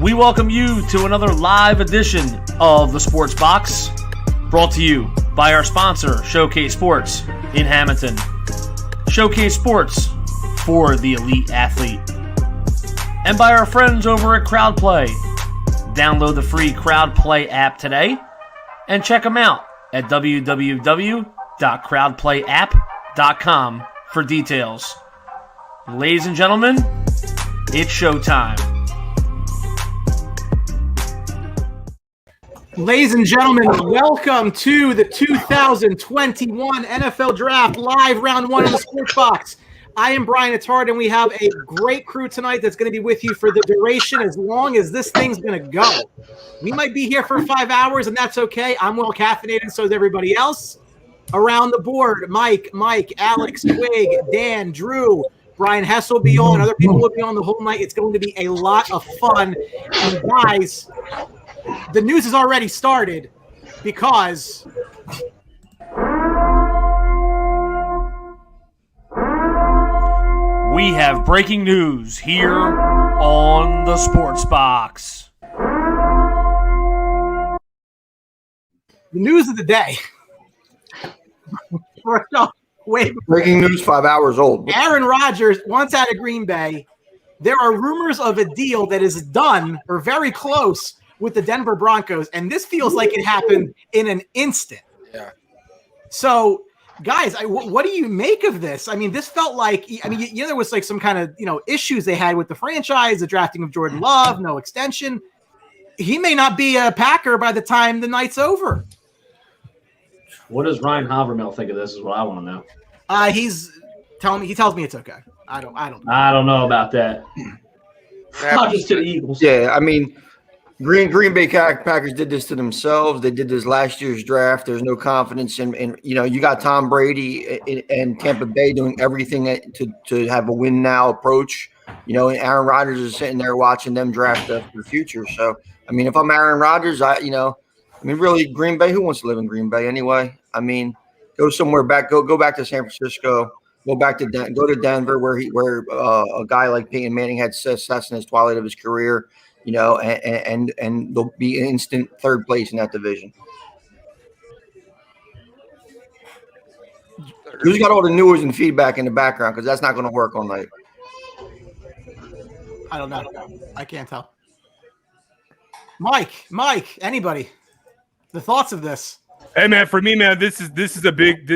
We welcome you to another live edition of the Sports Box, brought to you by our sponsor, Showcase Sports in Hamilton. Showcase Sports for the elite athlete. And by our friends over at CrowdPlay. Download the free CrowdPlay app today and check them out at www.crowdplayapp.com for details. Ladies and gentlemen, it's showtime. Ladies and gentlemen, welcome to the 2021 NFL Draft Live Round 1 of the Sports Box. I am Brian Attard, and we have a great crew tonight that's going to be with you for the duration as long as this thing's going to go. We might be here for 5 hours, and that's okay. I'm well caffeinated, and so is everybody else. Around the board, Mike, Alex, Twig, Dan, Drew, Brian Hess will be on. Other people will be on the whole night. It's going to be a lot of fun. And guys, the news has already started because we have breaking news here on the Sports Box. The news of the day. Wait. Breaking news 5 hours old. Aaron Rodgers wants out of Green Bay. There are rumors of a deal that is done or very close with the Denver Broncos, and this feels like it happened in an instant. Yeah. So, guys, what do you make of this? I mean, this felt like, there was like some kind of, issues they had with the franchise, the drafting of Jordan Love, no extension. He may not be a Packer by the time the night's over. What does Ryan Havermill think of this is what I want to know. He tells me it's okay. I don't know about that. Not just to the Eagles. Yeah, I mean, Green Bay Packers did this to themselves. They did this last year's draft. There's no confidence in you got Tom Brady and Tampa Bay doing everything to have a win now approach. And Aaron Rodgers is sitting there watching them draft the future. So, I mean, if I'm Aaron Rodgers, really, Green Bay, who wants to live in Green Bay anyway? I mean, go somewhere back, go back to San Francisco, go to Denver where a guy like Peyton Manning had success in his twilight of his career. And they'll be instant third place in that division. Who's got all the news and feedback in the background? Because that's not going to work all night. I don't know. I can't tell. Mike, anybody? The thoughts of this? Hey man, for me, man, this is big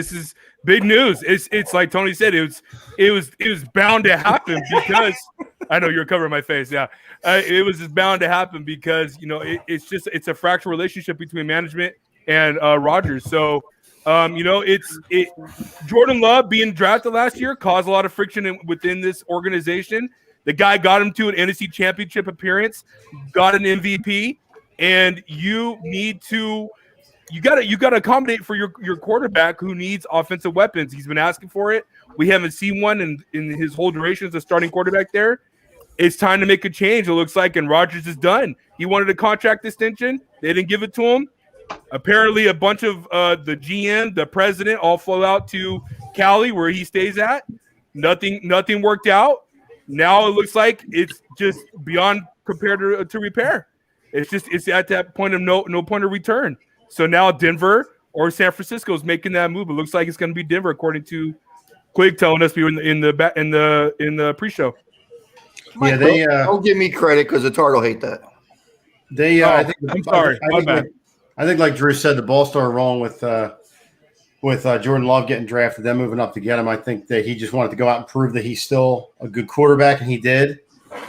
news. It's like Tony said, it was bound to happen because I know you're covering my face. Yeah, it was just bound to happen because it's a fractured relationship between management and Rodgers. So Jordan Love being drafted last year caused a lot of friction within this organization. The guy got him to an NFC Championship appearance, got an MVP, and you got to accommodate for your quarterback who needs offensive weapons. He's been asking for it. We haven't seen one in his whole duration as a starting quarterback there. It's time to make a change, it looks like, and Rodgers is done. He wanted a contract extension. They didn't give it to him. Apparently, a bunch of the GM, the president, all flew out to Cali where he stays at. Nothing worked out. Now it looks like it's just beyond compared to repair. It's at that point of no point of return. So now Denver or San Francisco is making that move. It looks like it's going to be Denver, according to Quig telling us in the pre-show. Yeah, they don't give me credit because the Tart will hate that. I'm sorry. I think, like Drew said, the ball started wrong with Jordan Love getting drafted, them moving up to get him. I think that he just wanted to go out and prove that he's still a good quarterback, and he did.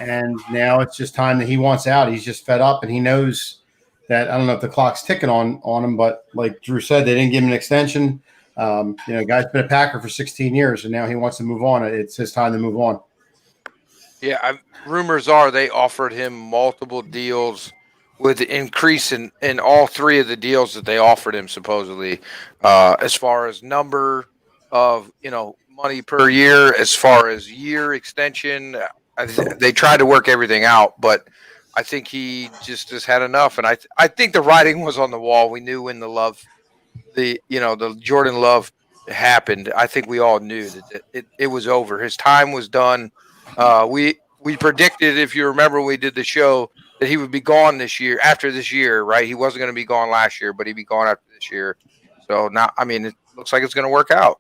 And now it's just time that he wants out. He's just fed up, and he knows that. I don't know if the clock's ticking on him, but like Drew said, they didn't give him an extension. Guy's been a Packer for 16 years, and now he wants to move on. It's his time to move on. Yeah, rumors are they offered him multiple deals with the increase in all three of the deals that they offered him, supposedly, as far as number of money per year, as far as year extension. They tried to work everything out, but I think he just had enough. And I think the writing was on the wall. We knew when the Jordan Love happened. I think we all knew that it was over. His time was done. We predicted, if you remember, when we did the show, that he would be gone this year, after this year, right? He wasn't going to be gone last year, but he'd be gone after this year. So now, I mean, it looks like it's going to work out.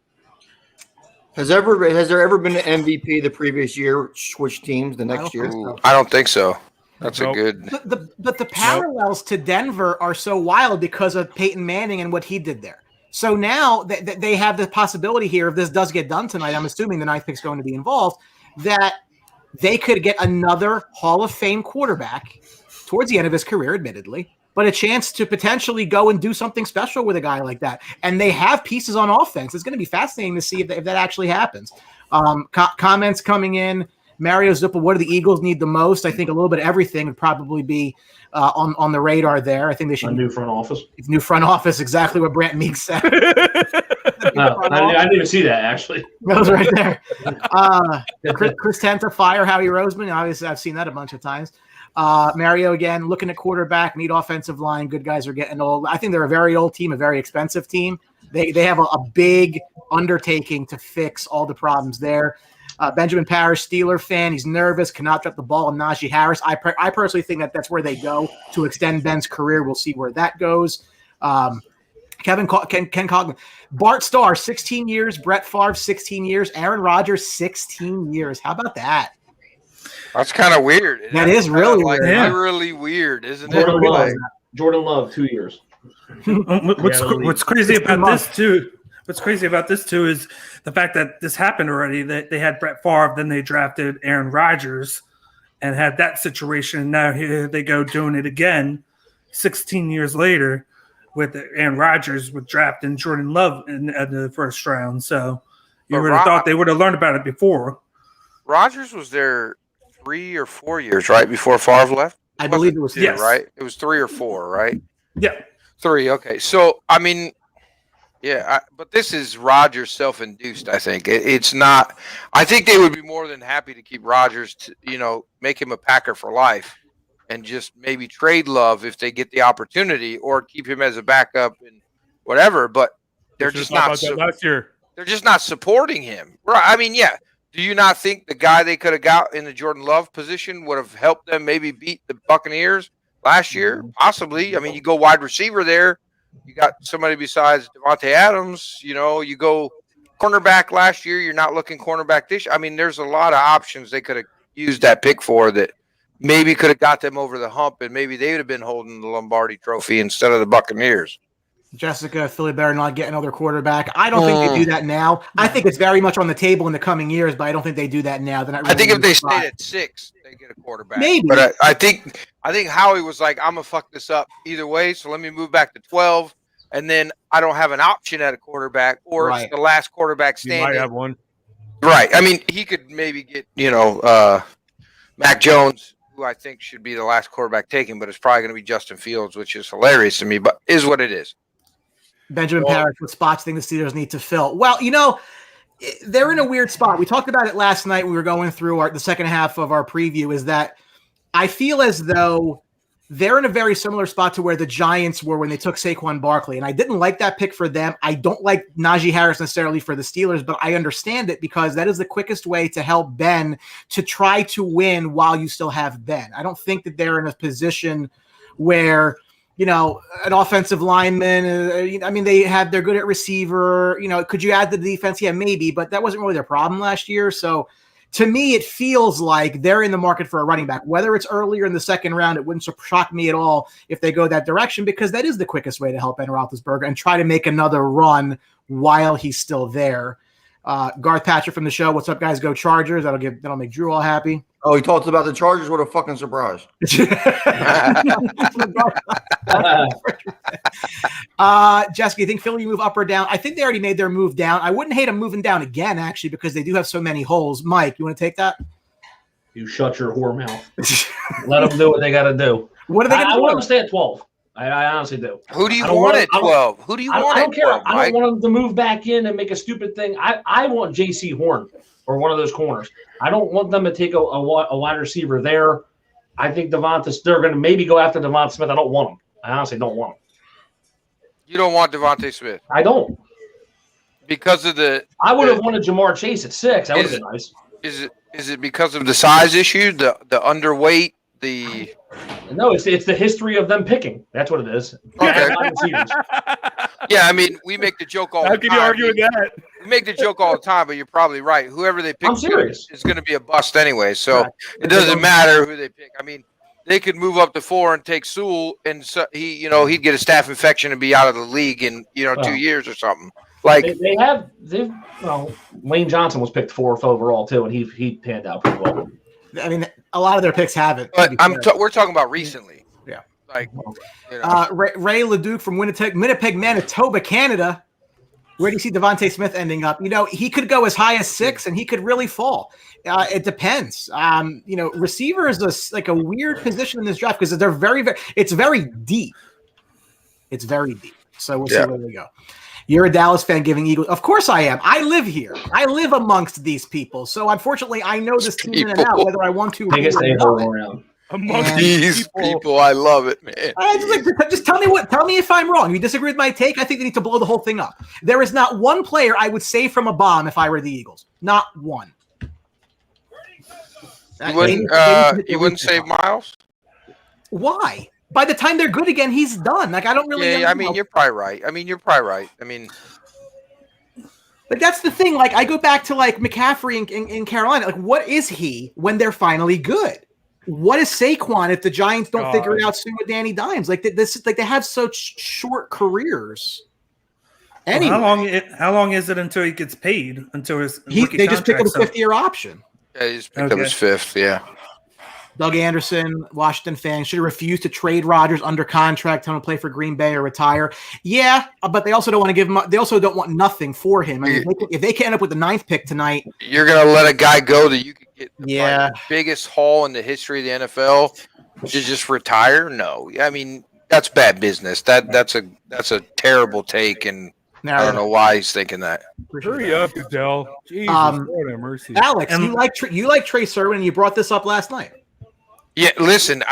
Has there ever been an MVP the previous year switch teams the next year? I don't think so. That's Nope. a good. But the parallels to Denver are so wild because of Peyton Manning and what he did there. So now they have the possibility here, if this does get done tonight, I'm assuming the ninth pick's going to be involved, that they could get another Hall of Fame quarterback towards the end of his career, admittedly, but a chance to potentially go and do something special with a guy like that. And they have pieces on offense. It's going to be fascinating to see if that actually happens. Comments coming in. Mario Zuppa, what do the Eagles need the most? I think a little bit of everything would probably be on the radar there. I think they should A new front office. New front office, exactly what Brant Meeks said. I didn't even see that, actually. That was right there. Chris Tenta, fire Howie Roseman. Obviously, I've seen that a bunch of times. Mario, again, looking at quarterback, need offensive line. Good guys are getting old. I think they're a very old team, a very expensive team. They have a big undertaking to fix all the problems there. Benjamin Parrish, Steeler fan. He's nervous, cannot drop the ball. And Najee Harris. I personally think that's where they go to extend Ben's career. We'll see where that goes. Ken Cogman. Bart Starr, 16 years. Brett Favre, 16 years. Aaron Rodgers, 16 years. How about that? That's kind of weird. That is really weird. Really weird, isn't it? Jordan Love, 2 years. What's crazy about this too? What's crazy about this too is the fact that this happened already. That they had Brett Favre, then they drafted Aaron Rodgers, and had that situation. Now here they go doing it again, 16 years later, with Aaron Rodgers with drafting Jordan Love in the first round. So you would have thought they would have learned about it before. Rodgers was there 3 or 4 years, right, before Favre left? I believe it was 2, right? It was 3 or 4, right? Yeah. 3, okay. So, I mean, yeah, but this is Rodgers self-induced, I think. It's not – I think they would be more than happy to keep Rodgers, to, make him a Packer for life and just maybe trade Love if they get the opportunity, or keep him as a backup and whatever, but they're just not – last year. They're just not supporting him. Right. I mean, yeah. Do you not think the guy they could have got in the Jordan Love position would have helped them maybe beat the Buccaneers last year? Possibly. I mean, you go wide receiver there. You got somebody besides Devontae Adams. You go cornerback last year. You're not looking cornerback this year. I mean, there's a lot of options they could have used that pick for that maybe could have got them over the hump, and maybe they would have been holding the Lombardi Trophy instead of the Buccaneers. Jessica, Philly better not get another quarterback. I don't think they do that now. I think it's very much on the table in the coming years, but I don't think they do that now. Really, I think if they stayed at 6, they get a quarterback. Maybe. But I think Howie was like, I'm going to fuck this up either way, so let me move back to 12, and then I don't have an option at a quarterback, or it's the last quarterback standing. You might have one. Right. I mean, he could maybe get, Mac Jones, who I think should be the last quarterback taken, but it's probably going to be Justin Fields, which is hilarious to me, but is what it is. Benjamin Parrish, what spots think the Steelers need to fill? Well, they're in a weird spot. We talked about it last night. We were going through the second half of our preview, is that I feel as though they're in a very similar spot to where the Giants were when they took Saquon Barkley. And I didn't like that pick for them. I don't like Najee Harris necessarily for the Steelers, but I understand it because that is the quickest way to help Ben to try to win while you still have Ben. I don't think that they're in a position where – an offensive lineman, they're good at receiver. Could you add to the defense? Yeah, maybe, but that wasn't really their problem last year. So to me, it feels like they're in the market for a running back. Whether it's earlier in the second round, it wouldn't shock me at all if they go that direction, because that is the quickest way to help Ben Roethlisberger and try to make another run while he's still there. Garth Patrick from the show. What's up, guys? Go Chargers. That'll make Drew all happy. Oh, he talked about the Chargers. What a fucking surprise. Jessica, you think Philly move up or down? I think they already made their move down. I wouldn't hate them moving down again, actually, because they do have so many holes. Mike, you want to take that? You shut your whore mouth. Let them do what they got to do. What are they going to do? I want them to stay at 12. I honestly do. Who do you want at 12? Who do you want at 12? I don't care. I don't want them to move back in and make a stupid thing. I want J.C. Horn or one of those corners. I don't want them to take a wide receiver there. I think they're going to maybe go after Devonta Smith. I don't want him. I honestly don't want him. You don't want Devontae Smith? I don't. Because of the – I would have wanted Jamar Chase at 6. That would have been nice. Is it because of the size issue, the underweight, the No, it's the history of them picking. That's what it is. Okay. Wide receivers. Yeah, I mean, we make the joke all How the time. can you argue with that? We make the joke all the time, but you're probably right. Whoever they pick I'm serious. is going to be a bust anyway, so Right. it doesn't matter who they pick. I mean, they could move up to 4 and take Sewell, and so he'd get a staph infection and be out of the league in 2 years or something. Like Lane Johnson was picked 4th overall too, and he panned out pretty well. I mean, a lot of their picks haven't. but we're talking about recently. Yeah. Like Ray Leduc from Winnipeg, Manitoba, Canada. Where do you see Devontae Smith ending up? He could go as high as 6, and he could really fall. It depends. Receiver is a weird position in this draft because they're it's very deep. It's very deep. So we'll see where we go. You're a Dallas fan giving Eagles. Of course I am. I live here. I live amongst these people. So unfortunately, I know this team in and out, whether I want to. Biggest a-hole around. Amongst these people, I love it, man. Just tell me if I'm wrong. You disagree with my take? I think they need to blow the whole thing up. There is not one player I would save from a bomb if I were the Eagles. Not one. You wouldn't save Miles? Why? By the time they're good again, he's done. I don't really. Yeah, I mean, you're probably right. But that's the thing. I go back to McCaffrey in Carolina. What is he when they're finally good? What is Saquon if the Giants don't figure it out soon with Danny Dimes? They have such short careers. Anyway, how long is it until he gets paid? Until they just picked up a 5th-year option. Yeah, he just picked up his 5th. Yeah. Doug Anderson, Washington fan, should have refused to trade Rodgers under contract, tell him to play for Green Bay or retire. Yeah, but they also don't want to give him. They also don't want nothing for him. I mean, if they can end up with the 9th pick tonight, you're gonna let a guy go that you could get the biggest haul in the history of the NFL to just retire? No, I mean that's bad business. That's a terrible take, and I don't know why he's thinking that. Hurry up, Adele. Jesus, Lord have mercy. Alex, you like Trey Sermon, and you brought this up last night. Yeah, listen,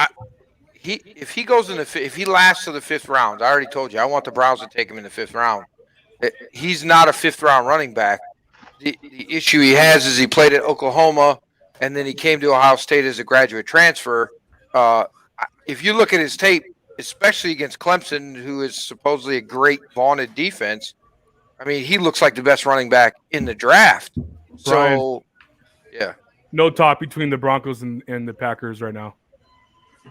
if he goes if he lasts to the 5th round, I already told you I want the Browns to take him in the 5th round. He's not a 5th round running back. The issue he has is he played at Oklahoma, and then he came to Ohio State as a graduate transfer. If you look at his tape, especially against Clemson, who is supposedly a great vaunted defense, I mean, he looks like the best running back in the draft. So, yeah. No talk between the Broncos and the Packers right now.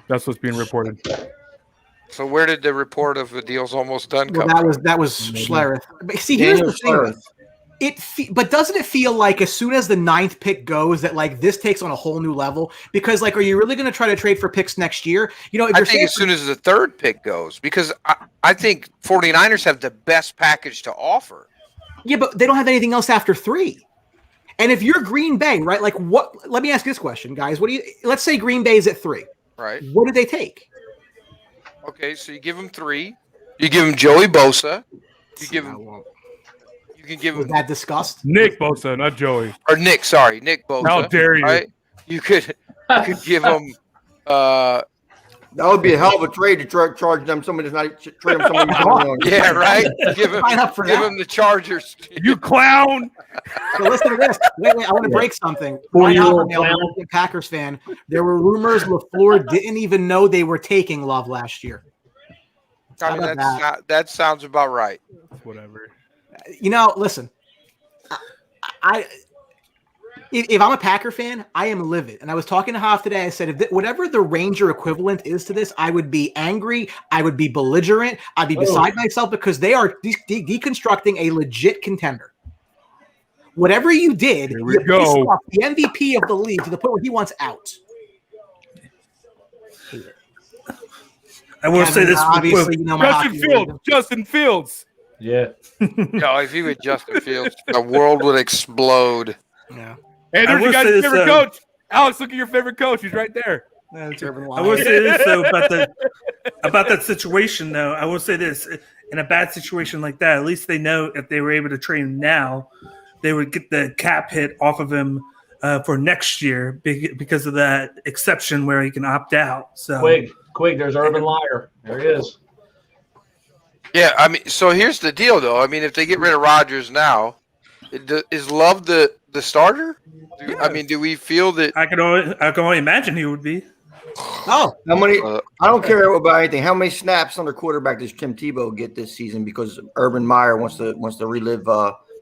That's what's being reported. So where did the report of the deal's almost done come from? That was Schlereth. But see, here's the thing. But doesn't it feel like as soon as the 9th pick goes that this takes on a whole new level? Because are you really going to try to trade for picks next year? I think as soon as the 3rd pick goes, because I think 49ers have the best package to offer. Yeah, but they don't have anything else after 3. And if you're Green Bay, right? Let me ask this question, guys. Let's say Green Bay is at 3. Right. What do they take? Okay, so you give him 3. You give him Joey Bosa. You can give him. Was that discussed? Nick Bosa, not Joey. Or Nick, sorry, Nick Bosa. How dare you? Right? You could give him. That would be a hell of a trade to charge them somebody that's not trade them somebody. Yeah, right. Give him the Chargers. You clown. So listen to this. Wait, I want to break something. Packers fan. There were rumors LaFleur didn't even know they were taking Love last year. That sounds about right. Whatever. Listen. If I'm a Packer fan, I am livid. And I was talking to Hoff today. I said, whatever the Ranger equivalent is to this, I would be angry. I would be belligerent. I'd be beside myself because they are deconstructing a legit contender. Whatever you did, you pissed off the MVP of the league to the point where he wants out. I will say this. Obviously, Justin Fields. Yeah. No, if he was Justin Fields, the world would explode. Yeah. Hey, there's your guy's favorite coach. Alex, look at your favorite coach. He's right there. I will say this though about that situation though. I will say this: in a bad situation like that, at least they know if they were able to trade him now, they would get the cap hit off of him for next year because of that exception where he can opt out. So quick, there's Urban Meyer. There he is. Yeah, I mean, so here's the deal though. I mean, if they get rid of Rodgers now, is Love the starter? I mean, do we feel that? I can only imagine he would be. Oh, How many? I don't care about anything. How many snaps under quarterback does Tim Tebow get this season? Because Urban Meyer wants to relive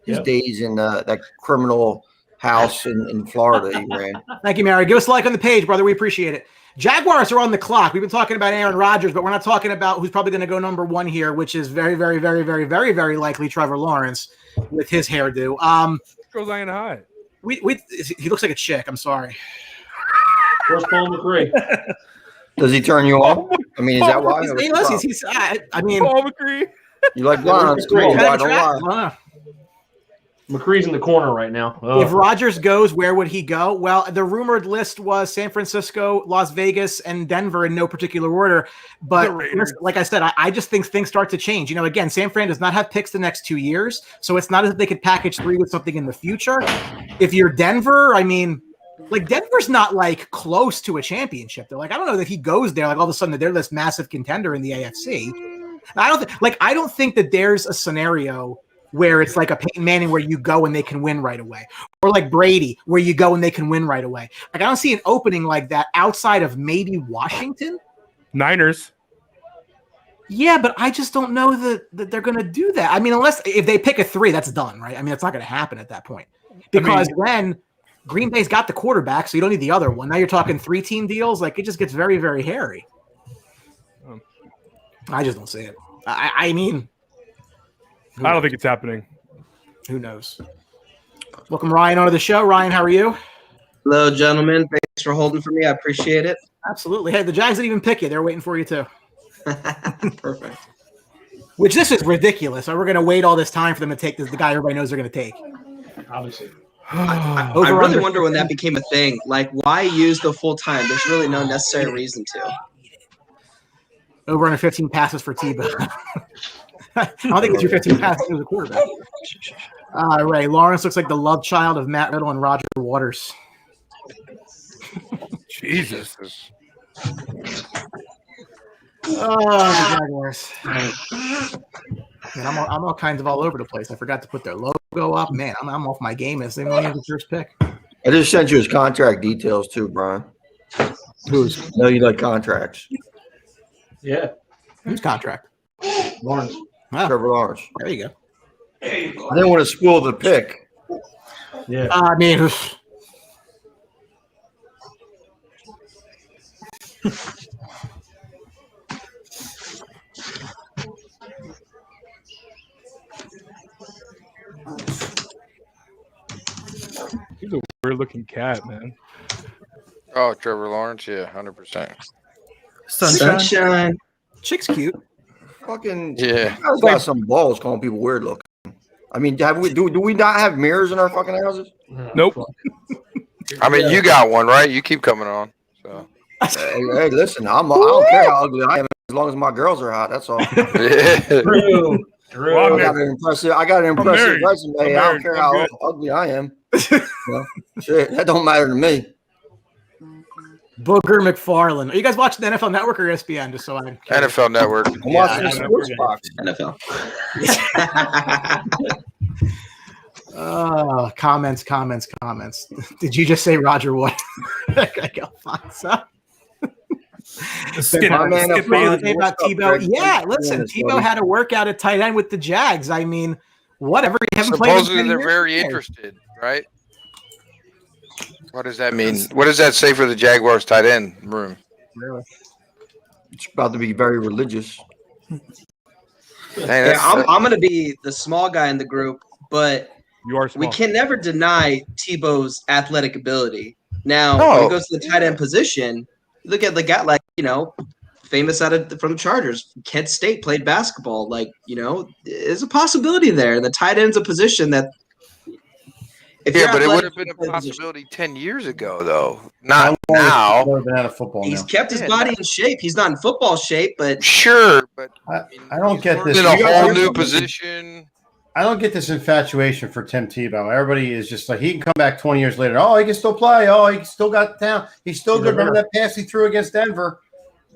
his days in that criminal house in Florida he ran. thank you, Mary. Give us a like on the page, brother. We appreciate it. Jaguars are on the clock. We've been talking about Aaron Rodgers, but we're not talking about who's probably going to go number one here, which is very, very, very, very, very, very likely Trevor Lawrence with his hairdo. Goes Lion High. He looks like a chick. I'm sorry. Where's Paul McCree? Does he turn you on? I mean, is that why? I mean, Paul McCree. You like blondes? Cool. I don't lie. McCree's in the corner right now. Oh. If Rodgers goes, where would he go? Well, the rumored list was San Francisco, Las Vegas, and Denver in no particular order. But like I said, I just think things start to change. Again, San Fran does not have picks the next 2 years, so it's not as if they could package 3 with something in the future. If you're Denver, I mean, like Denver's not like close to a championship. They're like, I don't know that he goes there. Like all of a sudden they're this massive contender in the AFC. I don't think that there's a scenario where it's like a Peyton Manning where you go and they can win right away, or like Brady where you go and they can win right away. Like I don't see an opening like that outside of maybe Washington. Niners. Yeah, but I just don't know that they're going to do that. I mean, unless if they pick a 3, that's done, right? I mean, it's not going to happen at that point because then Green Bay's got the quarterback, so you don't need the other one. Now you're talking 3-team deals. Like it just gets very, very hairy. I just don't see it. I mean, I don't think it's happening. Who knows? Welcome, Ryan, onto the show. Ryan, how are you? Hello, gentlemen. Thanks for holding for me. I appreciate it. Absolutely. Hey, the Jags didn't even pick you. They're waiting for you, too. Perfect. Which this is ridiculous. We're going to wait all this time for them to take the guy everybody knows they're going to take. Obviously. I really wonder when that became a thing. Like, why use the full time? There's really no necessary reason to. Over under 15 passes for Tebow. I don't think it's your 15 passes to the quarterback. Ray Lawrence looks like the love child of Matt Riddle and Roger Waters. Jesus. Oh, the Jaguars. Man, I'm all kinds of all over the place. I forgot to put their logo up. Man, I'm off my game as they only have the first pick. I just sent you his contract details too, Brian. Who's? I know you like contracts. Yeah. Whose contract? Lawrence. Oh, Trevor Lawrence. there you go. I didn't want to spoil the pick. Yeah. I mean, He's a weird looking cat, man. Oh, Trevor Lawrence, yeah, 100%. Sunshine. chick's cute. Fucking Yeah. I've got some balls calling people weird looking. I mean, do we not have mirrors in our fucking houses? Nope. I mean, you got one, right? You keep coming on. So. Hey, listen, I don't care how ugly I am as long as my girls are hot. That's all. Yeah. True. Well, I got an impressive married. resume. I don't care I'm how good. ugly I am. Shit, that don't matter to me. Booger McFarland. Are you guys watching the NFL Network or ESPN? Just so I'm NFL Network. I'm watching the sports box. NFL. Comments. Did you just say Roger Waters? I go, fuck, so. Skip My man, Skip Bailey. Bailey. Say about What's up, Tebow. Greg? Yeah, Thanks for listen, doing this, Tebow buddy. had a workout at tight end with the Jags. I mean, whatever. You haven't played in Supposedly 10 they're years. very interested, right? What does that mean? What does that say for the Jaguars tight end room? Really? It's about to be very religious. Dang, Yeah, that's- I'm going to be the small guy in the group, but You are small. we can never deny Tebow's athletic ability. Now, when No. he goes to the tight end position, look at the guy like, famous from the Chargers. Kent State played basketball. Like, there's a possibility there. And the tight end's a position that if yeah, you're but it would athletic, have been a you play the position. possibility 10 years ago, though. Not now. More than out of football He's now. kept his Yeah, body in shape. He's not in football shape, but Sure, but I don't get this. in a You got whole everybody- new position. I don't get this infatuation for Tim Tebow. Everybody is just like, he can come back 20 years later. Oh, he can still play. Oh, he still got down. He's still good. Remember that pass he threw against Denver?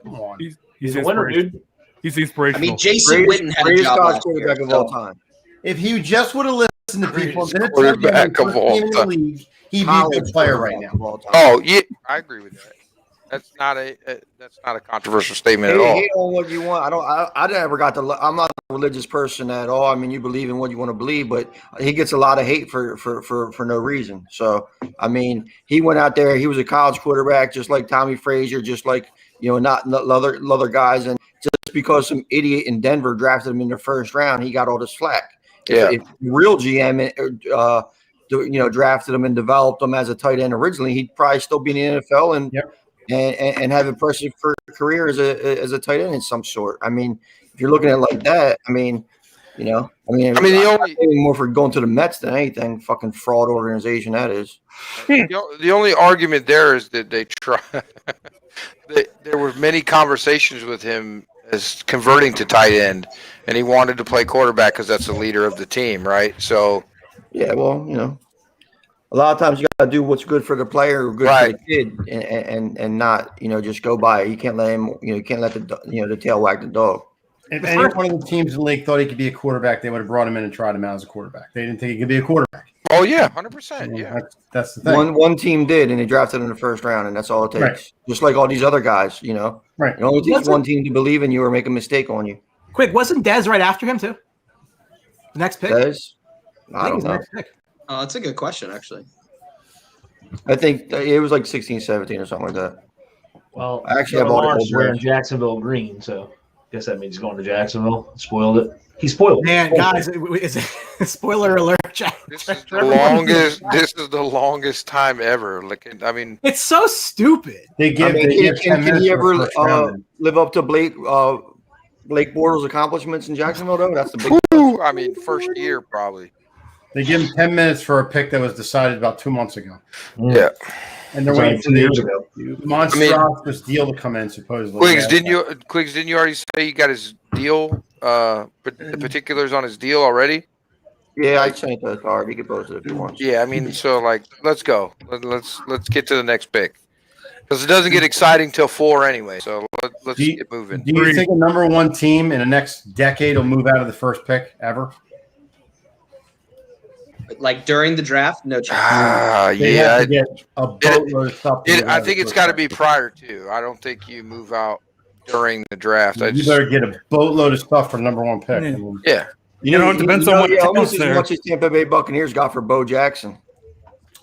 Come on. He's a winner, inspirational. dude. He's I inspirational. mean, Jason Witten had a Greatest job college last year. quarterback of all time. If he just would have listened to people, Greatest didn't tell you quarterback he of all was in the time. league, he'd be a College good player right quarterback now. of all time. Oh, yeah, I agree with that. That's not a controversial statement at Hate, all. hate on what you want. I never got to. I'm not a religious person at all. I mean, you believe in what you want to believe, but he gets a lot of hate for no reason. So, I mean, he went out there. He was a college quarterback, just like Tommy Frazier, just like not other guys. And just because some idiot in Denver drafted him in the first round, he got all this flack. If the real GM, drafted him and developed him as a tight end originally, he'd probably still be in the NFL and. Yep. And have an impressive career as a tight end in some sort. I mean, if you're looking at it like that, I mean, the only more for going to the Mets than anything. Fucking fraud organization that is. The only argument there is that they try. There were many conversations with him as converting to tight end, and he wanted to play quarterback because that's the leader of the team, right? So, yeah, well, a lot of times you got to do what's good for the player or good for the kid, and not just go by it. You can't let him. You can't let the tail wag the dog. If any one of the teams in the league thought he could be a quarterback, they would have brought him in and tried him out as a quarterback. They didn't think he could be a quarterback. Oh yeah, 100%. Yeah, that's the thing. One team did, and they drafted him in the first round, and that's all it takes. Right. Just like all these other guys, Right. It only takes one team to believe in you or make a mistake on you. Quick, wasn't Dez right after him too? The next pick. Dez? I don't know. Oh, that's a good question, actually. I think it was like 16, 17 or something like that. Well, I actually have all Lawrence the wearing Jacksonville green, so I guess that means he's going to Jacksonville. Spoiled it. He spoiled. Man, guys, spoiler alert, Jack. This is the longest time ever. Like, I mean, it's so stupid. Can he ever live up to Blake Bortles' accomplishments in Jacksonville? Though that's the big. I mean, first year probably. They give him 10 minutes for a pick that was decided about 2 months ago. Yeah. And they're waiting for the monstrous deal to come in, supposedly. Quiggs, didn't you already say you got his deal, the particulars on his deal already? Yeah, I sent it to Tar. He could post it if he wants. Yeah, I mean, so let's go. Let's get to the next pick. Because it doesn't get exciting till 4 anyway, so let's get moving. Do you think a number one team in the next decade will move out of the first pick ever? Like during the draft, no chance. Yeah, have to get a boatload of stuff. I think it's got to be prior to. I don't think you move out during the draft. You better get a boatload of stuff for number one pick. Yeah. It depends on what almost as much as Tampa Bay Buccaneers got for Bo Jackson.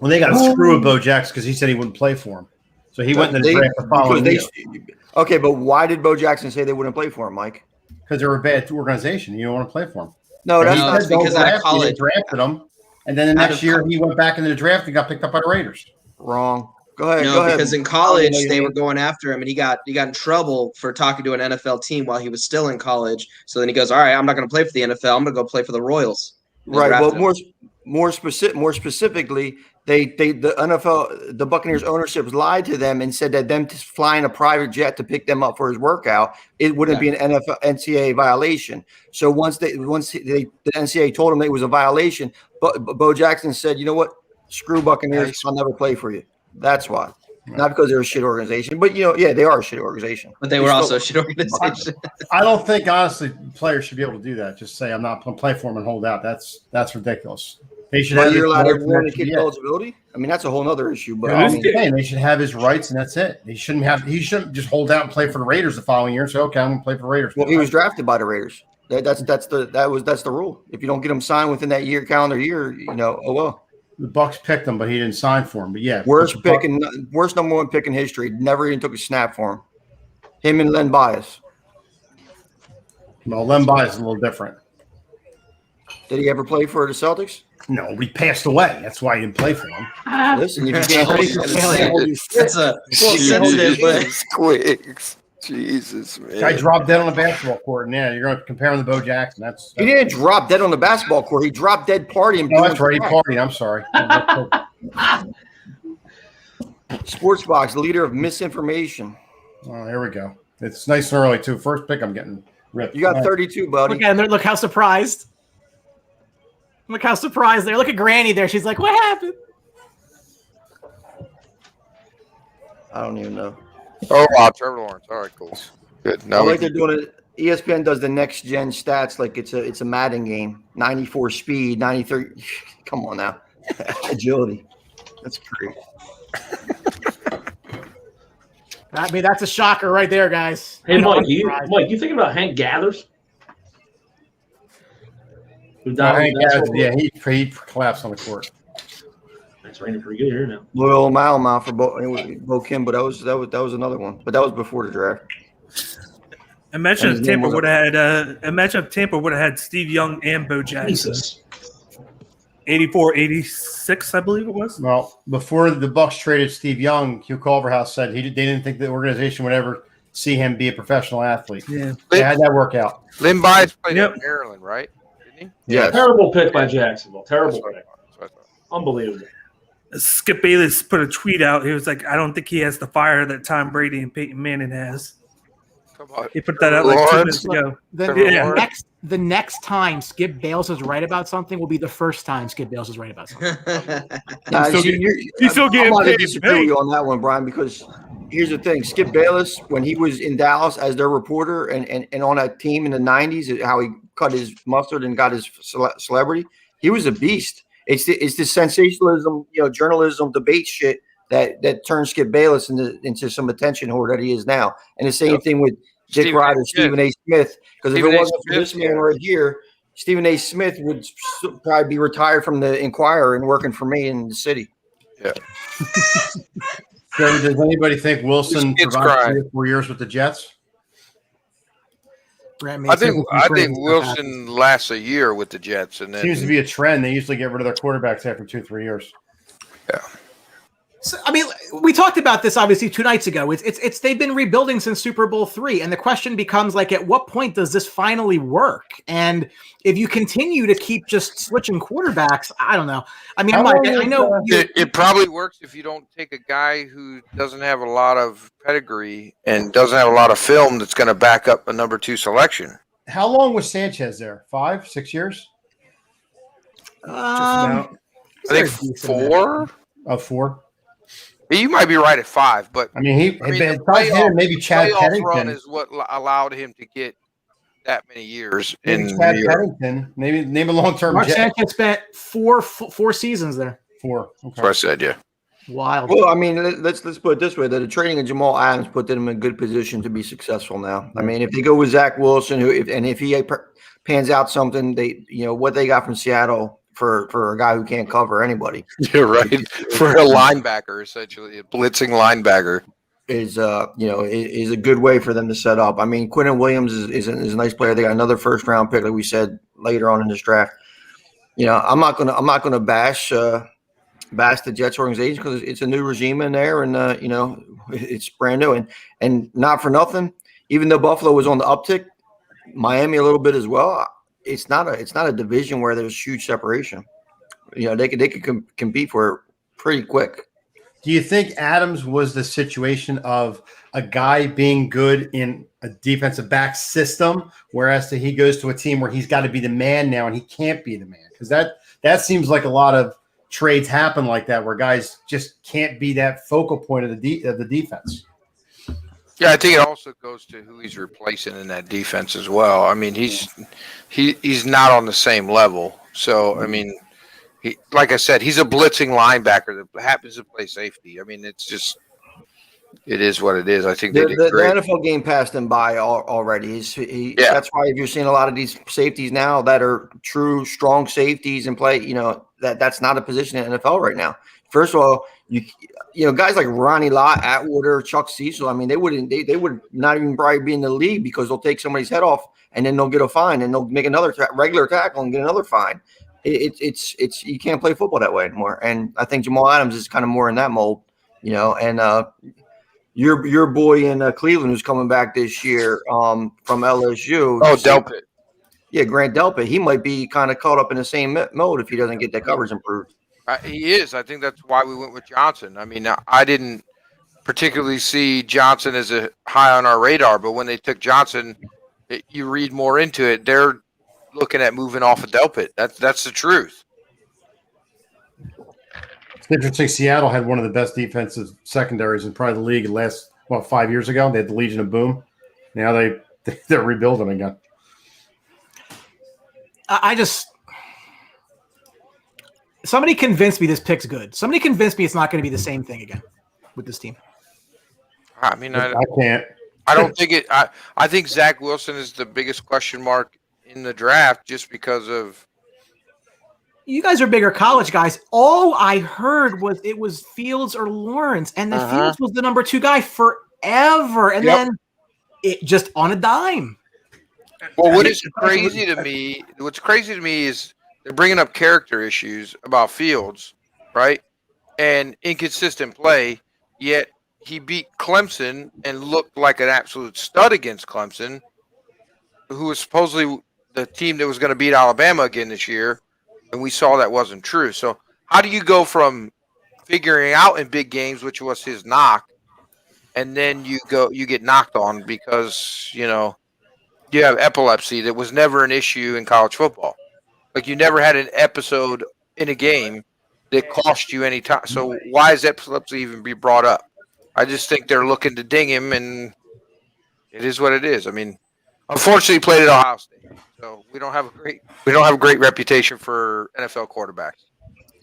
Well, they got to screw with Bo Jackson because he said he wouldn't play for him. So he went in the draft the following year. Okay, but why did Bo Jackson say they wouldn't play for him, Mike? Because they're a bad organization. You don't want to play for them. No, that's not because out of college. They drafted him. And then the next year, he went back into the draft and got picked up by the Raiders. Wrong. Go ahead. No, because in college they were going after him, and he got in trouble for talking to an NFL team while he was still in college. So then he goes, "All right, I'm not going to play for the NFL. I'm going to go play for the Royals." Right. Well, more specifically, the Buccaneers ownership lied to them and said that them flying a private jet to pick them up for his workout, it wouldn't be an NCAA violation. So once the NCAA told him it was a violation, but Bo Jackson said, "You know what? Screw Buccaneers. I'll never play for you." That's why. Not because they're a shit organization, but they are a shit organization. But they were also a shit organization. I don't think honestly players should be able to do that. Just say I'm not going to play for them and hold out. That's ridiculous. They should have. You're allowed to warn kid eligibility. I mean, that's a whole other issue. But they should have his rights, and that's it. He shouldn't just hold out and play for the Raiders the following year and say, "Okay, I'm going to play for the Raiders." Well, he was drafted by the Raiders. That's the rule. If you don't get him signed within that calendar year, oh well. The Bucs picked him, but he didn't sign for him. But yeah, worst number one pick in history. Never even took a snap for him. Him and Len Bias. Well, Len Bias is a little different. Did he ever play for the Celtics? No, he passed away. That's why he didn't play for him. Listen, if you can't that's a sensitive, but Quiggs. Jesus, man. Guy dropped dead on the basketball court, and you're going to compare him to Bo Jackson. He didn't drop dead on the basketball court. He dropped dead partying. Oh, that's right. He partied. I'm sorry. Sportsbox, leader of misinformation. Oh, here we go. It's nice and early, too. First pick, I'm getting ripped. You got 32, buddy. Look at him. Look how surprised. Look how surprised there. Look at Granny there. She's like, "What happened?" I don't even know. Oh, wow, Trevor Lawrence. All right, cool. Good. I like they're doing it. ESPN does the next gen stats like it's a Madden game. 94 speed, 93. Come on now, agility. That's great. I mean, that's a shocker right there, guys. Hey, I know, Mike, I'm you surprised. thinking about Hank Gathers? Who No, died Hank in the Gathers, basketball yeah, he collapsed on the court. It's raining pretty good here now. Loyal Malmouth for Bo Kim, but that was another one. But that was before the draft. Imagine And if his name Tampa was- would have had. Imagine if Tampa would have had Steve Young and Bo Jackson. Jesus. 84, 86, I believe it was. Well, before the Bucks traded Steve Young, Hugh Culverhouse said they didn't think the organization would ever see him be a professional athlete. Yeah. They had that work out. Lynn Bias played Yep. in Maryland, right? Didn't he? Yes. Terrible pick by Jacksonville. Terrible That's what I pick. thought. That's what I thought. Unbelievable. Skip Bayless put a tweet out. He was like, I don't think he has the fire that Tom Brady and Peyton Manning has. Come on. He put that out like 2 minutes Lawrence. ago. The, Yeah. the next time Skip Bayless is right about something will be the first time Skip Bayless is right about something. Nah, still see, getting- he's still I'm getting gonna paid, disagree with paid. you on that one, Brian, because here's the thing. Skip Bayless, when he was in Dallas as their reporter and on that team in the 90s, how he cut his mustard and got his celebrity, he was a beast. It's the sensationalism, journalism, debate shit that turned Skip Bayless into some attention whore that he is now. And the same thing with Dick Stephen A. Ryder, Smith. Stephen A. Smith, because if Stephen it A. wasn't for Smith, this man yeah. right here, Stephen A. Smith would probably be retired from the Inquirer and working for me in the city. Yeah. So does anybody think Wilson This kid's provides crying. 3 or 4 years with the Jets? Brett made I think several trades that Wilson lasts a year with the Jets, and then Seems to be a trend. They usually get rid of their quarterbacks after 2-3 years. So, I mean, we talked about this obviously 2 nights ago. It's they've been rebuilding since Super Bowl III, and the question becomes like, at what point does this finally work? And if you continue to keep just switching quarterbacks, I don't know. I mean, How Mike, long I is, know it probably works if you don't take a guy who doesn't have a lot of pedigree and doesn't have a lot of film that's going to back up a number 2 selection. How long was Sanchez there? 5, 6 years? I think 4. Of 4. You might be right at 5, but I mean, the besides him, maybe Chad playoff run Pennington. is what allowed him to get that many years Maybe in Chad New York. Pennington. Maybe name a long-term Mark Jet. Sanchez spent four seasons there. 4. Okay. That's what I said, yeah. Wild. Well, I mean, let's put it this way: that the trading of Jamal Adams put them in a good position to be successful now. I mean, if they go with Zach Wilson, if he pans out something, what they got from Seattle for a guy who can't cover anybody You're right. For a linebacker, essentially, a blitzing linebacker. is a good way for them to set up. I mean, Quinton Williams is a nice player. They got another first round pick, like we said later on in this draft. I'm not gonna bash the Jets organization because it's a new regime in there, and it's brand new, and not for nothing. Even though Buffalo was on the uptick, Miami a little bit as well. It's not a division where there's huge separation. They could compete for it pretty quick. Do you think Adams was the situation of a guy being good in a defensive back system, whereas he goes to a team where he's got to be the man now and he can't be the man? Because that seems like a lot of trades happen like that, where guys just can't be that focal point of the defense. Yeah, I think it also goes to who he's replacing in that defense as well. I mean, he's not on the same level. So, I mean, like I said, he's a blitzing linebacker that happens to play safety. I mean, it is what it is. I think they did The great. NFL game passed him by already. That's why if you're seeing a lot of these safeties now that are true strong safeties and play, that's not a position in the NFL right now. First of all, guys like Ronnie Lott, Atwater, Chuck Cecil. I mean, they would not even probably be in the league because they'll take somebody's head off and then they'll get a fine and they'll make another regular tackle and get another fine. It's you can't play football that way anymore. And I think Jamal Adams is kind of more in that mold, and your boy in Cleveland who's coming back this year from LSU. Oh, Delpit. Yeah, Grant Delpit. He might be kind of caught up in the same mode if he doesn't get that coverage improved. He is. I think that's why we went with Johnson. I mean, I didn't particularly see Johnson as a high on our radar, but when they took Johnson, you read more into it. They're looking at moving off of Delpit. That's the truth. It's interesting. Seattle had one of the best defensive secondaries in probably the league last 5 years ago. They had the Legion of Boom. Now they're rebuilding again. Somebody convinced me this pick's good. Somebody convinced me it's not going to be the same thing again with this team. I mean, I can't. I don't think it. I think Zach Wilson is the biggest question mark in the draft, just because of. You guys are bigger college guys. All I heard was it was Fields or Lawrence, and then Fields was the number 2 guy forever, and then it just on a dime. Well, what's crazy to me is they're bringing up character issues about Fields, right? And inconsistent play, yet he beat Clemson and looked like an absolute stud against Clemson, who was supposedly the team that was going to beat Alabama again this year, and we saw that wasn't true. So how do you go from figuring out in big games, which was his knock, and then you get knocked on because, you have epilepsy that was never an issue in college football. Like, you never had an episode in a game that cost you any time. So why is epilepsy even be brought up? I just think they're looking to ding him, and it is what it is. I mean, unfortunately, he played at Ohio State, so we don't have a great reputation for NFL quarterbacks.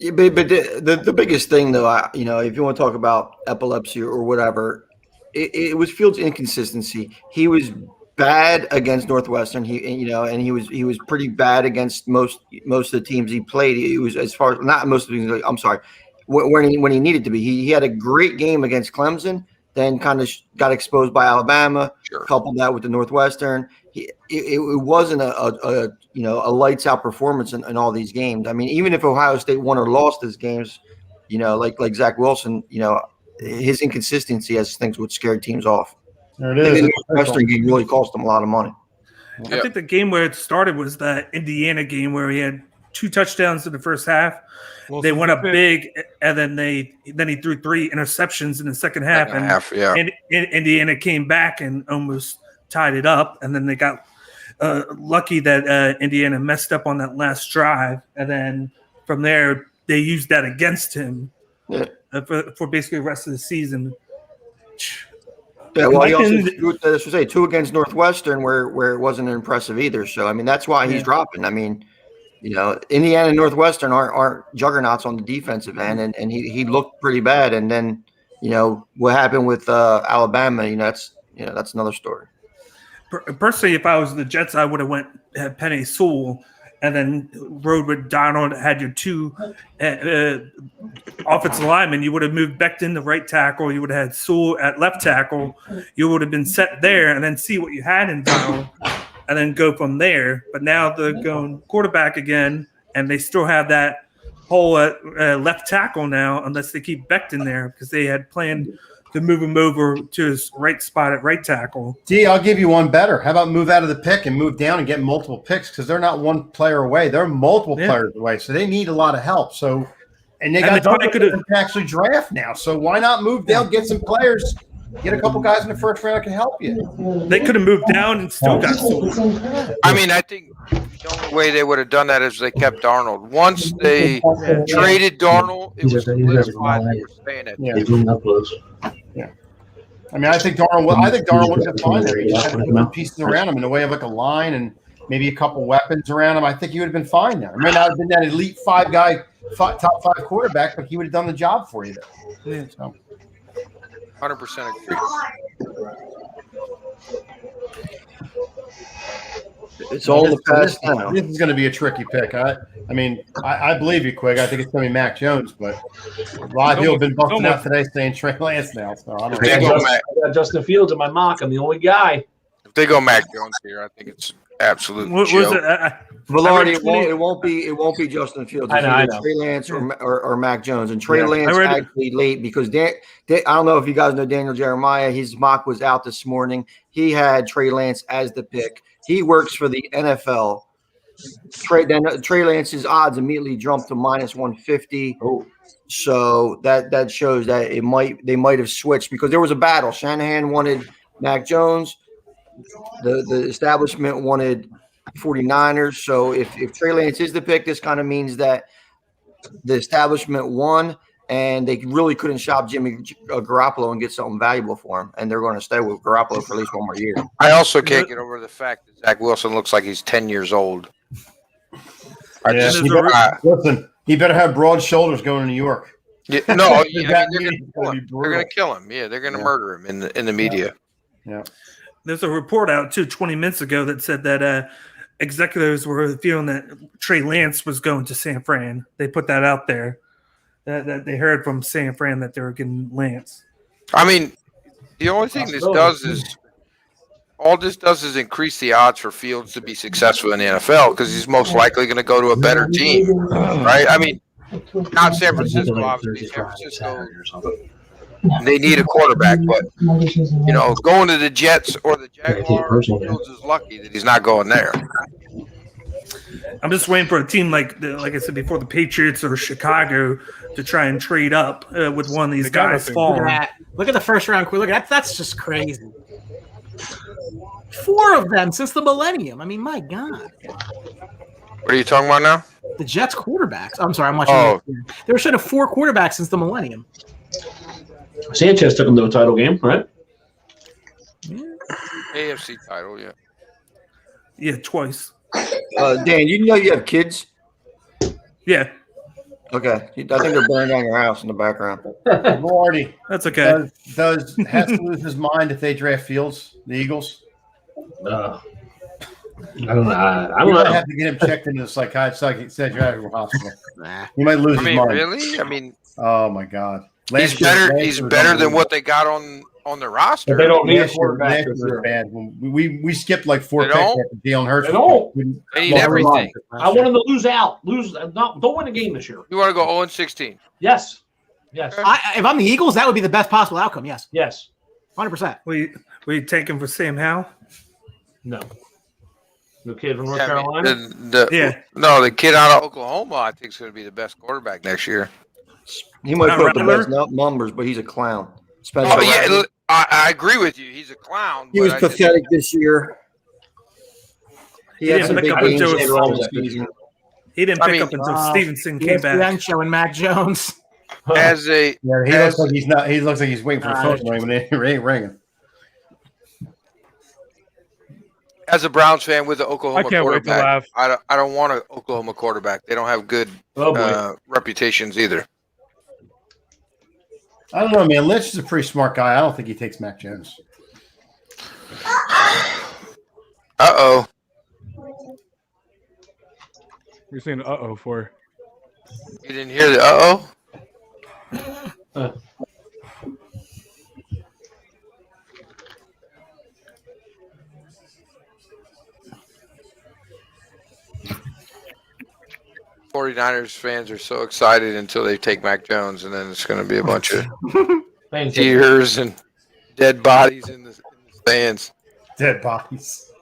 Yeah, but the biggest thing, though, if you want to talk about epilepsy or whatever, it was Fields' inconsistency. He was bad against Northwestern. He was pretty bad against most of the teams he played. He was, as far as not most of the teams. I'm sorry, when he needed to be. He had a great game against Clemson. Then kind of got exposed by Alabama. Sure. Coupled that with the Northwestern. It wasn't a lights out performance in all these games. I mean, even if Ohio State won or lost these games, like Zach Wilson, his inconsistency as things would scare teams off. There it is. The Northwestern game really cost him a lot of money. I think the game where it started was the Indiana game where he had 2 touchdowns in the first half. They went up big, and then he threw 3 interceptions in the second half. And Indiana came back and almost tied it up. And then they got lucky that Indiana messed up on that last drive. And then from there, they used that against him for basically the rest of the season. Yeah, well, he also threw 2 against Northwestern where it wasn't impressive either. So, I mean, that's why he's dropping. I mean, Indiana and Northwestern aren't juggernauts on the defensive end, and he looked pretty bad. And then, what happened with Alabama, that's another story. Personally, if I was the Jets, I would have had Penei Sewell and then rode with Donald, had your 2 offensive linemen. You would have moved Becton to right tackle. You would have had Sewell at left tackle. You would have been set there and then see what you had in Donald and then go from there. But now they're going quarterback again, and they still have that whole left tackle now unless they keep Becton there because they had planned to move him over to his right spot at right tackle. I'll give you one better. How about move out of the pick and move down and get multiple picks because they're not one player away. They're multiple players away, so they need a lot of help. So, and they got to actually draft now. So why not move down, get some players, get a couple guys in the first round that can help you. They could have moved down and still got sold. I mean, I think the only way they would have done that is they kept Darnold. Once they traded Darnold, it was solidified they were staying at. Yeah. I mean, I think Darnold would have been fine there. He just had to put pieces around him in the way of like a line and maybe a couple weapons around him. I think he would have been fine there. It may not have been that elite 5 guy, top 5 quarterback, but he would have done the job for you there. Yeah. So. 100% agree. It's all the past now. This is going to be a tricky pick. I believe you, Quig. I think it's going to be Mac Jones, but a lot of people have been busting out today saying Trey Lance now. So I don't know. I got Justin Fields in my mock. I'm the only guy. If they go Mac Jones here, I think it's absolute. Velarde, it won't be Justin Fields. I know. Trey Lance or Mac Jones, and Trey Lance actually late because I don't know if you guys know Daniel Jeremiah. His mock was out this morning. He had Trey Lance as the pick. He works for the NFL. Trey Lance's odds immediately jumped to -150. Oh. So that shows that they might have switched because there was a battle. Shanahan wanted Mac Jones. The establishment wanted 49ers. So if Trey Lance is the pick, this kind of means that the establishment won, and they really couldn't shop Jimmy Garoppolo and get something valuable for him, and they're going to stay with Garoppolo for at least one more year. I also can't get over the fact that Zach Wilson looks like he's 10 years old. Listen, he better have broad shoulders going to New York. Yeah, no, That they're meeting's going gonna be brutal. to kill him. Yeah, they're going to murder him in the media. Yeah. There's a report out too 20 minutes ago that said that executives were feeling that Trey Lance was going to San Fran. They put that out there. That they heard from San Fran that they were getting Lance. I mean, the only thing this does is increase the odds for Fields to be successful in the NFL because he's most likely going to go to a better team, right? I mean, not San Francisco, obviously. San Francisco, they need a quarterback, but going to the Jets or the Jaguars, Fields is lucky that he's not going there. I'm just waiting for a team like I said before, the Patriots or Chicago to try and trade up with one of these guys falling. Look at the first round. Look at that's just crazy. 4 of them since the millennium. I mean, my God. What are you talking about now? The Jets quarterbacks. I'm sorry, I'm watching. They were showing 4 quarterbacks since the millennium. Sanchez took him to a title game, right? AFC title, yeah. Yeah, twice. Dan, you have kids? Yeah, Okay. I think they're burning down your house in the background. Lordy. that's okay. Does Hess lose his mind if they draft Fields, the Eagles? I don't know. I You don't might know. have to get him checked into the psychiatric hospital. He might lose I his mean, mind. really? I mean, Oh my God. he's better than what they got on the roster. But they don't need a Last year quarterback. was bad. We skipped like 4 They picks don't? after Jalen Hurts. They don't. They need everything. I want them to lose out. Don't win a game this year. You want to go 0-16? Yes. Yes. If I'm the Eagles, that would be the best possible outcome. Yes, Yes. 100%. We take him for Sam Howell? No. The kid from North Yeah, I mean, Carolina. Yeah. No, the kid out of Oklahoma, I think, is going to be the best quarterback next year. He might Not put up the Rattler? best numbers, but he's a clown. Spencer Oh, yeah, Rattler. I agree with you. He's a clown. He but was I just- pathetic this year. He had Yeah, some but big the games Joe later on in the Stevenson. season. He didn't I pick mean, up until Stevenson came back. ESPN showing Mac Jones. As a Yeah, he looks like he's not. He looks like he's waiting for the phone to ring, but it ain't ringing. as a Browns fan with the Oklahoma I can't wait to quarterback, laugh. I don't want an Oklahoma quarterback. They don't have good Oh boy. reputations either. I don't know, man. Lynch is a pretty smart guy. I don't think he takes Mac Jones. Uh-oh. You're saying uh-oh for? You didn't hear the uh-oh? Uh, 49ers fans are so excited until they take Mac Jones, and then it's going to be a bunch of thanks. tears and dead bodies in the stands. Dead bodies.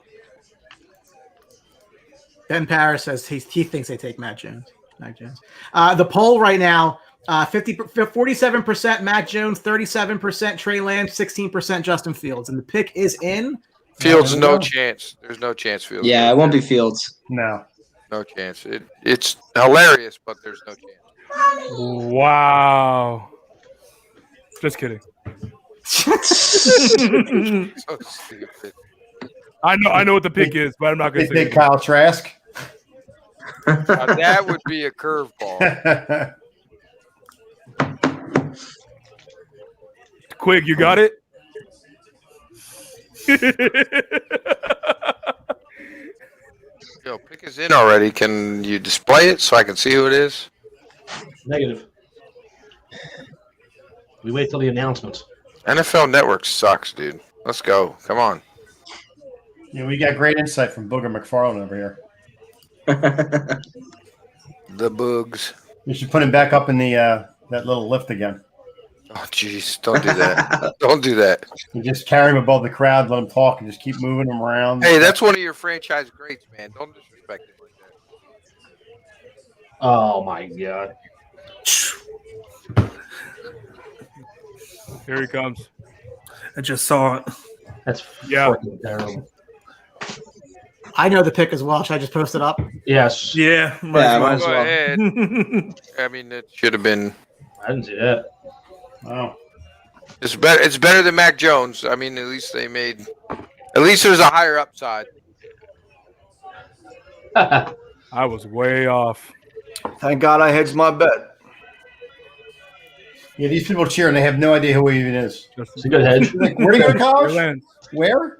Ben Parris says he thinks they take Mac Jones. The poll right now, 47% Mac Jones, 37% Trey Lance, 16% Justin Fields, and the pick is in. Fields, no chance. There's no chance Fields. Yeah, it won't be Fields. No. No chance. It's hilarious, but there's no chance. Wow. Just kidding. So stupid. I know what the pick is, but I'm not going They to say take it. Kyle Trask. That would be a curveball. Quig, you got it? Yo, pick is in already. Can you display it so I can see who it is? Negative. We wait till the announcement. NFL Network sucks, dude. Let's go. Come on. Yeah, we got great insight from Booger McFarland over here. The Boogs. We should put him back up in the that little lift again. Oh, jeez. Don't do that. Don't do that. You just carry him above the crowd, let him talk, and just keep moving him around. Hey, that's one of your franchise greats, man. Don't disrespect it like that. Oh my god. Here he comes. I just saw it. That's Yeah. fucking terrible. I know the pick as well. Should I just post it up? Yes. Yeah. Yeah, might as Go well. ahead. I mean, it should have been. I didn't see that. Oh. It's better. It's better than Mac Jones. I mean, at least they made. At least there's a higher upside. I was way off. Thank God I hedged my bet. Yeah, these people cheer and they have no idea who he even is. It's a good hedge. Like, where do you go to college? Where?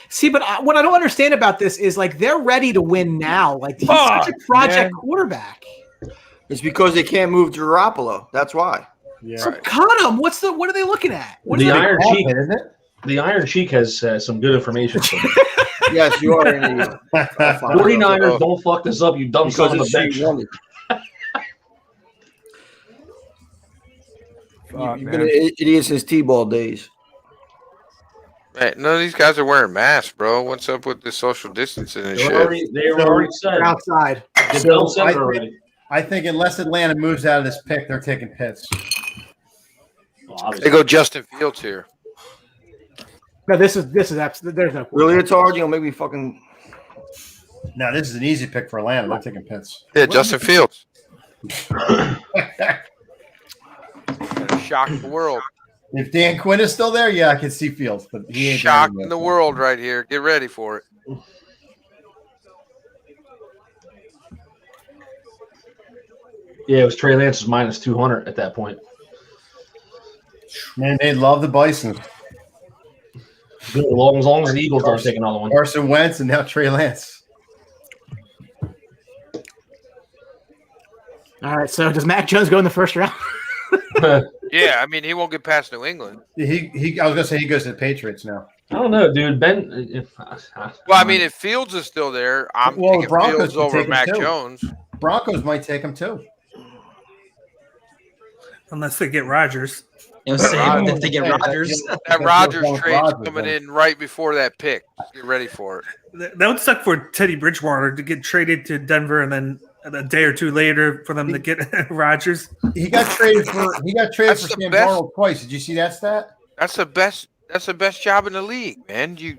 See, but what I don't understand about this is like they're ready to win now. Like he's such a project quarterback. It's because they can't move Garoppolo. That's why. Yeah. So cut him. What are they looking at? What is The that? Iron Sheik, isn't it? the Iron Sheik has some good information. Yes, you are. In the, 49ers, don't fuck this up, you dumb son of a bitch. You've been an idiot since T-ball days. Man, none of these guys are wearing masks, bro. What's up with the social distancing and They shit? were already said. They're outside. I think unless Atlanta moves out of this pick, they're taking Pitts. They go Justin Fields here. No, this is absolutely. There's no. Really, it's hard. You know, maybe fucking. Now this is an easy pick for Atlanta. They're taking Pitts. Yeah, Justin Fields. Shock the world. If Dan Quinn is still there, yeah, I can see Fields, but he ain't shocking the world right here. Get ready for it. Yeah, it was Trey Lance's minus 200 at that point. Man, they love the Bison. Good, as long as the Eagles don't take another one. Carson Wentz and now Trey Lance. All right. So does Mac Jones go in the first round? Yeah, I mean he won't get past New England. I was gonna say he goes to the Patriots now. I don't know, dude. Well, I mean, if Fields is still there, I'm taking Fields over Mac Jones. Broncos might take him too, unless they get Rodgers. If they get Rodgers, that Rodgers trade's coming in right before that pick. Get ready for it. That would suck for Teddy Bridgewater to get traded to Denver and then a day or two later for them to get Rodgers. He got traded for Sam Darnold twice. Did you see that stat? That's the best job in the league, man. You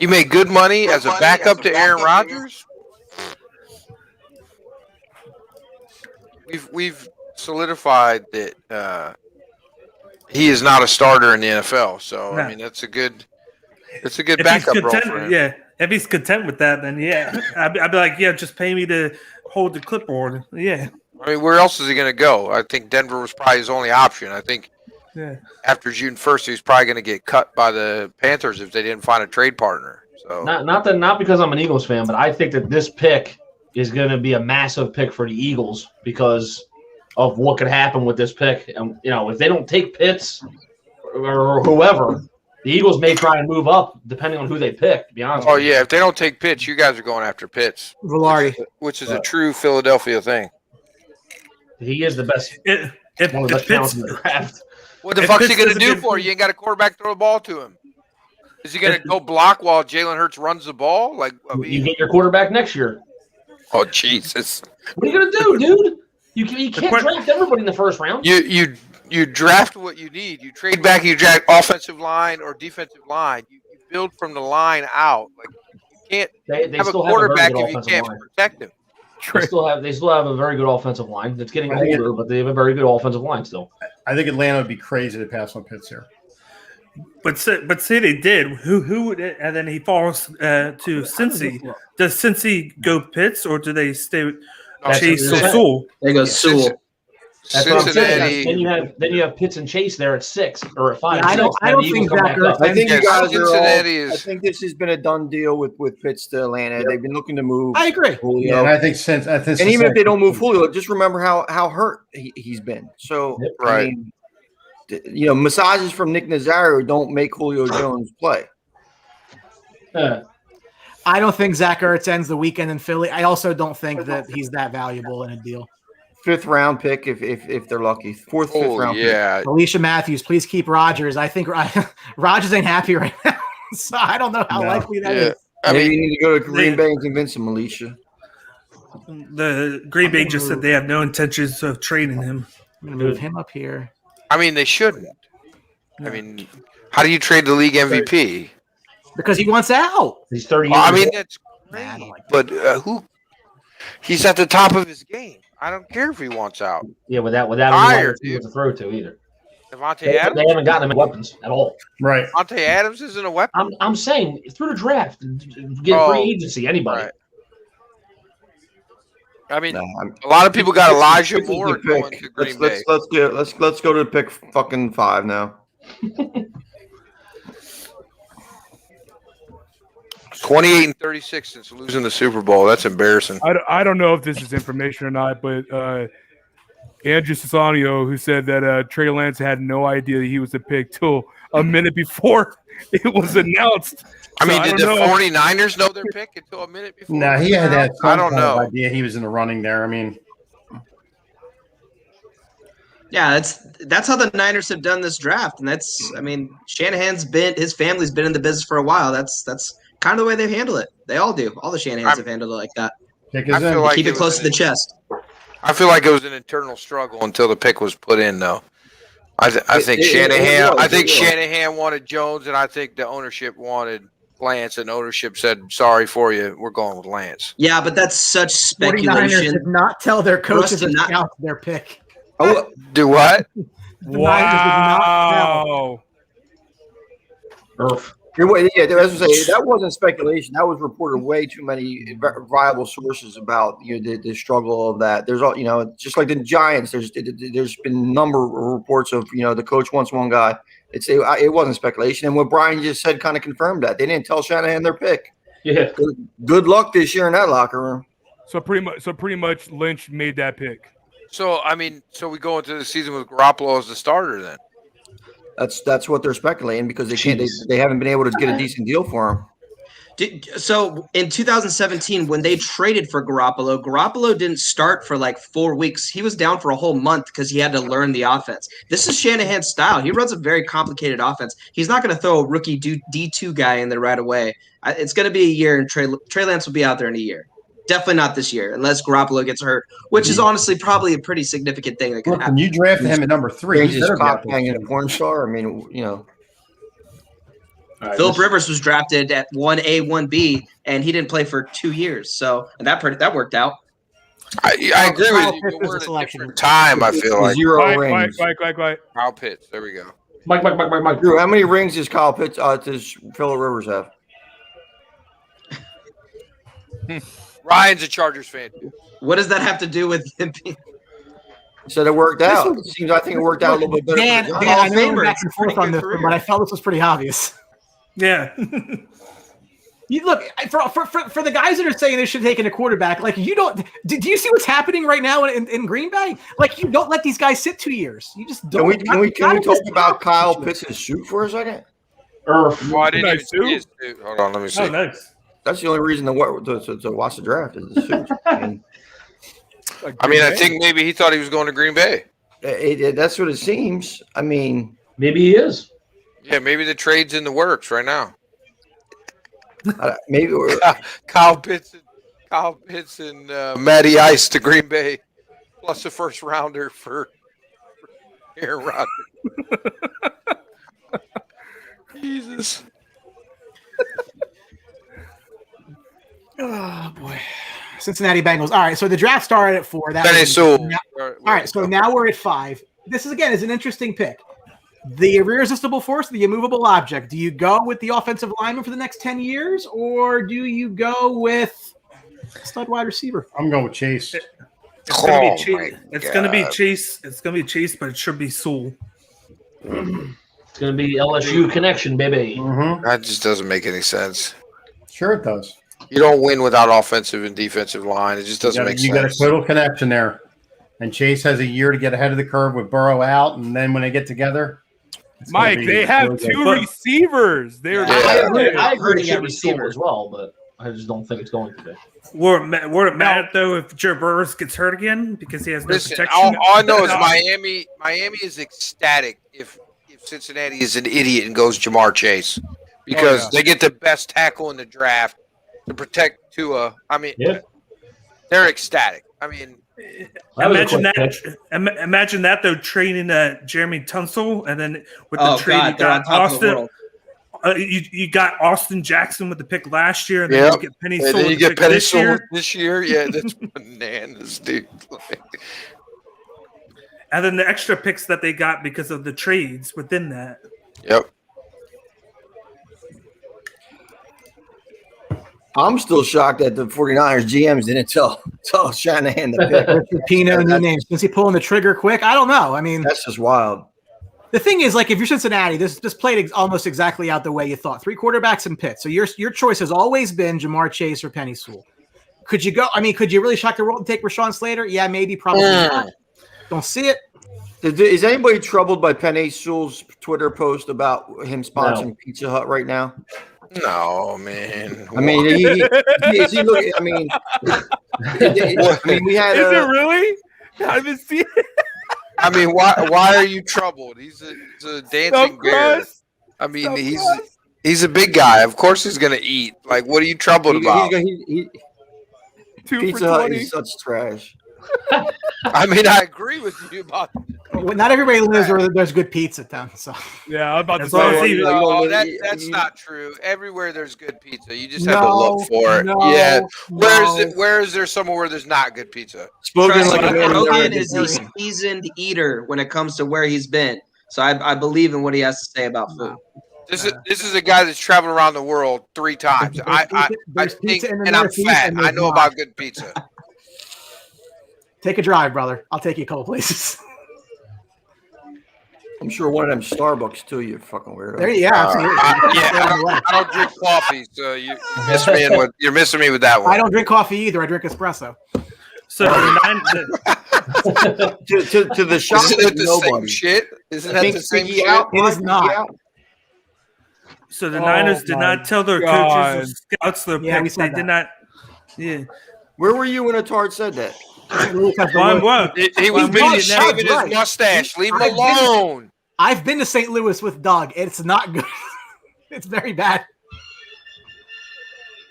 make good money as a backup to Aaron Rodgers. We've solidified that he is not a starter in the NFL. So I mean that's a good backup role for him. Yeah, if he's content with that, then yeah, I'd be like, yeah, just pay me to hold the clipboard. Yeah. I mean, where else is he going to go? I think Denver was probably his only option. I think after June 1st, he was probably going to get cut by the Panthers if they didn't find a trade partner. So not because I'm an Eagles fan, but I think that this pick is going to be a massive pick for the Eagles because of what could happen with this pick. And if they don't take Pitts or whoever, the Eagles may try and move up depending on who they pick. To be honest. Oh yeah, if they don't take Pitts, you guys are going after Pitts. Velarde, which is a true Philadelphia thing. He is the best. One of the best talents in the draft. What the fuck's he going to do for you? You ain't got a quarterback to throw the ball to him. Is he going to go block while Jalen Hurts runs the ball? Like you get your quarterback next year. Oh Jesus! What are you going to do, dude? You can't draft everybody in the first round. You draft what you need. You trade back. You draft offensive line or defensive line. You build from the line out. Like you can't have a quarterback if you can't protect him. They still have a very good offensive line. It's getting older, but they have a very good offensive line still. I think Atlanta would be crazy to pass on Pitts here. But say they did. Who would? And then he falls to Cincy. Does Cincy go Pitts or do they stay with Chase or Sewell? They go Sewell. That's what I'm saying. Then you have Pitts and Chase there at 6 or at 5. Yeah, I don't think that. I think you guys Cincinnati I think this has been a done deal with Pitts to Atlanta. Yep. They've been looking to move. I agree. Julio. Yeah, and I think even if they don't move Julio, just remember how hurt he's been. So right. I mean, massages from Nick Nazario don't make Julio Jones play. I don't think Zach Ertz ends the weekend in Philly. I also don't think that he's that valuable in a deal. 5th round pick if they're lucky. 4th, 5th round pick. Alicia Matthews, please keep Rodgers. I think Rodgers ain't happy right now. So I don't know how likely that is. Maybe you need to go to Green Bay and convince him, Alicia. The Green Bay just said they have no intentions of trading him. I'm going to move him up here. I mean, they shouldn't. I mean, how do you trade the league MVP? Because he wants out. He's 30 years old. I mean, old. that's great. But who? He's at the top of his game. I don't care if he wants out. Yeah, without Tired, anyone to throw to either. Devontae Adams. They haven't gotten him weapons at all. Right. Devontae Adams isn't a weapon. I'm saying through the draft, get free agency, anybody. Right. I mean, a lot of people got Elijah Moore going to Green Bay. Let's go to pick fucking 5 now. 28-36 since losing the Super Bowl. That's embarrassing. I don't know if this is information or not, but Andrew Sasanio, who said that Trey Lance had no idea that he was the pick till a minute before it was announced. I mean, did the 49ers know their pick until a minute before? No, he had that. I don't know. Idea he was in the running there. I mean, Yeah, that's how the Niners have done this draft, and Shanahan's his family's been in the business for a while. That's kind of the way they handle it. They all do. All the Shanahans have handled it like that. Keep it close to the chest. I feel like it was an internal struggle until the pick was put in, though. I think Shanahan wanted Jones, and I think the ownership wanted Lance, and ownership said, "Sorry for you, we're going with Lance." Yeah, but that's such 49ers speculation. did not tell their coaches to scout their pick. Do what? Wow. Yeah, that wasn't speculation. That was reported way too many viable sources about the struggle of that. There's just like the Giants. There's been a number of reports of the coach wants one guy. It wasn't speculation, and what Brian just said kind of confirmed that they didn't tell Shanahan their pick. Yeah. Good luck this year in that locker room. So pretty much Lynch made that pick. So we go into the season with Garoppolo as the starter then. That's what they're speculating because they haven't been able to get a decent deal for him. So in 2017, when they traded for Garoppolo didn't start for like 4 weeks. He was down for a whole month because he had to learn the offense. This is Shanahan's style. He runs a very complicated offense. He's not going to throw a rookie D2 guy in there right away. It's going to be a year, and Trey Lance will be out there in a year. Definitely not this year, unless Garoppolo gets hurt, which is honestly probably a pretty significant thing that could happen. When you drafted him at number 3, he's just hanging a porn star. I mean, Philip Rivers was drafted at 1A, 1B, and he didn't play for 2 years. So that worked out. I agree with you. We're at a different time, I feel like. 0 rings. Quiet. Kyle Pitts. There we go. Mike. Drew, how many rings does Kyle Pitts does Philip Rivers have? Ryan's a Chargers fan. What does that have to do with him being? Said it worked out. I think it worked out a little bit better. Dan, I know we're back and forth on this one, but I felt this was pretty obvious. Yeah. You look for the guys that are saying they should have taken a quarterback. Like you don't. Do you see what's happening right now in Green Bay? Like you don't let these guys sit 2 years. You just don't. Can we talk about Kyle Pitts' suit for a second? Well, I didn't even see his suit. Hold on, let me see. Oh, nice. That's the only reason to watch the draft is the suit. I think maybe he thought he was going to Green Bay. That's what it seems. I mean, maybe he is. Yeah, maybe the trade's in the works right now. Maybe Kyle Pitts and Matty Ice to Green Bay, plus a first rounder for Aaron Rodgers. Jesus. Oh boy, Cincinnati Bengals. All right, so the draft started at 4. All right, so now we're at 5. This is an interesting pick. The irresistible force, the immovable object. Do you go with the offensive lineman for the next 10 years, or do you go with stud wide receiver? I'm going with Chase. It's going to be Chase. It's going to be Chase, but it should be Sewell. It's going to be LSU connection, baby. Mm-hmm. That just doesn't make any sense. Sure it does. You don't win without offensive and defensive line. It just doesn't make sense. You got a total connection there. And Chase has a year to get ahead of the curve with Burrow out, and then when they get together, Mike, they have 2 receivers. I agree with receiver as well, but I just don't think it's going to be. We're mad though if Joe Burrow gets hurt again because he has no protection. All I know is Miami is ecstatic if Cincinnati is an idiot and goes Jamar Chase because they get the best tackle in the draft to protect Tua. I mean, they're ecstatic. I mean, imagine that though, trading Jeremy Tunsil, and then with the trade you got Austin. You got Austin Jackson with the pick last year, and then you get Penny Sewell. You get Penny Sewell this year. Yeah, that's bananas, dude. And then the extra picks that they got because of the trades within that. Yep. I'm still shocked that the 49ers GMs didn't tell Shanahan the pick. Richard Pino, new name. Is he pulling the trigger quick? I don't know. I mean, That's just wild. the thing is, like, if you're Cincinnati, this played almost exactly out the way you thought. 3 quarterbacks and Pitt. So your choice has always been Jamar Chase or Penny Sewell. Could you go? I mean, could you really shock the world and take Rashawn Slater? Yeah, maybe, probably not. Don't see it. Is anybody troubled by Penny Sewell's Twitter post about him sponsoring Pizza Hut right now? No, man. I mean, is he looking? I mean, we had. Is it really? I haven't seen it. I mean, why are you troubled? He's a dancing bear. I mean, he's a big guy. Of course, he's gonna eat. Like, what are you troubled about? Pizza Hut is such trash. I mean, I agree with you about. Not everybody lives where there's good pizza, Tom. So Yeah, I'm about to As long as say. he- No, that's not true. Everywhere there's good pizza. You just have to look for it. Yeah. Where is there somewhere where there's not good pizza? Spoken like a man who never Rogan did is a pizza. seasoned eater when it comes to where he's been. So I believe in what he has to say about food. This is a guy that's traveled around the world 3 times. I There's think, pizza in the and I'm Northeast fat. and I there's know not. about good pizza. take a drive, brother. I'll take you a couple places. I'm sure one of them Starbucks too. You fucking weirdo. There, yeah, absolutely. I don't drink coffee, so you're missing me with that one. I don't drink coffee either. I drink espresso. So to the shock Isn't of it the same nobody. shit? Isn't I that think the same Sticky shit? out. It is Sticky not. out. So the Niners did not tell their God. coaches or scouts their Yeah, we picks. They said did that. not. Yeah. Where were you when Atard said that? What? He was Well, busy maybe shaving now- his mustache. Leave him I've been- alone. I've been to St. Louis with Doug. It's not good. It's very bad.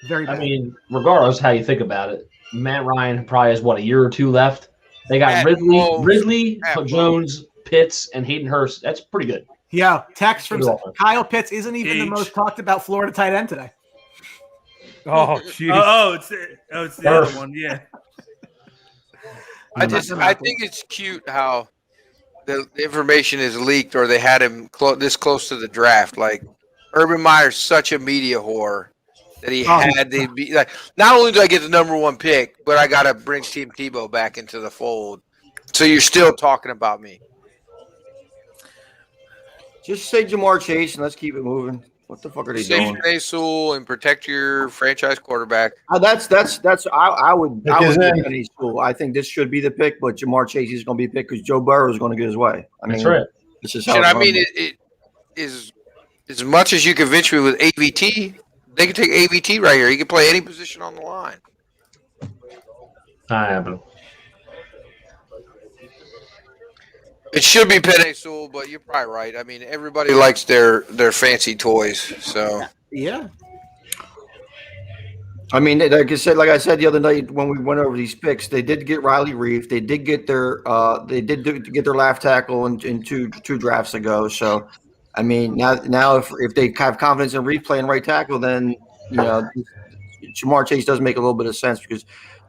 Very bad. I mean, regardless how you think about it, Matt Ryan probably has a year or 2 left. They got Matt Ridley, Matt Jones, Pitts, and Hayden Hurst. That's pretty good. yeah, text from Good offense. Kyle Pitts isn't even the Gage. most talked about Florida tight end today. Oh, jeez. It's the other one. Yeah. I think it's cute how the information is leaked, or they had him this close to the draft. Like Urban Meyer's such a media whore that he had to be like. Not only do I get the #1 pick, but I got to bring Tim Tebow back into the fold. So you're still talking about me. Just say Jamar Chase and let's keep it moving. What the fuck are they doing? Save Sewell and protect your franchise quarterback. That's I would Because do then- Penny Sewell. I think this should be the pick, but Jamar Chase is going to be picked because Joe Burrow is going to get his way. I mean, That's right. This is how. And it's I mean, run. it is as much as you convince me with AVT. They can take AVT right here. He can play any position on the line. Not happening. It should be Penei Sewell, but you're probably right. I mean, everybody likes their fancy toys. So Yeah. I mean, like I said the other night when we went over these picks, they did get Riley Reef. They did get their get their left tackle in two drafts ago. So, I mean, now if they have confidence in Reef playing right tackle, then Jamar Chase does make a little bit of sense because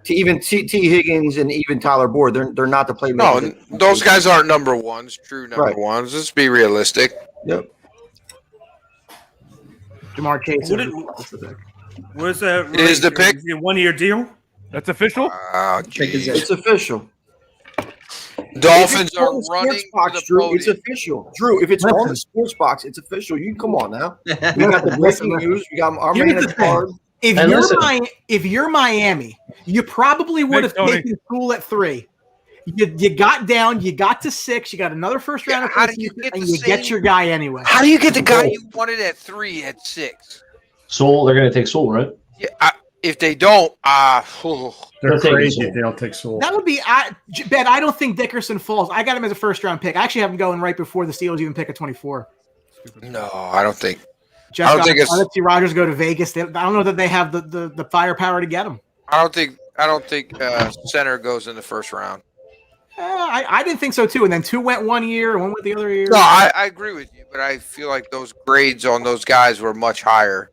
even T. Higgins and even Tyler Boyd, they're not the playmakers. no, those guys aren't #1s, true #1s. Let's be realistic. Yep. Jamar Chase. Where's that? Is the pick? Is it a 1-year deal? That's official. Oh, Pick is It's official. Dolphins If it's are on the running sports box, to the Drew. It's podium. official. Drew, if it's on the sports box, it's official. You come on now. We got the breaking news. We got our Here's man the at thing. card. If you're Miami, you probably would have Tony. taken Sewell at 3. You got down, you got to 6, you got another first round, how do you get and the you get same- your guy anyway. How do you get the guy you wanted at 3 at 6? Sewell, they're going to take Sewell, right? Yeah, if they don't, They're They're taking crazy Sewell. if they don't take Sewell. That would be Ben. I don't think Dickerson falls. I got him as a first round pick. I actually have him going right before the Steelers even pick at 24. no, I don't think. Just I don't think it's- let's see Rodgers go to Vegas. I don't know that they have the firepower to get him. I don't think center goes in the first round. I didn't think so too. And then 2 went 1 year, and 1 went the other year. No, I agree with you, but I feel like those grades on those guys were much higher.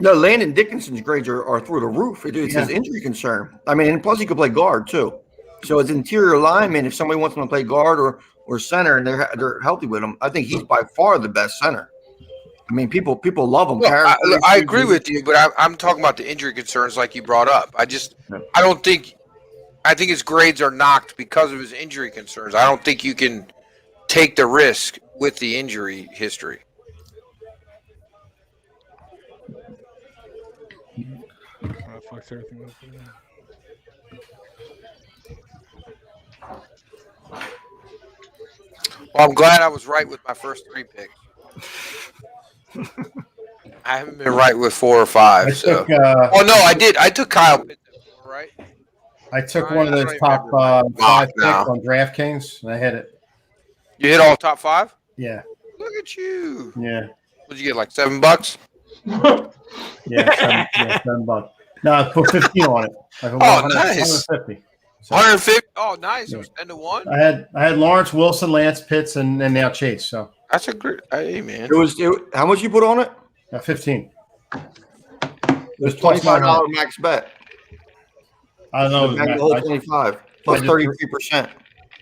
No, Landon Dickinson's grades are through the roof. It's his injury concern. I mean, and plus he could play guard too. So as interior lineman, if somebody wants him to play guard or center and they're healthy with him, I think he's by far the best center. I mean, people love him. Look, I agree with you, but I'm talking about the injury concerns like you brought up. I think his grades are knocked because of his injury concerns. I don't think you can take the risk with the injury history. Well, I'm glad I was right with my first 3 picks. I haven't been right with 4 or 5. Oh no, I did. I took Kyle Pitts at 4, right? I took one of those top 5 picks on DraftKings, and I hit it. You hit all top 5? Yeah. Look at you. Yeah. What'd you get? Like $7? Yeah, $7. No, I put 15 on it. Nice. 150. 150. Oh, nice. It was 10-1. I had Lawrence, Wilson, Lance, Pitts, and now Chase. So that's a great. Hey, man. How much you put on it? 15. It was $25 max bet. I don't know. The whole 25 plus 33%.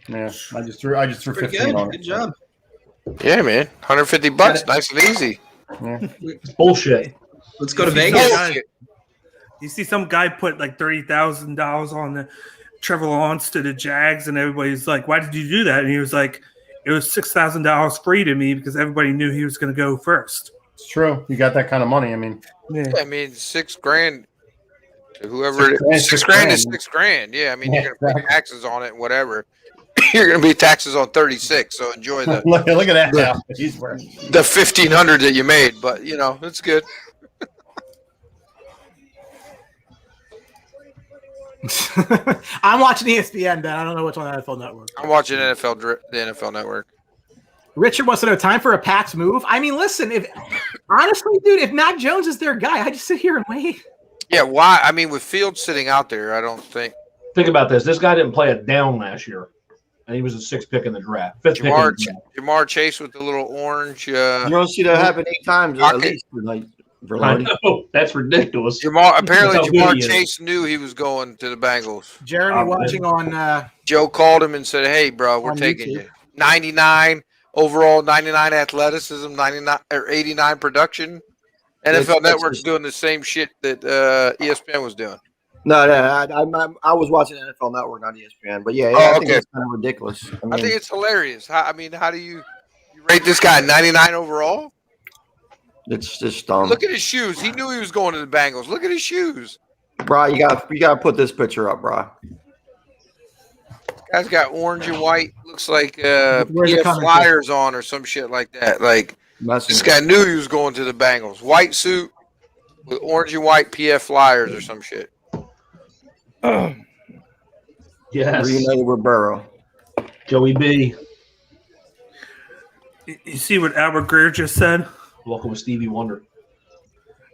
Yeah, I just threw 15 good. on it. Good job. Yeah, man. $150. Nice and easy. Yeah. It's bullshit. Let's go to Vegas. You see some guy put like $30,000 on the Trevor Lawrence to the Jags, and everybody's like, "Why did you do that?" And he was like, "It was $6,000 free to me because everybody knew he was going to go first." It's true. You got that kind of money. I mean, yeah, I mean, $6,000 to whoever it is. $6,000 is $6,000. Yeah, I mean, you're going to pay taxes on it and whatever. You're going to be taxes on 36. So enjoy the look at that. The 1,500 that you made, but it's good. I'm watching ESPN, Ben. I don't know what's on the NFL Network. I'm watching the NFL Network. Richard wants to know, time for a PAX move? I mean, listen, honestly, dude, if Matt Jones is their guy, I just sit here and wait. Yeah, why? I mean, with Fields sitting out there, I don't think. Think about this. This guy didn't play it down last year, and he was a 6th pick in the draft. 5th pick in the draft. Jamar Chase with the little orange. You don't see that happen 8 times at least. I know. That's ridiculous. Apparently, Jamar Chase knew he was going to the Bengals. Jeremy watching on. Joe called him and said, "Hey, bro, we're taking you. 99 overall, 99 athleticism, 99 or 89 production." NFL Network's doing the same shit that ESPN was doing. No, I was watching NFL Network, not ESPN. But yeah, I think it's kind of ridiculous. I think it's hilarious. How do you rate this guy 99 overall? It's just dumb. Look at his shoes. He knew he was going to the Bengals. Look at his shoes. Bro, you gotta put this picture up, bro. Guy's got orange and white. Looks like flyers on or some shit like that. Like this guy knew he was going to the Bengals. White suit with orange and white PF flyers or some shit. Yes. Reunited with Burrow. Joey B. You see what Albert Greer just said? Welcome with Stevie Wonder.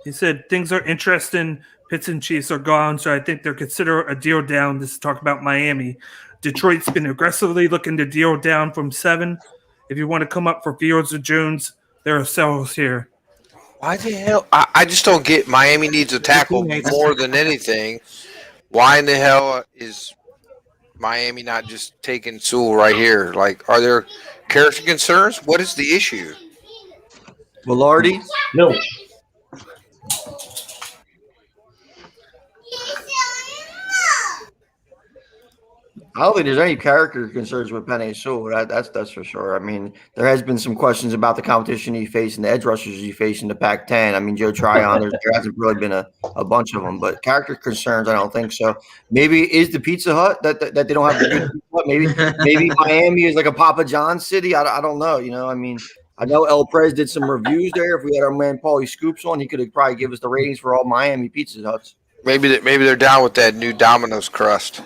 He said things are interesting. Pitts and Chiefs are gone, so I think they'll consider a deal down. This is talk about Miami. Detroit's been aggressively looking to deal down from 7. If you want to come up for Fields or Jones, there are sellers here. Why the hell? I just don't get. Miami needs a tackle more than anything. Why in the hell is Miami not just taking Sewell right here? Like, are there character concerns? What is the issue? Velarde? No. I don't think there's any character concerns with Penei Sewell. That's for sure. I mean, there has been some questions about the competition he faced and the edge rushers he faced in the Pac-10. I mean, Joe Tryon, there hasn't really been a bunch of them, but character concerns, I don't think so. Maybe it is the Pizza Hut that they don't have the good Pizza Hut. Maybe Miami is like a Papa John's city. I don't know. I mean, I know El Prez did some reviews there. If we had our man Paulie Scoops on, he could have probably give us the ratings for all Miami Pizza Huts. Maybe they're down with that new Domino's crust.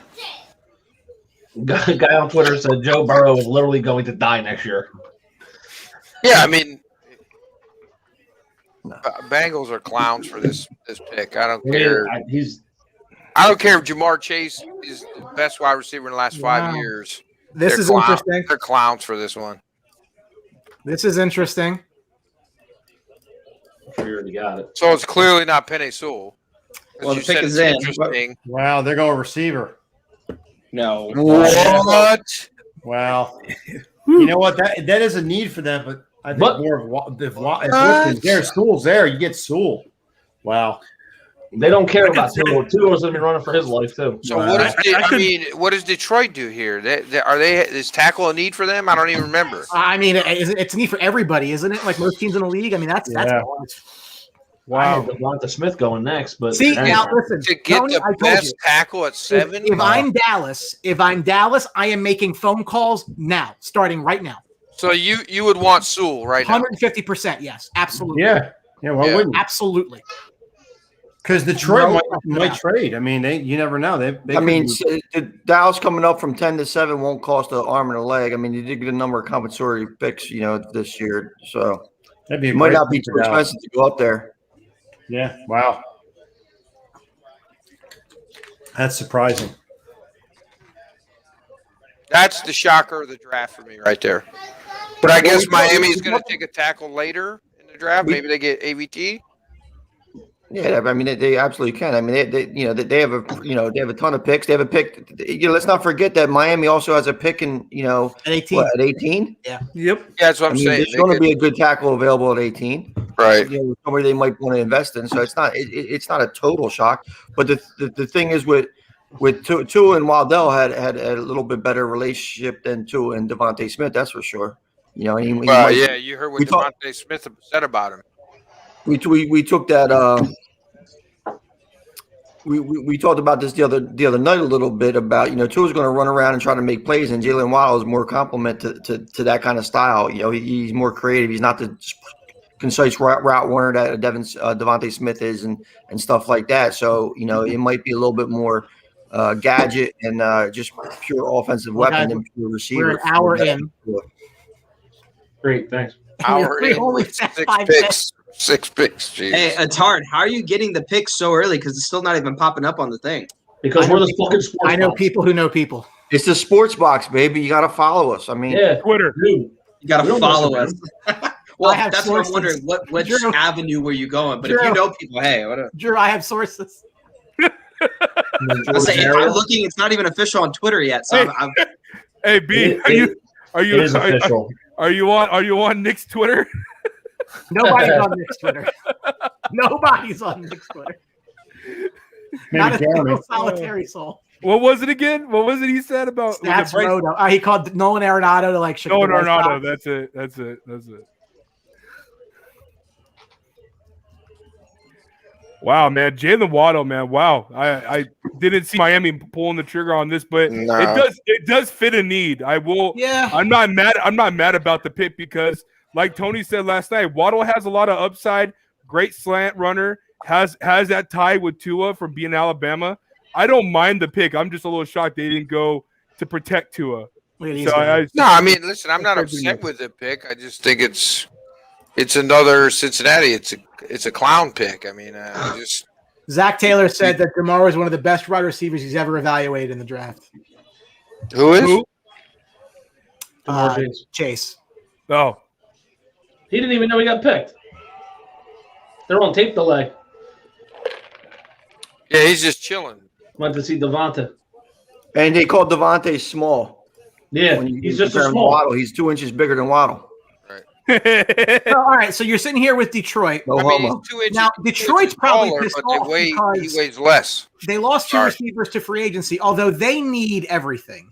Guy on Twitter said Joe Burrow is literally going to die next year. Yeah, I mean, Bengals are clowns for this pick. I don't care. I don't care if Jamar Chase is the best wide receiver in the last 5 years. This is interesting. They're clowns for this one. This is interesting. We already got it. So it's clearly not Penei Sewell. Well, the pick is in. Interesting. Wow, they're going receiver. No. What? Wow. You know what? That is a need for them, but I think But- more of if Wilson's there, Sewell's there, you get Sewell. Wow. They don't care about Tua. Tua's going to be running for his life, too. So what does Detroit do here? Is tackle a need for them? I don't even remember. I mean, it's a need for everybody, isn't it? Like most teams in the league. I mean, that's Wow. I had Devonta Smith going next, but see now. Listen, To get Tony, I the told best you, tackle at 7? If I'm Dallas, I am making phone calls now, starting right now. So you would want Sewell right now? 150%. Yes, absolutely. Yeah. Yeah. Why Yeah. wouldn't? Absolutely. Because Detroit No, might trade. I mean, you never know. They I could mean, be- the Dallas coming up from 10 to 7 won't cost an arm and a leg. I mean, you did get a number of compensatory picks, this year, so that'd be a it might great not be pick too for Dallas. expensive to go up there. Yeah. Wow. That's surprising. That's the shocker of the draft for me right there. But I guess Miami's going to take a tackle later in the draft. Maybe they get AVT. Yeah, I mean they absolutely can. I mean they have a ton of picks. They have a pick. Let's not forget that Miami also has a pick in At 18. at 18. Yeah. Yep. Yeah, that's what I'm saying. There's going to be a good tackle available at 18. Right. Somebody they might want to invest in. So it's not a total shock. But the thing is with Tua and Waddell had a little bit better relationship than Tua and Devontae Smith. That's for sure. You You heard what Devontae Smith said about him. We took that. We talked about this the other night a little bit about Tua's going to run around and try to make plays, and Jalen Waddle is more complement to that kind of style. He's more creative. He's not the concise route runner that Devontae Smith is, and stuff like that. So it might be a little bit more gadget and just pure offensive weapon than pure receiver. We're an hour in. Great, thanks. Hour We in only with said 6 5 picks. 6 picks. Jeez. Hey, Atard, how are you getting the picks so early? Because it's still not even popping up on the thing. Because we're the fucking sports. I know box. people who know people. It's the sports box, baby. You got to follow us. I mean, Yeah, Twitter. dude. You got We to don't follow listen, us. Well, I have that's what I'm sources. wondering. Which Drew. avenue were you going? But if Drew. you know people, hey, whatever. Drew, I have sources. I'll say if I'm looking, it's not even official on Twitter yet. So I'm Hey B, are It is official. you on Nick's Twitter? Nobody's on Nick's Twitter. Nobody's on Nick's Twitter. Not a Jeremy. single solitary soul. What was it again? What was it he said about That's Bryce- Roto. He called Nolan Arenado to like. No, the White no. Sox. That's it. Wow, man, Jalen Waddle, man. Wow, I didn't see Miami pulling the trigger on this, but it does fit a need. I will. Yeah. I'm not mad about the pick because, like Tony said last night, Waddle has a lot of upside. Great slant runner. Has that tie with Tua from being Alabama. I don't mind the pick. I'm just a little shocked they didn't go to protect Tua. Look at these So guys. I mean, listen, I'm not upset with the pick. I just think it's another Cincinnati. It's a clown pick. I mean, Zach Taylor said that DeMar is one of the best wide receivers he's ever evaluated in the draft. who is? Chase. Oh, He didn't even know he got picked. They're on tape delay. Yeah, he's just chilling. Went to see Devonta. and they called Devontae small. Yeah, When you he's just a compare him to small. Waddle, he's 2 inches bigger than Waddle. So, all right, so you're sitting here with Detroit. No I mean, homo. he's 2 inches. Now, 2 Detroit's inches probably taller, pissed but off he because weighs less. they lost two Sorry. receivers to free agency, although they need everything.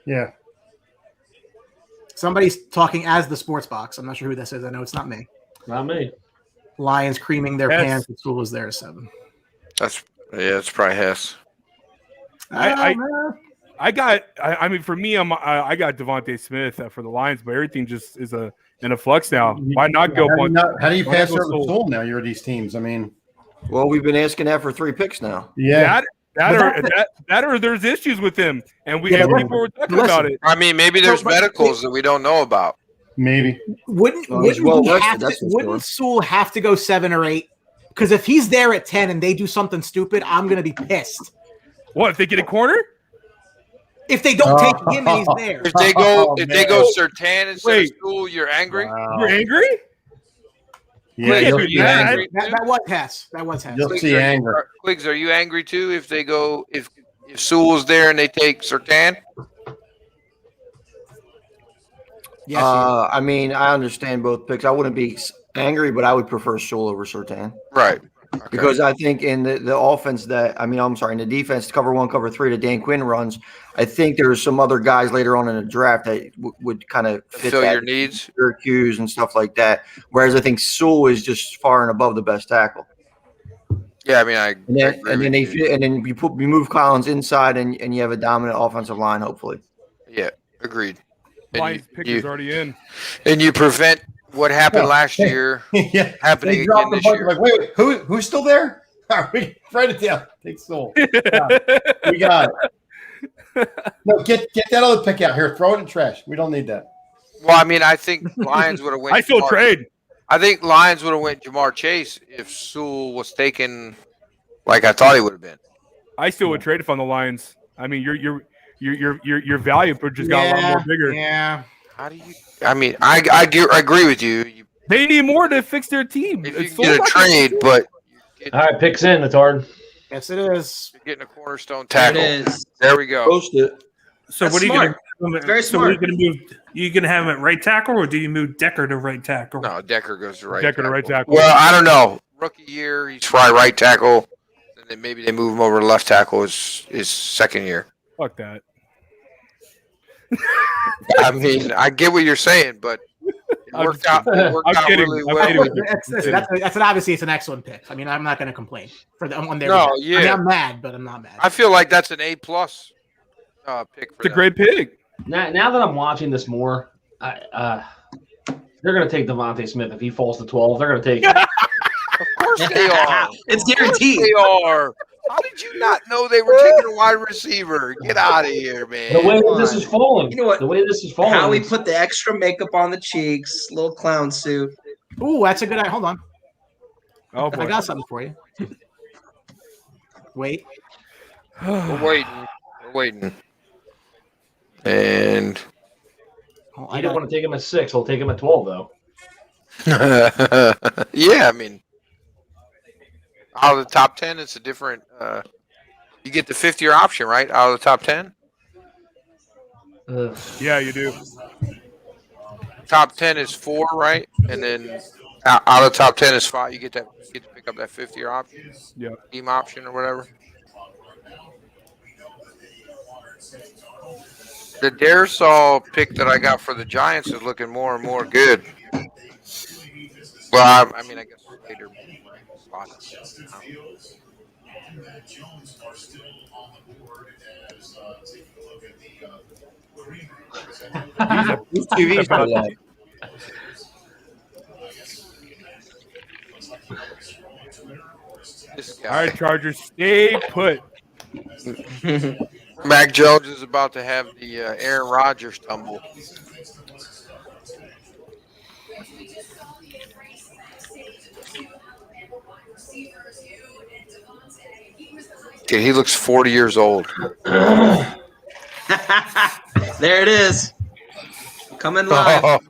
Yeah. Somebody's talking as the sports box. I'm not sure who this is. I know it's not me. Not me. Lions creaming their Yes. pants. The school was there at 7. It's probably Hess. I mean, for me, I got Devontae Smith for the Lions, but everything just is in a flux now. Why not go one? How do you why not pass go over Sewell? Sewell now? You're these teams. I mean, Well, we've been asking that for 3 picks now. yeah. That or there's issues with him, and Yeah, and but people were talking listen. about it. I mean, maybe there's but- medicals that we don't know about. Maybe. Wouldn't Well, he's wouldn't, well he rested, have to, that's for wouldn't Sewell have to go 7 or 8? Because if he's there at 10 and they do something stupid, I'm gonna be pissed. What if they get a corner? If they don't take him and he's there. If they go, Oh, if they man. go Sertan instead Wait. of Sewell, you're angry. Wow. You're angry? Yeah, Quigs, you'll are see you anger. angry? That was Hess. That was Hess. You'll see anger. Quigs, are you angry too if they go if Sewell's there and they take Sertan? Yes, I mean, I understand both picks. I wouldn't be angry, but I would prefer Sewell over Surtain. Right. Okay. Because I think in the offense in the defense, cover 1, cover 3 that Dan Quinn runs, I think there's some other guys later on in the draft that would kind of fit Fill that, your needs. Syracuse and stuff like that. Whereas I think Sewell is just far and above the best tackle. Yeah, I mean, And then you move Collins inside and you have a dominant offensive line, hopefully. Yeah, agreed. And Lions pick is already in. And you prevent what happened last year Yeah. happening They again dropped the this puck. year. Like, wait, who's still there? All right, write it down. Take Sewell. We got it. No, get that other pick out here. Throw it in the trash. We don't need that. Well, I mean, I think Lions would have went. I still trade. I think Lions would have went Jamar Chase if Sewell was taken like I thought he would have been. I still would trade if on the Lions. I mean, your value just got a lot more bigger. Yeah. How do you? I mean, I agree with you. They need more to fix their team. If you can get a trade, but All right, picks in, Natard. Yes, it is. you're getting a cornerstone There it tackle. is. There we go. Post it. So That's what are you smart. going to? Very so what are smart. you going to have him at right tackle, or do you move Decker to right tackle? No, Decker goes to right. Decker to right tackle. Well, I don't know. Rookie year, he's probably right tackle, and then maybe they move him over to left tackle his second year. Fuck that. I mean, I get what you're saying, but it worked out. It worked I'm out kidding. really I'm well. kidding. That's obviously it's an excellent pick. I mean, I'm not going to complain for the one there. No, I mean, yeah. I'm mad, but I'm not mad. I feel like that's an A+ pick for It's a them. great pick. Now that I'm watching this more, they're going to take Devontae Smith if he falls to 12. They're going to take him. Of course they are. It's Of course guaranteed. they are. How did you not know they were taking a wide receiver? Get out of here, man. The way that this is falling. You know what? The way this is falling. How we put the extra makeup on the cheeks, little clown suit. Ooh, that's a good idea. Hold on. Oh I boy. got something for you. Wait. We're waiting. We're waiting. And Oh, I I don't got want to take him at 6. I'll take him at 12, though. yeah, I mean, out of the top 10, it's a different. You get the 5th-year option, right? Out of the top 10. Yeah, you do. Top 10 is 4, right? And then out of the top 10 is 5. You get to pick up that 5th-year option. Yeah. Team option or whatever. The Darisaw pick that I got for the Giants is looking more and more good. Well, I mean, I guess later spots. Who's TV for that? This All guy. right, Chargers, stay put. Mac Jones is about to have the Aaron Rodgers tumble. Dude, he looks 40 years old. There it is. Coming live.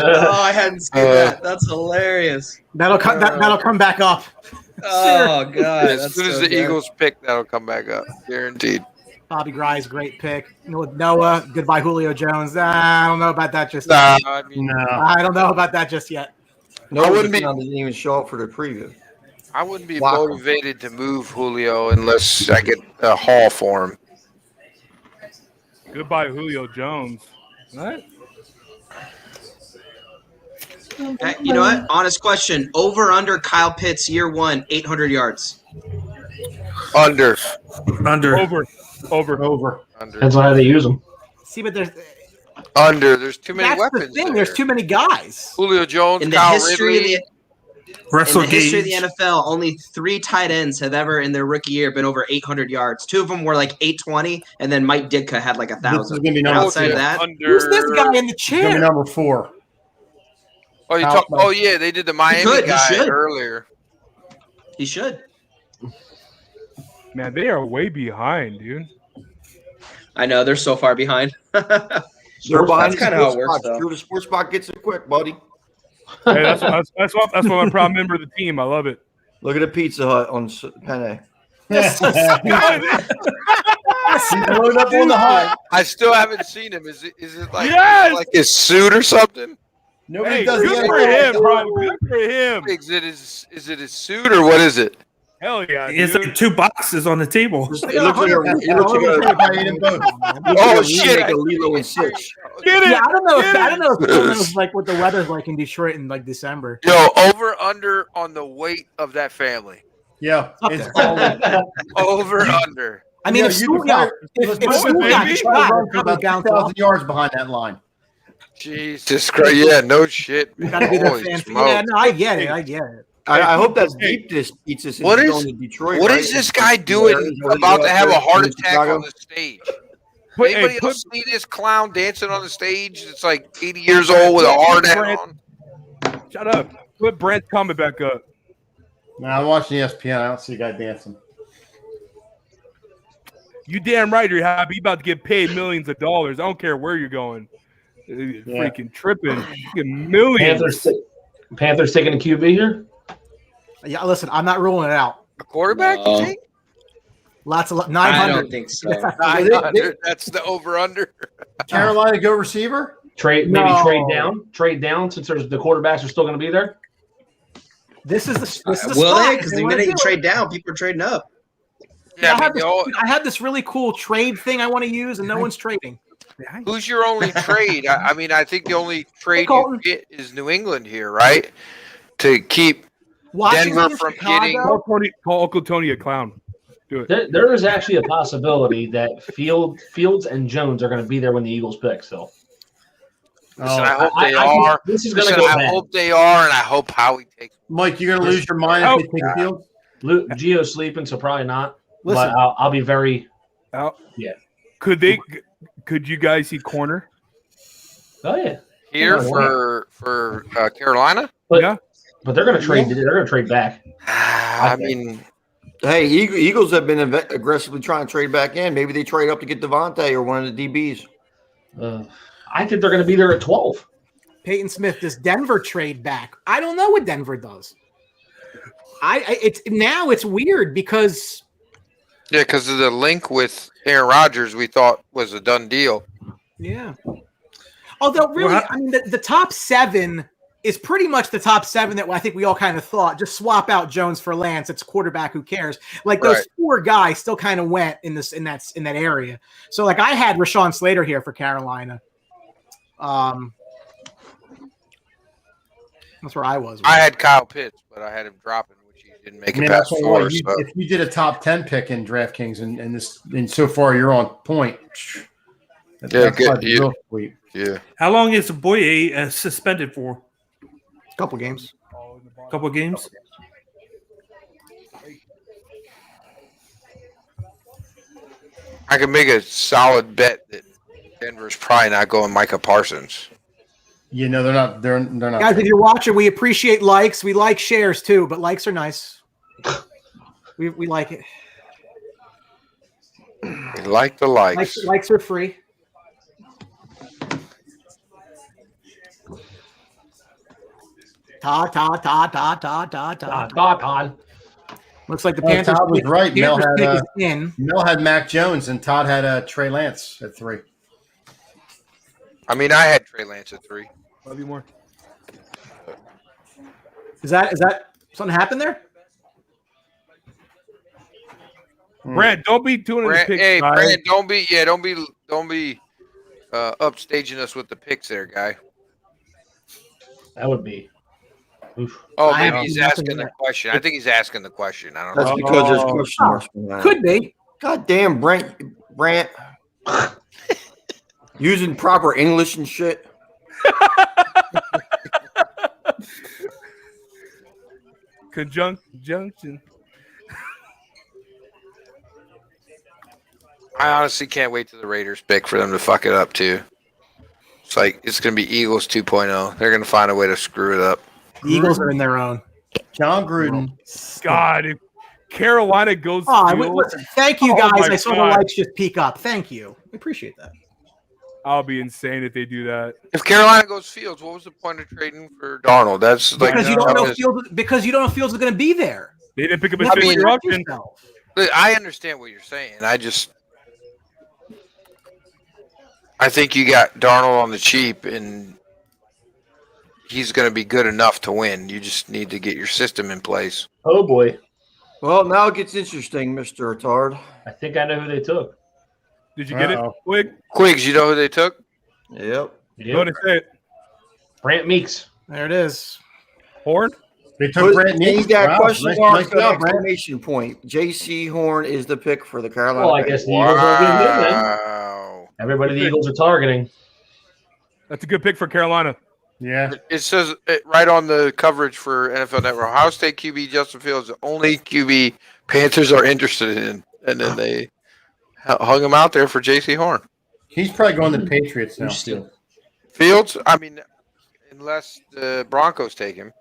Oh, I hadn't seen that. That's hilarious. that'll come back up. Oh god. As that's soon as so the good. Eagles pick, that'll come back up. Guaranteed. Bobby Grice, great pick. With Noah, goodbye Julio Jones. I don't know about that just yet. I mean, No. I don't know about that just yet. No, I wouldn't be- didn't even show up for the preview. I wouldn't be Wow. motivated to move Julio unless I get a haul for him. Goodbye, Julio Jones. What? Hey, you know what? Honest question. Over under Kyle Pitts year 1, 800 yards. Under. Over. Under. Depends on how they use them. See, but there's Under. There's too many that's the weapons. thing. there. There's too many guys. Julio Jones, In the Kyle history Ridley. of Russell in the history of Gage. the NFL, only 3 tight ends have ever in their rookie year been over 800 yards. 2 of them were like 820, and then Mike Ditka had like This is 1,000. gonna be number Outside of that, Under. Who's this guy in the It's gonna be chair? number 4. Oh, you Kyle talk, Pitts. oh yeah, they did the Miami could, he guy should. earlier. he should. Man, they are way behind, dude. I know they're so far behind. They're That's behind the kinda how it sports works, box. though. Drew, the sports box gets it quick, buddy. Hey, that's what I'm a proud member of the team. I love it. Look at the Pizza Hut on Penne. Load up on the high. I still haven't seen him. Is it like Yes! like his suit or something? Nobody Hey, does good the for him, bro. Good for him. Is it his suit or what is it? Hell yeah, It's dude. like 2 boxes on the table. It looks like Oh, a shit. remake of Lilo and Stitch. Get it. Yeah, I don't know. Get I don't know if it. people knows like what the weather's like in Detroit in like December. Yo, over under on the weight of that family. Yeah, Up it's there. all Over under. I mean, Yeah, if you Sewell can got fire- if Sewell got shot, it'd probably about bounce off. 2,000 yards behind that line. Jesus Christ. Yeah, no shit. You gotta be their Holy fan. smokes. Yeah, no, I get it. I get it. I hope that's deep this pizza. Since What he's is- going to Detroit, What right? is this guy doing about to have a heart attack on the stage? Put- Anybody hey, else see this clown dancing on the stage? It's like 80 years old with a hard hat on. Shut up. Put Brent's comment back up. Now I'm watching ESPN. I don't see a guy dancing. You damn right you're happy. You about to get paid millions of dollars. I don't care where you're going. Freaking tripping. Freaking millions. Panthers taking a QB here. Yeah, listen, I'm not ruling it out. A quarterback, you think? Lots of I 900. don't think so. 900. That's the over under. Carolina go receiver. Maybe No. trade down since the quarterbacks are still going to be there. This is the Will spot. they? Because they wanna didn't do it. trade down. People are trading up. Yeah, I, I have mean, this, I have this really cool trade thing I want to use, and no one's trading. who's your only trade? I mean, I think the only trade you Colton. get is New England here, right? To keep Washington, Denver from Chicago. getting- Call Uncle Tony a clown. Do it. There is actually a possibility that Fields and Jones are going to be there when the Eagles pick. So Listen, I hope they I are. think this is going to Listen, go I bad. hope they are, and I hope Howie takes. Mike, you're gonna lose your mind if they take Field. Gio's sleeping, so probably not. Listen. But I'll be very. Could you guys see corner? Oh yeah. Here Yeah, for Carolina. But Yeah. but they're going to trade. They're going to trade back. I mean, Hey, Eagles have been aggressively trying to trade back in. Maybe they trade up to get Devontae or one of the DBs. I think they're going to be there at 12. Peyton Smith, does Denver trade back? I don't know what Denver does. It's weird because yeah, because of the link with Aaron Rodgers, we thought was a done deal. yeah. Although really, Well, I mean, the top 7 is pretty much the top 7 that I think we all kind of thought. Just swap out Jones for Lance. It's quarterback. Who cares? Like those Right. 4 guys still kind of went in that area. So like I had Rashawn Slater here for Carolina. That's where I was. I had Kyle Pitts, but I had him dropping, which he didn't make I it mean, past that's 4. what So. if you did a top 10 pick in DraftKings and so far you're on point. That's Yeah, good. like Yeah. real sweet. Yeah. How long is Boye suspended for? couple games. A couple of games? I can make a solid bet that Denver's probably not going Micah Parsons. You know, they're not. They're not. Guys, if you're watching, we appreciate likes. We like shares too, but likes are nice. We like it. We like the likes. Likes are free. Todd. Looks like the Oh, Panthers. Todd was right. Mel Panthers pick had is in. Mel had Mac Jones and Todd had Trey Lance at 3. I mean, I had Trey Lance at 3. Love you more. Is that something happened there? Brad, don't be doing the Brand, picks. hey, guys. Brand, don't be upstaging us with the picks there, guy. That would be. Oof. Oh, I maybe have he's nothing asking to the that. question. I think he's asking the question. I don't That's know. because there's question marks behind it. Could be. God damn, Brant. Using proper English and shit. Conjunction. I honestly can't wait to the Raiders pick for them to fuck it up too. It's like it's gonna be Eagles 2.0. They're gonna find a way to screw it up. The Eagles are in their own. John Gruden. God, if Carolina goes. Oh, Fields, listen, thank you Oh guys. my I saw God. the likes just peak up. Thank you. We appreciate that. I'll be insane if they do that. If Carolina goes Fields, what was the point of trading for Darnold? That's like Because you don't know toughness. Fields is going to be there. They didn't pick up his I fifth mean, year option. I understand what you're saying. I just I think you got Darnold on the cheap, and he's going to be good enough to win. You just need to get your system in place. Oh boy, Well, now it gets interesting, Mr. Attard. I think I know who they took. Did you get Uh-oh. it, Quig? Quigs, you know who they took? Yep. Go ahead and say it. Brant Meeks. There it is. Horn? They took Brent He's Meeks. got Wow, question nice marks and job, Brent. exclamation point. J.C. Horn is the pick for the Carolina. Well, I guess the Eagles are getting good then. Wow. Everybody the Eagles are targeting. That's a good pick for Carolina. Yeah. It says it right on the coverage for NFL Network. Ohio State QB Justin Fields, the only QB Panthers are interested in. And then they hung him out there for J.C. Horn. He's probably going to the Patriots now. Interesting. Fields, I mean, unless the Broncos take him.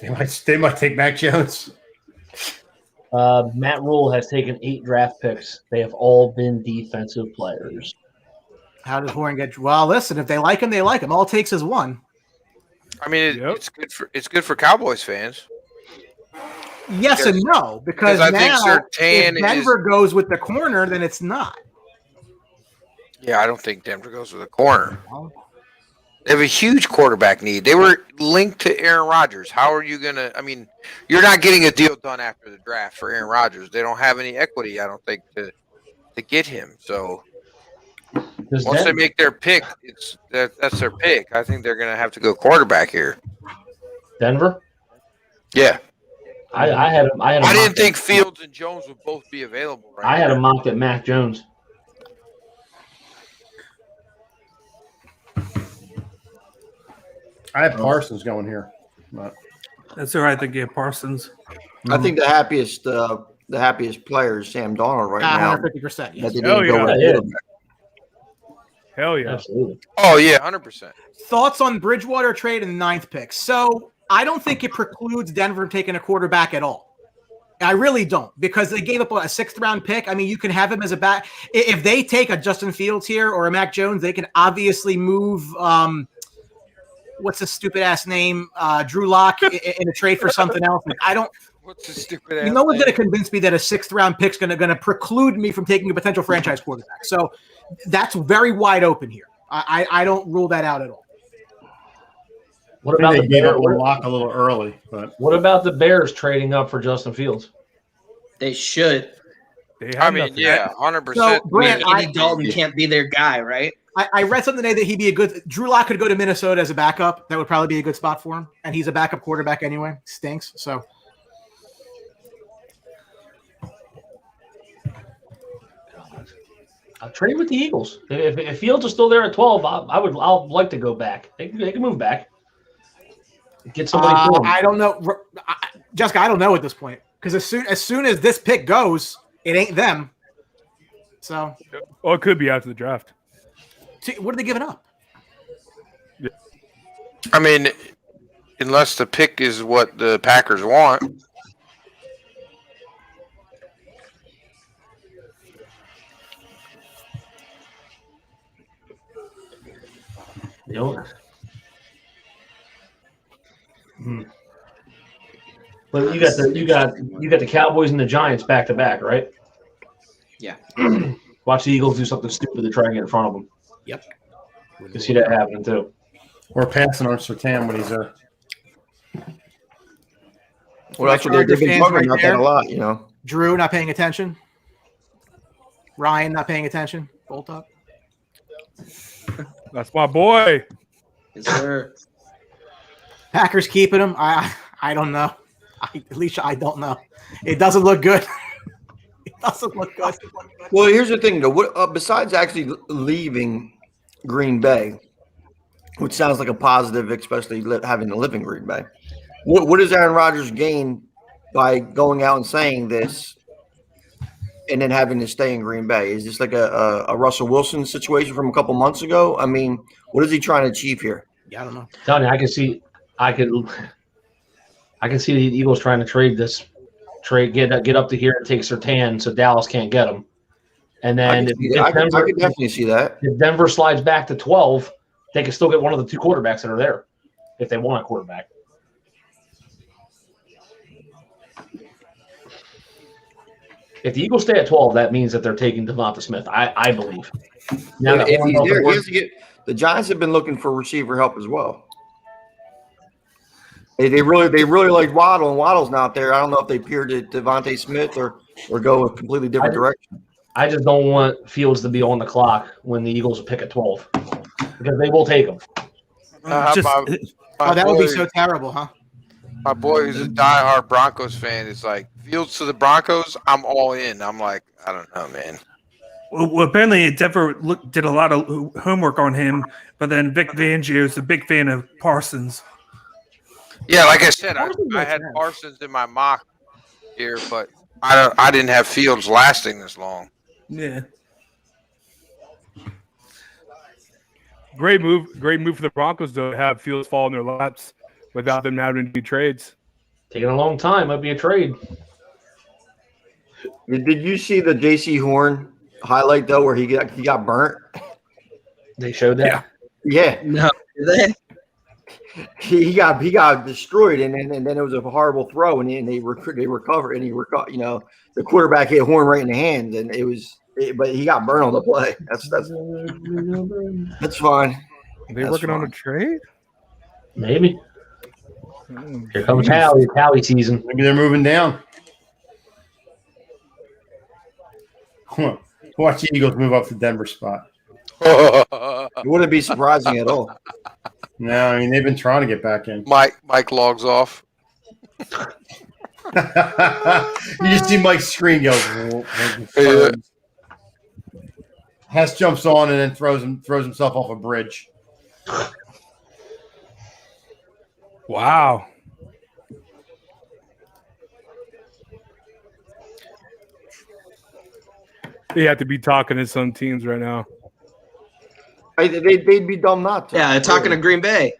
They might take Mac Jones. Matt Rule has taken 8 draft picks. They have all been defensive players. How does Horn get? Well, listen, if they like him, they like him. All it takes is one. I mean, Yep. it's good for Cowboys fans. Yes and no, because I think now Surtain if Denver goes with the corner, then it's not. Yeah, I don't think Denver goes with a corner. They have a huge quarterback need. They were linked to Aaron Rodgers. How are you going to – I mean, you're not getting a deal done after the draft for Aaron Rodgers. They don't have any equity, I don't think, to get him. So once they make their pick, that's their pick. I think they're going to have to go quarterback here. Denver? Yeah. I didn't think Fields and Jones would both be available right I had now. him mocked at Mac Jones. I have Parsons going here. But That's who I think. Yeah, Parsons. I think the happiest player is Sam Darnold right now. 150%. That Yes. they Hell didn't go yeah. with Yeah. quarterback. Hell yeah. Absolutely. Oh, yeah, 100%. Thoughts on Bridgewater trade and the 9th pick? So I don't think it precludes Denver from taking a quarterback at all. I really don't, because they gave up a 6th round pick. I mean, you can have him as a back. If they take a Justin Fields here or a Mac Jones, they can obviously move. What's his stupid ass name? Drew Lock in a trade for something else. Like, I don't. What's the stupid You know what's going to convince me that a 6th round pick's going to preclude me from taking a potential franchise quarterback? So that's very wide open here. I don't rule that out at all. What I about think the they gave Bears? up a lock a little early, but What about the Bears trading up for Justin Fields? They should. They have I mean, nothing. yeah, 100%. So, I mean, Brant, Andy Dalton can't be their guy, right? I read something today that he'd be a good. Drew Lock could go to Minnesota as a backup. That would probably be a good spot for him. And he's a backup quarterback anyway. Stinks. So I'll trade with the Eagles. If Fields is still there at 12, I'll like to go back. They can move back. Get somebody for him. I don't know, Jessica. I don't know at this point because as soon as this pick goes, it ain't them. So Oh, it could be after the draft. what are they giving up? I mean, unless the pick is what the Packers want. You know? But you got the Cowboys and the Giants back to back, right? Yeah. Watch the Eagles do something stupid to try and get in front of them. Yep. You see that happening too. we're passing on Surtain when he's there. Well, that's what they've been Fans talking right about there. that a lot, you know. Drew not paying attention. Ryan not paying attention. Bolt up. That's my boy. Yes, sir. Packers keeping him. I don't know. At least I don't know. It doesn't look good. It doesn't look good. Well, here's the thing, though. What besides actually leaving Green Bay, which sounds like a positive, especially having to live in Green Bay. What does Aaron Rodgers gain by going out and saying this, and then having to stay in Green Bay? Is this like a Russell Wilson situation from a couple months ago? I mean, what is he trying to achieve here? Yeah, I don't know. Telling you, I can see the Eagles trying to get up to here and take Surtain so Dallas can't get him. And then I could definitely see that. If Denver slides back to 12, they can still get one of the 2 quarterbacks that are there if they want a quarterback. If the Eagles stay at 12, that means that they're taking Devonta Smith, I believe. Now that If Horn he's off the there, he board- has to get. The Giants have been looking for receiver help as well. They really like Waddle, and Waddle's not there. I don't know if they peer to Devontae Smith or go a completely different direction. I just don't want Fields to be on the clock when the Eagles pick at 12 because they will take him. Just- That would be so terrible, huh? My boy who's a diehard Broncos fan is like, Fields to the Broncos, I'm all in. I'm like, I don't know, man. Well, apparently Denver did a lot of homework on him, but then Vic Fangio is a big fan of Parsons. Yeah, like I said, I Parsons had makes sense. Parsons in my mock here, but I didn't have Fields lasting this long. Yeah. Great move for the Broncos to have Fields fall in their laps without them having to do trades. Taking a long time. Might be a trade. Did you see the J.C. Horn highlight though, where he got burnt? They showed that. Yeah, No, did they? he got destroyed, and then it was a horrible throw, and they recovered, and the quarterback hit Horn right in the hand, and but he got burned on the play. That's fine. Are they That's working on a fine. trade? Maybe. Here comes Tally season. Maybe they're moving down. Watch the Eagles move up the Denver spot. It wouldn't be surprising at all. No, I mean they've been trying to get back in. Mike logs off. You just see Mike's screen go. Yeah. Hess jumps on and then throws himself off a bridge. Wow. They have to be talking to some teams right now. They'd be dumb not to. Yeah, talking to Green Bay.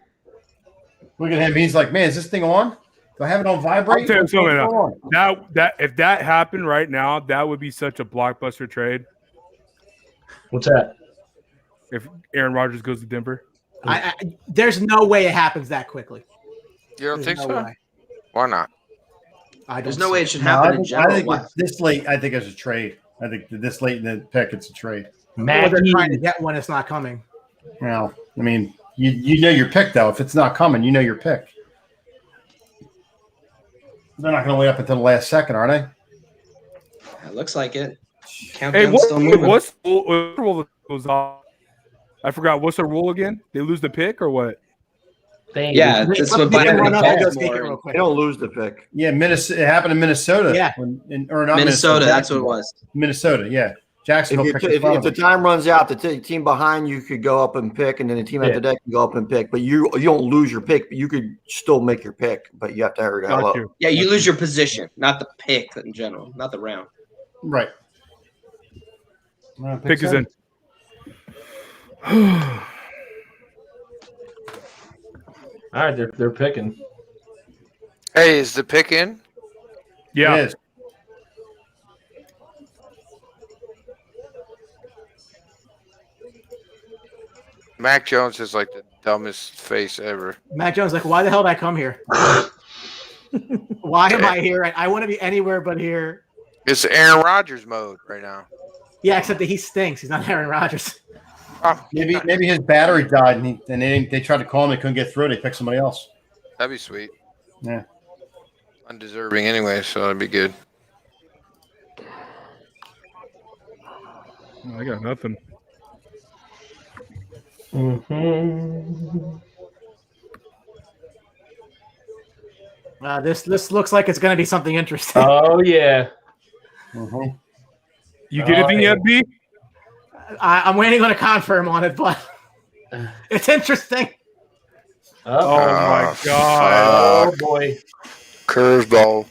Look at him. He's like, man, is this thing on? Do I have it on vibrate? I'll tell you What's something going now. on? That if that happened right now, that would be such a blockbuster trade. What's that? If Aaron Rodgers goes to Denver. There's no way it happens that quickly. You don't There's think no so? way. Why not? There's no way it should No, happen I in think, general. I think Why? it's this late. I think it's a trade. I think this late in the pick, it's a trade. Or they're Mackey, trying to get one. It's not coming. Well, I mean, you know your pick though. If it's not coming, you know your pick. They're not going to wait up until the last second, are they? It looks like it. Hey, Countdown's still moving. what's the rule that goes off? I forgot. What's the rule again? They lose the pick or what? Yeah, that's what They Biden run up and go calls take it for. real quick. They don't lose the pick. Yeah, Minnesota. It happened in Minnesota. Yeah. Or not Minnesota, that's what it was. Minnesota, yeah. Jacksonville. picked in If front the of them. time runs out, the team behind you could go up and pick, and then the team after that can go up and pick. But you don't lose your pick, but you could still make your pick. But you have to hurry Got up. you. Yeah, you lose your position, not the pick in general, not the round. Right. Pick is in. All right, they're picking. Hey, is the pick in? Yeah. It is. Mac Jones is like the dumbest face ever. Matt Jones like, why the hell did I come here? Why am I here? I want to be anywhere but here. It's Aaron Rodgers mode right now. Yeah, except that he stinks. He's not Aaron Rodgers. Oh, Maybe his battery died, and they tried to call him. They couldn't get through. They picked somebody else. that'd be sweet. Yeah. Undeserving anyway, so that'd be good. I got nothing. Mm-hmm. This looks like it's going to be something interesting. Oh yeah. Mhm. You get anything yet, B? I'm waiting on a confirm on it, but it's interesting. Oh my Oh, god. Oh boy. Curveball.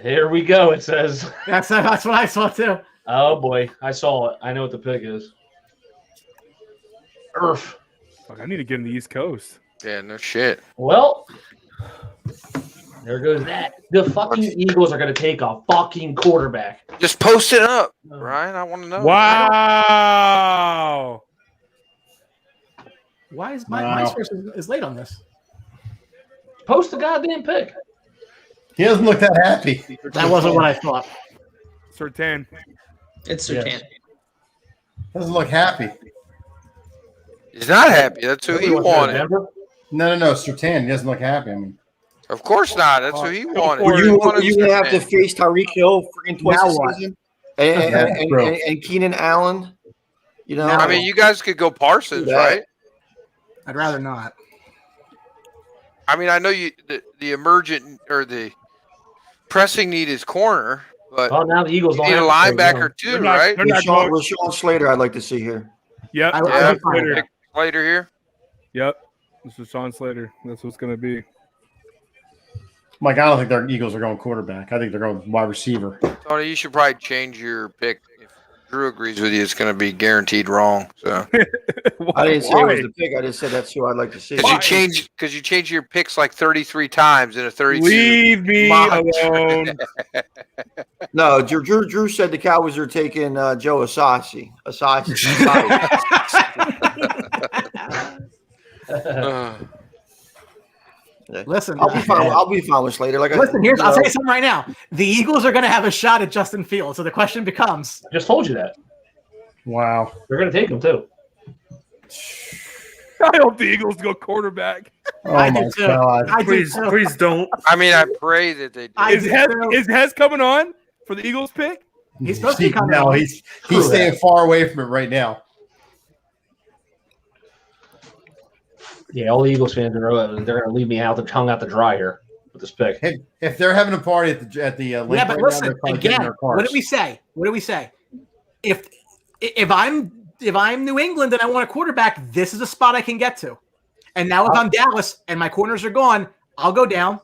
Here we go. It says. That's what I saw too. Oh boy, I saw it. I know what the pick is. Earth. Fuck, I need to get in the East Coast. Yeah, no shit. Well, there goes that. The fucking Eagles are going to take a fucking quarterback. Just post it up, Ryan. I want to know. Wow. Why is Wow. my source is late on this? Post the goddamn pick. He doesn't look that happy. That wasn't what I thought. Sertan. It's Yes. Sertan. Doesn't look happy. He's not happy. That's who he wanted. No. Surtain, he doesn't look happy. I mean, Of course not. That's who he wanted. Are He wanted you going to have to Surtain. face Tyreek Hill freaking twice Now this what? season? That's true. And Keenan Allen? You know? I mean, you guys could go Parsons, Yeah. right? I'd rather not. I mean, I know the emergent or the pressing need is corner, but Oh, now the Eagles you don't need a have to trade linebacker now. too, They're not- right? they're not Rashawn, going- Rashawn Slater, I'd like to see here. Yep. I- Yeah, I'd be fine with Slater. that. Slater here. Yep. This is Sean Slater. That's what's going to be. Mike, I don't think their Eagles are going quarterback. I think they're going wide receiver. Tony, you should probably change your pick. If Drew agrees with you, it's going to be guaranteed wrong. So I didn't say it was the pick. I just said that's who I'd like to see. because you change your picks like 33 times in a 32. Leave me mock alone. No, Drew said the Cowboys are taking Joe Asasi. Listen, I'll be fine with Slater. Like listen. Here's I'll tell you something right now. The Eagles are going to have a shot at Justin Fields. So the question becomes: Just told you that. Wow. They're going to take him too. I hope the Eagles go quarterback. Oh I my do too. God. I do Please, too. please don't. I mean, I pray that they do. I Is do Hez, too. is Hez coming on for the Eagles pick? He's supposed to be coming No, on. he's staying far away from it right now. Yeah, all the Eagles fans are they're going to leave me hung out to dry here with this pick. If they're having a party at the Yeah, lake but right now, listen they're probably getting again. their cars. What did we say? What did we say? If I'm New England and I want a quarterback, this is a spot I can get to. And now if I'm Dallas and my corners are gone, I'll go down.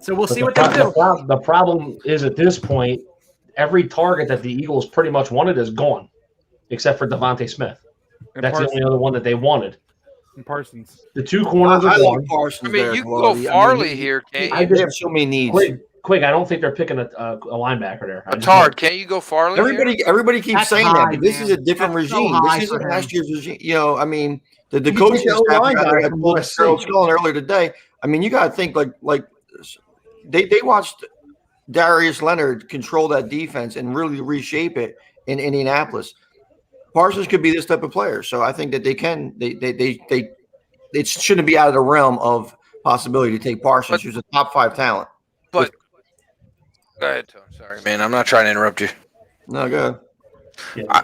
So we'll see what they do. The problem is at this point, every target that the Eagles pretty much wanted is gone, except for Devontae Smith. And That's the Parsons. only other one that they wanted. And Parsons. The two corners I are like gone. Parsons. I mean, there you as can well. go Farley here, can't I you? they have so many needs. Quick, I don't think they're picking a linebacker there. It's hard. Can't you go Farley here? Everybody keeps That's saying high, that, but this man. is a different That's so regime. high This isn't for last him. year's regime. You know, I mean, the You coaching take the staff O-line guy I from told USC. Harold Scullen earlier today. I mean, you got to think like they watched Darius Leonard control that defense and really reshape it in Indianapolis. Parsons could be this type of player, so I think that they can. It shouldn't be out of the realm of possibility to take Parsons, who's a top 5 talent. But go ahead, Tony. Sorry, man. I'm not trying to interrupt you. No, go ahead.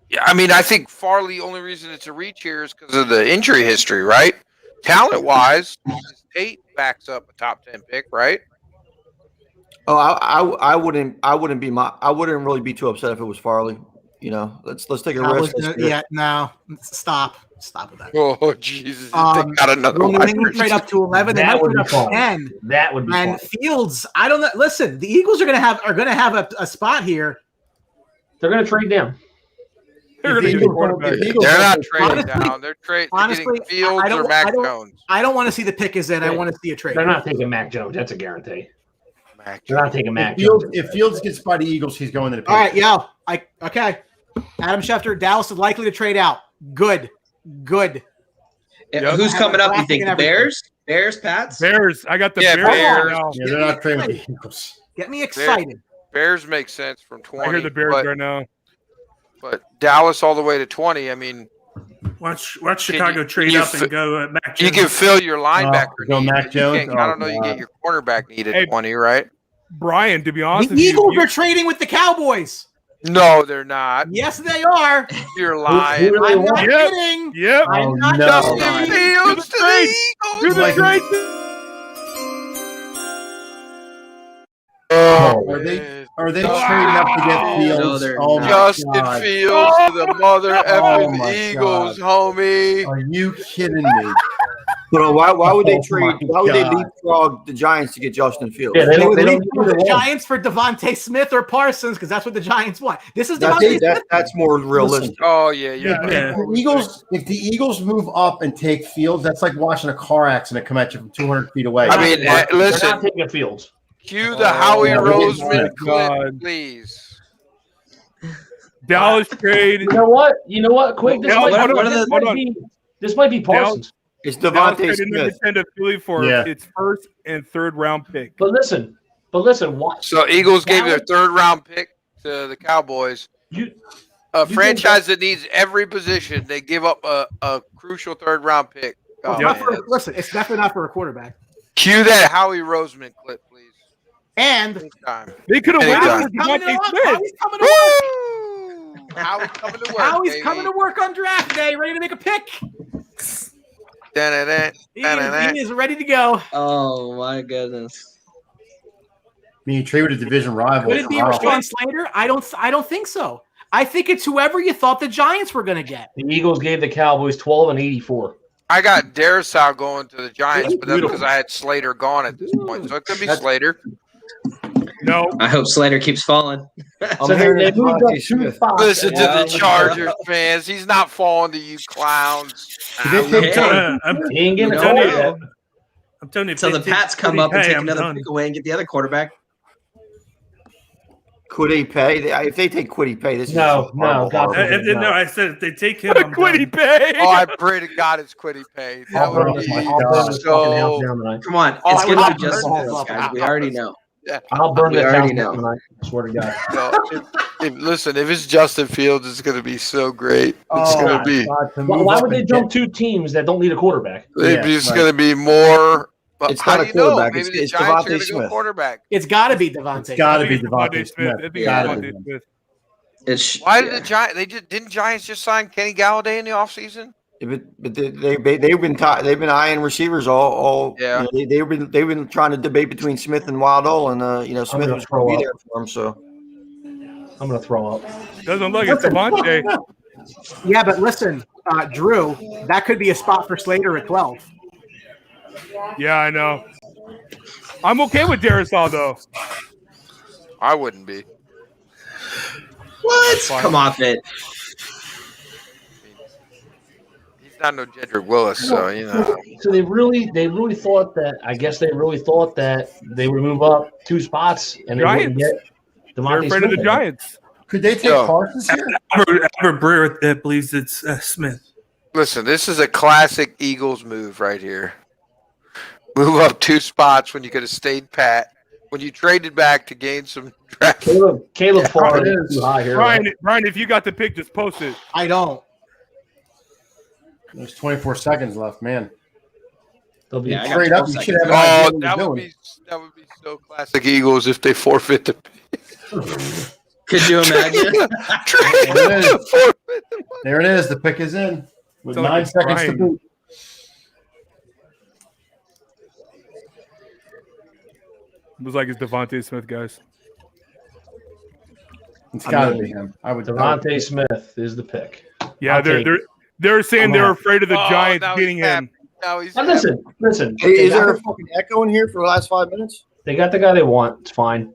Yeah, I mean, I think Farley. Only reason it's a reach here is because of the injury history, right? Talent-wise, Tate backs up a top 10 pick, right? Oh, I wouldn't really be too upset if it was Farley. You know, let's take a risk. Yeah, no, stop with that. Oh, Jesus! They got another Will New wide England trade receiver. up to 11? They That might would trade be up to fun. 10. That would be And fun. Fields, I don't know. Listen, the Eagles are going to have a spot here. They're going to trade down. They're going to get a quarterback. They're not trading Honestly- down. They're honestly, getting Fields I don't- or Mac I don't- Jones. I don't want to see the pick is in. I Yeah. want to see a trade. They're not taking Mac Jones. That's a guarantee. Mac They're Jones. not taking Mac If Jones. Fields gets by the Eagles, he's going to the All right, Patriots. okay. Adam Schefter, Dallas is likely to trade out. Good. Yep. Who's coming up? You Drafting think and the everything. Bears, Pats? Bears. I got the Yeah, Bears. Bears. Right now. Yeah, they're not trading with the Eagles. Get me excited. Bears make sense from 20. I hear the Bears but, right now. but Dallas all the way to 20. I mean, Watch Chicago you- trade you up and go at Mac you Jones. can fill your linebacker go need. Mac but you Jones? can't- I don't Oh, know. You God. get your cornerback need at Hey. 20, right? Brian, to be honest The with Eagles you, are trading with the Cowboys. No, they're not. Yes, they are. You're lying. Who- I'm not Yep. kidding. Yep. I'm Oh, not no. Justin kidding. Fields to the Do Eagles. the Like- trade. Oh, Are they- man. Are they trading up to get Wow. Fields? No, they're Oh, my not. Justin God. Fields to the mother Oh, effing my Eagles, God. homie. Are you kidding me? But why would they Oh, trade? my Why would they God. leapfrog the Giants to get Justin Fields? Yeah, They they would don't leave need the either one. Giants for Devontae Smith or Parsons because that's what the Giants want. This is Devontae Smith. That's more realistic. Oh yeah, yeah. If the Eagles move up and take Fields, that's like watching a car accident come at you from 200 feet away. I mean, They're listen. not taking Fields. Cue the Howie Oh, Roseman my clip, God. please. Dallas trade. You know what? Quick, this, Yeah, might, hold on, this, hold might on. be, this might be Parsons. It's Dallas Devontae traded number Smith. 10 to Philly for Yeah. its first and third round pick. But listen, watch. So Eagles gave their Dallas- third round pick to the Cowboys. You A franchise that needs every position, they give up a crucial 3rd-round pick. Oh, man. Listen, it's definitely not for a quarterback. Cue that Howie Roseman clip, please. And Anytime. They could have Anytime. waited for DeVonta Smith. Howie's coming to work. Woo! Howie's coming to work. Howie's coming to work on draft day, ready to make a pick. He is ready to go. Oh my goodness. You trade with a division rival. Would it be Rashawn Slater? I don't think so. I think it's whoever you thought the Giants were going to get. The Eagles gave the Cowboys 12 and 84. I got Darisaw going to the Giants, but that's because I had Slater gone at this point. So it could be Slater. No. I hope Slater keeps falling. So they moved up 2 spots. Listen to the Chargers fans. He's not falling to you clowns. He ain't getting a call yet. I'm telling you, Until the Pats come up and take another pick away and get the other quarterback. Quiddy Pay. If they take Quiddy Pay, this No, is horrible. I said if they take him, I'm Quiddy done. Pay. Oh, I pray to God it's Quiddy Pay. That would be so. Come on, it's going to be just guys. We already know. Yeah. I'll burn We that already down know. tonight. I swear to God. No, listen, if it's Justin Fields, it's going to be so great. It's going to be. Why would they jump 2 teams that don't need a quarterback? It's going to be more. But It's how not do a you know? quarterback. Maybe the It's Giants are Devontae going to go Smith. quarterback. It's got to be Devontae. It's got to be Devontae Smith. I think Gotta Devontae be. Smith. Why did the Giants? Didn't Giants just sign Kenny Galladay in the offseason? But they've been eyeing receivers all Yeah. they've been trying to debate between Smith and Waddle, and Smith was going to be there for him. So I'm going to throw up. Doesn't look like it's Devontae. Yeah, but listen, Drew, that could be a spot for Slater at 12. Yeah, I know. I'm okay with Darisaw, though. I wouldn't be. What? Come off it. He's not no Jedrick Willis, so you know. So they really thought that. I guess they really thought that they would move up 2 spots and they wouldn't get They're Devontae afraid of the Smith. Giants. Could they take Yo. Parsons here? Albert Breer believes it's Smith. Listen, this is a classic Eagles move right here. Move up 2 spots when you could have stayed pat. When you traded back to gain some draft. Caleb Farr it is is. too high here. Brian, if you got the pick, just post it. I don't. There's 24 seconds left, man. They'll be Yeah, I got Straight up, 12 you should have an idea Oh, what that you're would doing. be so classic Eagles if they forfeit the pick. Could you imagine? There it is. Forfeit the money. There it is. The pick is in with Sounds like 9 it's seconds to Brian. boot. It was like it's Devontae Smith, guys. It's got to be him. I would. Devontae Smith is the pick. Yeah, I'll take they're saying they're afraid of the Oh, Giants now getting he's him. Now he's Now listen. Hey, is there a fucking echo in here for the last 5 minutes? They got the guy they want. It's fine.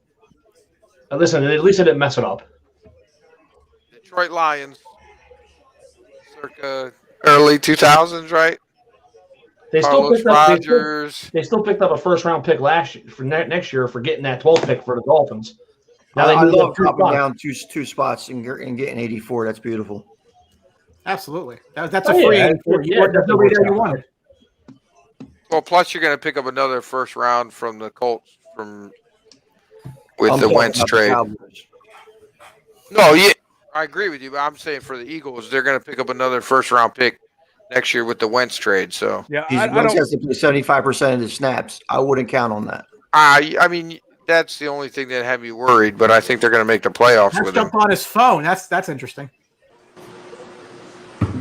Now listen, at least they didn't mess it up. Detroit Lions, circa early 2000s, right? They still Carlos picked up. Rogers. They still picked up a 1st-round pick last year for next year for getting that 12th pick for the Dolphins. Now they I moved love up 2 dropping spots. down two spots and getting 84. That's beautiful. Absolutely. That's a Oh, free yeah. 84. Yeah, There's nobody there you wanted. Well, plus you're going to pick up another 1st round from the Colts with I'm the talking Wentz about the trade. Cowboys. No, yeah, I agree with you, but I'm saying for the Eagles, they're going to pick up another 1st round pick next year with the Wentz trade. So Yeah, He's I Wentz don't. has to play 75% of the snaps. I wouldn't count on that. I mean, that's the only thing that had me worried, but I think they're going to make the playoffs Let's with him. jump on his phone. That's interesting.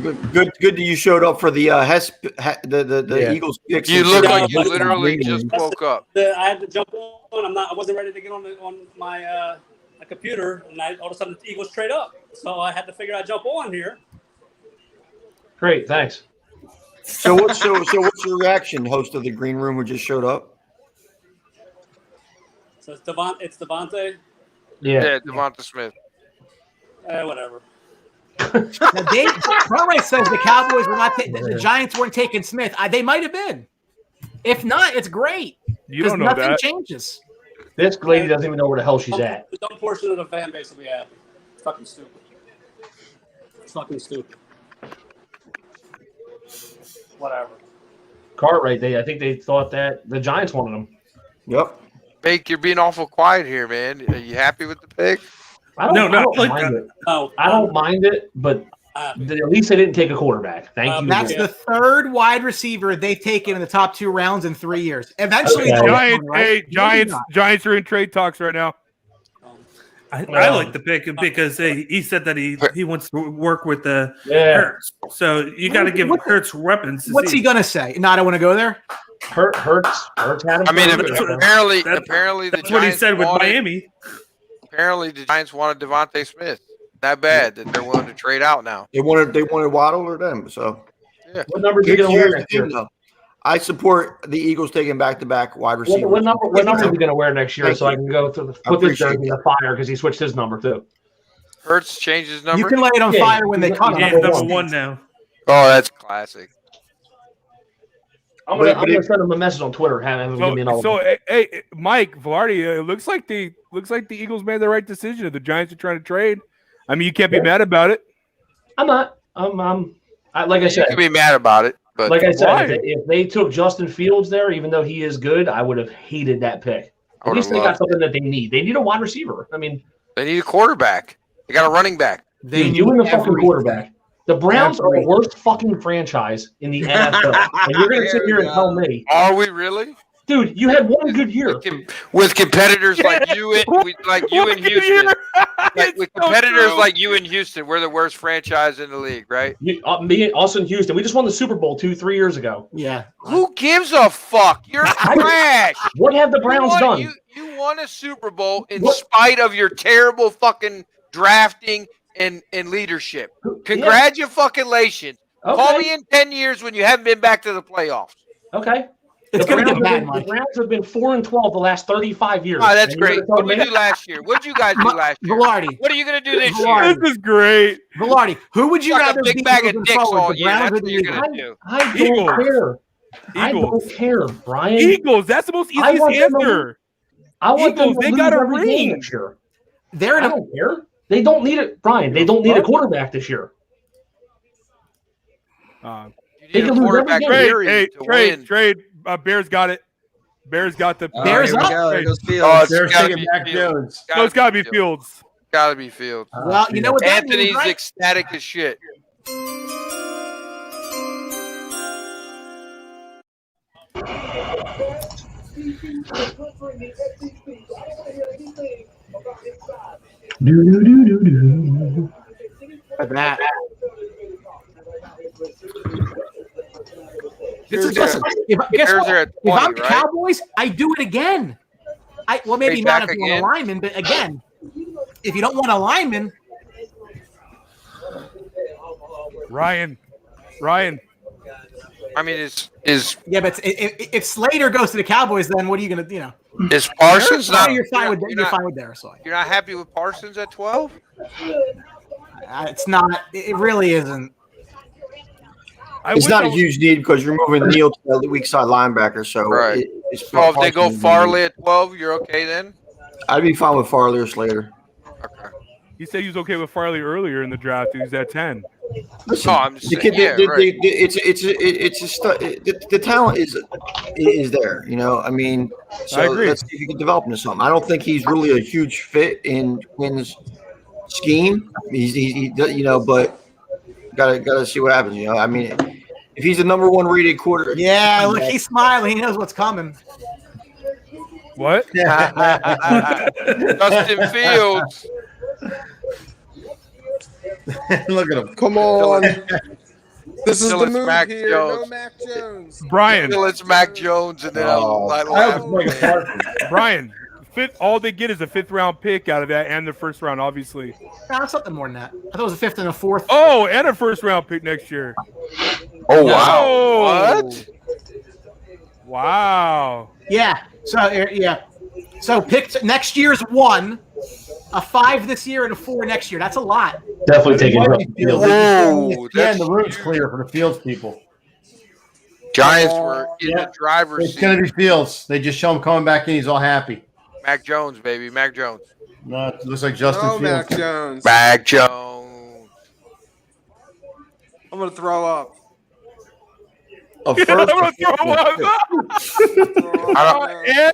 Good that you showed up for the the Eagles picks. You look Yeah, like you but- literally just woke up. I had to jump on. I wasn't ready to get on my computer, and all of a sudden the Eagles trade up. So I had to figure out jump on here. Great, thanks. So what's your reaction, host of the Green Room, who just showed up? So it's Devontae. Yeah, Devonta Smith. Whatever. Now, Dave Cartwright says the Cowboys were not the Giants weren't taking Smith. They might have been. If not, it's great. You don't know nothing that. changes. This lady doesn't even know where the hell she's at. Some portion of the fan base will be happy. It's fucking stupid. It's fucking stupid. Whatever. Cartwright, I think they thought that the Giants wanted him. Yep. Bake, you're being awful quiet here, man. Are you happy with the pick? I don't mind it. Oh, I don't mind it, but at least they didn't take a quarterback. Thank you. That's the third wide receiver they've taken in the top 2 rounds in 3 years. Eventually, Okay. they'll Giants, get one, right? Giants are in trade talks right now. I like the pick because he said that he wants to work with the Yeah. Hurts. So you got to give Hurts weapons. to What's see. he gonna say? No, I don't want to go there. Hurts had him. I mean, for a bit. apparently That's the what he Giants said with wanted- Miami. Apparently, the Giants wanted Devontae Smith that bad that they're willing to trade out now. They wanted Waddle or them. So What number is he going to wear here's the next year? thing, though. I support the Eagles taking back-to-back wide receivers. What number is he going to wear next year? Thank So I you. can go to I put this appreciate jersey in the fire because he switched his number too. Hurts changed his number. You can lay it on Yeah, fire when they cut He's him. number 1 now. Oh, that's classic. I'm gonna send him a message on Twitter. Have him give me an So, hey, Mike Velarde, it looks like the Eagles made the right decision. If the Giants are trying to trade, I mean, you can't be mad about it. I'm not. Like I You said, can be mad about it, but like I said, Why? if they took Justin Fields there, even though he is good, I would have hated that pick. I At least would've they got loved something that they need. They need a wide receiver. I mean, they need a quarterback. They got a running back. They dude, you and the need fucking everything. quarterback. The Browns are the worst fucking franchise in the NFL. And you're going to sit here and tell me, Are we really? dude, you had one good year. With competitors like you and Houston, with competitors like you in Houston, we're the worst franchise in the league, right? Me and us in Houston, we just won the Super Bowl 3 years ago. Yeah. Who gives a fuck? You're trash. What have the Browns done? You won a Super Bowl in spite of your terrible fucking drafting and leadership. Congratulations. Okay. Call me in 10 years when you haven't been back to the playoffs. Okay. It's The going to Browns get have bad, been- Mike. The Browns have been 4-12 the last 35 years. Oh, that's And you're great. gonna tell What did we me- do last year? What did you guys do last year? Velarde. What are you going to do this Velarde. year? This is great. Velarde, who would you Like a rather big beat bag of moving dicks forward, all the year. Browns That's or what the you're Eagles? going to do. I don't Eagles. care. I Eagles. don't care, Brian. Eagles. That's the most I easiest want them to- answer. I want them Eagles, to they lose got a every game ring. next year. They're in I a don't care. They don't need it, Brian. They don't need a quarterback this year. You They need a can lose quarterback every game. period to win. Trade. Bears got it. Bears got the. Bears here we up. go. There goes Oh, Fields. it's They're gotta taking be Mac Fields. Jones. No, it's got to be Fields. Gotta be Fields. well, you know what that means, Anthony's right? ecstatic as shit. Look at that. Bears Listen, are- guess Bears what? are at If 20, I'm the right? Cowboys, I do it again. Maybe Trade not back if you want again? a lineman, but again, if you don't want a lineman, Ryan. I mean, is yeah. But if Slater goes to the Cowboys, then what are you going to, is Parsons not? You're fine with you're you're not- fine with there. So You're not happy with Parsons at 12? it's not. It really isn't. It's not a huge need because you're moving Neal to the weak side linebacker. So Right. it's So if they go Parsons. Farley at 12, you're okay then? I'd be fine with Farley or Slater. Okay. He said he was okay with Farley earlier in the draft. He was at 10. Listen, No, I'm just the saying, kid, yeah, right. the talent is there. I mean, so I agree. let's see if you can develop into something. I don't think he's really a huge fit in Quinn's scheme. He but gotta see what happens. I mean, if he's the number 1 rated quarter, Yeah, look, he's smiling. He knows what's coming. What? Justin Fields. Look at him. Come on. This is Still the it's move Mac here. Jones. No Mac Jones. Brian. Until it's Mac Jones, and then I laugh. Brian. All they get is a 5th round pick out of that and the 1st round, obviously. No, something more than that. I thought it was a 5th and a 4th. Oh, and a 1st round pick next year. Oh, wow. What? Wow. Yeah. So pick next year's 1, a 5 this year, and a 4 next year. That's a lot. Definitely taking Justin Fields. Whoa, Yeah, the room's clear for the Fields people. Giants were in the driver's It's seat. going to be Fields. They just show him coming back in. He's all happy. Mac Jones, baby. Mac Jones. No, it looks like Justin No Mac Fields. Jones. Mac Jones. I'm gonna throw up. a I'm first. gonna throw up. Throw up. And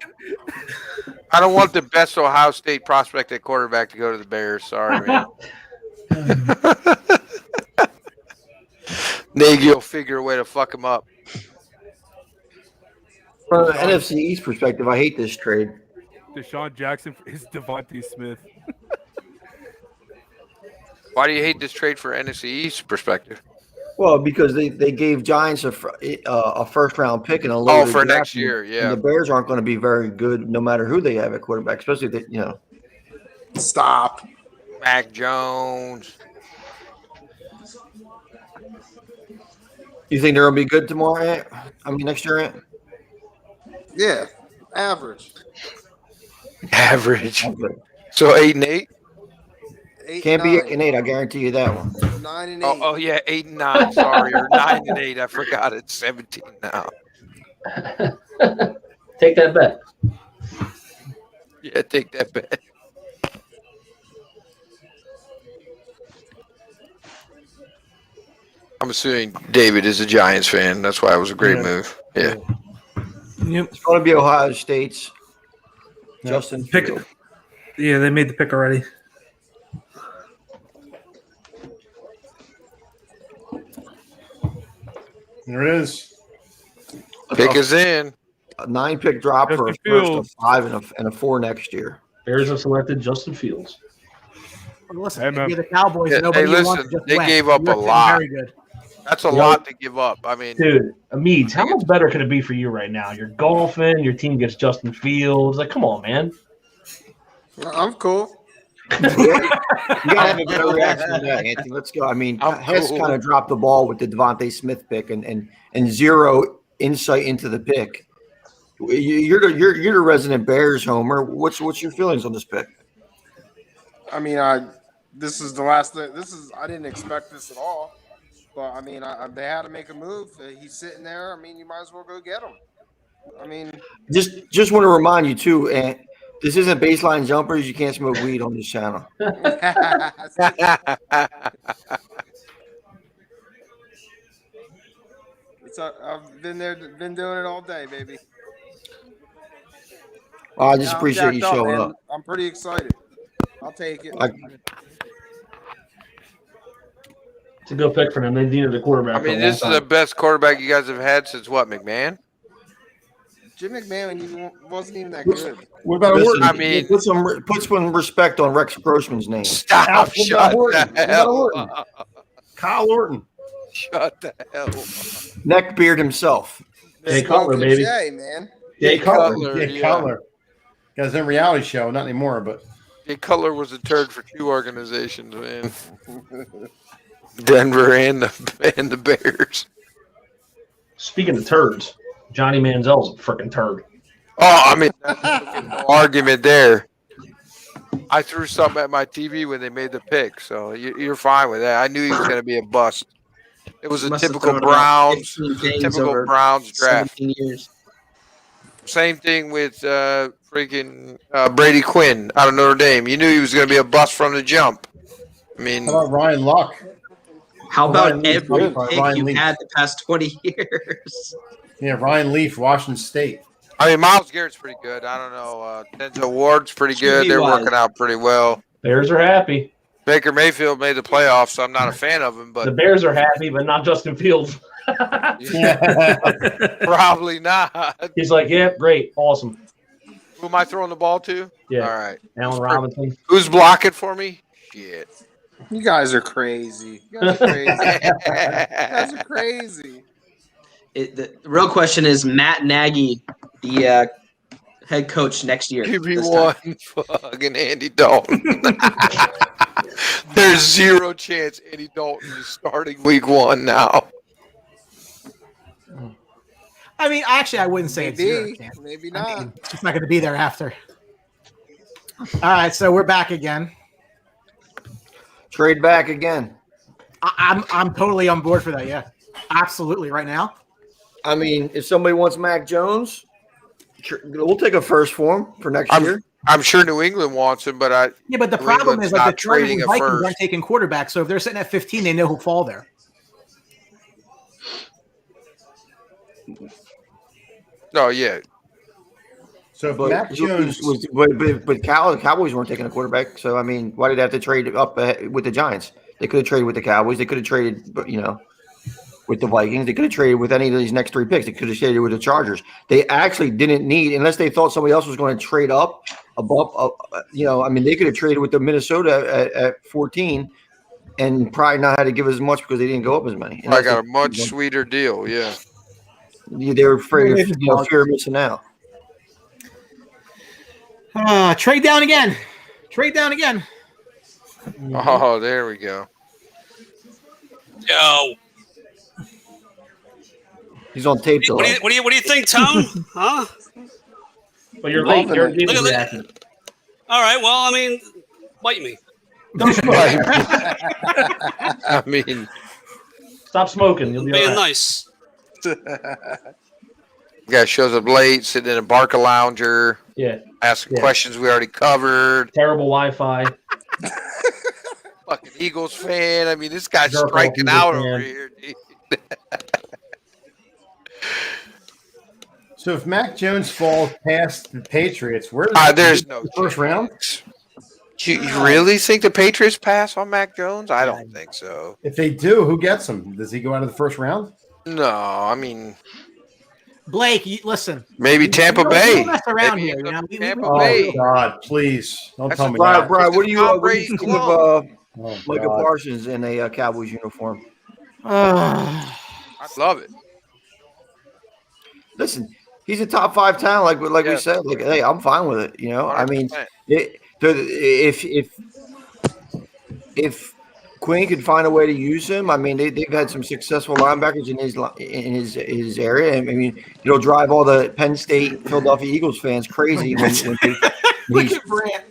I don't want the best Ohio State prospect at quarterback to go to the Bears. Sorry, man. Nagy will figure a way to fuck him up. From an NFC East perspective, I hate this trade. Deshaun Jackson is Devontae Smith. Why do you hate this trade for NFC East perspective? Well, because they gave Giants a first round pick and a low for next year, yeah. And the Bears aren't going to be very good no matter who they have at quarterback, especially if they, Stop. Mac Jones. You think they're going to be good tomorrow, Ant? I mean, next year, Ant? Yeah, average. Average. So 8-8. Can't be 8-8. I guarantee you that one. 9-8. Oh yeah, 8-9. Sorry, or 9-8. I forgot it's 17 now. Take that bet. Yeah, take that bet. I'm assuming David is a Giants fan. That's why it was a great move. Yeah. Yep. It's going to be Ohio State's Justin Pick. Fields. Yeah, they made the pick already. There it is. Pick is in. A 9-pick drop for a Justin first, Fields. a 5, and a 4 next year. Bears have selected Justin Fields. Well, listen, Hey, if man. you're the Cowboys. Yeah, Nobody hey, wants listen, to just they win. gave up You're a sitting lot. Very good. That's a lot to give up. I mean, Dude, Ameeds, how much better could it be for you right now? You're golfing, your team gets Justin Fields. Like, come on, man. I'm cool. You got to have a better reaction to that, Anthony. Let's go. I mean, I'm Hess cool. kind of dropped the ball with the Devontae Smith pick and zero insight into the pick. You're the resident Bears homer. What's your feelings on this pick? I mean, this is the last thing. I didn't expect this at all. But I mean, they had to make a move. He's sitting there. I mean, you might as well go get him. I mean, Just want to remind you too, and this isn't baseline jumpers. You can't smoke weed on this channel. I've been doing it all day, baby. I just Yeah, I'm appreciate you jacked showing man. up. I'm pretty excited. I'll take it. It's a good pick for them. They needed a quarterback. I mean, this is the best quarterback you guys have had since what, McMahon? Jim McMahon, he wasn't even that good. What about Listen, Orton? I mean- put some respect on Rex Grossman's name. Stop! What about Shut Orton? the What about hell Orton? up. Kyle Orton. Shut the hell up. Neckbeard himself. Jay Cutler, baby. Jay, man. Jay Cutler. Cutler, Yeah, yeah. Cutler. Guys in reality show, not anymore, but Jay Cutler was a turd for two organizations, man. Denver and the Bears. Speaking of turds, Johnny Manziel's a freaking turd. Oh, I mean, that's no argument there. I threw something at my TV when they made the pick, so you're fine with that. I knew he was going to be a bust. It was a Must have typical thrown about Browns, 15 games typical over Browns draft. 17 years. Same thing with freaking Brady Quinn out of Notre Dame. You knew he was going to be a bust from the jump. I mean, how about Ryan Luck? How Ryan about Leaf, every right? pick Ryan you Leaf. had the past 20 years? Yeah, Ryan Leaf, Washington State. I mean, Myles Garrett's pretty good. I don't know. Denzel Ward's pretty good. They're QB-wise. working out pretty well. Bears are happy. Baker Mayfield made the playoffs, so I'm not a fan of him, The but Bears are happy, but not Justin Fields. probably not. He's like, yeah, great, awesome. Who am I throwing the ball to? Yeah. All right. Allen Robinson. Who's blocking for me? Shit. You guys are crazy. You guys are crazy. You guys are crazy. The real question is Matt Nagy, the head coach next year. Give me this time. one fucking Andy Dalton. There's zero chance Andy Dalton is starting week 1 now. I mean, actually, I wouldn't say it's zero Maybe, chance. maybe I not. mean, it's just not going to be there after. All right, so we're back again. Trade back again. I'm totally on board for that. Yeah, absolutely. Right now, I mean, if somebody wants Mac Jones, we'll take a first for him for next year. I'm sure New England wants him, but yeah. But the New problem England's is, like, not the Chargers trading and a Vikings first. aren't taking quarterbacks. So if they're sitting at 15, they know who'll fall there. no, yeah. So if But Mac Jones Cowboys weren't taking a quarterback. So I mean, why did they have to trade up with the Giants? They could have traded with the Cowboys. They could have traded, with the Vikings. They could have traded with any of these next 3 picks. They could have traded with the Chargers. They actually didn't need, unless they thought somebody else was going to trade up above. They could have traded with the Minnesota at 14, and probably not had to give as much because they didn't go up as many. I got a much sweeter deal. Yeah. They were afraid of fear of missing out. Trade down again. Trade down again. Oh, there we go. Yo, He's on tape. what do you think, Tom? Huh? But you're late. You're getting Look at reacting. All right. Well, I mean, bite me. I mean, Stop smoking. You'll be Being all right. nice. guy shows up late, sitting in a Barca lounger, Yeah. asking Yeah. questions we already covered. Terrible Wi-Fi. Fucking Eagles fan. I mean, this guy's Jerk off striking Eagles out fan. over here, dude. So if Mac Jones falls past the Patriots, where There's no the first round? You really think the Patriots pass on Mac Jones? I don't think so. If they do, who gets him? Does he go out of the first round? No, I mean, Blake, listen. maybe Tampa We Bay. don't mess around Maybe here. You know? Tampa Oh Bay. God, please don't That's tell me Brian, that. Brian, what do you Tom what do you Brady's think of Oh, Micah God. Parsons in a Cowboys uniform? I love it. Listen, he's a top 5 talent, like we Yes. said. Like, hey, I'm fine with it. I mean, 100%. if Quinn could find a way to use him, I mean, they've had some successful linebackers in his area. I mean, it'll drive all the Penn State, Philadelphia Eagles fans crazy when Look at Brant.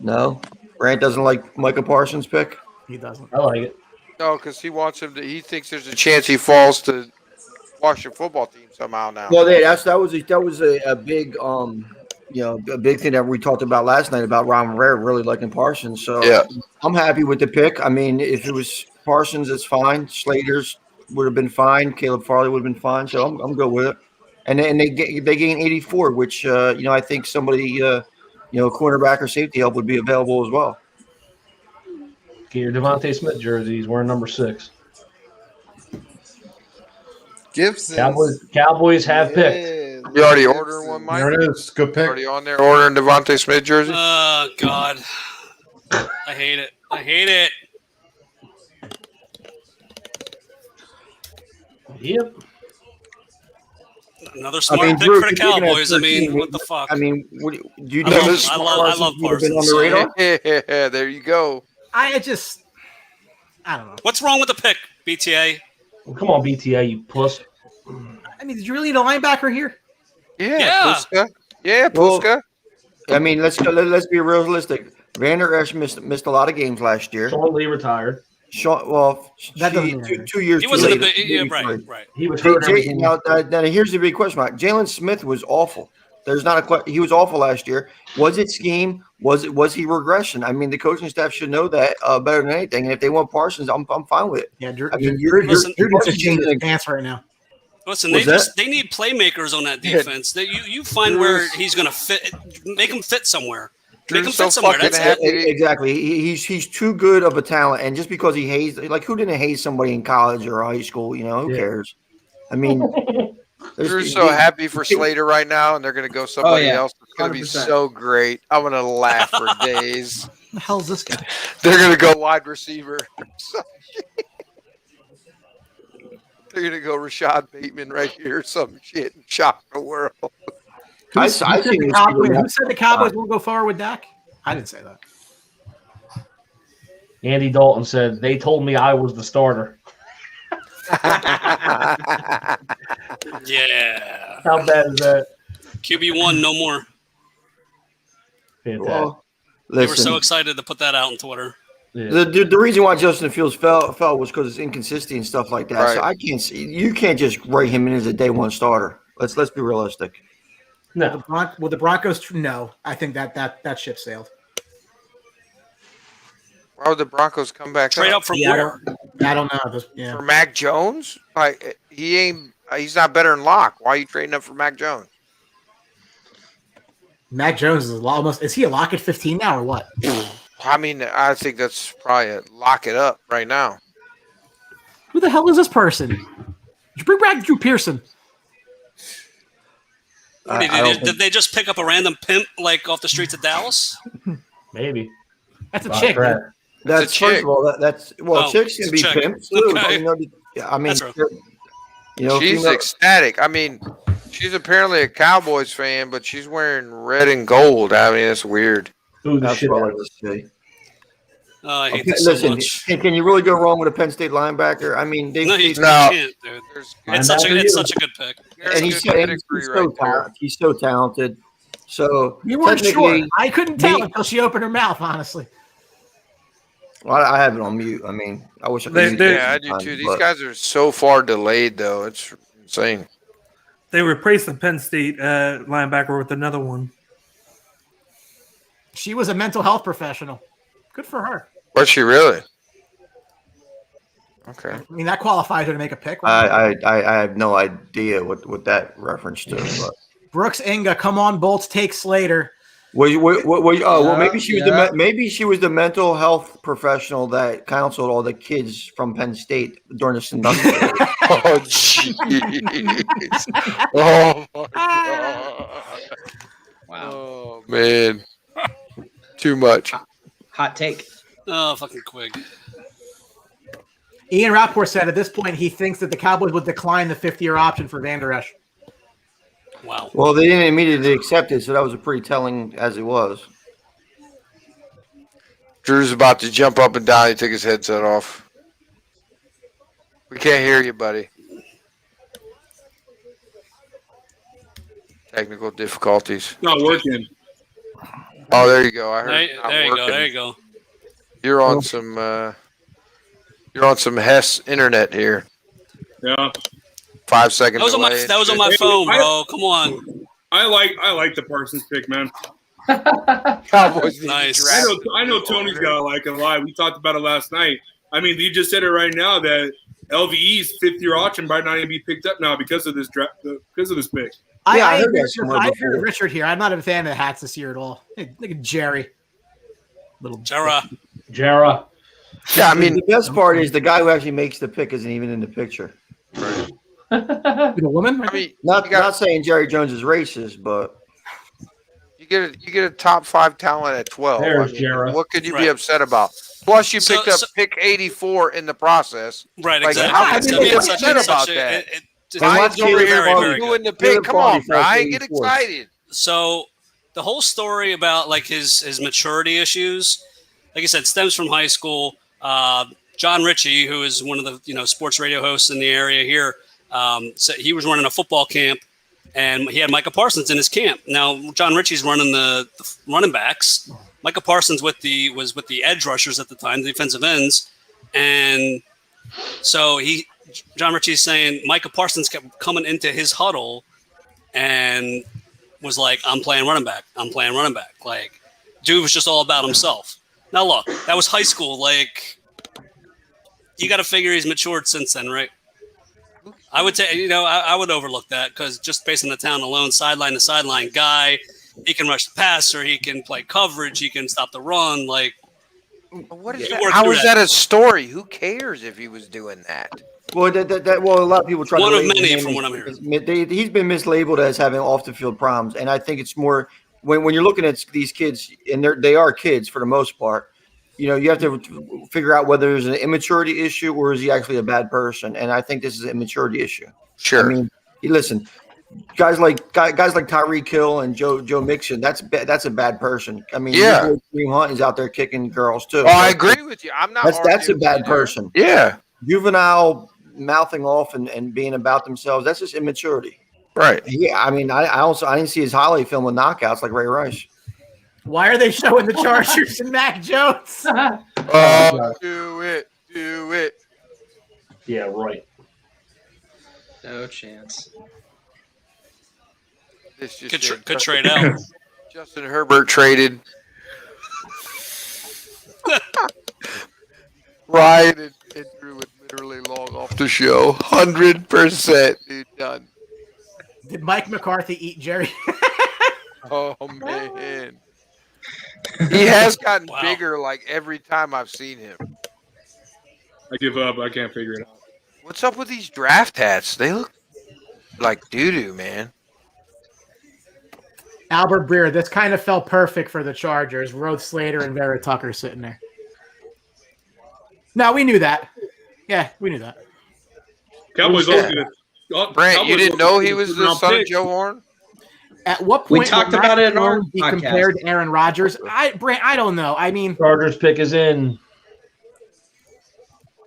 no, Brant doesn't like Micah Parsons' pick. He doesn't. I like it. No, because he wants him to. He thinks there's a chance he falls to Washington football team somehow now. Well, that was a big a big thing that we talked about last night about Ron Rivera really liking Parsons. So Yeah. I'm happy with the pick. I mean, if it was Parsons, it's fine. Slater's would have been fine. Caleb Farley would have been fine. So I'm good with it. And they gain 84, which I think somebody cornerback or safety help would be available as well. Get your Devontae Smith jersey. He's wearing number 6. Gibson. Cowboys have picked. You already ordering one, Mike? There it is. Good pick. Already on there ordering Devontae Smith jersey? Oh, God. I hate it. I hate it. Yep. Another smart pick Drew, for the if you're looking at Cowboys. I mean, 13, what the fuck? I mean, do you I know love- this I love would have been on Parsons, the so- radar? Yeah, there you go. I don't know. What's wrong with the pick, BTA? Well, come on, BTA, you puss. I mean, did you really need a linebacker here? Yeah, Puska. Yeah, Well, Puska. I mean, let's be realistic. Vander Esch missed a lot of games last year. Sean Lee retired. That doesn't mean 2 years. He too wasn't a late. big. Yeah, right. He was hurt. everything. Now, here's the big question mark. Jalen Smith was awful. There's not a question. He was awful last year. Was it scheme? Was he regression? I mean, the coaching staff should know that better than anything. And if they want Parsons, I'm fine with it. Yeah, Drew. I mean, Drew you're just changing his pants right now. Listen, What's they need playmakers on that defense. You find where he's going to fit. Make him fit somewhere. Make him Drew's fit so somewhere. fucking That's it. happy. Exactly. He's too good of a talent, and just because he hazed, like, who didn't haze somebody in college or high school? Who cares? I mean, Drew's so happy for Slater right now, and they're going to go somebody else. It's going to be 100%. so great. I'm going to laugh for days. What the hell is this guy? They're going to go wide receiver. They're going to go Rashad Bateman right here, some shit, and shock the world. I Who said think the Cowboys won't go forward with Dak? I didn't say that. Andy Dalton said, they told me I was the starter. Yeah. How bad is that? QB1, no more. Fantastic. Well, They were listen, so excited to put that out on Twitter. Yeah. the reason why Justin Fields fell was because it's inconsistency and stuff like that. So Right. I can't see you can't just write him in as a day one starter. Let's be realistic. No. Will the Broncos? No, I think that ship sailed. Why would the Broncos come back Trade up from where? I don't know. for Mac Jones? Like he's not better than Locke. Why are you trading up for Mac Jones? Mac Jones is almost. Is he a lock at 15 now or what? I mean, I think that's probably a lock it up right now. Who the hell is this person? Did you bring back Drew Pearson? Did they just pick up a random pimp like off the streets of Dallas? Maybe. That's a chick. That's chick. first of all. That's chicks it's can a be chick. pimps too. Okay. I mean, That's right. She's ecstatic. I mean, she's apparently a Cowboys fan, but she's wearing red and gold. I mean, it's weird. Ooh, the That's shit what I out like of to see. Oh, I hate Okay, this so listen, much. can you really go wrong with a Penn State linebacker? I mean, No, you No. can't, dude. It's such a good pick. and he's so talented. He's so talented. So You weren't sure. technically, I couldn't tell until she opened her mouth, honestly. well, I have it on mute. I mean, I wish I could. Yeah, I do too. These guys are so far delayed, though. It's insane. They replaced the Penn State linebacker with another one. She was a mental health professional. Good for her. Was she really? Okay. I mean, that qualifies her to make a pick. I have no idea what that reference to. But. Brooks Inga, come on, Bolts, take Slater. Maybe she was maybe she was the mental health professional that counseled all the kids from Penn State during the semester. Oh, jeez. Oh, my God. Wow. Oh, man. Too much. Hot take. Oh, fucking Quig. Ian Rappaport said at this point he thinks that the Cowboys would decline the 5th-year option for Van Der Esch. Wow. Well, they didn't immediately accept it, so that was a pretty telling as it was. Drew's about to jump up and down. He took his headset off. We can't hear you, buddy. Technical difficulties. Not working. Oh, there you go. I heard. There you go. You're on some Hess internet here. Yeah. 5 seconds. That was on my phone, bro. Come on. I like the Parsons pick, man. Cowboys Nice. I know Tony's got to like it a lot. We talked about it last night. I mean, you just said it right now that LVE's 5th-year option might not even be picked up now because of this draft, because of this pick. I agree with Richard here. I'm not a fan of the hats this year at all. Hey, look at Jerry. Little Jara. Yeah, I mean, the best part is the guy who actually makes the pick isn't even in the picture. The woman? I mean, not saying Jerry Jones is racist, but you get a top 5 talent at 12. There's Jara. What could you be upset about? Plus, you picked up pick 84 in the process. Right, like, exactly. How can you be upset about that? Ryan's over here doing the pick. Come on, Ryan, get excited. So the whole story about like his maturity issues, like I said, stems from high school. John Ritchie, who is one of the sports radio hosts in the area here, so he was running a football camp, and he had Micah Parsons in his camp. Now John Ritchie's running the running backs. Micah Parsons was with the edge rushers at the time, the defensive ends, and so John Ritchie's saying Micah Parsons kept coming into his huddle and was like, I'm playing running back. Like, dude was just all about himself. Now, look, that was high school. Like, you got to figure he's matured since then, right? I would say, I would overlook that because just based on the talent alone, sideline to sideline guy, he can rush the passer, he can play coverage, he can stop the run. Like, what is that? How is that a story? Who cares if he was doing that? Well, a lot of people try one to of many, from what I'm hearing. He's been mislabeled as having off the field problems, and I think it's more when you're looking at these kids, and they are kids for the most part. You have to figure out whether there's an immaturity issue or is he actually a bad person, and I think this is an immaturity issue. Sure. I mean, listen, guys like Tyreek Hill and Joe Mixon, that's a bad person. I mean, yeah, Kareem Hunt is out there kicking girls too. Oh, I agree with you. I'm not. That's a bad person. Yeah. Juvenile mouthing off and being about themselves, that's just immaturity. Right. Yeah, I mean, I didn't see his highlight film with knockouts like Ray Rice. Why are they showing the Chargers and Mac Jones? Oh, do it. Yeah, right. No chance. This just could trade out. Justin Herbert traded. Ryan and Drew would literally log off the show. 100%, dude, done. Did Mike McCarthy eat Jerry? Oh man, he has gotten bigger like every time I've seen him. I give up. I can't figure it out. What's up with these draft hats? They look like doo-doo, man. Albert Breer, this kind of felt perfect for the Chargers. Rhodes Slater and Vera Tucker sitting there. No, we knew that. Yeah, we knew that. Cowboys also good. Brent, you didn't know he was the son of Joe Horn? At what point We talked about it in our be podcast. compared to Aaron Rodgers? Brent, I don't know. I mean, Chargers pick is in.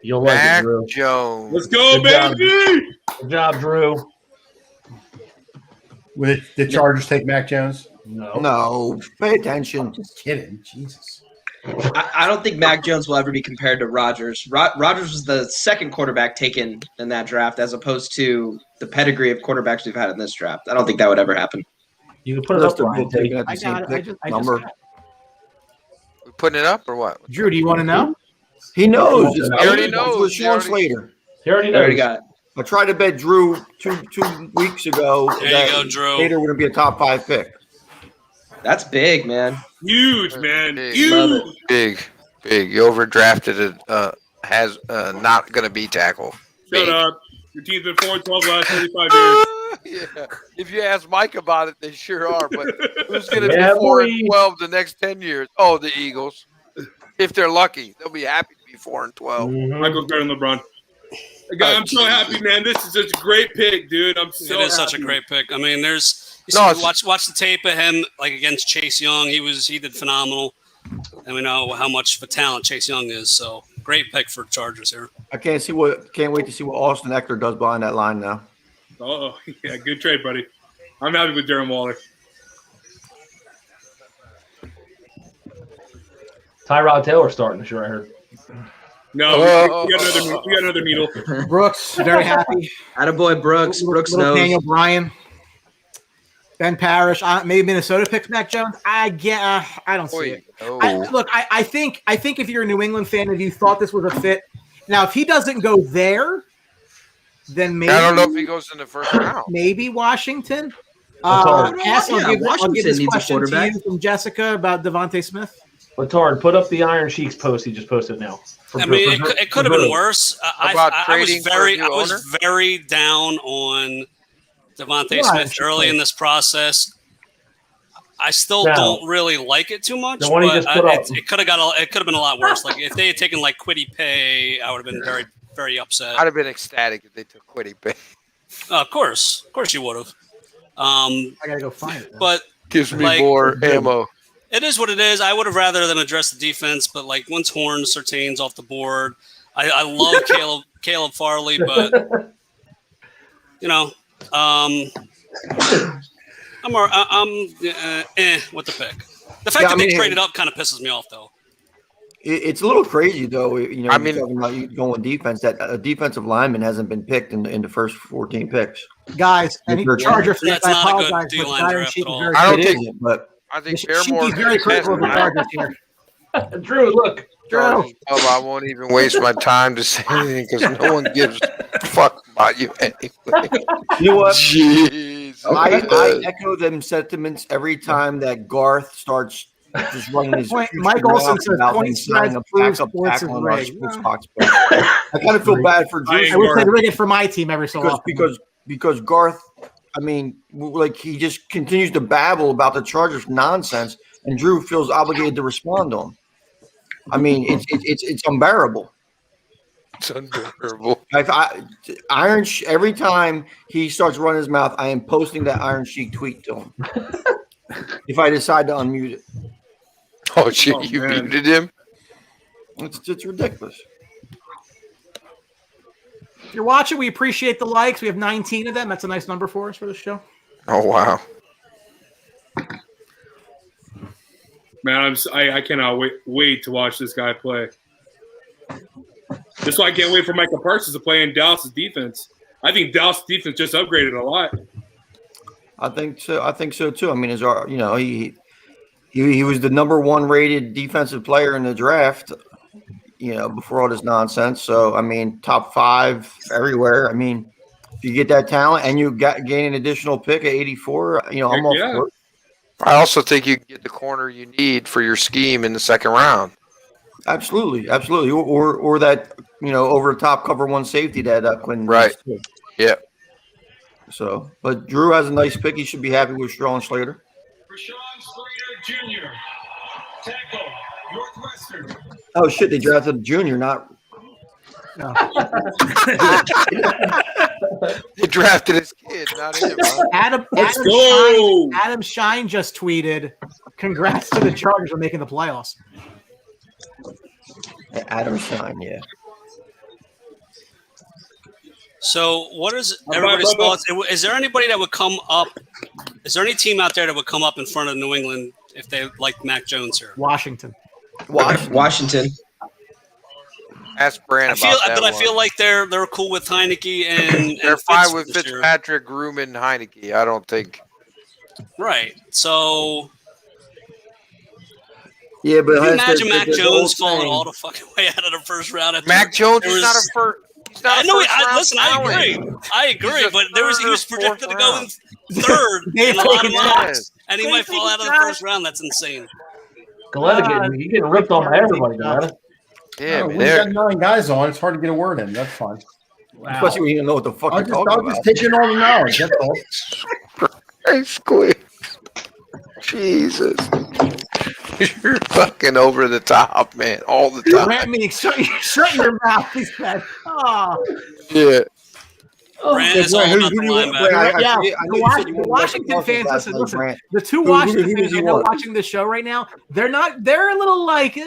You'll like Mac it, Drew. Jones. Let's go, Good baby! Good job, Drew. Would the Chargers take Mac Jones? No, pay attention. Just kidding. Jesus. I don't think Mac Jones will ever be compared to Rodgers. Rodgers was the second quarterback taken in that draft, as opposed to the pedigree of quarterbacks we've had in this draft. I don't think that would ever happen. You can put it up, They're Ryan. both taken at the I same got it. pick I just number. got it. We putting it up or what? Drew, do you want to know? He knows. He It's already It's knows. with He Sean already- Slater. He already I knows. already got it. I tried to bet Drew two weeks ago There you that go, Drew. Slater would be a top 5 pick. That's big, man. Huge, man. Big. Huge. Big. You overdrafted a has not going to be tackle. Shut Big. up. Your team's been 4-12 last 35 years. Yeah. If you ask Mike about it, they sure are. But who's going to Yeah, be 4-12 the next 10 years? Oh, the Eagles. If they're lucky, they'll be happy to be 4-12. Mhm. Michael's better than LeBron. I'm so happy, man. This is such a great pick, dude. I'm so It is such a happy. great pick. I mean, there's you No, see, watch the tape of him like against Chase Young. He did phenomenal, and we know how much of a talent Chase Young is. So great pick for Chargers here. I can't wait to see what Austin Eckler does behind that line now. Oh, yeah, good trade, buddy. I'm happy with Darren Waller. Tyrod Taylor starting this year, I heard. No, we got another needle. Brooks, very happy. Attaboy Brooks. Brooks Little knows. Daniel Bryan. Ben Parrish. Maybe Minnesota picks Mac Jones. I don't see it. I think if you're a New England fan, if you thought this was a fit, now if he doesn't go there, then maybe I don't know if he goes in the first round. maybe Washington. hard. I'll give Washington this needs a question to quarterback. you from Jessica about Devontae Smith. Latard, put up the Iron Sheiks post he just posted now. I mean, it could have been worse. About I trading for a new I was owner? very down on Devontae Yeah, Smith early in this process. I still Now, don't really like it too much, the one he but just put up- it could have been a lot worse. Like if they had taken like Quiddy Pay, I would have been very, very upset. I'd have been ecstatic if they took Quiddy Pay. Of course you would have. I gotta go find it. But Gives me Like- more ammo. it is what it is. I would have rather them address the defense, but like once Horn Surtain's off the board, I love Caleb Farley, but you know, I'm with the pick. The fact that they traded up kind of pisses me off, though. It's a little crazy, though. You know, I I mean- mean, talking about you going defense. That a defensive lineman hasn't been picked in the first 14 picks. Guys, any Charger fans, That's I not a good apologize, but D-line Iron draft Sheik at is all. very I don't It think. isn't, but I think Sheik's Barrymore. very critical of the Chargers here. Drew, look. Drew. I won't even waste my time to say anything because no one gives a fuck about you anyway. you know what? Jeez. I echo them sentiments every time that Garth starts just running his. Mike Olson says about point him spreads signing a prove backup sports tackle is on our rigged. sports box bet. I kind of feel bad for Drew I wish they'd rig it for my team every so often. because Garth, I mean, like he just continues to babble about the Chargers nonsense, and Drew feels obligated to respond to him. I mean, it's unbearable. It's unbearable. Every time he starts running his mouth, I am posting that Iron Sheik tweet to him. If I decide to unmute it, Oh, shit. You man. muted him? it's ridiculous. If you're watching, we appreciate the likes. We have 19 of them. That's a nice number for us for the show. Oh, wow. Man, I cannot wait to watch this guy play. That's why I can't wait for Michael Parsons to play in Dallas' defense. I think Dallas' defense just upgraded a lot. I think so too. I mean, he was the number 1 rated defensive player in the draft, before all this nonsense. So, I mean, top 5 everywhere. I mean, if you get that talent and you gain an additional pick at 84, I'm all for it. I also think you can get the corner you need for your scheme in the second round. Absolutely, absolutely. Or that, over the top cover one safety that Quinn. Right. Yeah. So, but Drew has a nice pick. He should be happy with Rashawn Slater. Rashawn Slater Jr. Tackle, Northwestern. Oh shit! They drafted a junior, not. No. They drafted his kid, not him. Huh? Adam Shine just tweeted, "Congrats to the Chargers for making the playoffs." Adam Shine, yeah. So, what is everybody's thoughts? Is there anybody that would come up? Is there any team out there that would come up in front of New England if they liked Mac Jones here? Washington. Ask Brand about that. But I feel like they're cool with Heineke and they're and fine with this year. Fitzpatrick, Grumman, Heineke. I don't think. Right. So. Yeah, but can you imagine Mac Jones falling all the fucking way out of the first round? Mac Jones is not a first. I know. I agree, but he was projected to go in third in a lot of mocks, and he might fall out of the first round. That's insane. Galetta getting ripped on by everybody, Galetta. Yeah, we got 9 guys on. It's hard to get a word in. That's fine. Wow. Especially when you don't know what the fuck I'll just take in all the knowledge. That's all. Hey, Squid. Jesus. You're fucking over the top, man. All the time. Shut your mouth, he said. Oh. Yeah. Brand is all about the linebacker. The Washington fans, listen. The two Washington fans I know watching this show right now, they're a little like,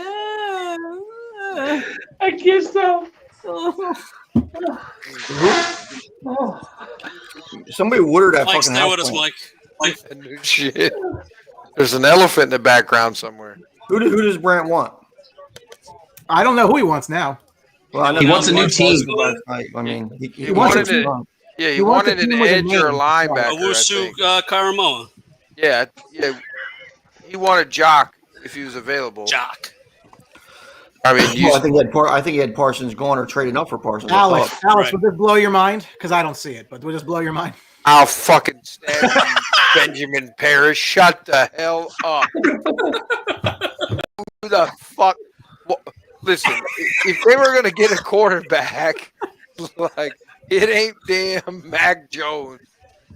I guess so. Somebody watered that Mike, fucking stay with us, Mike. Shit. There's an elephant in the background somewhere. Who does Brant want? I don't know who he wants now. Well, I know he wants a new team. I mean, he wanted an edge or a linebacker. Owusu Karamoa. Yeah. He wanted Jock if he was available. Jock. I mean, I think he had Parsons going or trading up for Parsons. Alex, would this blow your mind? Because I don't see it, but would this blow your mind? I'll fucking stab you, Benjamin Parrish. Shut the hell up. Who the fuck? Well, listen, if they were going to get a quarterback, like, it ain't damn Mac Jones.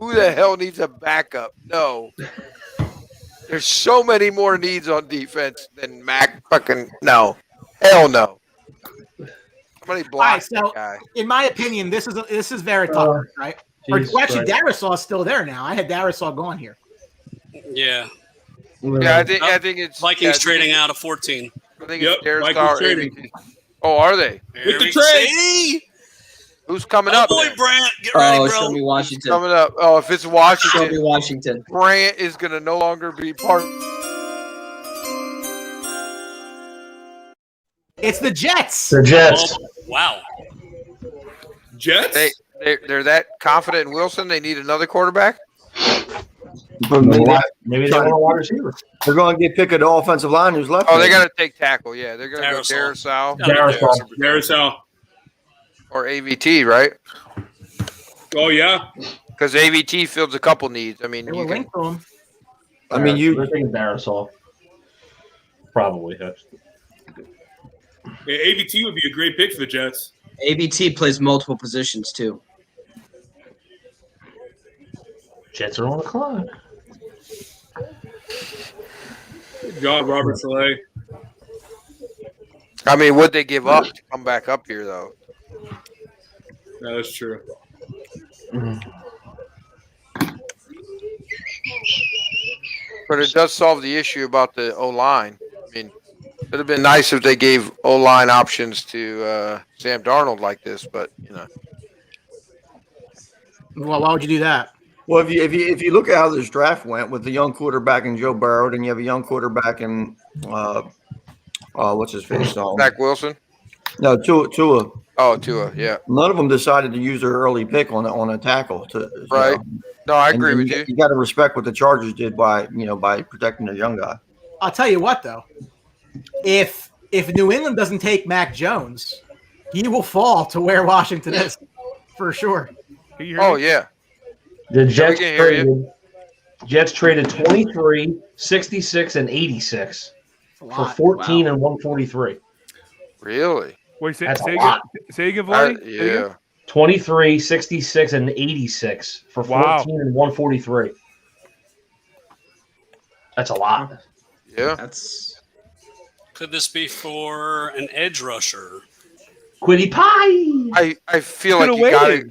Who the hell needs a backup? No. There's so many more needs on defense than Mac fucking no. Hell no. Somebody block that guy. In my opinion, this is very tough, right? Actually, Darisaw is still there now. I had Darisaw gone here. Yeah. Yeah, I think it's Vikings trading out of 14. I think it's Darisaw trading. Oh, are they? With the trade. Who's coming up? Boy, Brant, get ready, bro. Show me Washington. Coming up. Oh, if it's Washington, show me Washington. Brant is going to no longer be part. It's the Jets. The Jets. Oh, wow. Jets? They're that confident in Wilson. They need another quarterback. Maybe they want a wide receiver. They're going to get pick of the offensive line who's left. Oh, they got to take tackle. Yeah, they're going to go Darisaw. Darisaw. Or AVT, right? Oh, yeah. Because AVT fills a couple needs. I mean, they were linked to him. I mean, They're thinking Darisaw. Probably. Yeah, AVT would be a great pick for the Jets. AVT plays multiple positions, too. Jets are on the clock. Good job, Robert Saleh. I mean, what'd they give up to come back up here, though? Yeah, that's true. But it does solve the issue about the O-line. I mean, it would have been nice if they gave O-line options to Sam Darnold like this, but, you know. Well, why would you do that? Well, if you look at how this draft went with the young quarterback in Joe Burrow, and you have a young quarterback in what's his face? Zach Wilson? No, Tua. Oh, Tua, yeah. None of them decided to use their early pick on a tackle. Right. No, I agree with you. You got to respect what the Chargers did by protecting their young guy. I'll tell you what, though. If New England doesn't take Mac Jones, he will fall to where Washington is, for sure. Oh, yeah. The Jets Jets traded 23, 66, and 86 for 14 and 143. Really? Wait, That's say a lot. again, Vladdy? Say again? Yeah. 23, 66, and 86 for 14 and 143. That's a lot. Yeah. That's Could this be for an edge rusher? Quiddy Pie. I feel like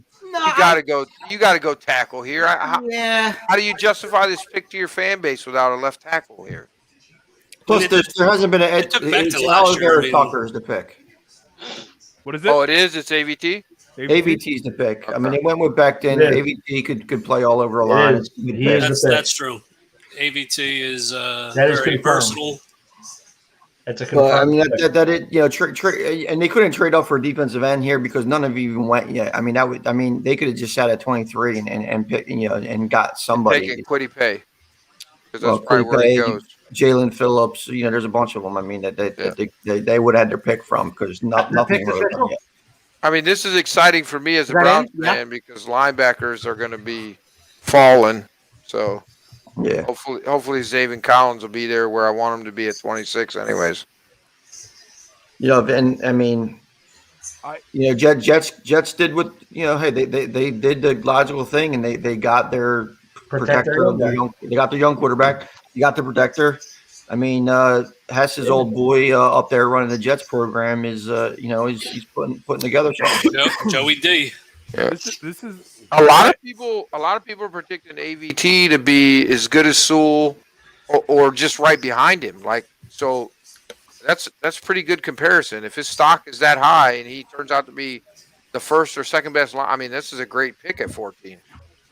you gotta go tackle here. How do you justify this pick to your fan base without a left tackle here? Plus, there hasn't been an took it's Becton last year, I Oliver mean- Tucker is the pick. What is it? Oh, it is. It's AVT. AVT is the pick. I mean, they went with Becton. Yeah. AVT could play all over a line. is. It's a good He pick. is. That's true. AVT is is very confirmed. versatile. That's a Well, I confirmed mean, pick. that it, you know, and they couldn't trade up for a defensive end here because none of you even went yet. I mean, they could have just sat at 23 and picked, you know, and got somebody. Taking Quiddy Pay. Because Well, that's probably where he Quiddy Pay, goes. Jalen Phillips, you know, there's a bunch of them. I mean, that they would have had their pick from because nothing really done yet. I mean, this is exciting for me as a Is that Browns it? Yeah. fan because linebackers are going to be falling. So Yeah. hopefully Zaven Collins will be there where I want him to be at 26 anyways. You know, and I mean, you know, Jets did what, you know, hey, they did the logical thing and they got their protector. They got the young quarterback. You got the protector. I mean, Hess's old boy up there running the Jets program is, you know, he's putting together something. Yep, Joey D. Yeah. This is A lot of people are predicting AVT to be as good as Sewell or just right behind him. Like, so that's pretty good comparison. If his stock is that high and he turns out to be the first or second best line, I mean, this is a great pick at 14.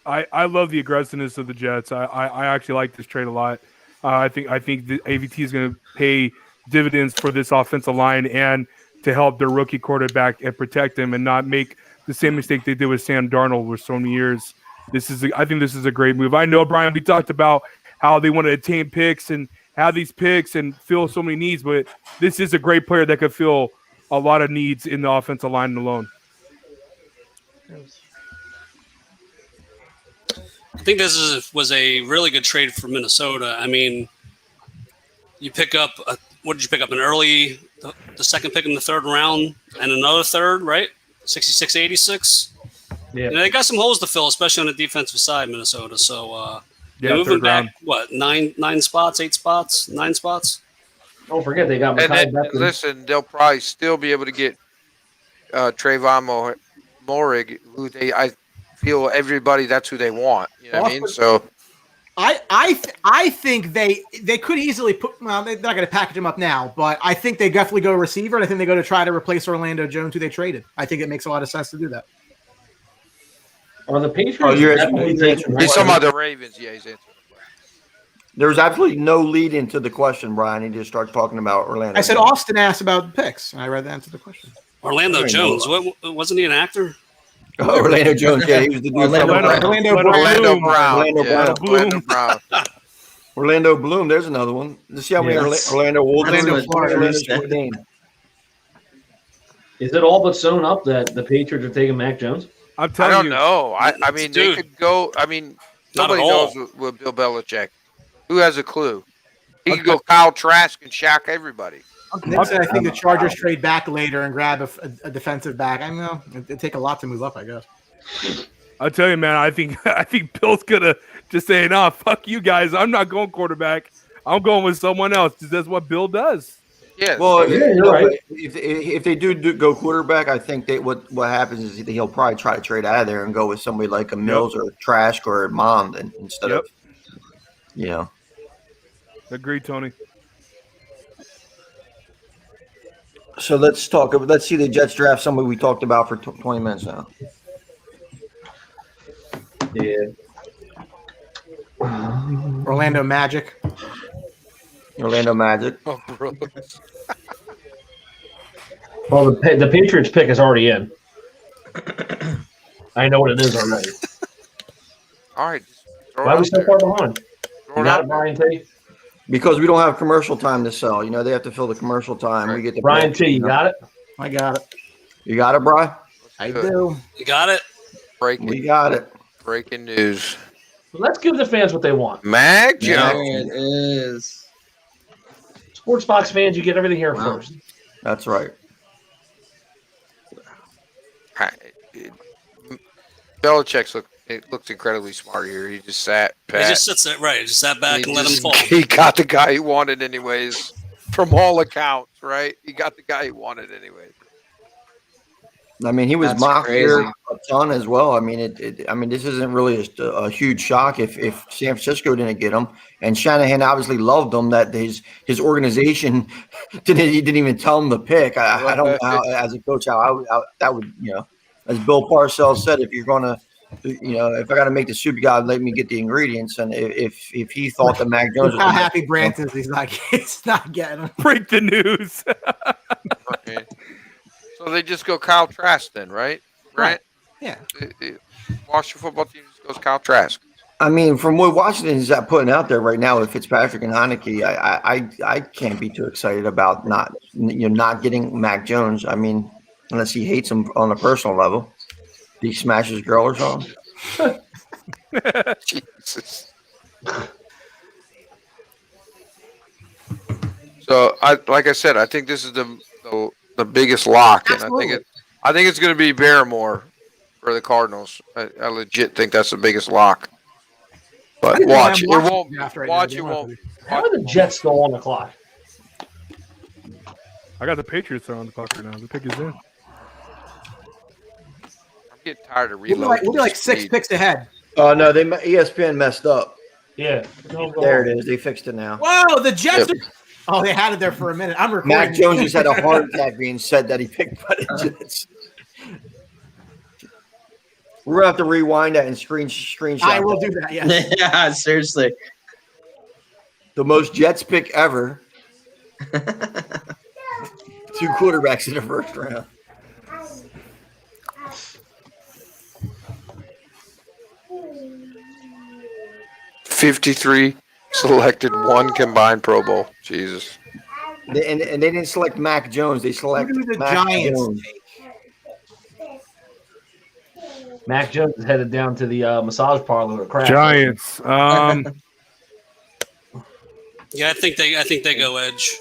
I love the aggressiveness of the Jets. I actually like this trade a lot. I think the AVT is going to pay dividends for this offensive line and to help their rookie quarterback and protect him and not make the same mistake they did with Sam Darnold for so many years. I think this is a great move. I know, Brian, we talked about how they want to attain picks and have these picks and fill so many needs, but this is a great player that could fill a lot of needs in the offensive line alone. I think this was a really good trade for Minnesota. I mean, you pick up what did you pick up? The second pick in the third round and another third, right? 66, 86. Yeah. And they got some holes to fill, especially on the defensive side, Minnesota. So Yeah, moving third back, round. what, 9 spots, 8 spots, 9 spots? Don't forget they got And Mekhi then, Becton. listen, they'll probably still be able to get Trayvon Morig, who I feel everybody that's who they want. You know what I mean? So I think they could easily put. Well, they're not going to package him up now, but I think they definitely go receiver, and I think they go to try to replace Orlando Jones, who they traded. I think it makes a lot of sense to do that. Are the Patriots you're- definitely taking he's talking about the Ravens. Yeah, he's answering. There's absolutely no lead into the question, Brian. He just starts talking about Orlando. I said Austin asked about the picks, and I read the answer to the question. Orlando Very Jones. low. Wasn't he an actor? Oh, Orlando Jones. Yeah, he was the dude. Orlando Brown. Orlando Brown. Orlando Bloom. There's another one. Let's see how many Yes. Orlando Orlando Florida. Florida. Is it all but sewn up that the Patriots are taking Mac Jones? I'm I telling don't you. know. I mean, they Dude. could go. I mean, Not nobody at all. knows with Bill Belichick. Who has a clue? He could go Kyle Trask and Shaq everybody. Nick said I think the Chargers trade back later and grab a defensive back. I know it'd take a lot to move up, I guess. I'll tell you, man. I think Bill's gonna just say, "Nah, fuck you guys. I'm not going quarterback. I'm going with someone else." That's what Bill does. Yeah. Well, Yeah, you're you know, right. if they do go quarterback, I think what happens is he'll probably try to trade out of there and go with somebody like a Mills or Trask or Mond instead Yep. of, you know. Agreed, Tony. So let's see the Jets draft somebody we talked about for 20 minutes now. Yeah. Orlando Magic. Orlando Magic. Oh, bro. Well, the Patriots pick is already in. I know what it is already. All right. just throw it Why are we out so there. far behind? Throw You it got out it, there. Brian T. Because we don't have commercial time to sell. You know, they have to fill the commercial time. We get the Brian T. You got it? I got it. You got it, Brian? I Good. do. You got it? We Breaking got it. news. Let's give the fans what they want. Mac There Jones. it is. Sports Box fans, you get everything here Wow. first. That's right. Belichick's looks incredibly smart here. He just sat He pat. just sits there, right? He just sat back and let him fall. He got the guy he wanted anyways, from all accounts, right? He got the guy he wanted anyways. I mean, he was That's mocked crazy. here a ton as well. I mean, this isn't really a huge shock if San Francisco didn't get him. And Shanahan obviously loved him. That his organization didn't even tell him to pick. I don't know how, as a coach how that would, as Bill Parcells said, if you're going to, if I got to make the soup, you got to let me get the ingredients. And if he thought that Mac Jones Look was how gonna- happy Brant is. He's not getting him. Break the news. Okay. So they just go Kyle Trask then, right? Right. Yeah. Washington football team just goes Kyle Trask. I mean, from what Washington is putting out there right now with Fitzpatrick and Heineke, I can't be too excited about not getting Mac Jones. I mean, unless he hates him on a personal level, he smashes girl or something. Jesus. So like I said, I think this is the biggest lock, and I think it's going to be Barrymore for the Cardinals. I legit think that's the biggest lock. But watch, it won't. Watch, it won't. How are the Jets still on the clock? I got the Patriots on the clock right now. The pick is in. I'm getting tired of We'll reloading. be like 6 picks ahead. Oh no, ESPN messed up. Yeah, there it is. They fixed it now. Whoa, the Jets. Oh, they had it there for a minute. I'm recording. Mac Jones just had a heart attack being said that he picked by the Jets. We're gonna have to rewind that and screenshot. I will do that. Yes. Yeah, seriously. The most Jets pick ever. 2 quarterbacks in the first round. $53 selected, 1 combined Pro Bowl. Jesus. And they didn't select Mac Jones. They selected Who do the Mac Giants Jones. Mac Jones is headed down to the massage parlor with crack. Giants. Yeah, I think they go edge.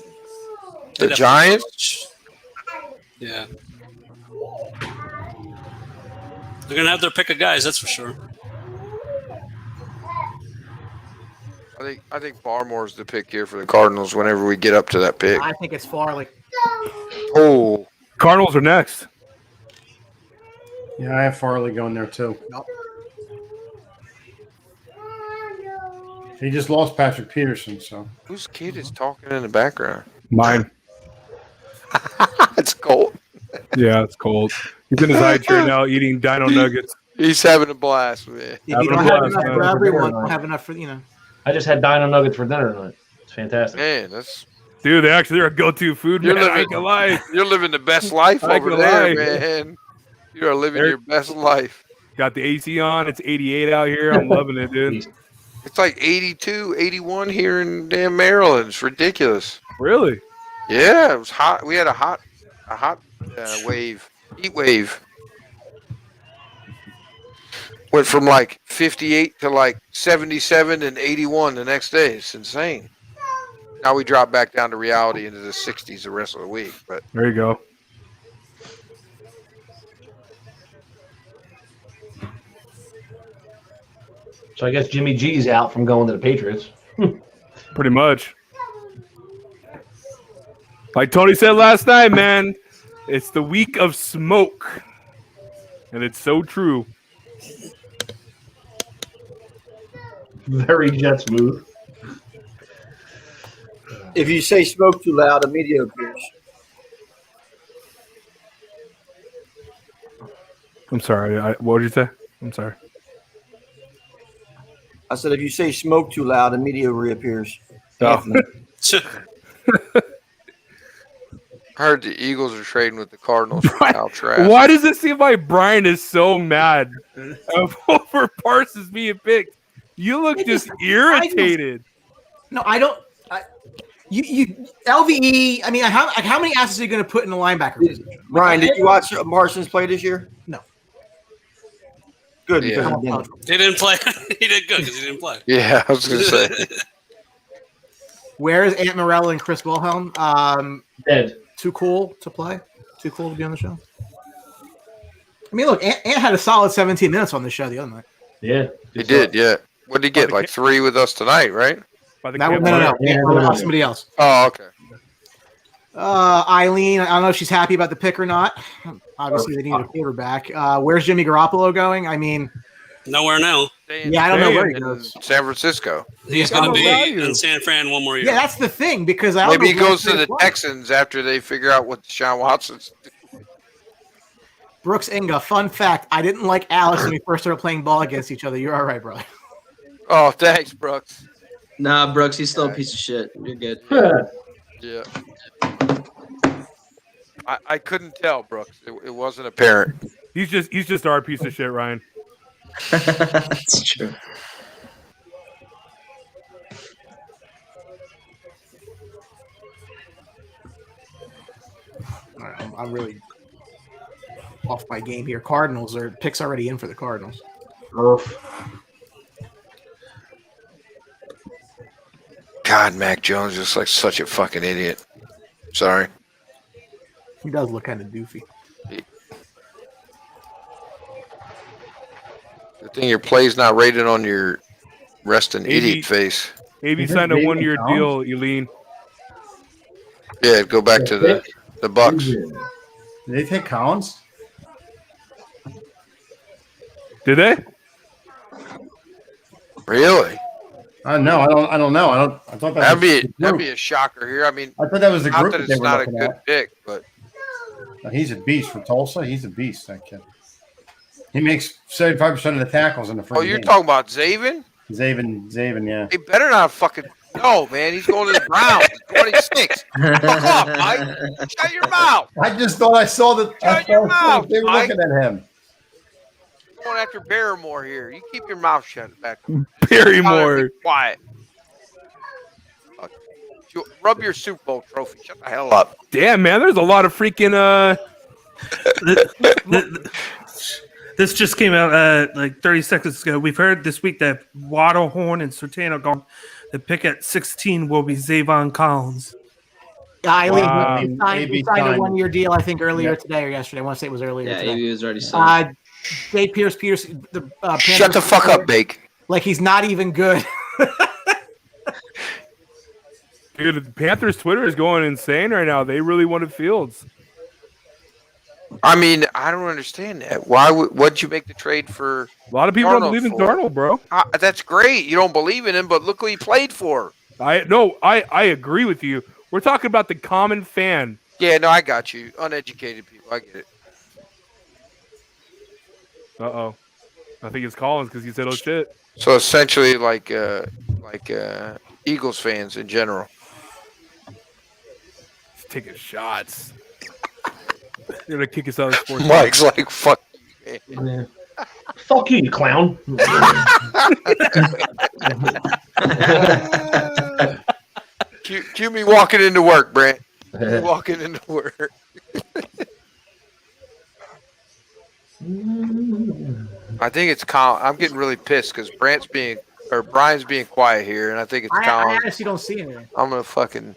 The They Giants? Yeah. They're gonna have their pick of guys, that's for sure. I think Barmore's the pick here for the Cardinals whenever we get up to that pick. I think it's Farley. Oh. Cardinals are next. Yeah, I have Farley going there too. Nope. He just lost Patrick Peterson, so Whose kid is talking in the background? Mine. It's cold. Yeah, it's cold. He's in his high chair now eating dino nuggets. He's having a blast, man. If you don't have enough for everyone, don't have enough for I just had dino nuggets for dinner tonight. It's fantastic. Man, that's Dude, they're a go-to food, man. I ain't gonna lie. You're living the best life I ain't over gonna there, lie. man. You are living your best life. Got the AC on. It's 88 out here. I'm loving it, dude. It's like 82, 81 here in damn Maryland. It's ridiculous. Really? Yeah, it was hot. We had a hot wave, heat wave. Went from like 58 to like 77 and 81 the next day. It's insane. Now we drop back down to reality into the 60s the rest of the week. But There you go. So I guess Jimmy G's out from going to the Patriots. Pretty much. Like Tony said last night, man, it's the week of smoke. And it's so true. Very Jets move. If you say smoke too loud, the media appears. I'm sorry. What did you say? I'm sorry. I said if you say smoke too loud, the media reappears. Oh. Anthony. I heard the Eagles are trading with the Cardinals for Kyle Trask. Why does it seem like Brian is so mad over Parsons being picked? You look just irritated. No, I don't. You LVE. I mean, how many assets are you going to put in the linebacker position? Ryan, did you watch Parsons play this year? No. good Yeah. because he didn't. He didn't play. He did good because he didn't play. Yeah, I was gonna say. Where is Aunt Morella and Chris Wilhelm? Dead. Too cool to play? Too cool to be on the show? I mean, look, Ant had a solid 17 minutes on the show the other night. Yeah. He did, yeah. What did he get? Like 3 with us tonight, right? No. Yeah, somebody else. Oh, okay. Eileen, I don't know if she's happy about the pick or not. Obviously, they need a quarterback. Where's Jimmy Garoppolo going? I mean, nowhere now. Yeah, I don't know where he goes. San Francisco. He's going to be in San Fran one more year. Yeah, that's the thing because I maybe he goes to the Texans after they figure out what Deshaun Watson's. Brooks Inga, fun fact: I didn't like Alex when we first started playing ball against each other. You're all right, bro. Oh, thanks, Brooks. Nah, Brooks, he's still a piece of shit. You're good. Yeah. I couldn't tell, Brooks. It wasn't apparent. He's just our piece of shit, Ryan. That's true. All right, I'm really off my game here. Cardinals are picks already in for the Cardinals. God, Mac Jones is like such a fucking idiot. Sorry. He does look kind of doofy. The thing your play's not rated on your resting idiot face. AB signed a 1-year deal, Eileen. Yeah, go back to the Bucks. Did they take Collins? Did they? Really? No, I don't know. I thought that'd be a shocker here. I mean, I thought that was the not group that that they it's were not a looking good at. pick, but He's a beast for Tulsa. He's a beast, that kid. He makes 75% of the tackles in the first. oh, you're talking about Zaven? Zaven, yeah. He better not fucking. No, man, he's going to the Browns. 26. Fuck off, Mike. Shut your mouth. I just thought I saw that. Shut your mouth, They were Mike. looking at him. Going after Barrymore here. You keep your mouth shut back. Barrymore. Be quiet. Rub your Super Bowl trophy. Shut the hell up. Damn, man, there's a lot of freaking This just came out like 30 seconds ago. We've heard this week that Waddle, Horn, and Sertan are gone. The pick at 16 will be Zavon Collins. Eileen, he signed a 1-year deal, I think, earlier today or yesterday. I want to say it was earlier. Yeah, today. AB was already signed. Dave Pierce, the Shut the fuck up, Bake. Like he's not even good. Dude, the Panthers Twitter is going insane right now. They really wanted Fields. I mean, I don't understand that. What'd you make the trade for? A lot of people don't believe in Darnold, bro. That's great. You don't believe in him, but look who he played for. I agree with you. We're talking about the common fan. Yeah, no, I got you. Uneducated people. I get it. Uh-oh. I think it's Collins because he said, oh, shit. So essentially like Eagles fans in general. He's taking shots. They're going to kick us out of sports. Mike's like, fuck. Yeah. Fuck you, you clown. Cue me walking into work, Brent. Walking into work. I think it's Colin. I'm getting really pissed because Brian's being quiet here, and I think it's I Colin. honestly don't see anything. I'm gonna fucking.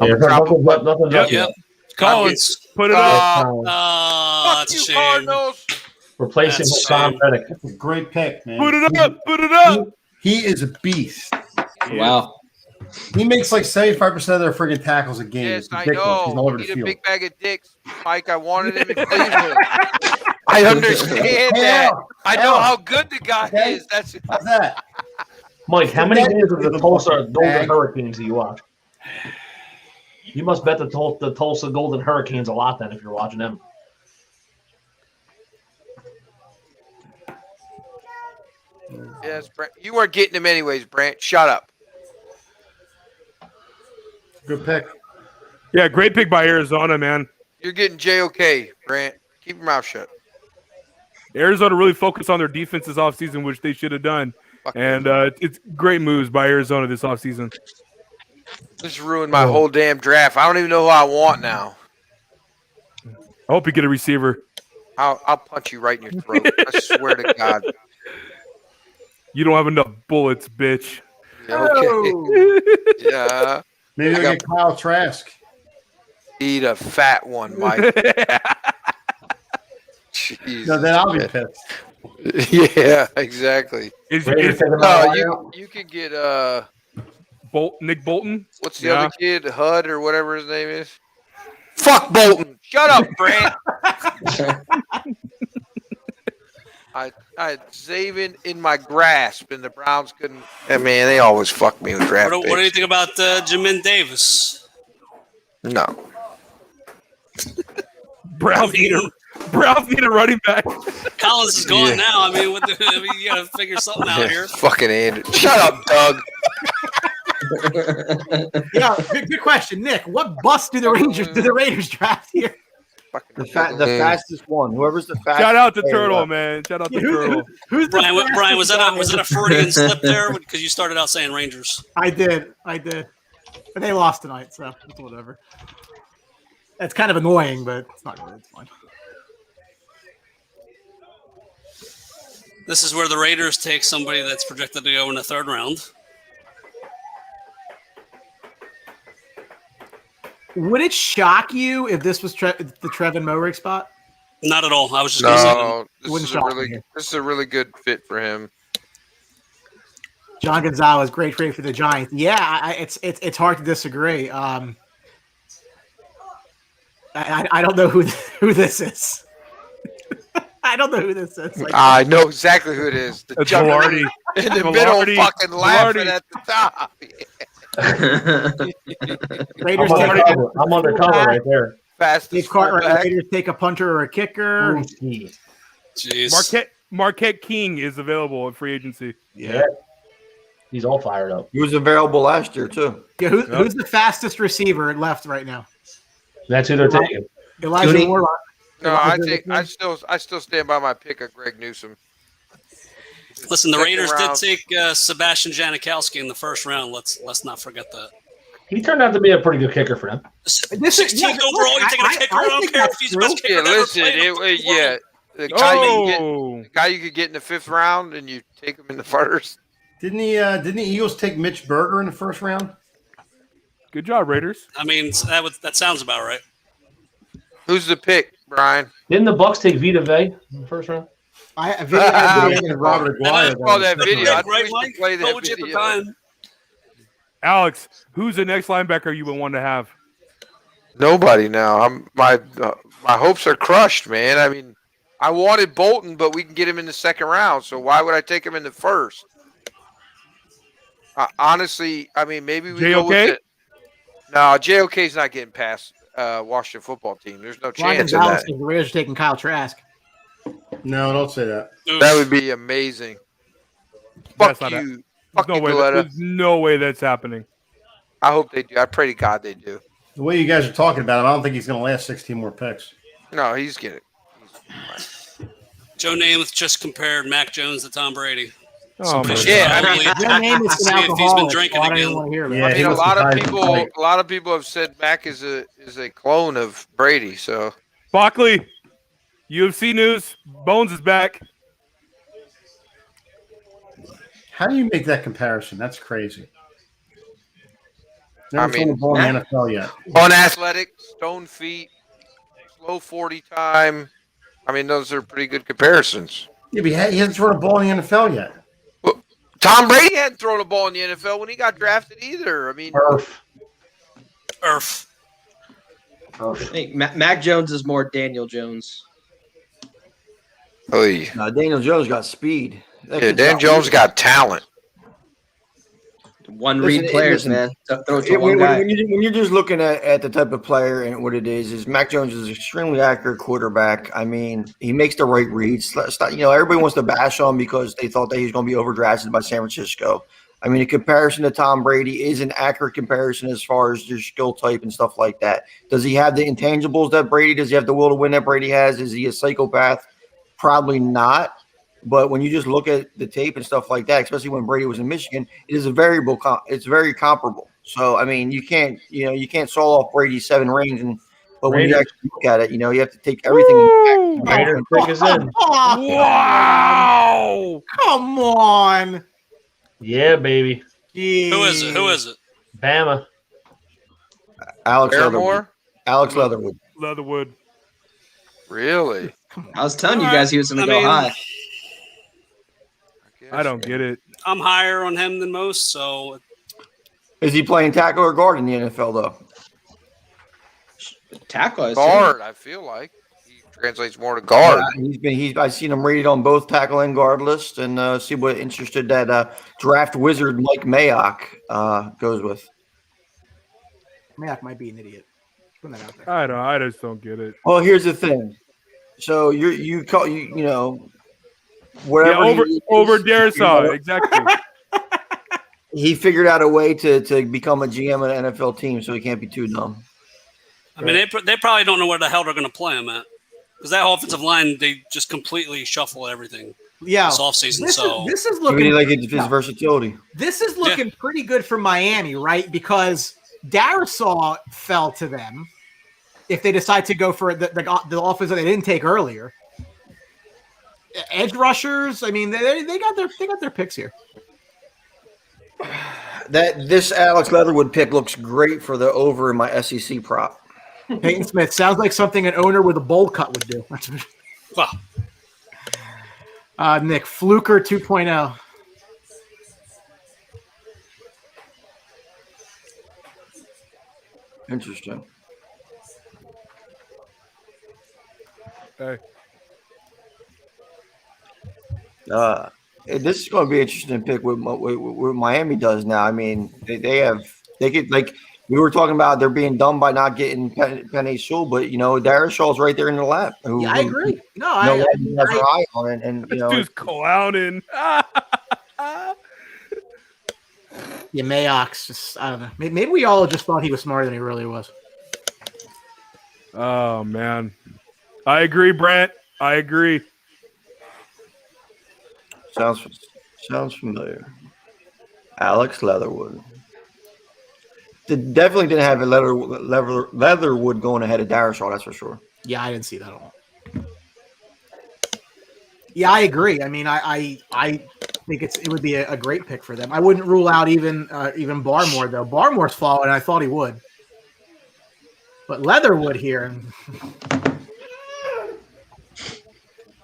Yep. Collins, put it up. That's a shame. Cardinals. Replacing That's Tom Reddick. That's a great pick, man. Put it up. Put it up. He is a beast. Wow. He makes like 75% of their friggin' tackles a game. Yes, It's I ridiculous. know. He's all over the Need a field. big bag of dicks, Mike. I wanted him in Cleveland. I understand that. I know how good the guy is. That's How's that? Mike, how many games of the Tulsa Golden Hurricanes do you watch? You must bet the Tulsa Golden Hurricanes a lot then if you're watching them. Yes, Brent. You weren't getting him anyways, Brent. Shut up. Good pick. Yeah, great pick by Arizona, man. You're getting JOK, Brent. Keep your mouth shut. Arizona really focused on their defense this offseason, which they should have done. And it's great moves by Arizona this offseason. This ruined my whole damn draft. I don't even know who I want now. I hope you get a receiver. I'll punch you right in your throat. I swear to God. You don't have enough bullets, bitch. Okay. Yeah. Maybe we'll get Kyle Trask. Eat a fat one, Mike. No, then I'll be pissed. Yeah, exactly. You can get Nick Bolton. What's the other kid? Hud or whatever his name is. Fuck Bolton. Shut up, Brant. I had Zaven in my grasp, and the Browns couldn't. I mean, they always fuck me with draft What do you think about Jamin Davis? No. Browns need a running back. Collins is gone now. I mean, you got to figure something out here. Fucking Andrew. Shut up, Doug. Yeah, good question, Nick. What bust do the Raiders draft here? The fastest one. Whoever's the fastest. Shout out to Turtle, man. Shout out to Turtle. Who's Brian? Was that a Freudian slip there? Because you started out saying Rangers. I did, but they lost tonight, so it's whatever. It's kind of annoying, but it's not really. It's fine. This is where the Raiders take somebody that's projected to go in the third round. Would it shock you if this was the Trevin Moehrig spot? Not at all. I was just going to say that. This is a really good fit for him. John Gonzalez, great trade for the Giants. Yeah, it's hard to disagree. I don't know who this is. I don't know who this is. Like, I know exactly who it is. The Velarde. in the middle, fucking laughing at the top. Raiders I'm undercover right there. Fastest Raiders take a punter or a kicker. Jeez. Marquette King is available at free agency. Yeah. He's all fired up. He was available last year too. Yeah, who's the fastest receiver left right now? That's who they're taking. Elijah Moore. No, I still stand by my pick of Greg Newsome. Listen, the Raiders did take Sebastian Janikowski in the first round. Let's not forget that. He turned out to be a pretty good kicker for them. 16th overall, you're taking a kicker. I don't care if he's the best kicker. The guy you could get in the fifth round, and you take him in the first. Didn't the Eagles take Mitch Berger in the first round? Good job, Raiders. I mean, that sounds about right. Who's the pick, Brian? Didn't the Bucks take Vita Vea in the first round? Robert Aguayo. I saw that video. I Right, wish Mike? to play that Told you at the video. time. Alex, who's the next linebacker you would want to have? Nobody now. My hopes are crushed, man. I mean, I wanted Bolton, but we can get him in the second round. So why would I take him in the first? Honestly, I mean, maybe we go with it. No, JOK's not getting past Washington football team. There's no chance of that. The Raiders are taking Kyle Trask. No, don't say that. That would be amazing. Fuck you. Fuck you, Galetta. There's no way that's happening. I hope they do. I pray to God they do. The way you guys are talking about him, I don't think he's going to last 16 more picks. No, he's getting it. Joe Namath just compared Mac Jones to Tom Brady. Oh, yeah, I mean, see if he's been drinking again. I mean, a lot of people have said Mac is a clone of Brady. So, Bockley, UFC news: Bones is back. How do you make that comparison? That's crazy. I Never mean, seen a ball in the NFL yet. unathletic, stone feet, slow 40 time. I mean, those are pretty good comparisons. Yeah, but he hasn't thrown a ball in the NFL yet. Tom Brady hadn't thrown a ball in the NFL when he got drafted either. I mean, Earth. I think Mac Jones is more Daniel Jones. Daniel Jones got speed. Yeah, Dan Jones got talent. One read players, man. Throw it to one When guy. you're just looking at the type of player and what it is Mac Jones is an extremely accurate quarterback. I mean, he makes the right reads. Everybody wants to bash on him because they thought that he was going to be overdrafted by San Francisco. I mean, a comparison to Tom Brady is an accurate comparison as far as your skill type and stuff like that. Does he have the intangibles that Brady does? He have the will to win that Brady has? Is he a psychopath? Probably not. But when you just look at the tape and stuff like that, especially when Brady was in Michigan, it is it's very comparable. So I mean, you can't saw off Brady's 7 rings, but when you actually look at it, you have to take everything. Raiders pick is in. Wow! Come on. on. Yeah, baby. Jeez. Who is it? Bama. Alex Paramore? Leatherwood. Alex Leatherwood. Leatherwood. Really? I was telling you guys he was going to go high. I don't get it. I'm higher on him than most, so Is he playing tackle or guard in the NFL though? Tackle. I assume. Guard, I feel like. He translates more to guard. I've seen him rated on both tackle and guard lists, and see what interested that draft wizard Mike Mayock goes with. Mayock might be an idiot. Putting that out there. I just don't get it. Well, here's the thing. So you know whatever over Darisaw, exactly. He figured out a way to become a GM of an NFL team, so he can't be too dumb. I mean, they probably don't know where the hell they're going to play him at, because that offensive line, they just completely shuffle everything. Yeah, this offseason. This is I looking mean, like his versatility. This is looking pretty good for Miami, right? Because Darisaw fell to them. If they decide to go for the offense that they didn't take earlier, edge rushers. I mean, they got their picks here. This Alex Leatherwood pick looks great for the over in my SEC prop. Peyton Smith sounds like something an owner with a bowl cut would do. Nick Fluker 2.0. Interesting. Hey. This is going to be an interesting pick with what Miami does now. I mean, they get like we were talking about they're being dumb by not getting Penei Sewell, but you know Darishaw's right there in the lap. I agree. I have her eye on it, and you know, dude's clowning. Yeah, Mayock's just I don't know. Maybe we all just thought he was smarter than he really was. Oh man, I agree, Brent. I agree. Sounds familiar. Alex Leatherwood. Definitely didn't have a Leatherwood going ahead of Darrisaw, that's for sure. Yeah, I didn't see that at all. Yeah, I agree. I mean, I think it would be a great pick for them. I wouldn't rule out even Barmore though. Barmore's fallen, and I thought he would. But Leatherwood here,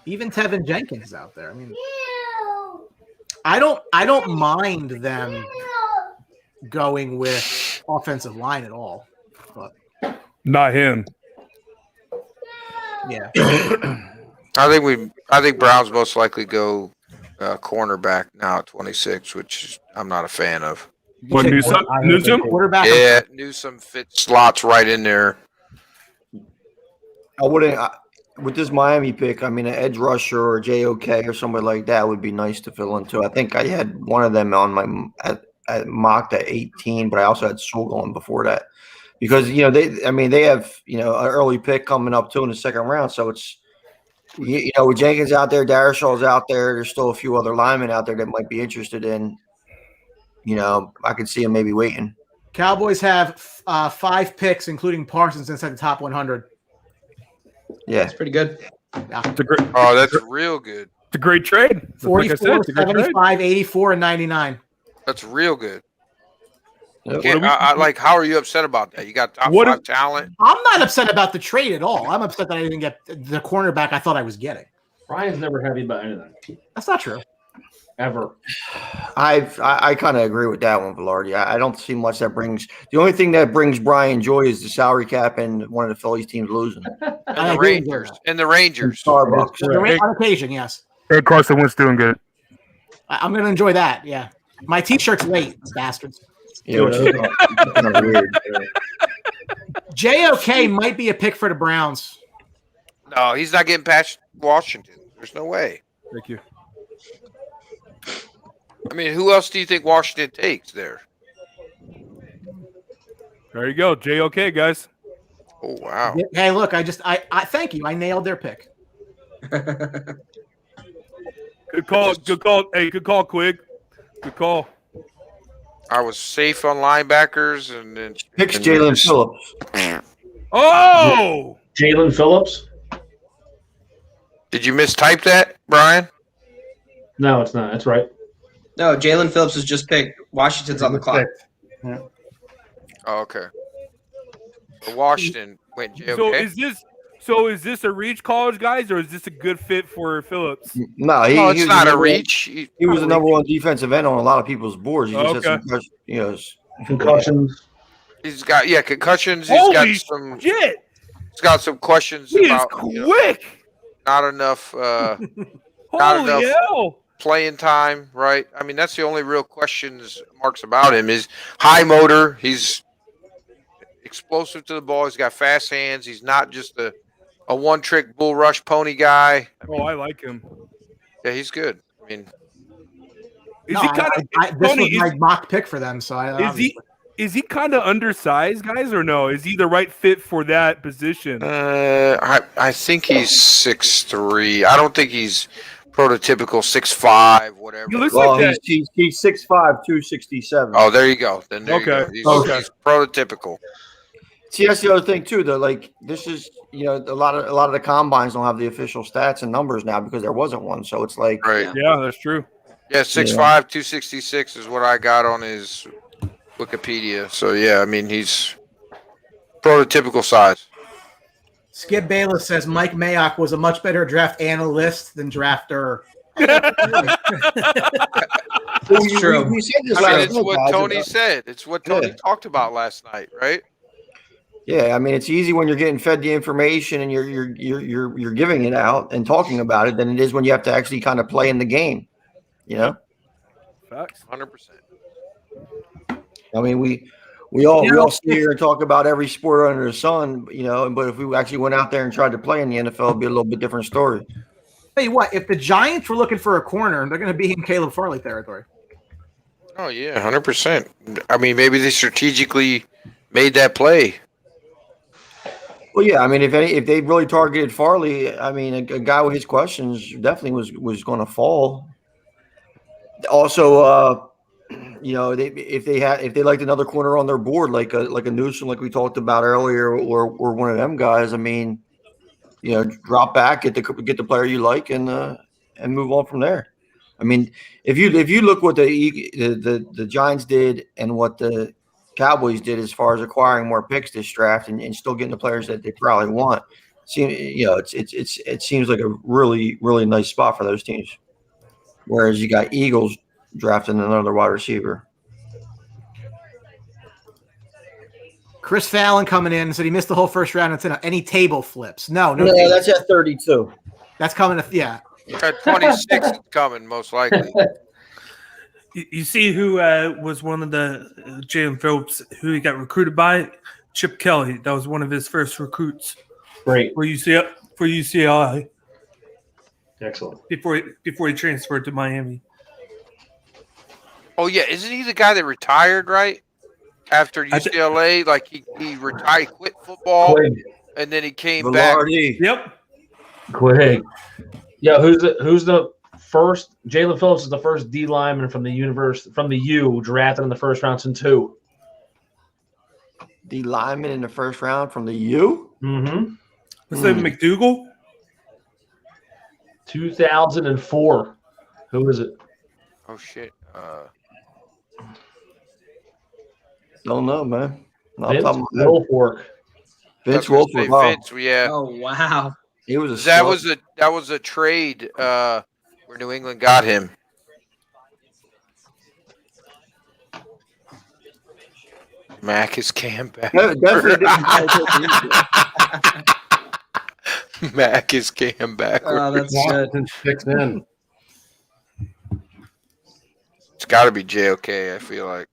even Tevin Jenkins is out there. I mean, I don't mind them going with offensive line at all. But not him. Yeah. I think Browns most likely go cornerback now at 26, which I'm not a fan of. What, Newsome? Quarterback. Yeah, Newsome fits slots right in there. I wouldn't with this Miami pick. I mean, an edge rusher or JOK or somebody like that would be nice to fill into. I think I had one of them on my at mocked at 18, but I also had Sewell going before that because you know they have an early pick coming up too in the second round, so it's. You know, with Jenkins out there, Darishaw's out there. There's still a few other linemen out there that might be interested in. You know, I could see him maybe waiting. Cowboys have 5 picks, including Parsons, inside the top 100. Yeah, it's pretty good. Yeah. That's real good. It's a great trade. 44, 75, 84, and 99. That's real good. Yep. How are you upset about that? You got top 5 talent. I'm not upset about the trade at all. I'm upset that I didn't get the cornerback I thought I was getting. Ryan's never happy about anything. That's not true. Ever. I kind of agree with that one, Velarde. I don't see much that brings. The only thing that brings Brian joy is the salary cap and one of the Phillies teams losing. And the Rangers. And the Rangers. Starbucks. On occasion, yes. Hey, Carson Wentz doing good. I'm going to enjoy that. Yeah. My T-shirt's late, bastards. Yeah, which is kind of weird. JOK might be a pick for the Browns. No, he's not getting past Washington. There's no way. Thank you. I mean, who else do you think Washington takes there? There you go, JOK, guys. Oh wow. Hey, look, I thank you. I nailed their pick. Good call. Good call. Hey, good call, Quig. Good call. I was safe on linebackers and then picks Jalen Phillips. Oh, Jalen Phillips. Did you mistype that, Brian? No, it's not. That's right. No, Jalen Phillips was just picked. Washington's on the clock. Yeah. Oh, okay. Washington went JOK. So is this a reach, college guys, or is this a good fit for Phillips? No, it's was not the a number reach. one- He was the number one defensive end on a lot of people's boards. He just had some, concussions. He's got concussions. Holy He's got some. shit! He's got some questions He is about quick. not enough. Not Holy enough hell! playing time, right? I mean, that's the only real questions marks about him is high motor. He's explosive to the ball. He's got fast hands. He's not just a one-trick bull rush pony guy. I like him. Yeah, he's good. I mean, This was my mock pick for them. So is he kind of undersized, guys, or no? Is he the right fit for that position? I think he's 6'3". I don't think he's prototypical 6'5", whatever. He looks like that. He's 6'5", 267. Oh, there you go. Then there you go. He's prototypical. See, that's the other thing too. Though, like this is, a lot of the combines don't have the official stats and numbers now because there wasn't one. So it's like, right. Yeah, that's true. Yeah, 6'5", 266 is what I got on his Wikipedia. So yeah, I mean he's prototypical size. Skip Bayless says Mike Mayock was a much better draft analyst than drafter. That's true. We said this I mean, last it's night, what guys, Tony about- said. It's what Tony talked about last night, right? Yeah, I mean it's easy when you're getting fed the information and you're giving it out and talking about it than it is when you have to actually kind of play in the game. Facts. 100%. I mean we all sit here and talk about every sport under the sun, but if we actually went out there and tried to play in the NFL, it'd be a little bit different story. Tell you what, if the Giants were looking for a corner, they're going to be in Caleb Farley territory. Oh yeah, 100%. I mean, maybe they strategically made that play. Well, yeah, I mean, if they really targeted Farley, I mean, a guy with his questions definitely was going to fall. Also, if they liked another corner on their board, like a Newsom, like we talked about earlier, or one of them guys, I mean, drop back, get the player you like, and move on from there. I mean, if you look what the Giants did and what the Cowboys did as far as acquiring more picks this draft and still getting the players that they probably want, it seems like a really, really nice spot for those teams. Whereas you got Eagles drafting another wide receiver. Chris Fallon coming in said he missed the whole first round. It's in any table flips. No, that's at 32. That's coming. Yeah, At 26 coming most likely. You see who was one of the Jalen Phillips who he got recruited by? Chip Kelly. That was one of his first recruits. Great. For UCLA. Excellent. Before he transferred to Miami. Oh yeah, isn't he the guy that retired right after UCLA? Like he retired, quit football, and then he came back. Yep. Quick. Yeah, who's the first? Jalen Phillips is the first D lineman from the U drafted in the first round since who? D lineman in the first round from the U. Mm-hmm. Was that McDougal? 2004. Who is it? Oh shit. Don't know, man. Vince Wilfork. Vince Wilfork. Wow. Vince, yeah. Oh wow. He was that was a trade where New England got him. Mac is Cam back. Definitely Mac is Cam back. Oh, that's good. Fixed in. It's got to be JOK. I feel like.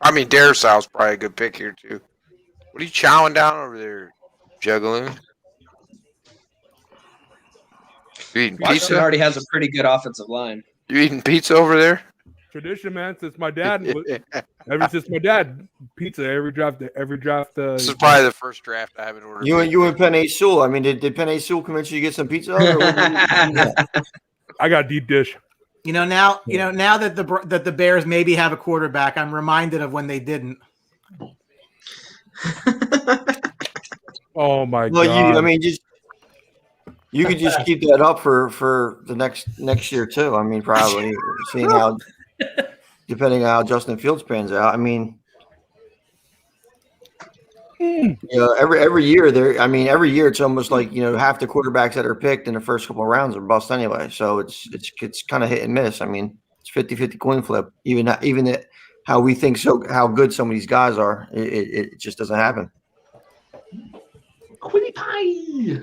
I mean, Darisal's probably a good pick here too. What are you chowing down over there, Juggaloon? You eating Washington pizza? already has a pretty good offensive line. You eating pizza over there? Tradition, man. Since my dad, pizza every draft. This is probably the first draft I haven't ordered. You and Penny Sewell. I mean, did Penny Sewell convince you to get some pizza? I got deep dish. Now that the Bears maybe have a quarterback, I'm reminded of when they didn't. Oh my Well, god! You could just keep that up for the next year too. I mean, probably seeing how depending on how Justin Fields pans out. I mean, you know, every year every year it's almost like, you know, half the quarterbacks that are picked in the first couple of rounds are bust anyway. So it's kind of hit and miss. I mean, it's 50-50 coin flip. Even how we think how good some of these guys are, it just doesn't happen. Quinny pie.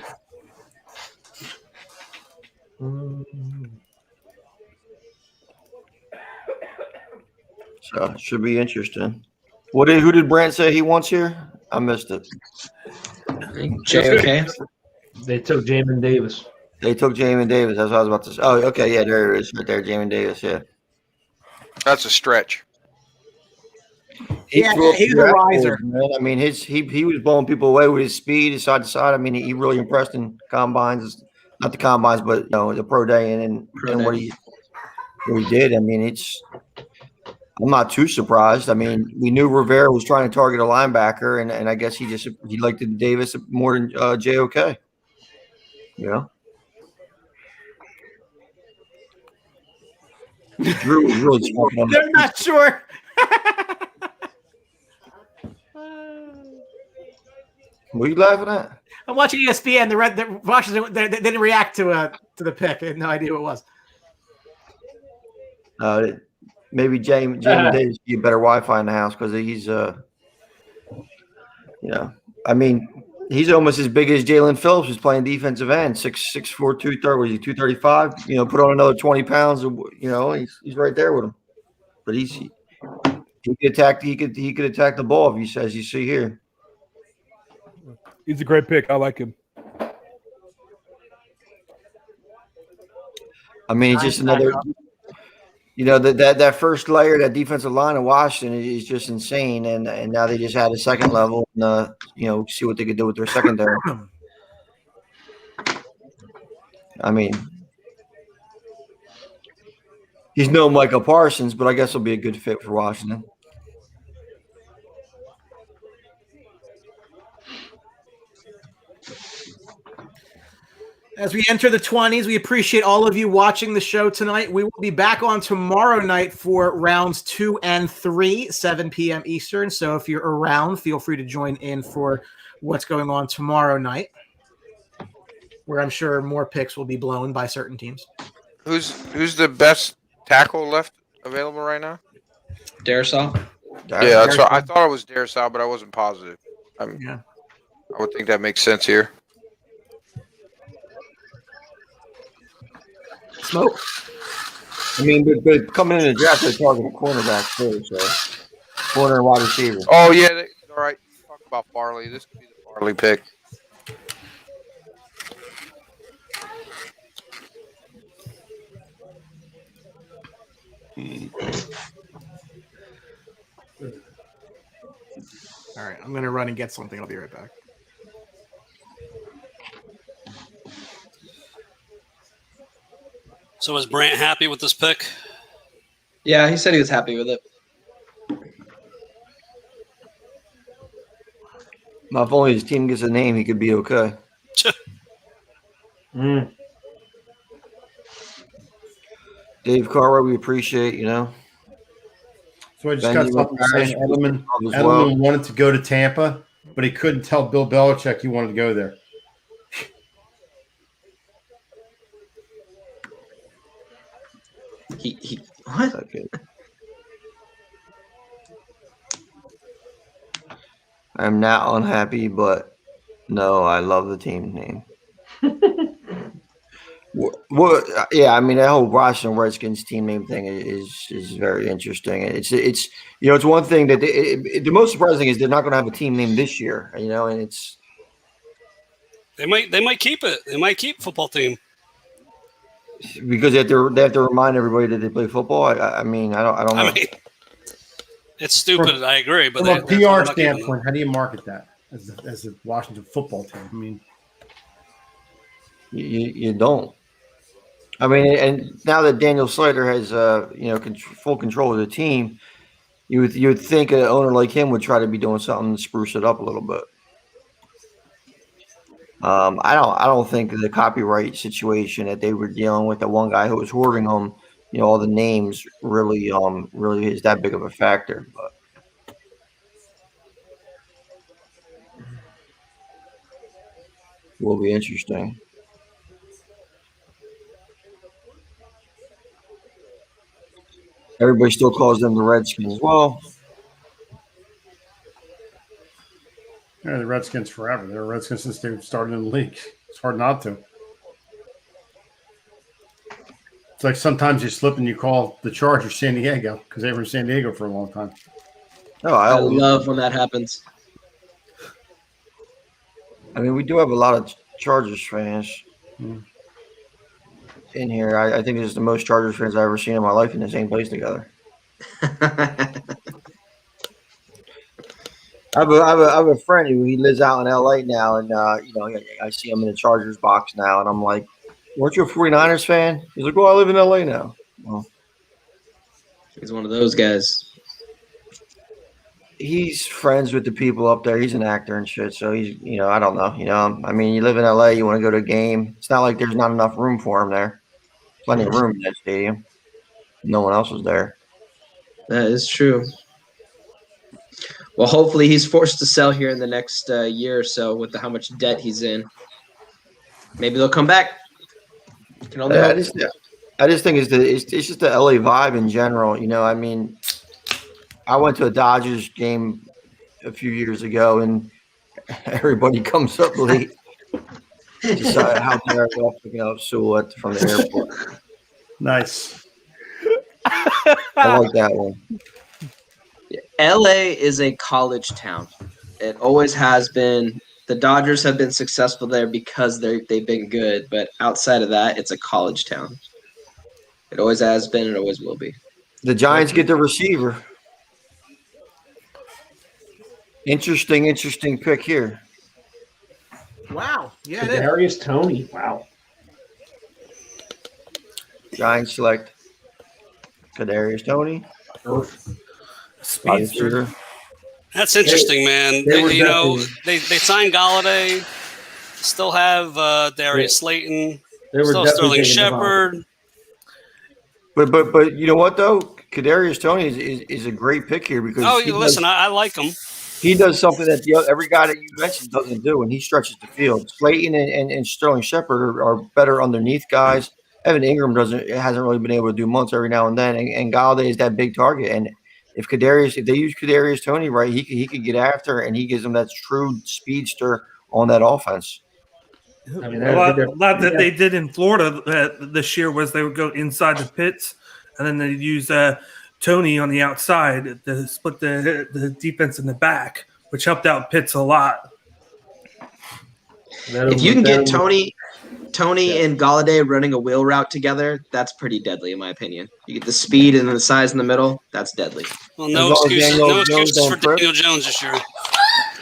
So it should be interesting. Who did Brant say he wants here? I missed it. JOK. They took Jamin Davis. They took Jamin Davis. That's what I was about to say. Oh, okay. Yeah, there it is right there. Jamin Davis. Yeah. That's a stretch. He's a riser. Man. I mean, he was blowing people away with his speed, his side to side. I mean, he really impressed in combines. Not the combines, but, you know, the pro day and what he did. I mean, I'm not too surprised. I mean, we knew Rivera was trying to target a linebacker, and I guess he liked Davis more than JOK. You know, Drew was really smoking on They're not sure. What are you laughing at? I'm watching ESPN. The Washington they didn't react to the pick. I had no idea what it was. Maybe Jamin Davis get better Wi-Fi in the house because he's, you know, I mean, he's almost as big as Jalen Phillips, who's playing defensive end, 6'4", 230. Was he 235? You know, put on another 20 pounds. You know, he's right there with him. But he could attack. He could attack the ball if as you see here. He's a great pick. I like him. I mean, it's just another. You know, that first layer, that defensive line of Washington is just insane, and now they just had a second level, and you know, see what they could do with their secondary. I mean, he's no Michael Parsons, but I guess he'll be a good fit for Washington. As we enter the 20s, we appreciate all of you watching the show tonight. We will be back on tomorrow night for rounds 2 and 3, 7 p.m. Eastern. So if you're around, feel free to join in for what's going on tomorrow night, where I'm sure more picks will be blown by certain teams. Who's the best tackle left available right now? Darrisaw. Yeah, that's what I thought it was Darrisaw, but I wasn't positive. I would think that makes sense here. Smoke. I mean, but coming in the draft, they're targeting cornerbacks too, so corner and wide receiver. Oh yeah, all right. Talk about Farley. This could be the Farley pick. All right, I'm going to run and get something. I'll be right back. So was Brant happy with this pick? Yeah, he said he was happy with it. Now, if only his team gets a name, he could be okay. Dave Carver, we appreciate, you know. So I just got something saying Edelman wanted to go to Tampa, but he couldn't tell Bill Belichick he wanted to go there. He what? Okay. I'm not unhappy, but no, I love the team name. What? Yeah, I mean that whole Washington Redskins team name thing is very interesting. It's you know, it's one thing that the most surprising thing is they're not going to have a team name this year. You know, and they might keep it. They might keep football team because they have to remind everybody that they play football. I mean, I don't know. I mean, it's stupid. I agree, but from a PR standpoint, how do you market that as the Washington football team? I mean, you don't. I mean, and now that Daniel Snyder has you know, full control of the team, you would think an owner like him would try to be doing something to spruce it up a little bit. I don't think the copyright situation that they were dealing with, the one guy who was hoarding them, all the names really is that big of a factor. But will be interesting. Everybody still calls them the Redskins. Well, yeah, the Redskins forever. They're Redskins since they started in the league. It's hard not to. It's like sometimes you slip and you call the Chargers San Diego because they were in San Diego for a long time. No, I love when that happens. I mean, we do have a lot of Chargers fans in here. I think this is the most Chargers fans I've ever seen in my life in the same place together. I have a friend who he lives out in LA now, and I see him in the Chargers box now, and I'm like, "Weren't you a 49ers fan?" He's like, "Well, I live in LA now." Well, he's one of those guys. He's friends with the people up there. He's an actor and shit, so he's I don't know. I mean, you live in LA, you want to go to a game. It's not like there's not enough room for him there. Plenty of room in that stadium. No one else was there. That is true. Well, hopefully he's forced to sell here in the next year or so with how much debt he's in. Maybe they'll come back. Can only hope. I just think it's just the LA vibe in general. I mean, I went to a Dodgers game a few years ago, and everybody comes up late. Decided how dare I go picking up Sewell from the airport. Nice. I like that one. LA is a college town. It always has been. The Dodgers have been successful there because they've been good, but outside of that, it's a college town. It always has been and always will be. The Giants get the receiver. Interesting pick here. Wow. Yeah, it is. Darius Toney. Wow. Giants select Kadarius Toney. Speedster. That's interesting, man. They signed Galladay, still have Darius Slayton, still have Sterling Shepard. But you know what though? Kadarius Toney is a great pick here because I like him. He does something that every guy that you mentioned doesn't do, and he stretches the field. Slayton and Sterling Shepard are better underneath guys. Evan Ingram hasn't really been able to do much every now and then, and Galladay is that big target. And if they use Kadarius Toney right, he could get after, and he gives them that true speedster on that offense. I mean, a lot that they did in Florida this year was they would go inside the pits, and then they'd use Toney on the outside to split the defense in the back, which helped out Pitts a lot. If you can get Toney and Galladay running a wheel route together, that's pretty deadly in my opinion. You get the speed and the size in the middle, that's deadly. Well, no excuses for Daniel Jones this year.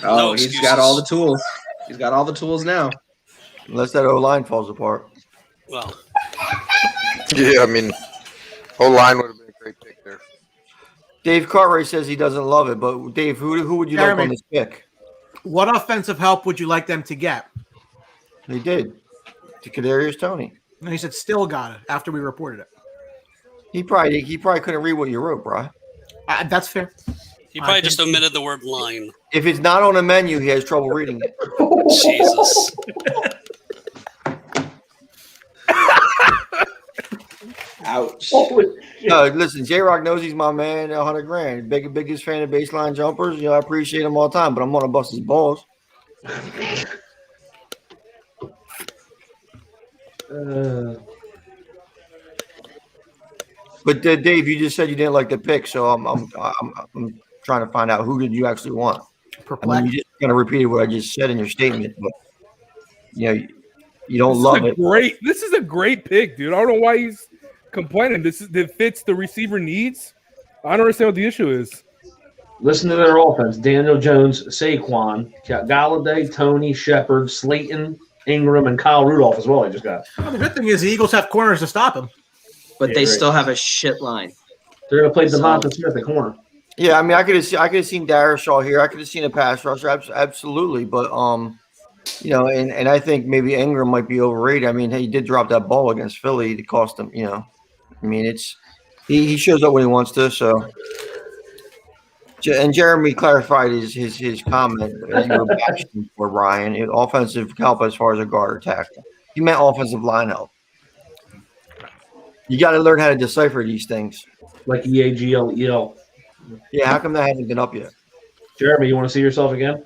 Oh, he's got all the tools. He's got all the tools now. Unless that O-line falls apart. Well. Yeah, I mean, O-line would have been a great pick there. Dave Cartwright says he doesn't love it, but Dave, who would you like on this pick? What offensive help would you like them to get? They did. To Kadarius Toney. And he said still got it after we reported it. He probably couldn't read what you wrote, bro. That's fair. He probably just omitted the word line. If it's not on a menu, he has trouble reading it. Jesus. Ouch. No, listen, J-Rock knows he's my man, $100,000. Biggest fan of baseline jumpers. I appreciate him all the time, but I'm gonna bust his balls. But Dave, you just said you didn't like the pick, so I'm trying to find out who did you actually want. I mean, you just kind of repeated what I just said in your statement, but you don't love it. This is a great pick, dude. I don't know why he's complaining. It fits the receiver needs. I don't understand what the issue is. Listen to their offense: Daniel Jones, Saquon, Galladay, Toney, Shepard, Slayton, Ingram, and Kyle Rudolph as well. I just got. Well, the good thing is the Eagles have corners to stop him, but they still have a shit line. They're going to play Devonta Smith at corner. Yeah, I mean, I could have seen Darrisaw here. I could have seen a pass rusher, absolutely. But and I think maybe Ingram might be overrated. I mean, he did drop that ball against Philly. It cost him, I mean, he shows up when he wants to. So, and Jeremy clarified his comment as you were bashing for Ryan. Offensive help as far as a guard or tackle. He meant offensive line help. You got to learn how to decipher these things. Like EAGLEL. Yeah, how come that hasn't been up yet? Jeremy, you want to see yourself again?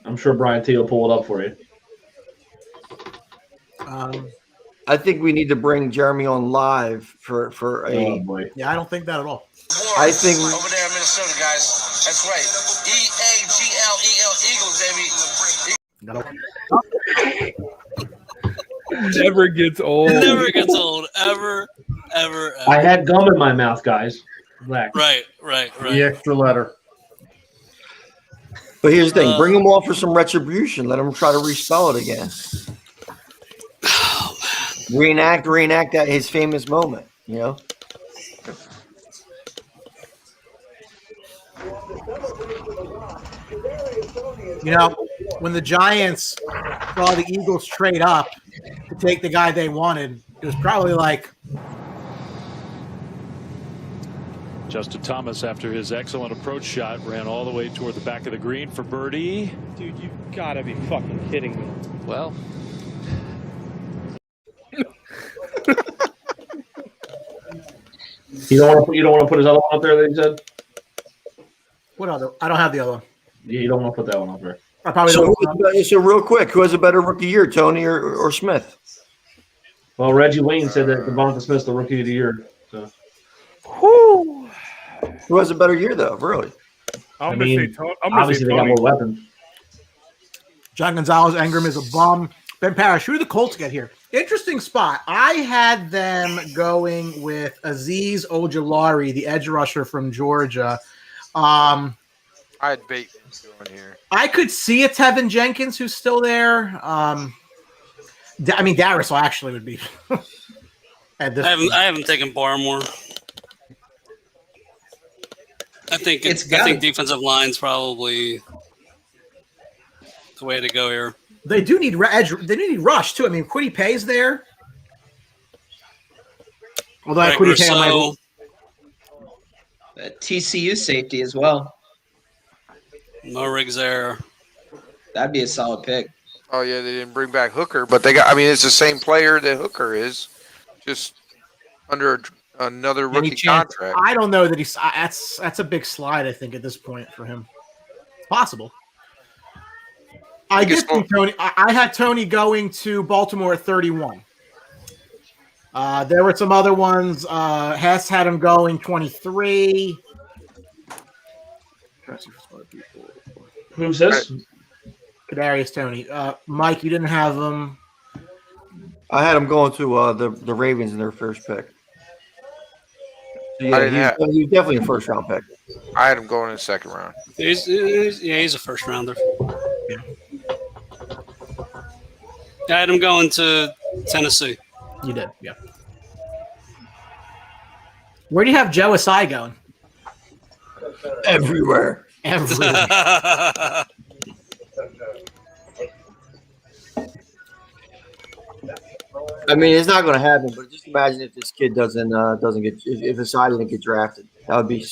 I'm sure Brian T will pull it up for you. I think we need to bring Jeremy on live for a. Oh boy. Yeah, I don't think that at all. I think Over there in Minnesota, guys. That's right. EAGLEL, Eagles, baby. Never gets old. It never gets old. Ever. I had gum in my mouth, guys. Relax. Right. The extra letter. But here's the thing: bring him off for some retribution. Let him try to respell it again. Oh, man. Reenact that his famous moment. You know. You know, when the Giants saw the Eagles trade up to take the guy they wanted, it was probably like. Justin Thomas, after his excellent approach shot, ran all the way toward the back of the green for birdie. Dude, you gotta be fucking kidding me. Well, You don't want to put his other one up there that he said? What other? I don't have the other one. Yeah, you don't want to put that one up there. I probably don't. So real quick, who has a better rookie year, Tony or Smith? Well, Reggie Wayne said that Devonta Smith's the rookie of the year. So. Whew. Who has a better year, though? Really? I'm gonna say obviously they got more weapons. John Gonzalez, Engram is a bum. Ben Parrish, who do the Colts get here? Interesting spot. I had them going with Azeez Ojulari, the edge rusher from Georgia. I had Bateman going here. I could see a Tevin Jenkins who's still there. I mean, Darisaw actually would be. At this point. I haven't taken Barmore. I think defensive line's probably the way to go here. They do need edge. They do need rush too. I mean, Kwity Paye's there. Although Kwity Paye might. TCU safety as well. No Riggs there. That'd be a solid pick. Oh yeah, they didn't bring back Hooker, but they got. I mean, it's the same player that Hooker is, just under another rookie contract. I don't know that he's. That's a big slide. I think at this point for him, it's possible. I did think Tony. I had Tony going to Baltimore at 31. There were some other ones. Hess had him going 23. Who's this? Kadarius Tony. Mike, you didn't have him. I had him going to the Ravens in their first pick. So yeah, he's definitely a first round pick. I had him going in the second round. He's a first rounder. Yeah. I had him going to Tennessee. You did, yeah. Where do you have Joe Asai going? Everywhere. Everywhere. I mean, it's not going to happen, but just imagine if this kid doesn't get if Asai doesn't get drafted. That would be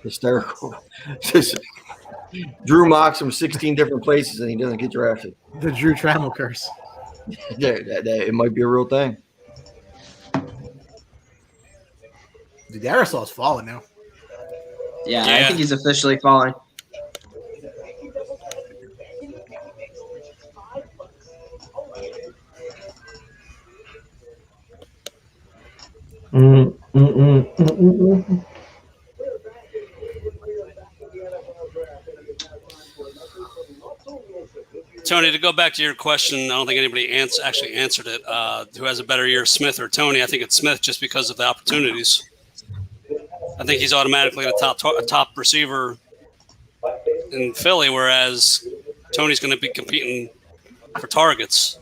hysterical. Drew mocks him 16 different places and he doesn't get drafted. The Drew Trammell curse. Yeah, it might be a real thing. Dude, Darisaw's falling now. Yeah, I think he's officially falling. Tony, to go back to your question, I don't think anybody actually answered it. Who has a better year, Smith or Tony? I think it's Smith just because of the opportunities. I think he's automatically a top receiver in Philly, whereas Tony's going to be competing for targets.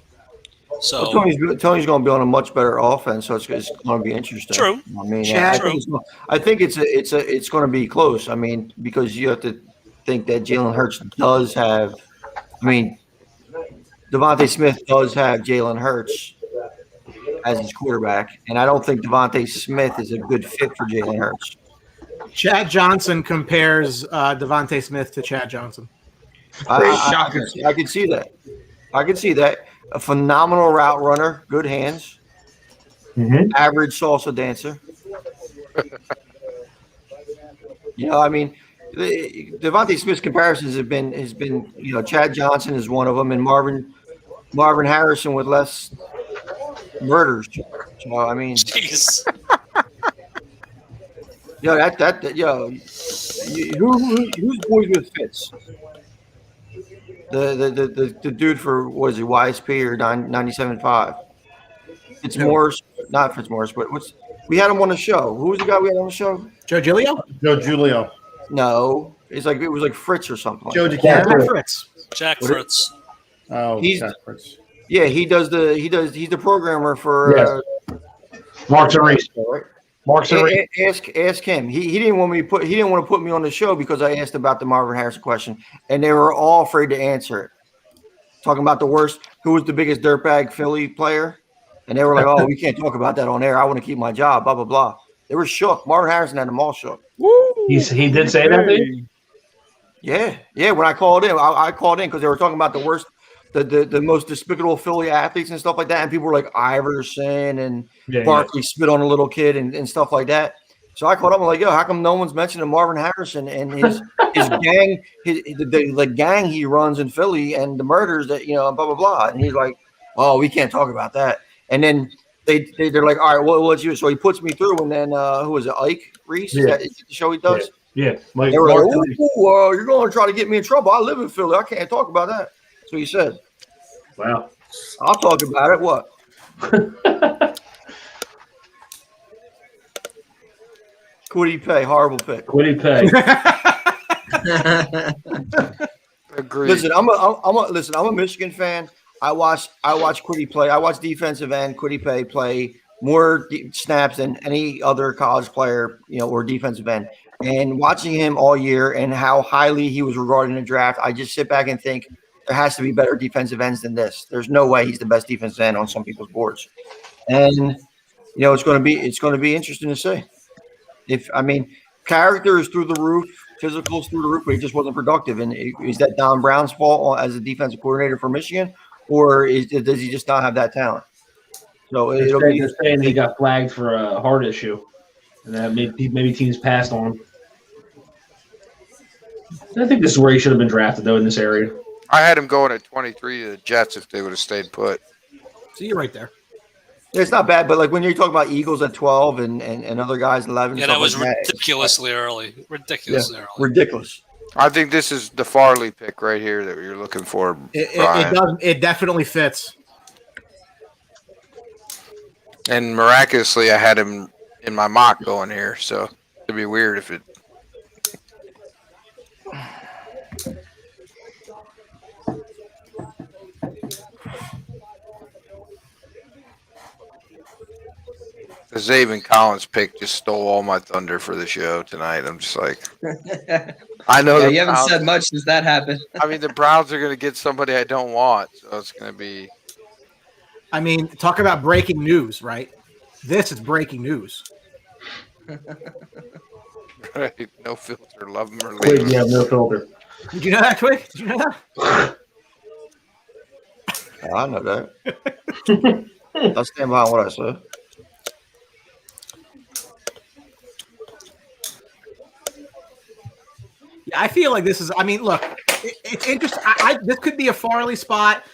So well, Tony's going to be on a much better offense, so it's going to be interesting. True. I mean, true. I think it's going to be close. I mean, because you have to think that Jalen Hurts does have. I mean, Devontae Smith does have Jalen Hurts, as his quarterback, and I don't think Devontae Smith is a good fit for Jalen Hurts. Chad Johnson compares Devontae Smith to Chad Johnson. I could see that. I could see that. A phenomenal route runner, good hands, average salsa dancer. I mean, Devontae Smith's comparisons has been Chad Johnson is one of them, and Marvin Harrison with less murders. So I mean, jeez. Who's boys with Fitz? The dude for what is he, YSP or 97.5? It's Morris, not Fitzmaurice, but we had him on the show. Who was the guy we had on the show? Joe Giglio? Joe Giglio. No, it was like Fritz or something. Joe like Jack Fritz. Jack Fritz. Oh, Jack Fritz. Yeah, he's the programmer for Marks and Reese. Right? Marks and Reese. Ask him. He didn't want to put me on the show because I asked about the Marvin Harrison question, and they were all afraid to answer it. Talking about who was the biggest dirtbag Philly player, and they were like, "Oh, we can't talk about that on air. I want to keep my job." Blah blah blah. They were shook. Marvin Harrison had them all shook. He did say that thing? Yeah. When I called in, I called in because they were talking about the worst, the most despicable Philly athletes and stuff like that. And people were like Iverson and Barkley spit on a little kid and stuff like that. So I called up and like, yo, how come no one's mentioning Marvin Harrison and his gang, the gang he runs in Philly and the murders that, blah, blah, blah. And he's like, oh, we can't talk about that. And then they're like, all right, well, let's use it. So he puts me through, and then who was it, Ike Reese? Yeah. Is that the show he does? Yeah. They were like, you're going to try to get me in trouble. I live in Philly. I can't talk about that. So he said. Wow. I'll talk about it. What? Kwity Paye, horrible pick. Kwity Paye. Agreed. Listen, I'm a Michigan fan. I watch Kwity play. I watch defensive end Kwity Paye play more snaps than any other college player, or defensive end. And watching him all year and how highly he was regarded in the draft, I just sit back and think there has to be better defensive ends than this. There's no way he's the best defensive end on some people's boards. And it's going to be interesting to see. Character is through the roof, physical is through the roof, but he just wasn't productive. And is that Don Brown's fault as a defensive coordinator for Michigan, or does he just not have that talent? So they're saying he got flagged for a heart issue, and that maybe teams passed on him. I think this is where he should have been drafted, though, in this area. I had him going at 23 to the Jets if they would have stayed put. So you're right there. Yeah, it's not bad, but like when you're talking about Eagles at 12 and other guys 11. Yeah, that was ridiculously early. Ridiculously early. Ridiculous. I think this is the Farley pick right here that you're looking for. It definitely fits. And miraculously, I had him in my mock going here, so it'd be weird if it. The Zaven Collins pick just stole all my thunder for the show tonight. I'm just like, I know you haven't said much since that happened. I mean, the Browns are going to get somebody I don't want, so it's going to be. Talk about breaking news, right? This is breaking news. Right, no filter, love him or leave Wait, him. yeah, no filter. Did you know that, Twig? Did you know that? I know that. I stand behind what I said. I feel like this is. Look, it's interesting. This could be a Farley spot.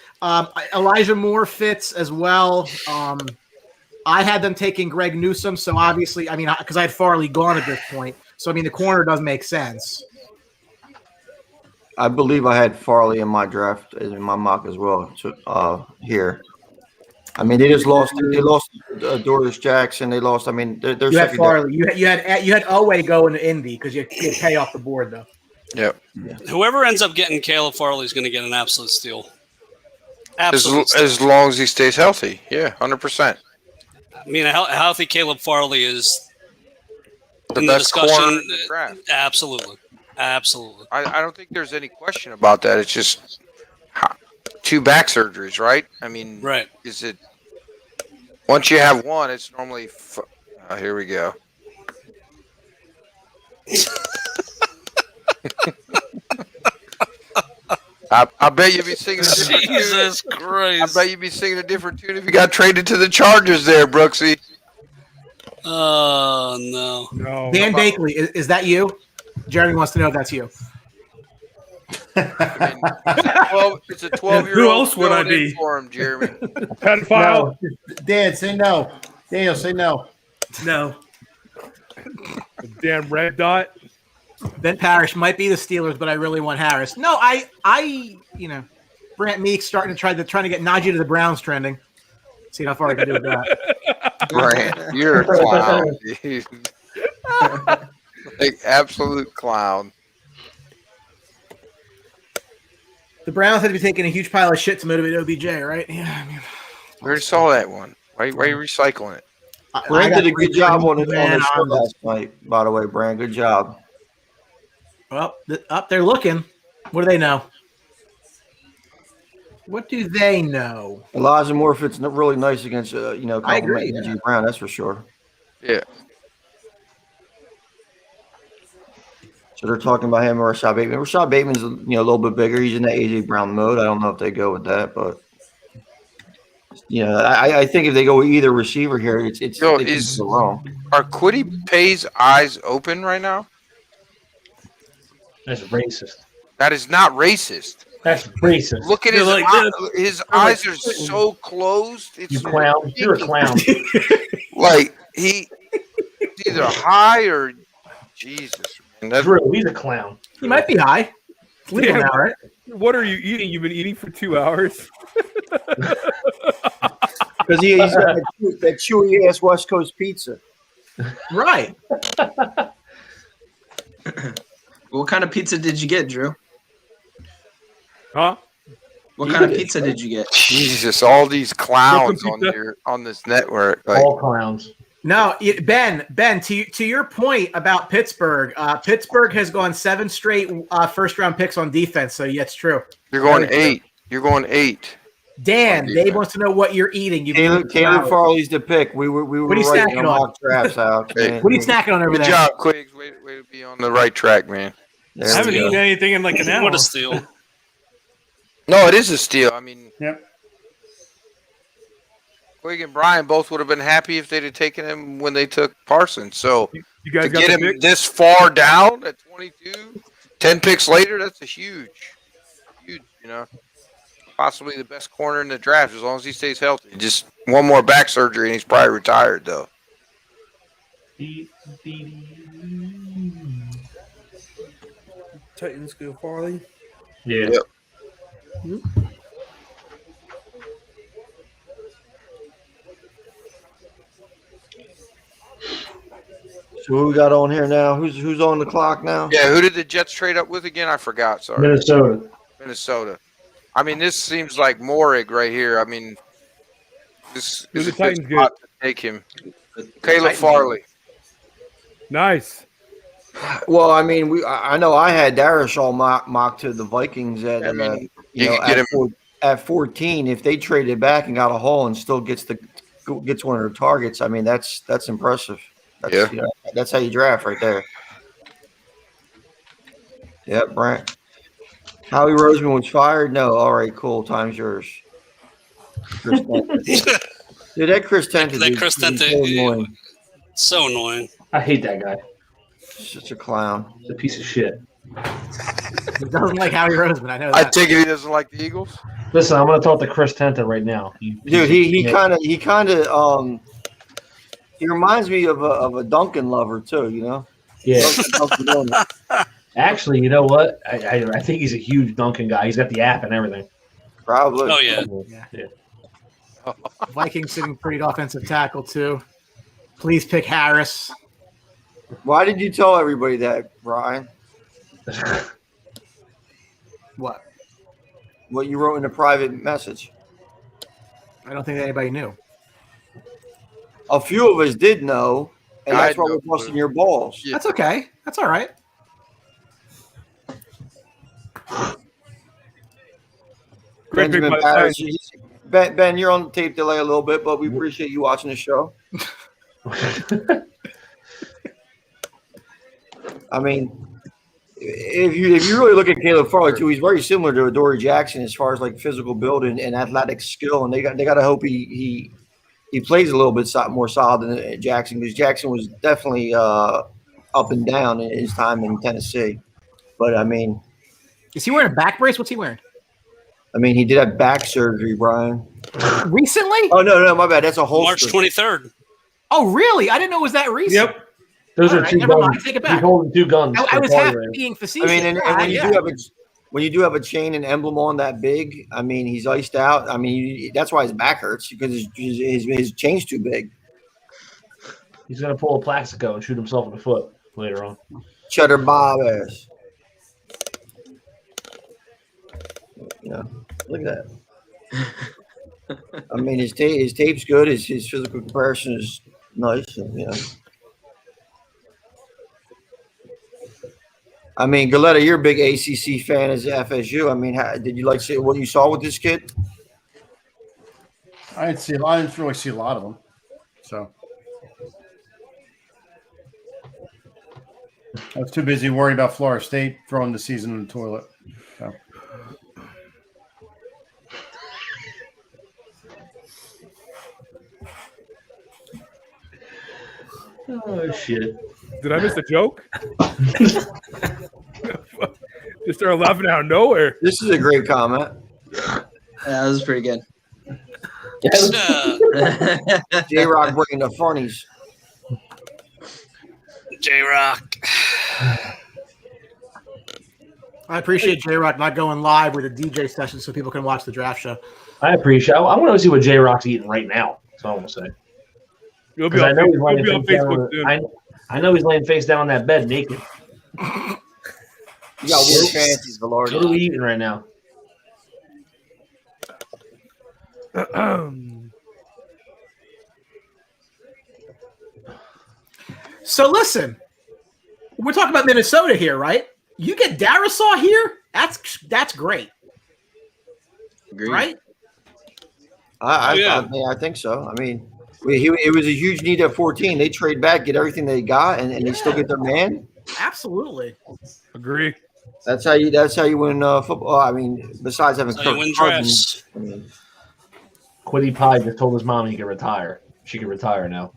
Elijah Moore fits as well. I had them taking Greg Newsome, so obviously, because I had Farley gone at this point. So the corner does make sense. I believe I had Farley in my draft, in my mock as well. Here, they just lost. They lost Doris Jackson. They lost. They're you had Farley. You had Owe go into Indy because you had Pay off the board though. Yep. Yeah. Whoever ends up getting Caleb Farley is going to get an absolute steal. Absolutely. As long as he stays healthy. Yeah, 100%. A healthy Caleb Farley is the best corner in the draft. Absolutely. Absolutely. I don't think there's any question about that. It's just 2 back surgeries, right? Right. Is it Once you have one, it's normally. Here we go. I bet you'd be singing a different Jesus tune. Christ. I bet you'd be singing a different tune if you got traded to the Chargers there, Brooksy. Oh, no. No. Dan Bakley, is that you? Jeremy wants to know if that's you. It's a 12-year-old. Who else would I going in be? for him, Jeremy? Pedophile. No. Dan, say no. Daniel, say no. No. Damn red dot. Ben Parrish might be the Steelers, but I really want Harris. No, I Brant Meeks trying to get Najee to the Browns trending. See how far I can do with that. Brant, you're a clown, dude. Like, absolute clown. The Browns had to be taking a huge pile of shit to motivate OBJ, right? Yeah, I mean, We already saw that one. Why are you recycling it? Brand did a good job on it Man, on the show last night, by the way, Brand. Good job. Well, up they're looking. What do they know? What do they know? Elijah Moore fits really nice against, I agree, complimenting A.J. Brown, that's for sure. Yeah. So they're talking about him or Rashad Bateman. Rashad Bateman's a little bit bigger. He's in the A.J. Brown mode. I don't know if they go with that, but I think if they go with either receiver here, it's wrong. Are Kwity Paye's eyes open right now? That's racist. That is not racist. That's racist. Look at his eyes. His eyes are so closed. It's You clown. You're a clown. like he's either high or Jesus. Man, that's Drew, he's a clown. He might be high. It's legal Yeah. now, right? What are you eating? You've been eating for 2 hours. Because he's got that chewy ass West Coast pizza. Right. What kind of pizza did you get, Drew? Huh? What kind of pizza did you get? Jesus, all these clowns Welcome, on this network. Like, All clowns. No, Ben, to your point about Pittsburgh, Pittsburgh has gone 7 straight first round picks on defense. So yeah, it's true. you're going Very true. 8. You're going 8. Dan, On Dave defense. wants to know what you're eating. Caleb Farley's the pick. We were What are you right snacking on on? mock drafts out. Hey, What are you snacking on over Good there? job, Quiggs. Way to be on the right track, man. There I we haven't go. eaten anything in like an hour. What a steal. No, it is a steal. I mean, Yep. Quigg and Brian both would have been happy if they'd have taken him when they took Parsons. So You guys to got get the him pick? this far down at 22, 10 picks later, that's a huge, possibly the best corner in the draft as long as he stays healthy. Just one more back surgery and he's probably retired, though. Titans go Farley. Yeah. Yep. So who we got on here now? Who's on the clock now? Yeah, who did the Jets trade up with again? I forgot. Sorry. Minnesota. I mean, this seems like Morig right here. I mean, this Who is the a good Titans spot to take him. Caleb Farley. Nice. Well, I mean, I know I had Darrisaw mocked to the Vikings at I mean, you you know, can get him. at 14. If they traded back and got a haul and still gets one of their targets, I mean that's impressive. That's, Yeah. That's how you draft right there. Yep, Brent. Howie Roseman was fired? No. All right, cool. Time's yours. Chris Tenton. Dude, that Chris Tenton. That dude, Chris he's Tenton, so annoying. So annoying. I hate that guy. Such a clown. He's a piece of shit. He doesn't like Howie Roseman. I know I that. take it he doesn't like the Eagles. Listen, I'm going to talk to Chris Tenton right now. Dude, he kind of he reminds me of a Duncan lover too. You know. Yeah. Duncan Donuts. Actually, you know what? I think he's a huge Duncan guy. He's got the app and everything. Probably. Oh yeah. Yeah. Vikings sitting pretty offensive tackle too. Please pick Harris. Why did you tell everybody that, Brian? What? What you wrote in a private message? I don't think anybody knew. A few of us did know, and I that's why know. we're busting your balls. Yeah. That's okay. That's all right. Benjamin Ben, you're on tape delay a little bit, but we appreciate you watching the show. I mean, if you really look at Caleb Farley too, he's very similar to Adoree Jackson as far as like physical build and athletic skill, and they got to hope he plays a little bit more solid than Jackson, because Jackson was definitely up and down in his time in Tennessee. But I mean, is he wearing a back brace? What's he wearing? I mean, he did have back surgery, Brian. Recently? Oh no, my bad. That's a whole March 23rd. Oh, really? I didn't know it was that recent. Yep. Those All are right, two never guns. mind. I take it back. He's holding two guns. I was half being facetious. I mean, and when you do have when you do have a chain and emblem on that big, I mean, he's iced out. I mean, that's why his back hurts, because his chain's too big. He's gonna pull a Plaxico and shoot himself in the foot later on. Cheddar Bob ass. Yeah, look at that. I mean, his tape's good. His physical comparison is nice. And, you know. I mean, Galetta, you're a big ACC fan as FSU. I mean, did you like what you saw with this kid? I didn't really see a lot of them. So I was too busy worrying about Florida State throwing the season in the toilet. So. Oh shit! Did I miss a joke? Just started laughing out of nowhere. This is a great comment. Yeah, that was pretty good. J-Rock bringing the funnies. J-Rock. I appreciate J-Rock not going live with a DJ session so people can watch the draft show. I appreciate. I want to see what J Rock's eating right now. That's all I'm gonna say. You'll be on Facebook soon. I know he's laying face down on that bed naked. You got weird fancies, Velarde. What are we eating right now? So listen, we're talking about Minnesota here, right? You get Darisaw here. That's great. Agreed. Right? I think so. I mean, it was a huge need at 14. They trade back, get everything they got, and they still get their man. Absolutely. Agree. That's how you win football. I mean, besides having That's how you win drafts. Quiddy Pie just told his mom he could retire. She could retire now.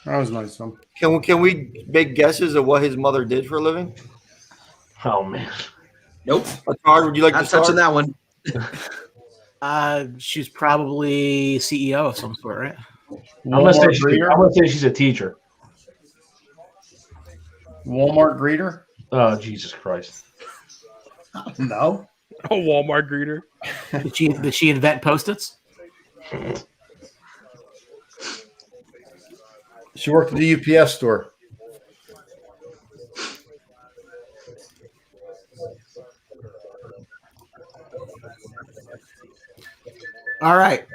That was nice of him. Can we make guesses of what his mother did for a living? Oh man. Nope. Hard. Would you like Not to start? touching that one. She's probably CEO of some sort, right? I'm gonna say she's a teacher. Walmart greeter? Oh Jesus Christ! No. A Walmart greeter. Did she invent Post-its? She worked at the UPS store. All right.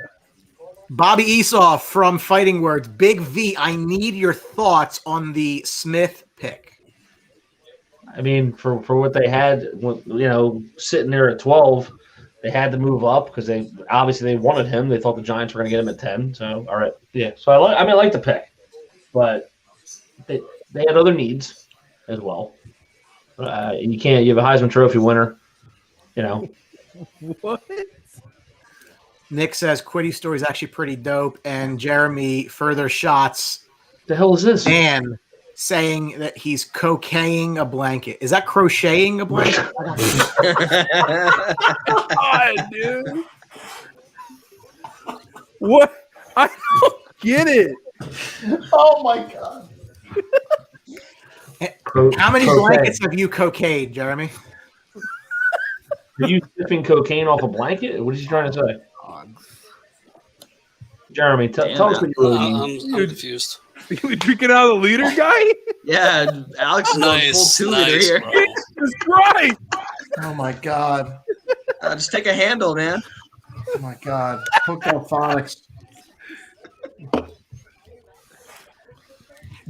Bobby Esau from Fighting Words. Big V, I need your thoughts on the Smith pick. I mean, for what they had, sitting there at 12, they had to move up because they wanted him. They thought the Giants were going to get him at 10. So all right, yeah. So I like the pick, but they had other needs as well. You have a Heisman Trophy winner, What? Nick says Quiddy's story is actually pretty dope, and Jeremy further shots. The hell is this? Man saying that he's crocheting a blanket. Is that crocheting a blanket? God, dude. What? I don't get it. Oh my god. How many blankets have you cocaine, Jeremy? Are you sipping cocaine off a blanket? What is he trying to say? Jeremy, tell us what you really mean. I'm confused. You drinking out of the leader, guy? Yeah, Alex is Nice, on full 2 liter here. bro. Jesus Christ! Oh my god. Just take a handle, man. Oh my god. Hooked on phonics.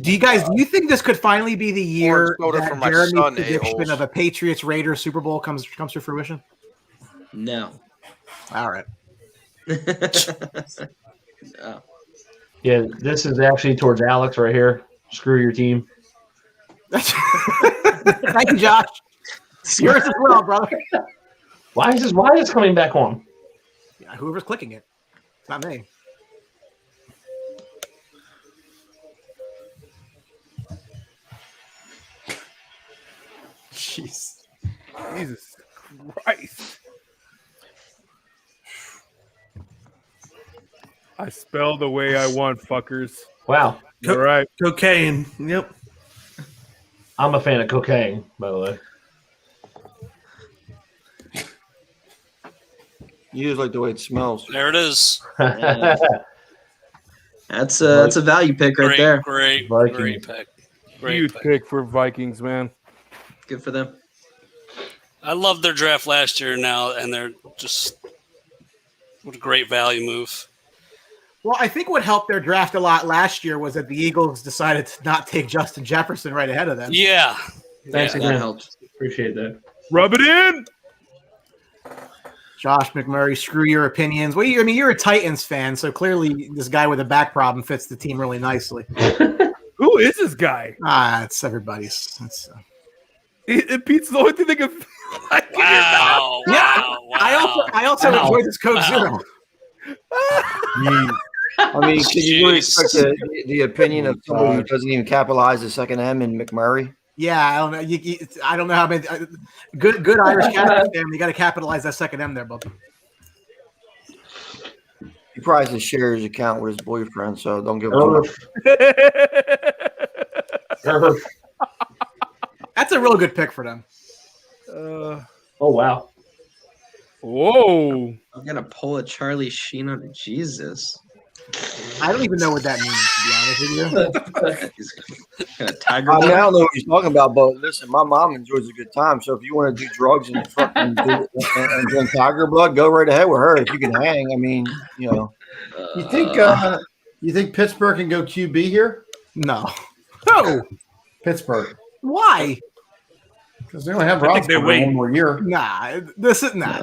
Do you think this could finally be the year Orange soda for that my Jeremy's son, prediction a-holes. of a Patriots Raiders Super Bowl comes to fruition? No. All right. Oh. Yeah, this is actually towards Alex right here. Screw your team. Thank you, Josh. Yours as well, brother. Why is this coming back on? Yeah, whoever's clicking it. It's not me. Jesus Christ. I spell the way I want, fuckers. Wow. All right. Cocaine. Yep. I'm a fan of cocaine, by the way. You just like the way it smells. There it is. That's a value pick right there. Great pick. Huge pick for Vikings, man. Good for them. I loved their draft last year now, and they're just what a great value move. Well, I think what helped their draft a lot last year was that the Eagles decided to not take Justin Jefferson right ahead of them. Yeah. Thanks That again. helped. Appreciate that. Rub it in. Josh McMurray, screw your opinions. Well, you're a Titans fan, so clearly this guy with a back problem fits the team really nicely. Who is this guy? It's everybody's. Pete's the only thing they can like in your mouth. I also enjoy this Coke Zero. I mean, can you really expect the opinion of someone who doesn't even capitalize the second M in McMurray? Yeah, I don't know. I don't know how many good Irish Catholic family. You got to capitalize that second M there, bub. He probably has to share his account with his boyfriend, so don't give Oh. him. That's a real good pick for them. Oh wow! Whoa! I'm gonna pull a Charlie Sheen on Jesus. I don't even know what that means, to be honest with you. Tiger. I don't know what he's talking about, but listen, my mom enjoys a good time. So if you want to do drugs and fucking and drink Tiger blood, go right ahead with her. If you can hang, I mean, you know. You think Pittsburgh can go QB here? No. No. Pittsburgh. Why? Because they only have I think they Roethlisberger wait. one more year. This is. I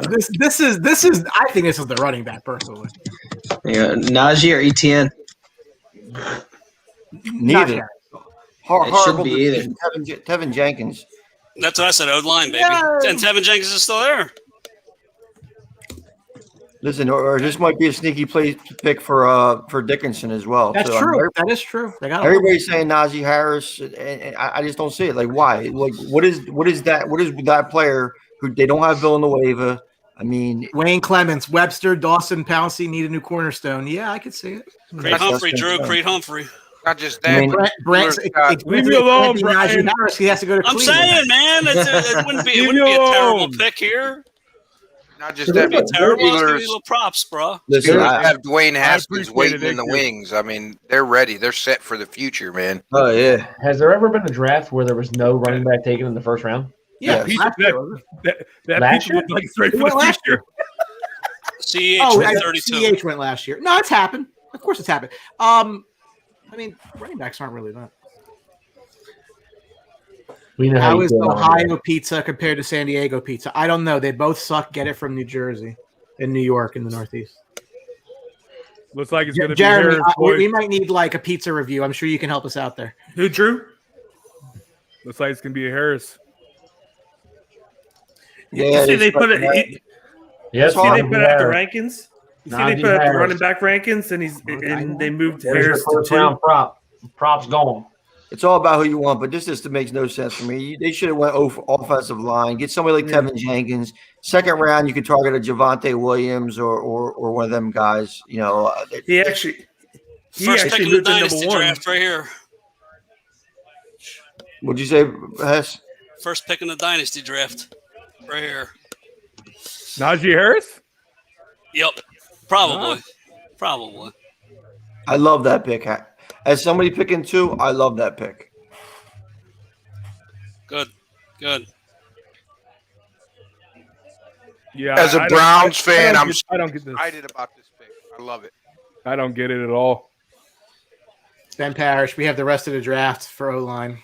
think this is the running back personally. Yeah, Najee or ETN? Neither. It Horrible shouldn't be either. decision. Tevin Jenkins. That's what I said. O-line, baby. Yay. And Tevin Jenkins is still there. Listen, or this might be a sneaky pick for Dickinson as well. That's So, true. That is true. They got everybody's saying Najee Harris, and I just don't see it. Like, why? Like, what is that? What is that player who they don't have Villanueva? I mean, Wayne Clements, Webster, Dawson, Pouncey need a new cornerstone. Yeah, I could see it. Creed Humphrey, Drew. Creed Humphrey. Not just I that. mean, Leave me alone, Brian. Harris, he has to go to I'm Cleveland. saying, man, it wouldn't be Leave me a terrible alone. pick here. Not just that. Be terrible. I'll give you Steelers, little props, bro. listen, Steelers have Dwayne Haskins appreciate waiting it, in the thank you. wings. I mean, they're ready. They're set for the future, man. oh yeah, Has there ever been a draft where there was no running back taken in the first round? Yeah, Pete- last year, wasn't it? That Last people year? look like straight It for went the last future. CH Oh, with 32. CH went last year. No, it's happened. Of course, it's happened. I mean, running backs aren't really that. We know How you is feel on Ohio that. pizza compared to San Diego pizza? I don't know. They both suck. Get it from New Jersey and New York in the Northeast. Looks like it's going to be Jeremy, Harris, boys. we might need like a pizza review. I'm sure you can help us out there. Who drew? Looks like it's going to be a Harris. yeah. You see they put it. Yes, See they put out the Harris. rankings. You see Najee they put out the Harris. running back rankings, and they moved There's Harris your to first 2. round prop. Prop's gone. It's all about who you want, but this just makes no sense for me. They should have went offensive line. Get somebody like Tevin Jenkins. Second round, you could target a Javonte Williams or one of them guys. You know, He actually First pick in the moved to dynasty number 1. draft right here. what'd you say, Hess? First pick in the dynasty draft right here. Najee Harris? Yep. Probably. Probably. I love that pick. As somebody picking 2, I love that pick. Good. Good. Yeah. As a I don't- Browns fan, I'm I don't get this. excited about this pick. I love it. I don't get it at all. Ben Parrish. We have the rest of the draft for O-line.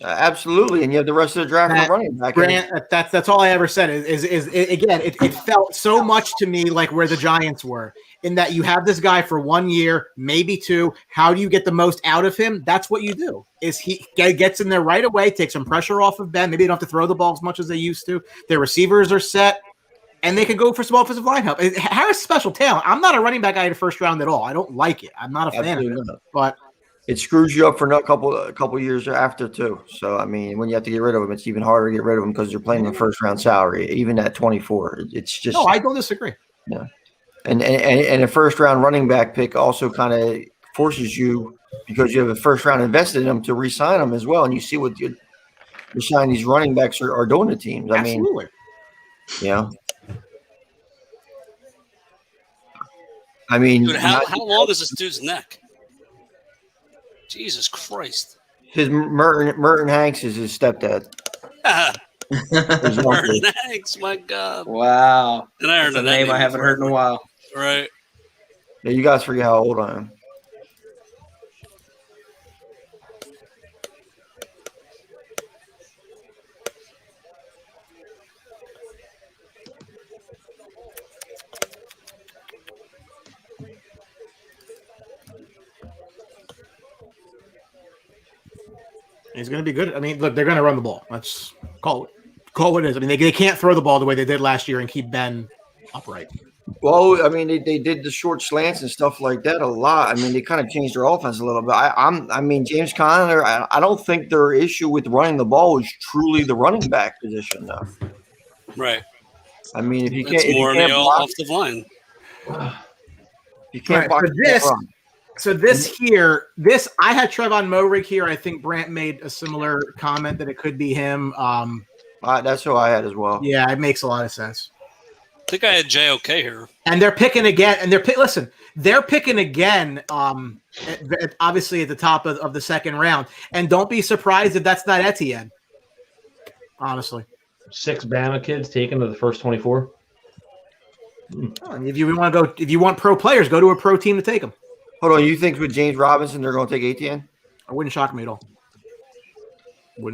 Absolutely, and you have the rest of the draft for running back. Grant, that's all I ever said. Again, it felt so much to me like where the Giants were, in that you have this guy for 1 year, maybe 2. How do you get the most out of him? That's what you do. Is he gets in there right away, takes some pressure off of Ben. Maybe they don't have to throw the ball as much as they used to. Their receivers are set, and they can go for some offensive line help. Harris is special talent. I'm not a running back guy in the first round at all. I don't like it. I'm not a fan of it. But it screws you up for a couple years after too. So I mean, when you have to get rid of him, it's even harder to get rid of him because you're playing the first round salary, even at 24. It's just I don't disagree. Yeah, and a first round running back pick also kind of forces you, because you have a first round invested in them, to re-sign them as well. And you see what the these running backs are doing to teams. Absolutely. Dude, how long is this dude's neck? Jesus Christ. His Merton Hanks is his stepdad. Merton Hanks, my God. Wow. And I heard That's a name I haven't heard in a while. Right. Yeah, you guys forget how old I am. He's going to be good. I mean, look, they're going to run the ball. Let's call what it is. I mean, they can't throw the ball the way they did last year and keep Ben upright. Well, I mean, they did the short slants and stuff like that a lot. I mean, they kind of changed their offense a little bit. I mean, James Conner, I don't think their issue with running the ball is truly the running back position, though. Right. I mean, if you It's can't, more if you on can't the block, offensive line. you can't block, For you can't this, run. so this I had Trevon Moehrig here. I think Brant made a similar comment that it could be him. That's who I had as well. Yeah, it makes a lot of sense. I think I had JOK here. And they're picking again. And they're picking again. Obviously at the top of the second round. And don't be surprised if that's not Etienne. Honestly, 6 Bama kids taken to the first 24. If you want pro players, go to a pro team to take them. Hold on, you think with James Robinson they're going to take Etienne? I wouldn't shock me at all.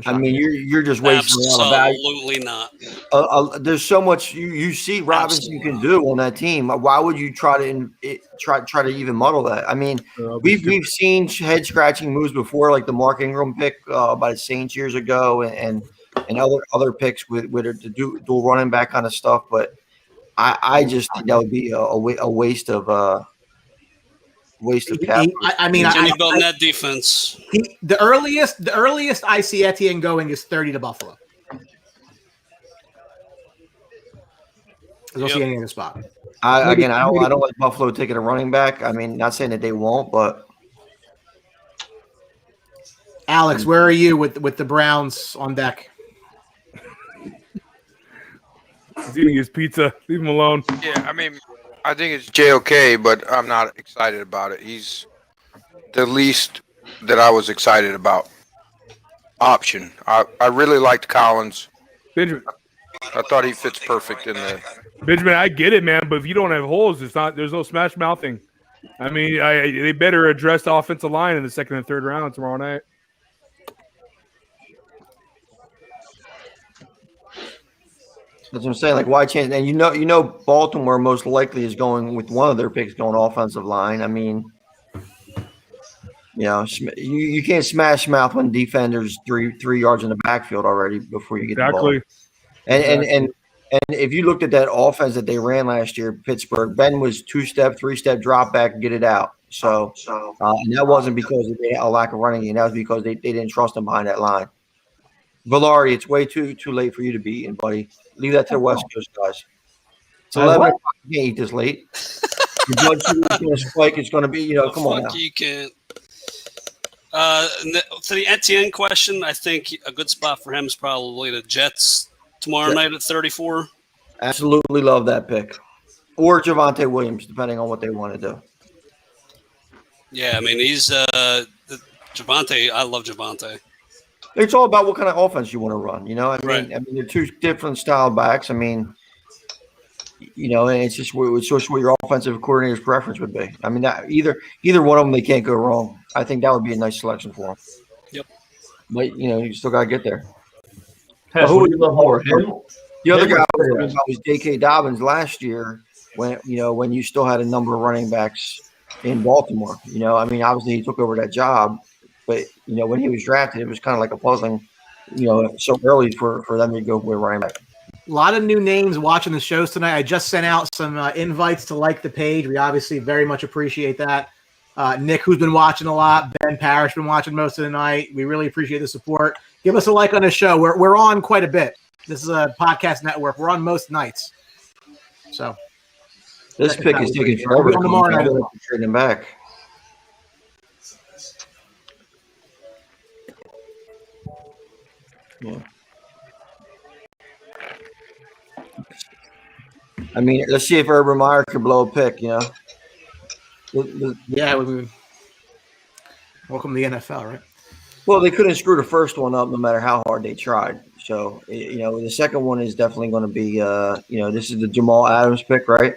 I mean, you're just wasting a lot of value. Absolutely not. There's so much you see Robinson can do on that team. Why would you try to even muddle that? I mean, we've seen head scratching moves before, like the Mark Ingram pick by the Saints years ago, and other picks with the dual running back kind of stuff. But I just think that would be a waste of capital. I mean, Jimmy building that defense. The earliest I see Etienne going is 30 to Buffalo. I don't see any other spot. I don't like Buffalo taking a running back. I mean, not saying that they won't, but Alex, where are you with the Browns on deck? He's eating his pizza. Leave him alone. Yeah, I mean, I think it's JOK, but I'm not excited about it. He's the least that I was excited about option. I really liked Collins. Benjamin, I thought he fits perfect in there. Benjamin, I get it, man, but if you don't have holes, there's no smash mouthing. I mean, they better address the offensive line in the second and third round tomorrow night. that's what I'm saying. Like, why change? And you know, Baltimore most likely is going with one of their picks going offensive line. I mean, you can't smash mouth when defenders three yards in the backfield already before you get the ball. And if you looked at that offense that they ran last year, Pittsburgh, Ben was 2-step, 3-step drop back, get it out. So and that wasn't because they had a lack of running game. That was because they didn't trust him behind that line. Valari, it's way too late for you to be eating, buddy. Leave that to the West Coast guys. It's 11 o'clock. You can't eat this late. Your blood sugar is going to spike. It's going to be, come on now. You can't. To the Etienne question, I think a good spot for him is probably the Jets tomorrow night at 34. Absolutely love that pick. Or Javonte Williams, depending on what they want to do. Yeah, I mean, he's Javonte. I love Javonte. It's all about what kind of offense you want to run. I mean, they're two different style backs. I mean, and it's just what your offensive coordinator's preference would be. I mean, that either one of them, they can't go wrong. I think that would be a nice selection for them. Yep. but you still got to get there. Hess, who would you love more? Him? The other Him guy or was J.K. Dobbins last year when you still had a number of running backs in Baltimore. Obviously he took over that job, but when he was drafted, it was kind of like a puzzling, so early for them to go with running back. A lot of new names watching the shows tonight. I just sent out some invites to like the page. We obviously very much appreciate that. Nick, who's been watching a lot, Ben Parrish been watching most of the night. We really appreciate the support. Give us a like on the show. We're on quite a bit. This is a podcast network. We're on most nights. So this pick is taking forever to trade him back. Yeah. Let's see if Urban Meyer can blow a pick, Yeah, welcome to the NFL, right? Well, they couldn't screw the first one up no matter how hard they tried. So, the second one is definitely going to be, this is the Jamal Adams pick, right?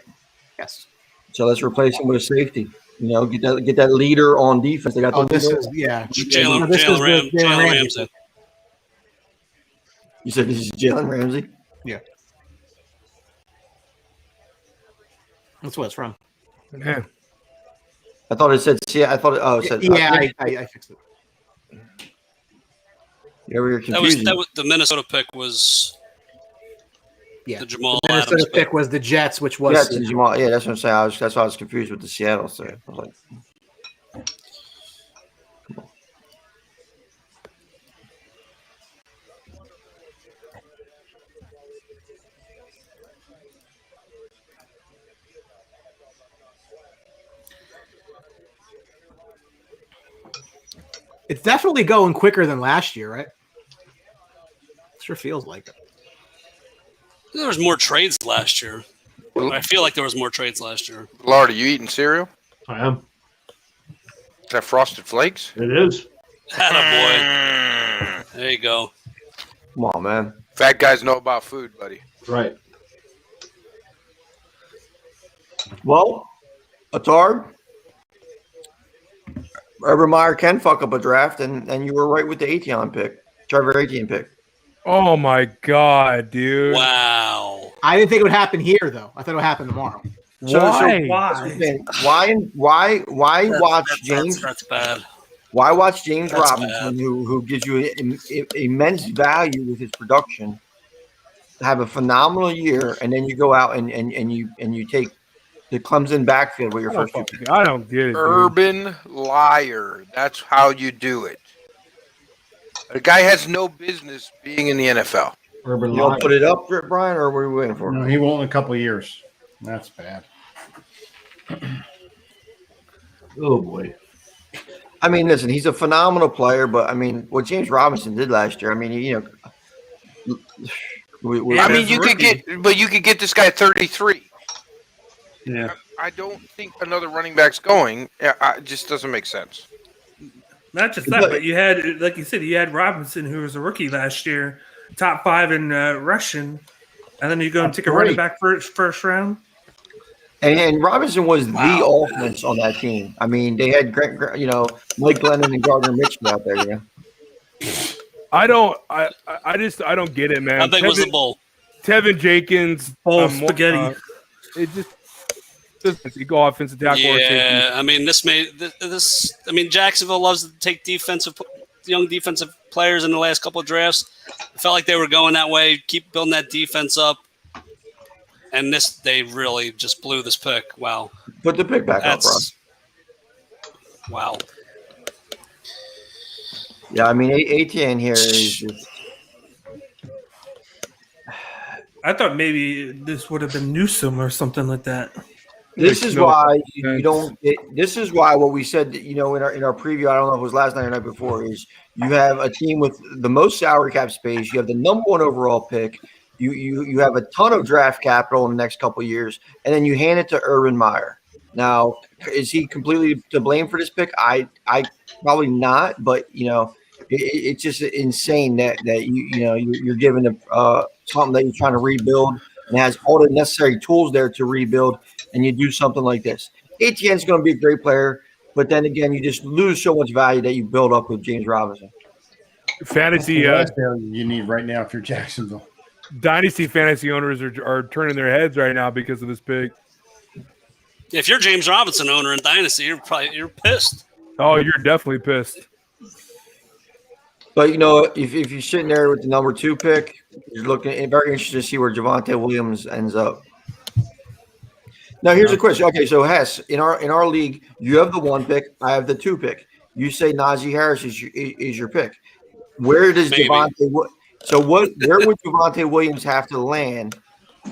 Yes. So let's replace him with a safety. Get that leader on defense. They got Jalen Ramsey. You said this is Jalen Ramsey? Yeah. That's what it's from. Yeah. I thought it said. See, I thought it. Oh, it said. I fixed it. Yeah, we were confused. That was the Minnesota pick was. Yeah, the Jamal the Minnesota Adams pick was the Jets, which was Jets and Jamal. Yeah, that's what I'm saying. That's why I was confused with the Seattle thing. I was like, it's definitely going quicker than last year, right? Sure feels like it. There was more trades last year. I feel like there was more trades last year. Lord, are you eating cereal? I am. Is that Frosted Flakes? It is. Attaboy. There you go. come on, man. Fat guys know about food, buddy. Right. Well, Atard, Urban Meyer can fuck up a draft, and you were right with the Etienne pick, Trevor Etienne pick. Oh my god, dude! Wow. I didn't think it would happen here, though. I thought it would happen tomorrow. Why watch James? That's bad. Why watch James That's Robinson, who gives you immense value with his production, have a phenomenal year, and then you go out and you take the Clemson backfield with your first two picks? I don't get it. Urban liar. That's how you do it. The guy has no business being in the NFL. Urban liar. You want to put it up, Brian, or what are we waiting for? No, he won't in a couple of years. That's bad. Oh boy. I mean, listen, he's a phenomenal player, but I mean, what James Robinson did last year, I mean, you could get this guy at 33. Yeah. I don't think another running back's going. It just doesn't make sense. Not just that, but you had, like you said, you had Robinson, who was a rookie last year, top 5 in rushing, and then you go and take a running back first round. And Robinson was the offense on that team. I mean, they had Mike Glennon and Gardner Mitchell out there. I don't get it, man. How big was the bowl? Tevin Jenkins, spaghetti. It just doesn't go offensive tackle. Yeah, I mean, Jacksonville loves to take young defensive players in the last couple of drafts. I felt like they were going that way, keep building that defense up. And they really just blew this pick. Wow. Put the pick back up, Rob. Wow. Yeah, I mean, ATN here is just. I thought maybe this would have been Newsome or something like that. This is why you don't get. This is why what we said, in our preview. I don't know if it was last night or night before. Is you have a team with the most salary cap space. You have the number 1 overall pick. You have a ton of draft capital in the next couple of years, and then you hand it to Urban Meyer. Now, is he completely to blame for this pick? I probably not, but it's just insane that you're given something that you're trying to rebuild and has all the necessary tools there to rebuild, and you do something like this. Etienne's going to be a great player, but then again, you just lose so much value that you build up with James Robinson. Fantasy That's the last you need right now if you're Jacksonville. Dynasty fantasy owners are turning their heads right now because of this pick. If you're James Robinson owner in Dynasty, you're pissed. Oh, you're definitely pissed. But you know, if you're sitting there with the number 2 pick, you're looking very interested to see where Javonte Williams ends up. Now, here's a question. Okay, so Hess, in our league, you have the 1 pick, I have the 2 pick. You say Najee Harris is your pick. Where does Javonte? Where would Javonte Williams have to land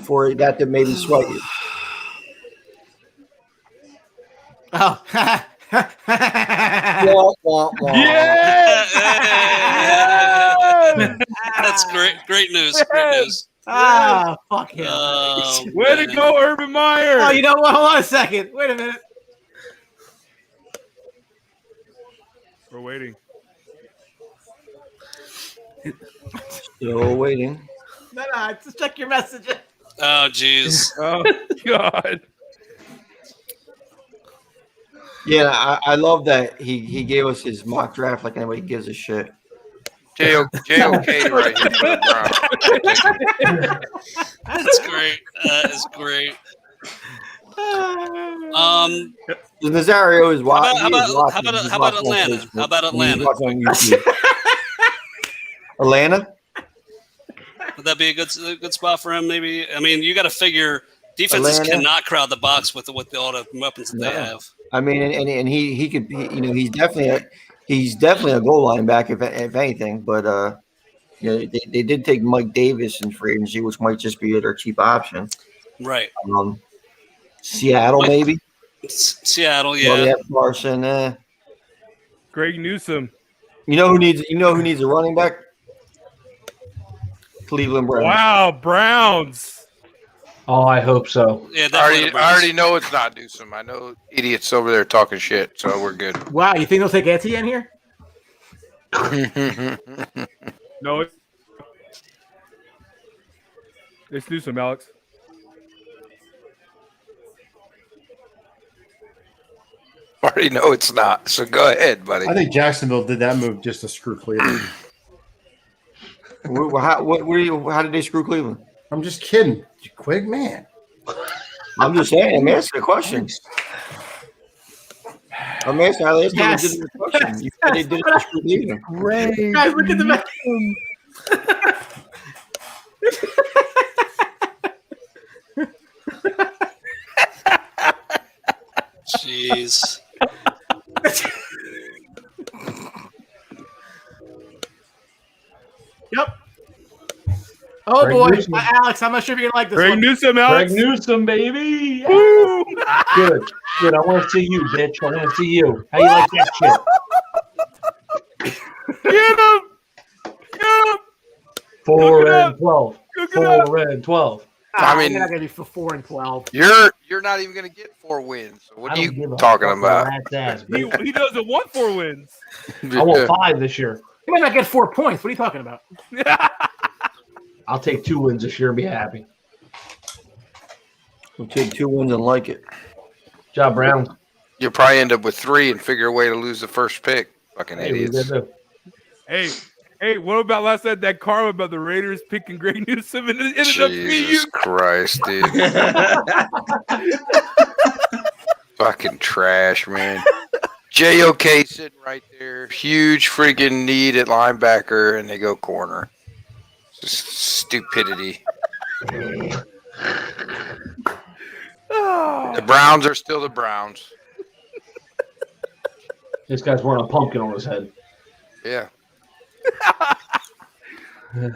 for that to maybe sweat you? Oh. Yeah! That's great news. Great news. Ah, fuck him. Way to go, Urban Meyer. Oh, you know what? Hold on a second. Wait a minute. We're waiting. Still waiting. No, just check your messages. Oh, jeez. Oh, God. Yeah, I love that he gave us his mock draft like anybody gives a shit. JOK right here for the Browns. That's great. That is great. Nazario is watching. How about Atlanta? How about Atlanta? Atlanta? Would that be a good spot for him? Maybe. I mean, you got to figure defenses cannot crowd the box with all the weapons that they have. I mean, and he could be, he's definitely a goal line back if anything. But they did take Mike Davis in free agency, which might just be their cheap option. Right. Seattle maybe. Seattle, yeah. Well, they have Larson. Greg Newsome. You know who needs a running back? Cleveland Browns. Wow, Browns. Oh, I hope so. Yeah, I already know it's not Newsome. I know idiots over there talking shit, so we're good. Wow, you think they'll take Etienne here? No, it's Newsome, Alex. I already know it's not, so go ahead, buddy. I think Jacksonville did that move just to screw Cleveland. How did they screw Cleveland? I'm just kidding. You quick man. I'm just saying. I'm asking a question. I'm asking how they did the question. You said they did it to screw Cleveland. Great. Guys, look at the back. Jeez. Yep. Oh Greg boy, Newsome. Alex, I'm not sure if you're gonna like this Greg one. Newsome, Alex. Greg Newsome, baby. Woo! Good. I want to see you, bitch. I want to see you. How you like that shit? Get him! Get him! 4 and 12. 4 and 12. I mean, you're not gonna be for 4 and 12. you're not even going to get 4 wins. So what are you talking about? He doesn't want 4 wins. I want 5 this year. You might not get 4 points. What are you talking about? I'll take 2 wins this year and be happy. We'll take 2 wins and like it. Job, Brown. You'll probably end up with 3 and figure a way to lose the first pick. Fucking idiots. Hey, what about last night? That karma about the Raiders picking Greg Newsome and it ended up being you. Jesus Christ, dude. Fucking trash, man. JOK sitting right there. Huge freaking need at linebacker, and they go corner. Just stupidity. The Browns are still the Browns. This guy's wearing a pumpkin on his head. Yeah.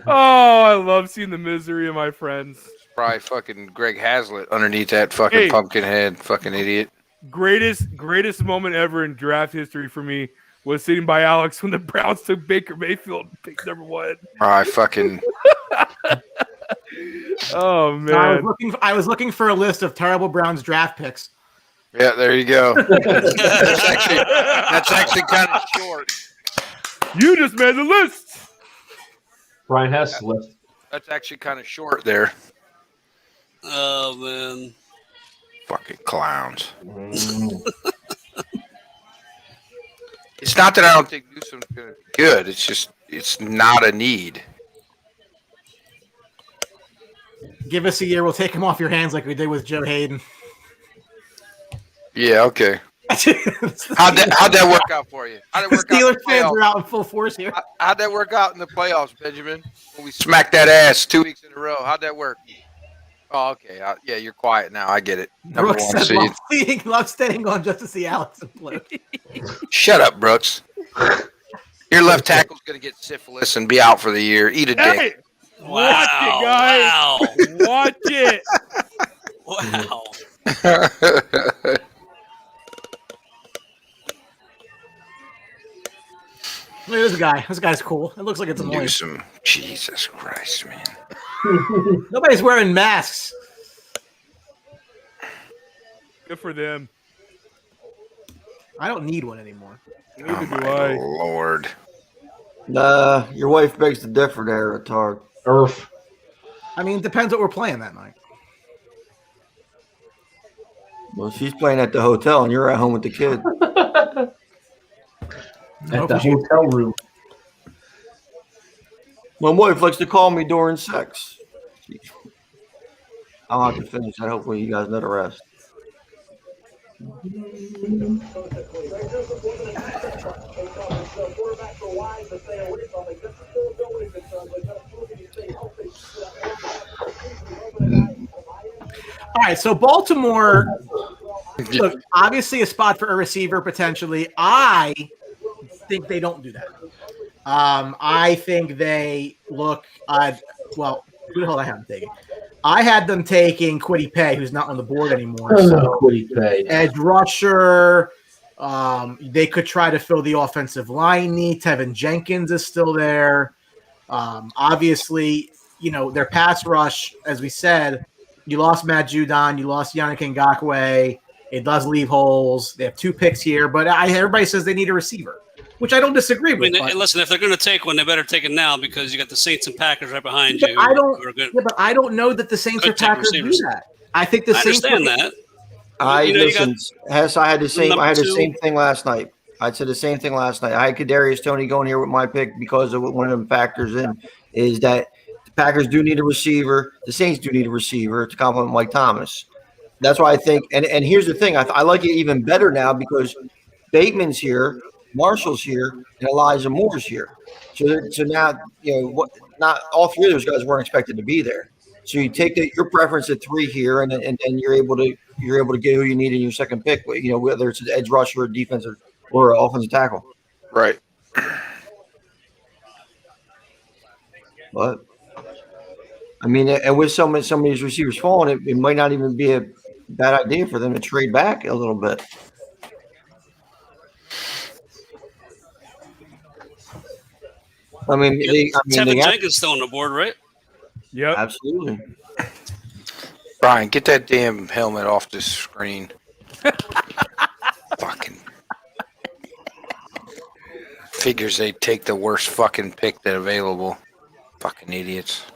Oh, I love seeing the misery of my friends. Probably fucking Greg Hazlitt underneath that fucking pumpkin head. Fucking idiot. Greatest moment ever in draft history for me was sitting by Alex when the Browns took Baker Mayfield pick number 1. I fucking. Oh man! I was looking for a list of terrible Browns draft picks. Yeah, there you go. That's actually kind of short. You just made the list. Brian has the list. That's actually kind of short there. Oh man! Fucking clowns. It's not that I don't think Newsom's going to be good. It's just it's not a need. Give us a year. We'll take him off your hands like we did with Joe Hayden. Yeah, okay. How'd that work out for you? How'd it work Steelers out fans are out in full force here. How'd that work out in the playoffs, Benjamin? When we smacked that ass 2 weeks in a row. How'd that work? Oh, okay. Yeah, you're quiet now. I get it. Number Brooks one said, seed. love staying on just to see Alex implode. Shut up, Brooks. Your left tackle's going to get syphilis and be out for the year. Eat a dick. Hey, watch it, guys. Wow. Watch it. Wow. Look at this guy. This guy's cool. It looks like it's a moist. Newsom. Jesus Christ, man. Nobody's wearing masks. Good for them. I don't need one anymore. Neither do My I. Lord. Your wife begs to differ there, Tard. Earth. I mean, it depends what we're playing that night. Well, she's playing at the hotel, and you're at home with the kid. At the hotel room. My wife likes to call me during sex. I'll have to finish that. Hopefully, you guys know the rest. All right, so Baltimore, look, obviously a spot for a receiver potentially. I think they don't do that. I think they look well, who the hell I have them taking? I had them taking Kwity Paye, who's not on the board anymore. So Kwity Paye. edge rusher. They could try to fill the offensive line need. Tevin Jenkins is still there. Obviously, their pass rush, as we said, you lost Matt Judon, you lost Yannick Ngakoue. It does leave holes. They have 2 picks here, but everybody says they need a receiver, which I don't disagree with. Listen, if they're going to take one, they better take it now because you got the Saints and Packers right behind you. But I don't know that the Saints or Packers do that. I think the Saints understand that. Listen, Hess. I had the same thing last night. I said the same thing last night. I had Kadarius Toney going here with my pick because of one of them factors in is that the Packers do need a receiver. The Saints do need a receiver to complement Mike Thomas. That's why I think. And here's the thing. I like it even better now because Bateman's here, Marshall's here, and Elijah Moore's here. So now not all 3 of those guys weren't expected to be there. So you take your preference at 3 here, and then you're able to get who you need in your second pick. Whether it's an edge rusher, or defensive, or offensive tackle. Right. But I mean, and with some of these receivers falling, it might not even be a bad idea for them to trade back a little bit. I mean, Tevin Jenkins still on the board, right? Yep. Absolutely. Brian, get that damn helmet off this screen. Fucking figures they take the worst fucking pick that available. Fucking idiots.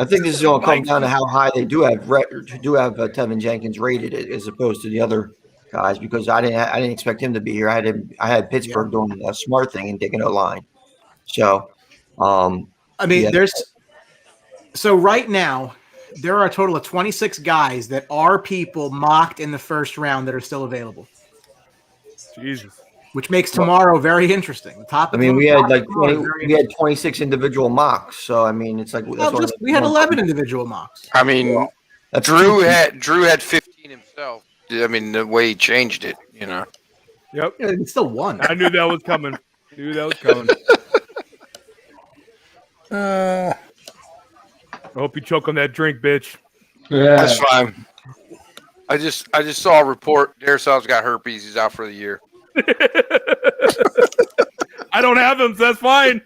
I think this is going to come down to how high they do have Tevin Jenkins rated as opposed to the other guys because I didn't expect him to be here. I had Pittsburgh doing a smart thing and taking a line. So, So right now, there are a total of 26 guys that are people mocked in the first round that are still available. Jesus. Which makes tomorrow very interesting. We had 26 individual mocks. So it's like we had 11 individual mocks. Drew had 15 himself. The way he changed it, Yep. Yeah, it's still one. I knew that was coming. I hope you choke on that drink, bitch. Yeah, that's fine. I just saw a report. Darius got herpes. He's out for the year. I don't have them, so that's fine.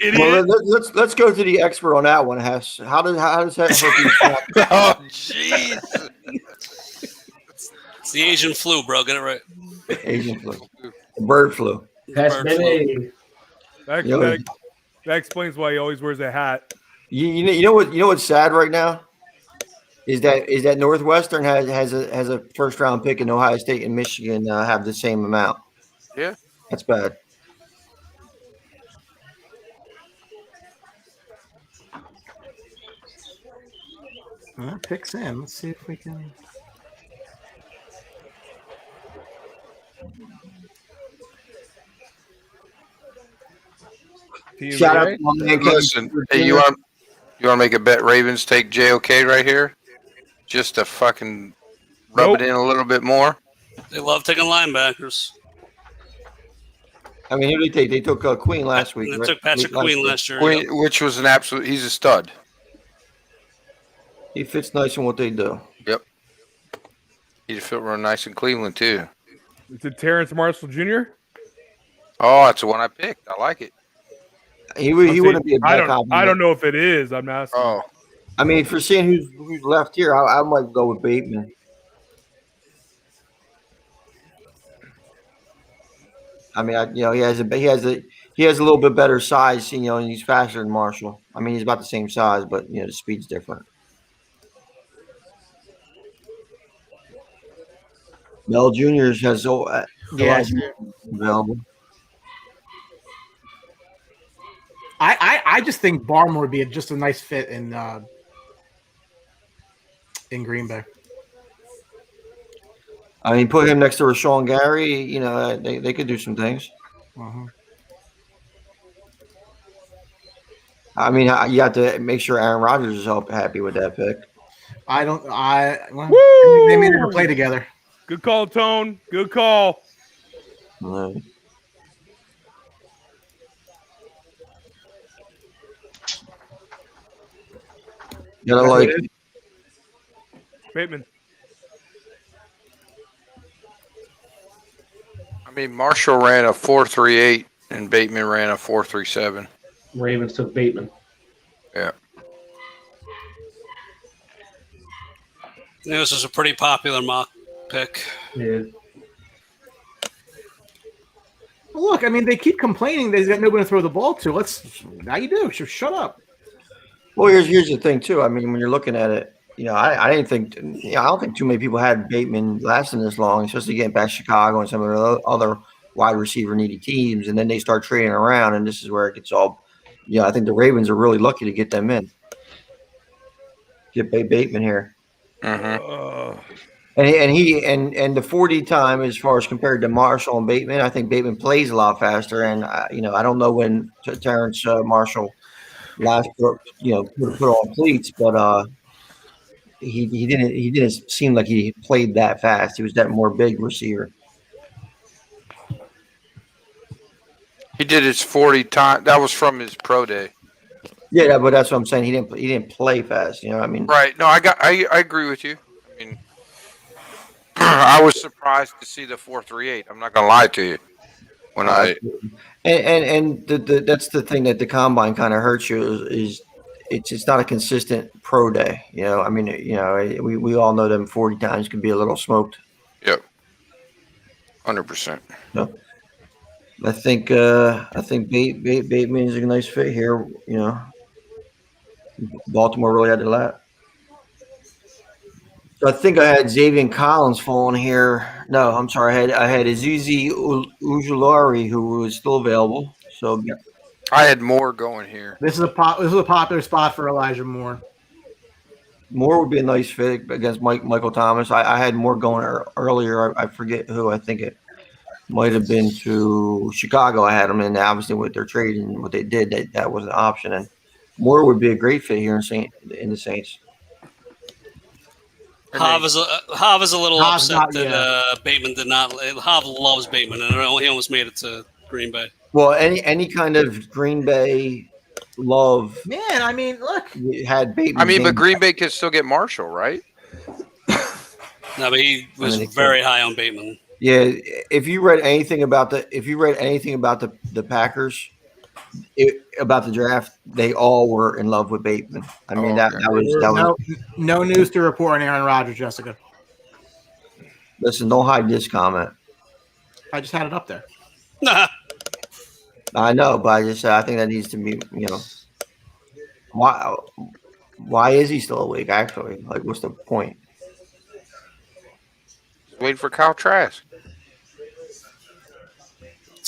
Idiot. Well, let's go to the expert on that one. Hess, how does that herpes? Oh, jeez. It's the Asian flu, bro. Get it right. Asian flu, bird flu. That explains why he always wears a hat. You know what's sad right now is that Northwestern has a first round pick and Ohio State and Michigan have the same amount. Yeah. That's bad. Picks in. Let's see if we can. Shout out to my man, Listen, hey, you want to make a bet? Ravens take JOK right here, just to fucking rub it in a little bit more. They love taking linebackers. I mean, who did they take? They took Queen last week. They right? took Patrick Queen last year. Queen, which was an absolute. He's a stud. He fits nice in what they do. Yep. He'd fit real nice in Cleveland too. Is it Terrence Marshall Jr.? Oh, that's the one I picked. I like it. He wouldn't be a bad compliment. I don't know if it is. I'm asking. Oh. I mean, for seeing who's left here, I might go with Bateman. I mean, he has a little bit better size, and he's faster than Marshall. I mean, he's about the same size, but the speed's different. Mel Jr. has available. I just think Barmore would be just a nice fit in Green Bay. I mean, put him next to Rashawn Gary. They could do some things. I mean, you have to make sure Aaron Rodgers is happy with that pick. They may never play together. Good call, Tone. Good call. You gotta like Bateman. I mean, Marshall ran a 4.38 and Bateman ran a 4.37. Ravens took Bateman. Yeah. This was a pretty popular mock pick. Yeah. Well, look, I mean, they keep complaining they've got nobody to throw the ball to. Now you do. So shut up. Well, here's the thing too. I mean, when you're looking at it, I didn't think, I don't think too many people had Bateman lasting this long, especially getting back to Chicago and some of the other wide receiver needy teams, and then they start trading around, and this is where it gets all. I think the Ravens are really lucky to get them in. Get Bateman here. Mm-hmm. And the 40 time, as far as compared to Marshall and Bateman, I think Bateman plays a lot faster. And I don't know when Terrence Marshall last put on cleats, but he didn't seem like he played that fast. He was that more big receiver. He did his 40 time. That was from his pro day. Yeah, but that's what I'm saying. He didn't play fast. I mean, right? No, I agree with you. I mean, I was surprised to see the 4.38. I'm not gonna lie to you. That's the thing that the combine kind of hurts you is it's not a consistent pro day. I mean, we all know them 40 times can be a little smoked. Yep. 100%. No. I think Bateman is a nice fit here. Baltimore really had to lap. So I think I had Xavier Collins falling here. No, I'm sorry. I had Azizi Ujulari, who was still available. So I had Moore going here. This is a popular spot for Elijah Moore. Moore would be a nice fit against Michael Thomas. I had Moore going earlier. I forget who. I think it might have been to Chicago. I had him, and obviously with their trade and what they did, that was an option. And Moore would be a great fit here in the Saints. Hav is a little upset that Bateman did not. Hav loves Bateman, and he almost made it to Green Bay. Well, any kind of Green Bay love. Man, I mean, look. Had Bateman. I mean, but Green Bay could still get Marshall, right? No, but he was very high on Bateman. Yeah, if you read anything about the Packers, about the draft, they all were in love with Bateman. I mean, that was no news to report on Aaron Rodgers, Jessica. Listen, don't hide this comment. I just had it up there. I know, but I think that needs to be, why is he still awake? Actually, like, what's the point? Wait for Kyle Trask.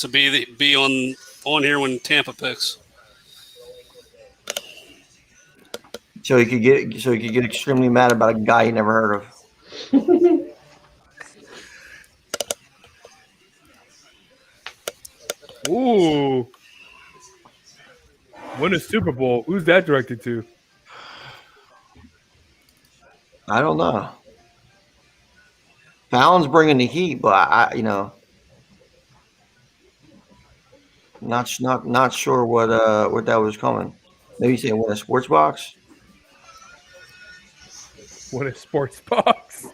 to be on here when Tampa picks. So he could get extremely mad about a guy he never heard of. Ooh. Win a Super Bowl. Who's that directed to? I don't know. Fallon's bringing the heat, but not sure what that was coming. Maybe saying win a sports box. What a sports box.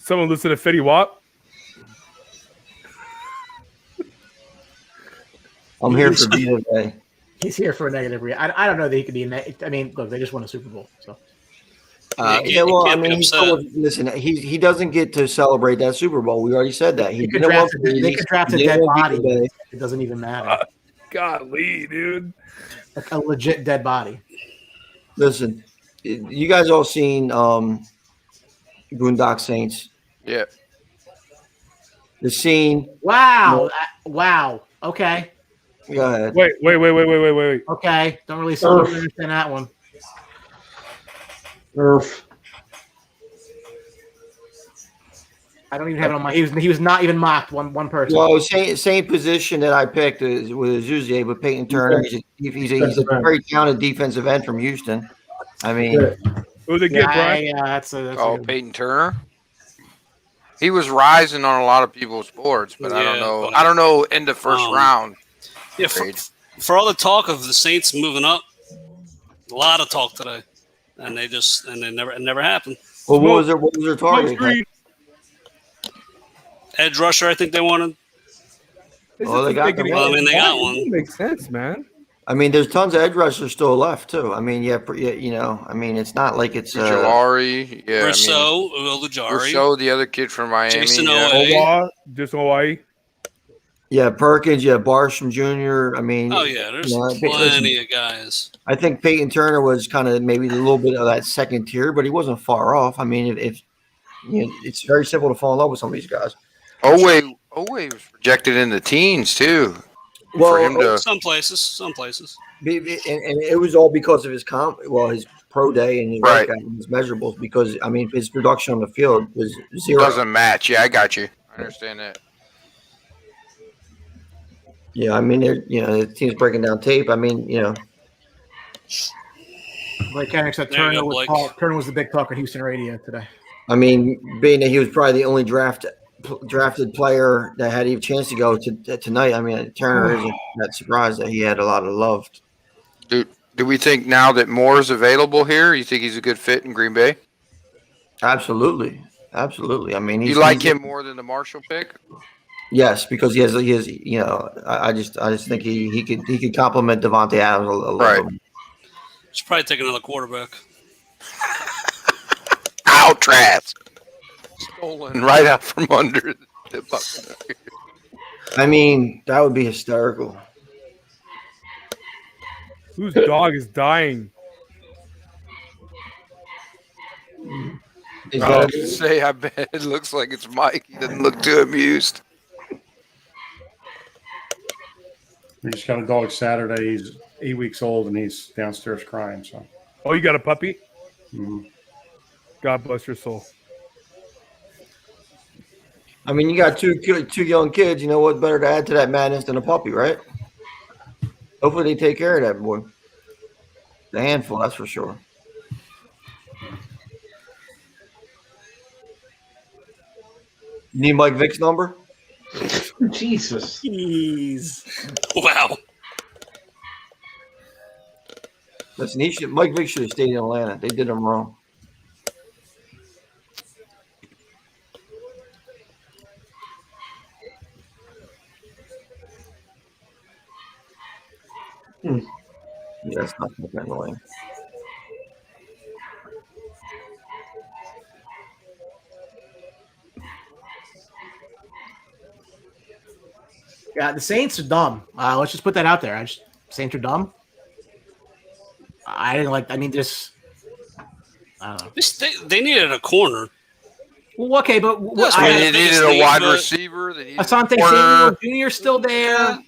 Someone listen to Fetty Wap. I'm here for Vita Day. He's here for a negative reaction. I don't know that he could be. I mean, look, they just won a Super Bowl, so. Listen, he doesn't get to celebrate that Super Bowl. We already said that. They could draft a dead body. It doesn't even matter. Golly, dude. Like a legit dead body. Listen, you guys all seen Boondock Saints? Yeah. The scene. Wow. Wow. Okay. Go ahead. Wait. Okay. Don't really understand that one. I don't even have it on my. He was not even mocked. One person. Well, same position that I picked with Zuzier, but Peyton Turner. He's a very talented defensive end from Houston. I mean, who's it get, Brian? That's Peyton Turner. He was rising on a lot of people's boards, but I don't know. I don't know in the first round. Yeah, for all the talk of the Saints moving up, a lot of talk today, and it never happened. Well, what was their target? Edge rusher, I think they wanted. Oh, they got them. Well, I mean, they got one. Makes sense, man. I mean, there's tons of edge rushers still left too. I mean, I mean, it's not like it's Jabari, Rousseau, Ujulari, Rousseau, the other kid from Miami, Jason just Hawaii. Yeah, Perkins, Barsham Jr. I mean, there's plenty of guys. I think Peyton Turner was kind of maybe a little bit of that second tier, but he wasn't far off. I mean, if it's very simple to fall in love with some of these guys. Owe was projected in the teens too. Well, some places, and it was all because of his his pro day and his measurables. Because I mean, his production on the field was zero. Doesn't match. Yeah, I got you. I understand that. Yeah, I mean, the team's breaking down tape. I mean, Blake Hennig said Turner was the big talk on Houston radio today. I mean, being that he was probably the only drafted player that had a chance to go tonight. I mean, Turner isn't that surprised that he had a lot of love. Do we think now that Moore is available here, you think he's a good fit in Green Bay? Absolutely. I mean, you like him more than the Marshall pick? Yes, because he has. I just think he could complement Devontae Adams a little bit. Should probably take another quarterback. Out, Trask. Stolen right out from under the Buccaneers. I mean, that would be hysterical. Whose dog is dying? I bet it looks like it's Mike. He doesn't look too amused. We just got a dog Saturday. He's 8 weeks old and he's downstairs crying. So. Oh, you got a puppy? Mm-hmm. God bless your soul. I mean, you got two young kids. You know what better to add to that madness than a puppy, right? Hopefully they take care of that boy. The handful, that's for sure. You need Mike Vick's number? Jesus. Jeez. Wow. Listen, Mike Vick should have stayed in Atlanta. They did him wrong. Yeah, that's not that annoying. Yeah, the Saints are dumb. Let's just put that out there. Saints are dumb. I didn't like. I mean, just I don't know. They needed a corner. Well, okay, but They needed a wide receiver. They needed Asante a corner. Samuel Jr. still there.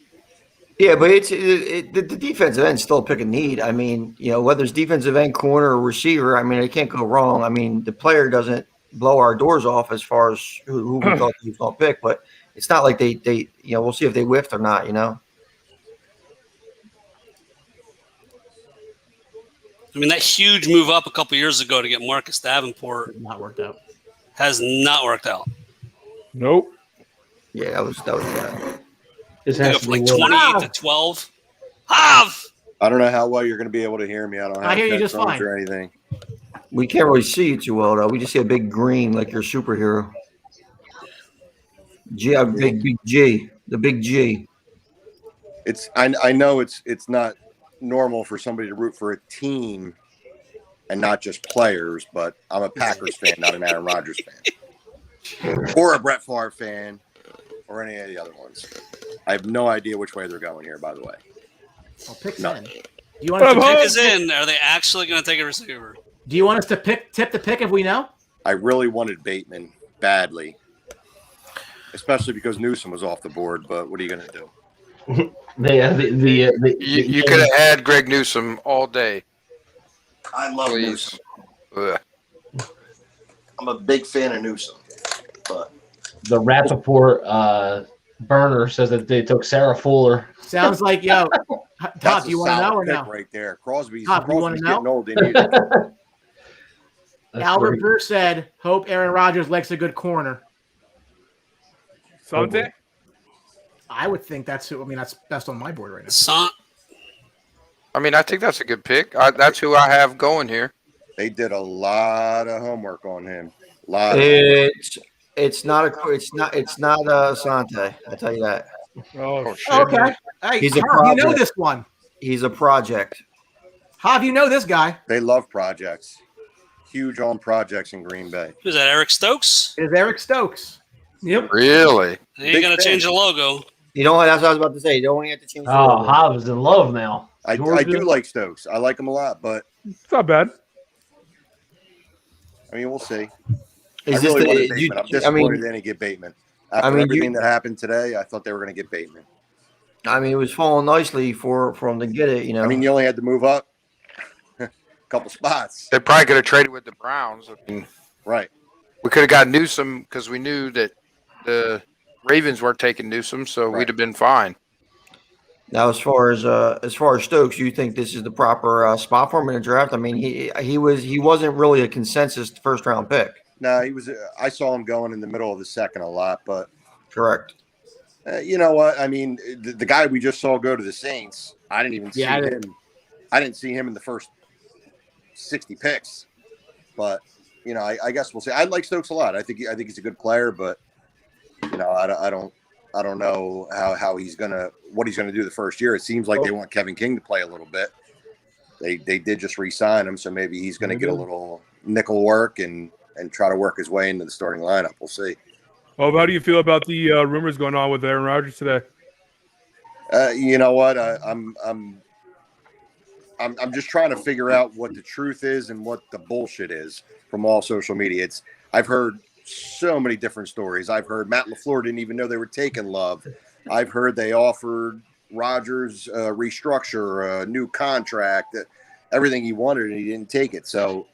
Yeah, but the defensive end's still a pick a need. I mean, whether it's defensive end, corner, or receiver, I mean, it can't go wrong. I mean, the player doesn't blow our doors off as far as who we thought he was going to pick, but it's not like they we'll see if they whiffed or not, I mean, that huge move up a couple years ago to get Marcus Davenport not worked out. Has not worked out. Nope. Yeah, that was bad. This They go has to from be like Will. 28 to 12. Hav! I don't know how well you're going to be able to hear me. I don't have I hear you just headphones fine. or anything. We can't really see you too well, though. We just see a big green like you're a superhero. Big G, the big G. I know it's not normal for somebody to root for a team and not just players, but I'm a Packers fan, not an Aaron Rodgers fan, or a Brett Favre fan, or any of the other ones. I have no idea which way they're going here, by the way. Well, pick's No. in. Do you want us to Pick pick? is in. Are they actually going to take a receiver? Do you want us to tip the pick if we know? I really wanted Bateman badly, especially because Newsom was off the board. But what are you going to do? You could have had Greg Newsom all day. I love Newsom. I'm a big fan of Newsom, but The Rappaport burner says that they took Sarah Fuller. Sounds like Top. that's Do you a want to know solid or pick no? right there. Crosby's Top, you wanna getting know? old. They need it. Albert Brewer said, "Hope Aaron Rodgers likes a good corner." Sante? I would think that's who. I mean, that's best on my board right now. I think that's a good pick. That's who I have going here. They did a lot of homework on him. It's not Asante. I tell you that. Oh shit. Okay. Hey, He's a Herb, you know project. this one. He's a project. Hav, you know this guy. They love projects. Huge on projects in Green Bay. Who's that, Eric Stokes? It is Eric Stokes. Yep. Really? They ain't got to change the logo. You know what? That's what I was about to say. You don't want to have to change. the Oh, logo. Hobbs is in love now. I do like Stokes. I like him a lot, but It's not bad. I mean, we'll see. Is I this really the- wanted you- Bateman. I'm I disappointed mean- they didn't get Bateman. After I mean, everything that happened today, I thought they were going to get Bateman. I mean, it was falling nicely for him to get it. I mean, you only had to move up a couple spots. They probably could have traded with the Browns. I mean, Right. we could have got Newsom because we knew that the Ravens weren't taking Newsom, so we'd have been fine. Now, as far as Stokes, you think this is the proper spot for him in the draft? I mean, he wasn't really a consensus first round pick. No, he was. I saw him going in the middle of the second a lot, but Correct. you know what? I mean, the guy we just saw go to the Saints, I didn't even see Yeah, I him. I didn't see him in the first 60 picks, but I guess we'll see. I like Stokes a lot. I think he's a good player, but I don't know how what he's gonna do the first year. It seems like they want Kevin King to play a little bit. They did just re-sign him, so maybe he's gonna get a little nickel work and try to work his way into the starting lineup. We'll see. Well, how do you feel about the rumors going on with Aaron Rodgers today? You know what? I'm just trying to figure out what the truth is and what the bullshit is from all social media. I've heard so many different stories. I've heard Matt LaFleur didn't even know they were taking Love. I've heard they offered Rodgers restructure, a new contract, everything he wanted, and he didn't take it. So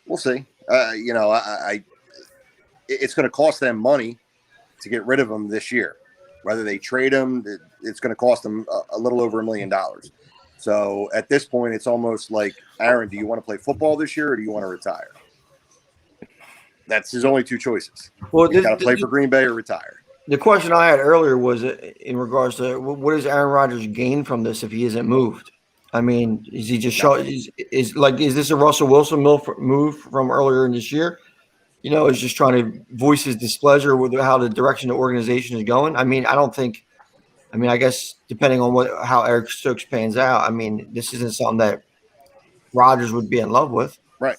we'll see. It's going to cost them money to get rid of him this year. Whether they trade him, it's going to cost them a little over $1 million. So at this point, it's almost like, Aaron, do you want to play football this year or do you want to retire? That's his only two choices. Well, He's got to play for Green Bay or retire. The question I had earlier was in regards to what does Aaron Rodgers gain from this if he isn't moved? I mean, is he just is this a Russell Wilson move from earlier in this year? Is just trying to voice his displeasure with how the direction the organization is going. I mean, I guess depending on how Eric Stokes pans out, I mean, this isn't something that Rodgers would be in love with. Right.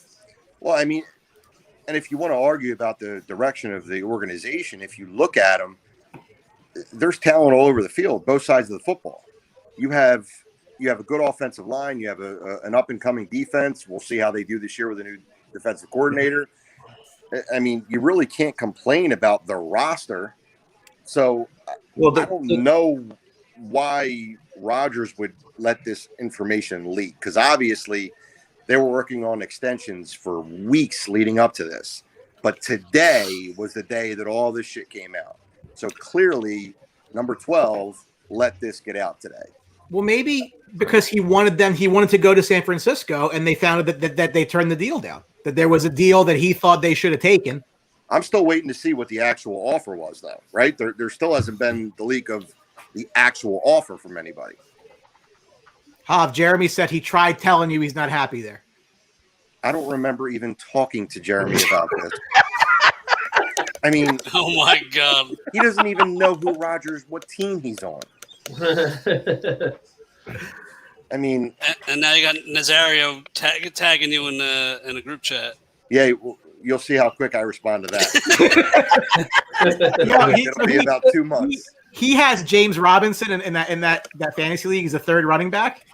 Well, I mean, and if you want to argue about the direction of the organization, if you look at them, there's talent all over the field, both sides of the football. You have a good offensive line. You have an up and coming defense. We'll see how they do this year with a new defensive coordinator. I mean, you really can't complain about the roster. So I don't know why Rodgers would let this information leak, because obviously they were working on extensions for weeks leading up to this. But today was the day that all this shit came out. So clearly, number 12 let this get out today. Well, maybe because he wanted to go to San Francisco, and they found that they turned the deal down. That there was a deal that he thought they should have taken. I'm still waiting to see what the actual offer was, though. Right? There still hasn't been the leak of the actual offer from anybody. Jeremy said he tried telling you he's not happy there. I don't remember even talking to Jeremy about this. I mean, oh my God, he doesn't even know what team he's on. I mean, and now you got Nazario tagging you in a group chat. Yeah, you'll see how quick I respond to that. It'll be about 2 months. He has James Robinson in that fantasy league. He's a third running back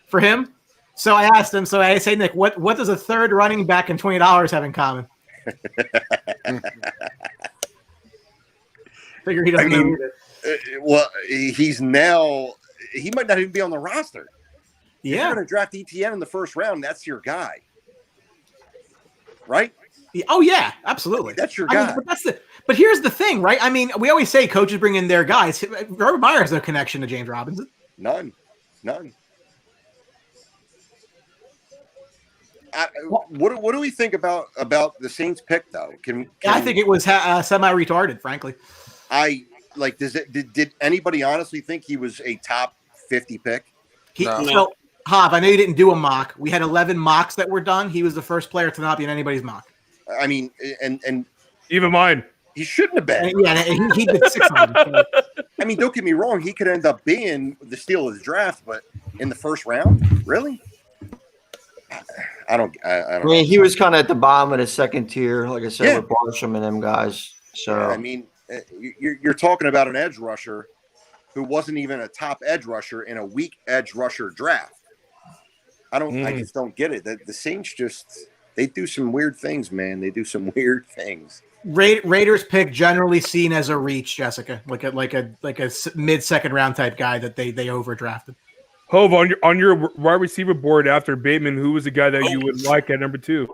for him. So I asked him. So I say, Nick, what does a third running back and $20 have in common? Figure he doesn't know. Well, he might not even be on the roster. Yeah. If you're going to draft ETN in the first round, that's your guy. Right? Oh, yeah, absolutely. That's your guy. But here's the thing, right? I mean, we always say coaches bring in their guys. Urban Meyer has no connection to James Robinson. None. What do we think about the Saints pick, though? I think it was semi-retarded, frankly. Did anybody honestly think he was a top 50 pick? So, Hav, I know you didn't do a mock. We had 11 mocks that were done. He was the first player to not be in anybody's mock. I mean, and even mine. He shouldn't have been. And he did 6 of them. So. I mean, don't get me wrong. He could end up being the steal of the draft, but in the first round, really? I don't. I mean, he was kind of at the bottom of the second tier, like I said, with Barsham and them guys. So I mean, you're talking about an edge rusher who wasn't even a top edge rusher in a weak edge rusher draft. I just don't get it. The Saints they do some weird things, man. They do some weird things. Raiders pick generally seen as a reach, Jessica, like a mid-second round type guy that they overdrafted. Hove, on your wide receiver board after Bateman, who was the guy that you would like at number 2?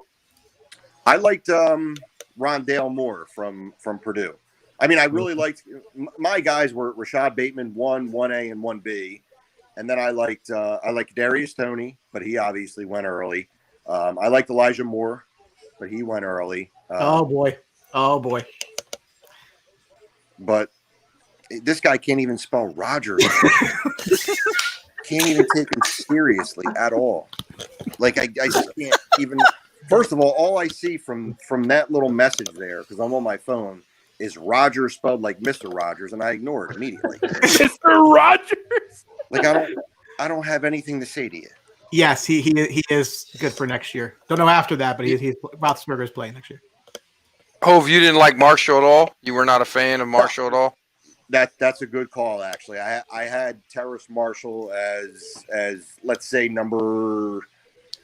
I liked Rondale Moore from Purdue. I mean, I really liked my guys were Rashad Bateman 1A and 1B, and then I liked Darius Toney, but he obviously went early. I liked Elijah Moore, but he went early. Oh boy. But this guy can't even spell Rogers. Can't even take him seriously at all. Like I just can't even. First of all I see from that little message there, because I'm on my phone, is Rogers spelled like Mr. Rogers, and I ignore it immediately. Mr. Rogers. Like I don't have anything to say to you. Yes, he is good for next year. Don't know after that, but he's Roethlisberger's playing next year. Hove, you didn't like Marshall at all? You were not a fan of Marshall at all? That's a good call, actually. I had Terrace Marshall as let's say number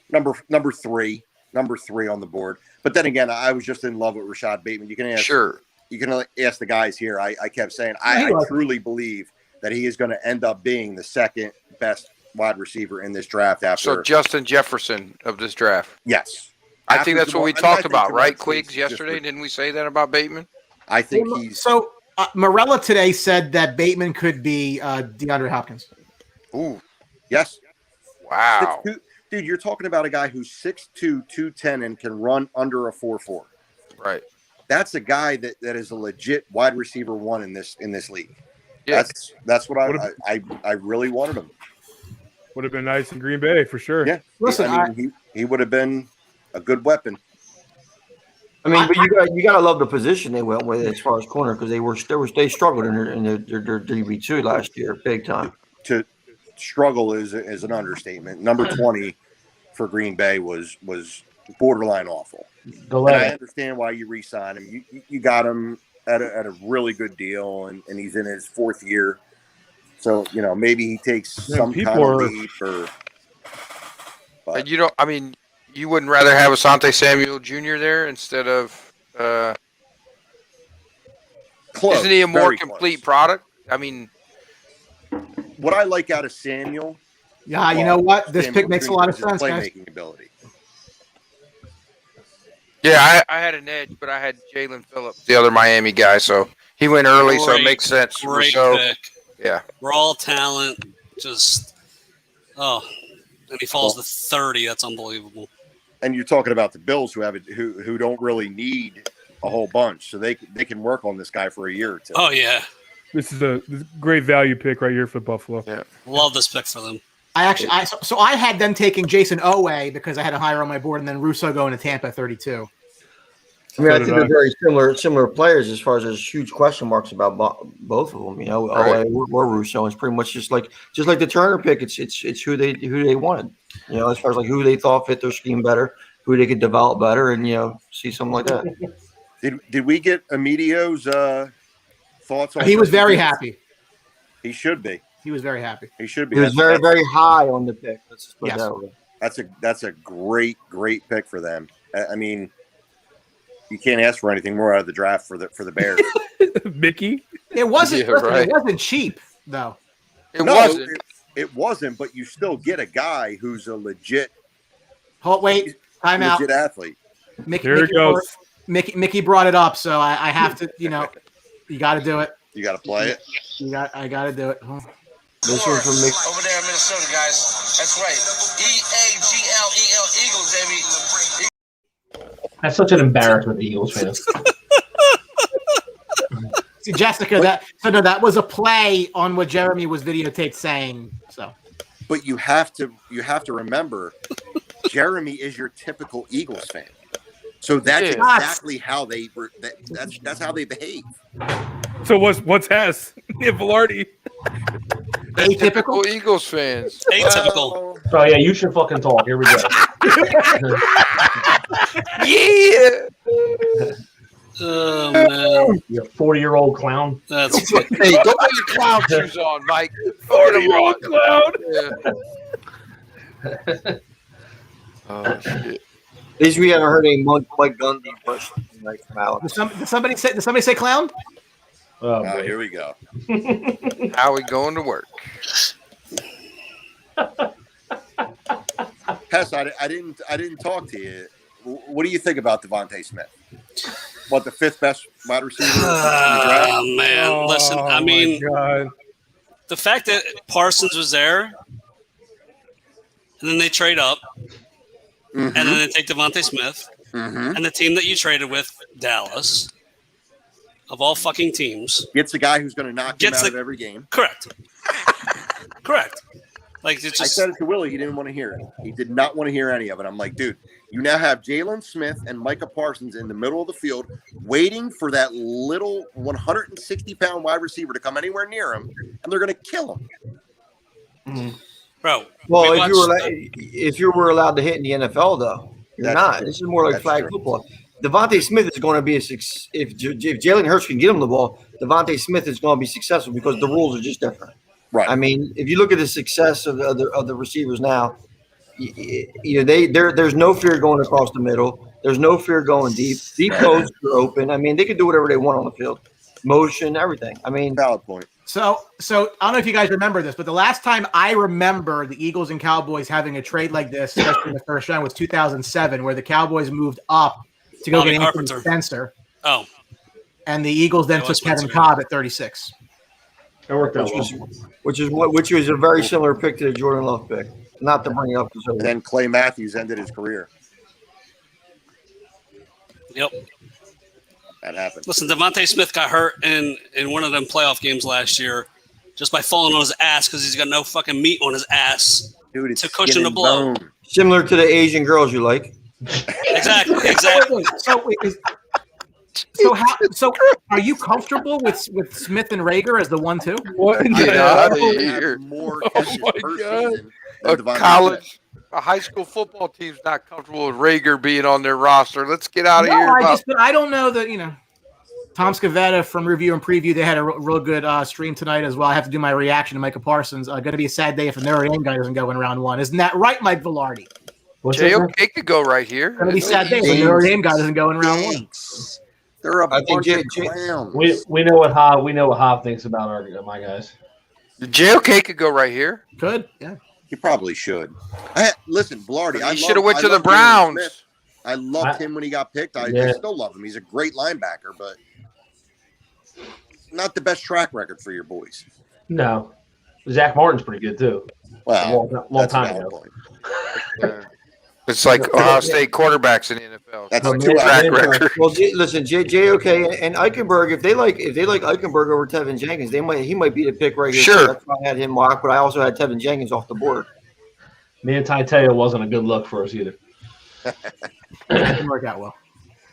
3 on the board. But then again, I was just in love with Rashad Bateman. You can ask the guys here. I kept saying I truly believe that he is going to end up being the second best wide receiver in this draft. So Justin Jefferson of this draft. Yes. I think that's what we talked about, right, Quiggs, yesterday? Didn't we say that about Bateman? I think he's... So Morella today said that Bateman could be DeAndre Hopkins. Ooh. Yes. Wow. Dude, you're talking about a guy who's 6'2", 210, and can run under a 4.4. Right. That's a guy that is a legit wide receiver 1 in this league. Yeah. That's what I really wanted him. Would have been nice in Green Bay for sure. Yeah. Listen, he would have been a good weapon. I mean, but you gotta love the position they went with as far as corner, because they struggled in their DB2 last year big time. To struggle is an understatement. Number 20 for Green Bay was borderline awful. And I understand why you re-signed him. You got him at a really good deal, and he's in his 4th year. So maybe he takes some kind of leap or. But you you wouldn't rather have Asante Samuel Jr. there instead of Close, isn't he a more very complete product? I mean, what I like out of Samuel. Yeah, you know what? This Samuel pick makes a Jr. lot of is his sense, guys. playmaking ability. yeah, I had an edge, but I had Jalen Phillips, the other Miami guy, so he went early, so it makes sense. Great So, pick. yeah. Raw talent. Just, and he falls to 30. That's unbelievable. And you're talking about the Bills who don't really need a whole bunch, so they can work on this guy for a year or two. Oh, yeah. This is a great value pick right here for Buffalo. Yeah. Love this pick for them. I had them taking Jason Owe because I had a higher on my board, and then Russo going to Tampa at 32. I mean, I think they're very similar players as far as there's huge question marks about both of them. You know, Right. or Russo. It's pretty much just like the Turner pick. It's who they wanted. You know, as far as like who they thought fit their scheme better, who they could develop better, and see something like that. Did we get Emilio's thoughts on? He was very happy. He should be. He was very happy. He should be. He was very high on the pick. Let's just put it that way. That's a great pick for them. I mean, you can't ask for anything more out of the draft for the Bears. Mickey? It wasn't. Yeah, right. It wasn't cheap though. It wasn't. It wasn't, but you still get a guy who's a legit. Wait, time out. Legit athlete. Mickey brought it up, so I have to. You got to do it. You got to play it. I got to do it. This one's from Mickey. Over there in Minnesota, guys. That's right. EAGLEL Eagles, baby. That's such an embarrassment, the Eagles fans. See, Jessica, that was a play on what Jeremy was videotaped saying. So, but you have to remember, Jeremy is your typical Eagles fan, so that's exactly how they that's how they behave. So what's Hess? Velarde. Atypical Eagles fans. Atypical. Oh yeah, you should fucking talk. Here we go. Yeah. Oh man. You 40-year-old clown. That's hey, go put your clown shoes on, Mike. 40-year-old clown. Yeah. Oh shit. At least we haven't heard any Mike Gundy impression tonight from Alex. Did somebody say clown? Oh, here we go. How we going to work? Hess, I didn't talk to you. What do you think about Devontae Smith? What, the fifth best wide receiver? Oh man, listen. I mean, the fact that Parsons was there, and then they trade up, and then they take Devontae Smith, and the team that you traded with, Dallas, of all fucking teams, gets the guy who's going to knock him out of every game. Correct. Like it's just, I said it to Willie. He didn't want to hear it. He did not want to hear any of it. I'm like, dude, you now have Jalen Smith and Micah Parsons in the middle of the field waiting for that little 160-pound wide receiver to come anywhere near him, and they're going to kill him. Bro. Well, if you were allowed to hit in the NFL, though, you're not. True. This is more like That's flag true. football. Devontae Smith is going to be if Jalen Hurts can get him the ball, Devontae Smith is going to be successful because the rules are just different. Right. I mean, if you look at the success of the receivers now, there's no fear going across the middle. There's no fear going deep. Deep posts are open. I mean, they can do whatever they want on the field, motion, everything. I mean, valid point. So I don't know if you guys remember this, but the last time I remember the Eagles and Cowboys having a trade like this, especially in the first round, was 2007, where the Cowboys moved up to go Bobby get Anthony Carpenter. Spencer. Oh. And the Eagles then That took was Kevin Spencer. Cobb at 36. That worked out which was a very similar pick to the Jordan Love pick. Not to bring it up, And then Clay Matthews ended his career. Yep. That happened. Listen, Devontae Smith got hurt in one of them playoff games last year just by falling on his ass because he's got no fucking meat on his ass Dude, to cushion the blow. similar to the Asian girls you like. Exactly. So are you comfortable with Smith and Rager as the 1-2? What? Get out of here. More A high school football team's not comfortable with Rager being on their roster. Let's get out of No, here. I don't know that, Tom Scavetta from Review and Preview, they had a real good stream tonight as well. I have to do my reaction to Micah Parsons. Going to be a sad day if the Notre Dame guy doesn't go in round one. Isn't that right, Mike Velarde? JOK could go right here. It's gonna be sad day. The Notre Dame guy doesn't go in round one. They're a I think bunch of clowns. We know what Hob thinks about my guys. JOK could go right here. Could, yeah. He probably should. Listen, Blarty. He should have went to the Browns. I loved him when he got picked. I still love him. He's a great linebacker, but not the best track record for your boys. No, Zach Martin's pretty good too. Well, long time ago. It's like Ohio State quarterbacks in the NFL. That's a two track record. Well, listen, JOK and Eichenberg. If they like Eichenberg over Tevin Jenkins, he might be the pick right here. Sure. So that's why I had him locked, but I also had Tevin Jenkins off the board. Me and Taiteo wasn't a good look for us either. That didn't work out well.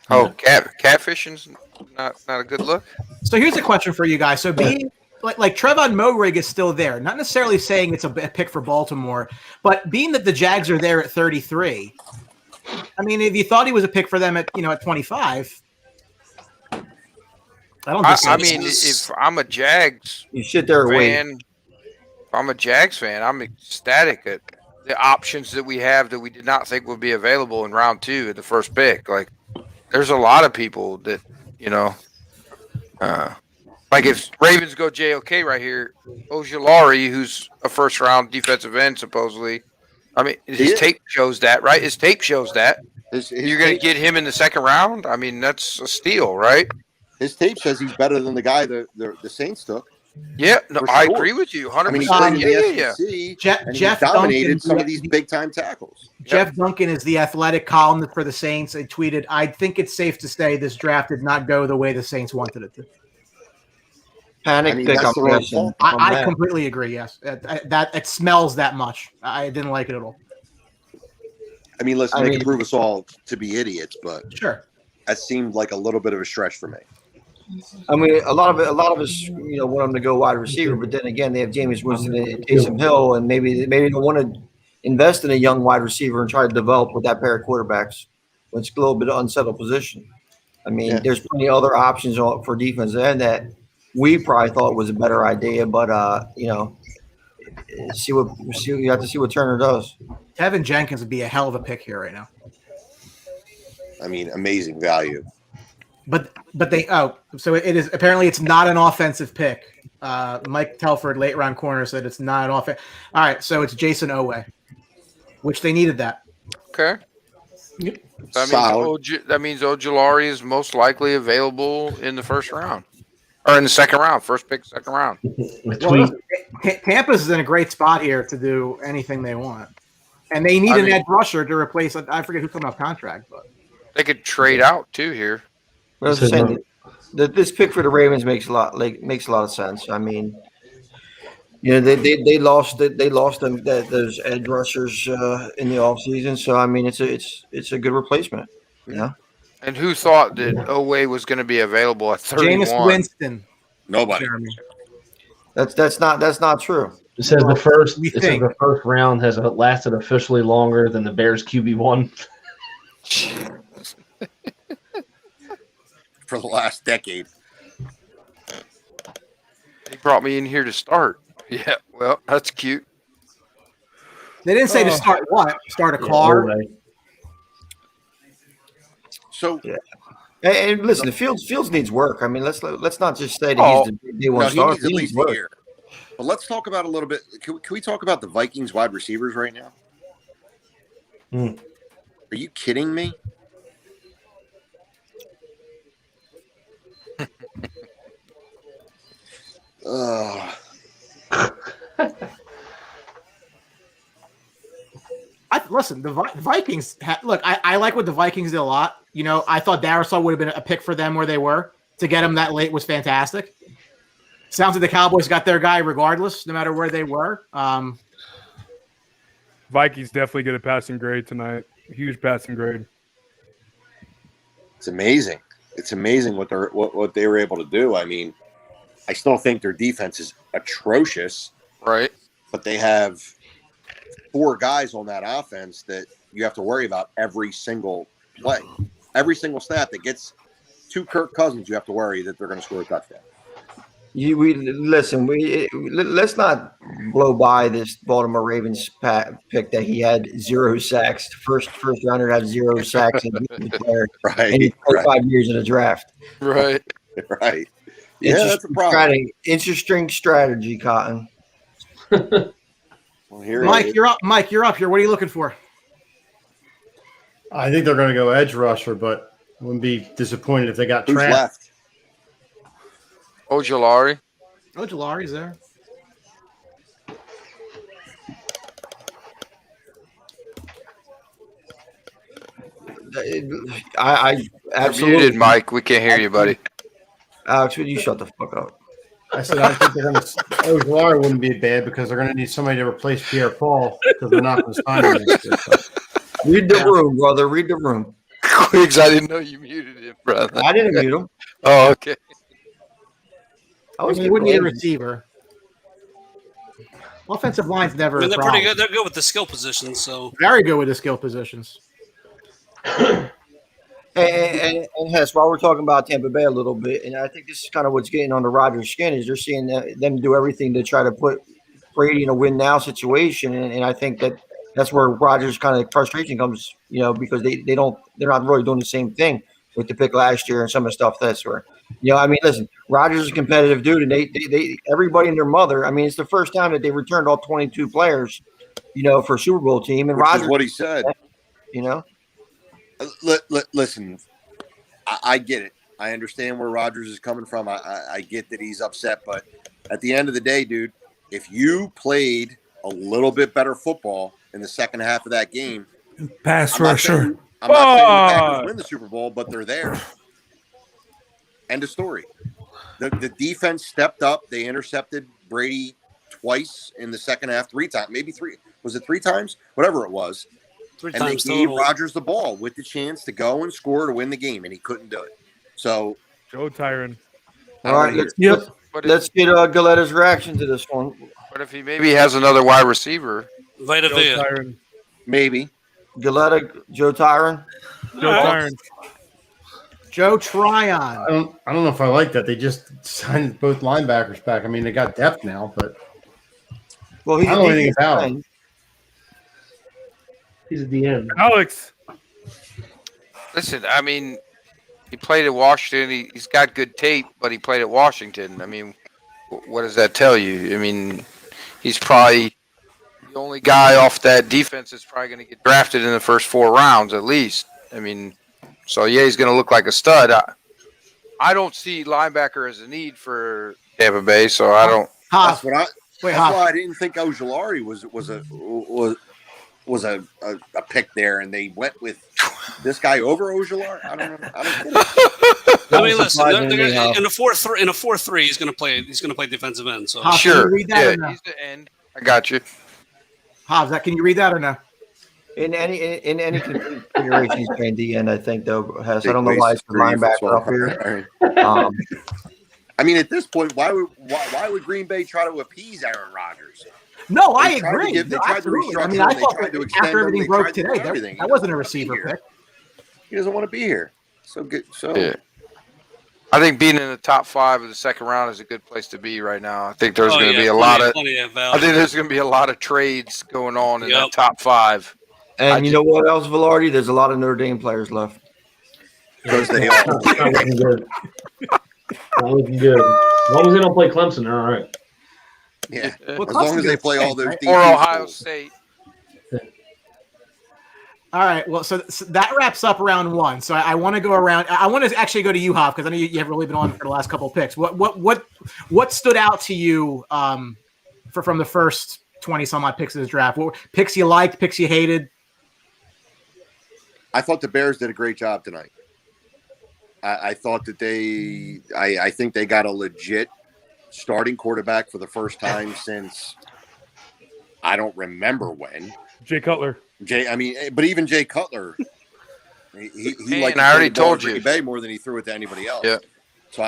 Oh, catfishing's not a good look. So here's a question for you guys. So being like Trevon Moehrig is still there, not necessarily saying it's a pick for Baltimore, but being that the Jags are there at 33, I mean, if you thought he was a pick for them at 25, I don't. I mean, if I'm a Jags, you sit there and wait. If I'm a Jags fan, I'm ecstatic at the options that we have that we did not think would be available in round 2 at the first pick. Like, there's a lot of people that like if Ravens go JOK right here, Ojulari, who's a first-round defensive end, supposedly. I mean, his tape shows that, right? His tape shows that. You're going to get him in the second round? I mean, that's a steal, right? His tape says he's better than the guy the Saints took. Yeah, no, I agree with you 100%. I mean, he played in the SEC, and he dominated some of these big-time tackles. Jeff Duncan is the athletic columnist for the Saints. He tweeted, "I think it's safe to say this draft did not go the way the Saints wanted it to." Panic pick. I completely agree. Yes, that it smells that much. I didn't like it at all. I mean, listen, they can prove us all to be idiots, but sure, that seemed like a little bit of a stretch for me. I mean, a lot of us, want them to go wide receiver, but then again, they have Jameis Winston and Taysom Hill, and maybe they want to invest in a young wide receiver and try to develop with that pair of quarterbacks. It's a little bit of unsettled position. I mean, there's plenty of other options for defense and that we probably thought was a better idea, but you have to see what Turner does. Tevin Jenkins would be a hell of a pick here right now. I mean, amazing value. But so it is apparently it's not an offensive pick. Mike Telford, late round corner, said it's not an offense. All right, so it's Jason Owe, which they needed that. Okay. Yep. That means Ojulari is most likely available in the first round. Or in the second round, first pick, second round. Well, Tampa's in a great spot here to do anything they want. And they need an edge rusher to replace, I forget who's coming off contract, but they could trade out too here. Well, this pick for the Ravens makes a lot of sense. I mean, they lost those edge rushers in the offseason, so I mean it's a good replacement. And who thought that Owe was going to be available at 31? Jameis Winston. Nobody. That's not true. It says the first round has lasted officially longer than the Bears QB1 for the last decade. He brought me in here to start. Yeah, well, that's cute. They didn't say to start what? Start a car. So, and listen, Fields needs work. I mean, let's not just say that he's the day one starter. He needs at least a year. But let's talk about a little bit. Can we talk about the Vikings wide receivers right now? Are you kidding me? Listen, the Vikings. Look, I like what the Vikings did a lot. I thought Darisaw would have been a pick for them where they were. To get him that late was fantastic. Sounds like the Cowboys got their guy regardless, no matter where they were. Vikings definitely get a passing grade tonight. Huge passing grade. It's amazing. It's amazing what they were able to do. I mean, I still think their defense is atrocious. Right. But they have 4 guys on that offense that you have to worry about every single play. Every single snap that gets to Kirk Cousins, you have to worry that they're going to score a touchdown. Let's not blow by this Baltimore Ravens pick that he had 0 sacks. First rounder to have 0 sacks and player, Right, and he played right. 5 years in the draft. Right. Right. Yeah, that's a problem. Interesting strategy, Cotton. Well, here Mike, you're up. Mike, you're up here. What are you looking for? I think they're going to go edge rusher, but I wouldn't be disappointed if they got Who's trapped. left? Ojulari. Ojulari's there. I You're absolutely. muted, Mike. We can't hear you, buddy. Alex, would you shut the fuck up? I said I think they're going to. Ojulari wouldn't be bad because they're going to need somebody to replace Pierre Paul because they're not going to sign him next year. So. Read the room, brother. Read the room. Quiggs, I didn't know you muted him, brother. I didn't mute him. Oh, okay. I mean, you wouldn't need a receiver. Offensive line's never. I mean, a they're problem. pretty good. They're good with the skill positions. So Very good with the skill positions. And Hess, while we're talking about Tampa Bay a little bit, and I think this is kind of what's getting on the Rodgers' skin, is they're seeing them do everything to try to put Brady in a win now situation, and I think that's where Rodgers' kind of frustration comes, because they're not really doing the same thing with the pick last year and some of the stuff that's where, I mean, listen, Rodgers is a competitive dude, and they everybody and their mother. I mean, it's the first time that they returned all 22 players, for a Super Bowl team, and Which Rodgers, is what he said. Listen, I get it. I understand where Rodgers is coming from. I get that he's upset, but at the end of the day, dude, if you played a little bit better football in the second half of that game, Pass rusher. I'm not saying the Packers win the Super Bowl, but they're there. End of story. The defense stepped up. They intercepted Brady twice in the second half, 3 times, maybe 3. Was it 3 times? Whatever it was. 3 and they times gave total. Rodgers the ball with the chance to go and score to win the game, and he couldn't do it. So, Joe Tyron. All right, let's get Galetta's reaction to this one. But if he maybe has another wide receiver, Vita Vea. Maybe Galetta, Joe Tyron. Joe Tryon. I don't know if I like that. They just signed both linebackers back. I mean, they got depth now, but well, I don't know anything about him. He's at the end. Alex. listen, I mean, he played at Washington. He's got good tape, but he played at Washington. I mean, what does that tell you? I mean, he's probably the only guy off that defense that's probably going to get drafted in the first 4 rounds at least. I mean, so yeah, he's going to look like a stud. I don't see linebacker as a need for Tampa Bay, so I don't. That's what that's why I didn't think Ojulari was a pick there, and they went with this guy over Ojulari. I don't know. I don't get it. I mean, listen, in a 4-3, he's going to play. He's going to play defensive end. So Hobbs, sure, can you read that or no? he's the end. I got you. Hobbs, can you read that or no? In any configuration, he's playing D end. I think though. I don't know why it's the linebacker up here. I mean, at this point, why would Green Bay try to appease Aaron Rodgers? No, I They tried to agree. give- they tried to Absolutely. restructure I mean, him, I they thought tried to that extend after him, everything they broke tried to do today, everything. that wasn't a receiver He pick. He doesn't want to be here. So good. So Yeah. I think being in the top 5 of the second round is a good place to be right now. I think there's going to be a lot of. I think there's going to be a lot of trades going on in that top 5. And you know what else, Velarde? There's a lot of Notre Dame players left. Because they all. Not looking good. Not looking good. As long as they don't play Clemson, they're all right. Yeah. Well, as long Clemson as they gets play all spanked, those right? DB Or Ohio schools. State. All right. Well, so that wraps up round 1. So I want to go around. I want to actually go to you, Hoff, because I know you have really been on for the last couple of picks. What stood out to you from the first 20 some odd picks of this draft? What picks you liked? Picks you hated? I thought the Bears did a great job tonight. I thought that I think they got a legit starting quarterback for the first time since I don't remember when. Jay Cutler. But even Jay Cutler, he Man, liked I already to throw the ball told to you. Green Bay more than he threw it to anybody else. Yeah. So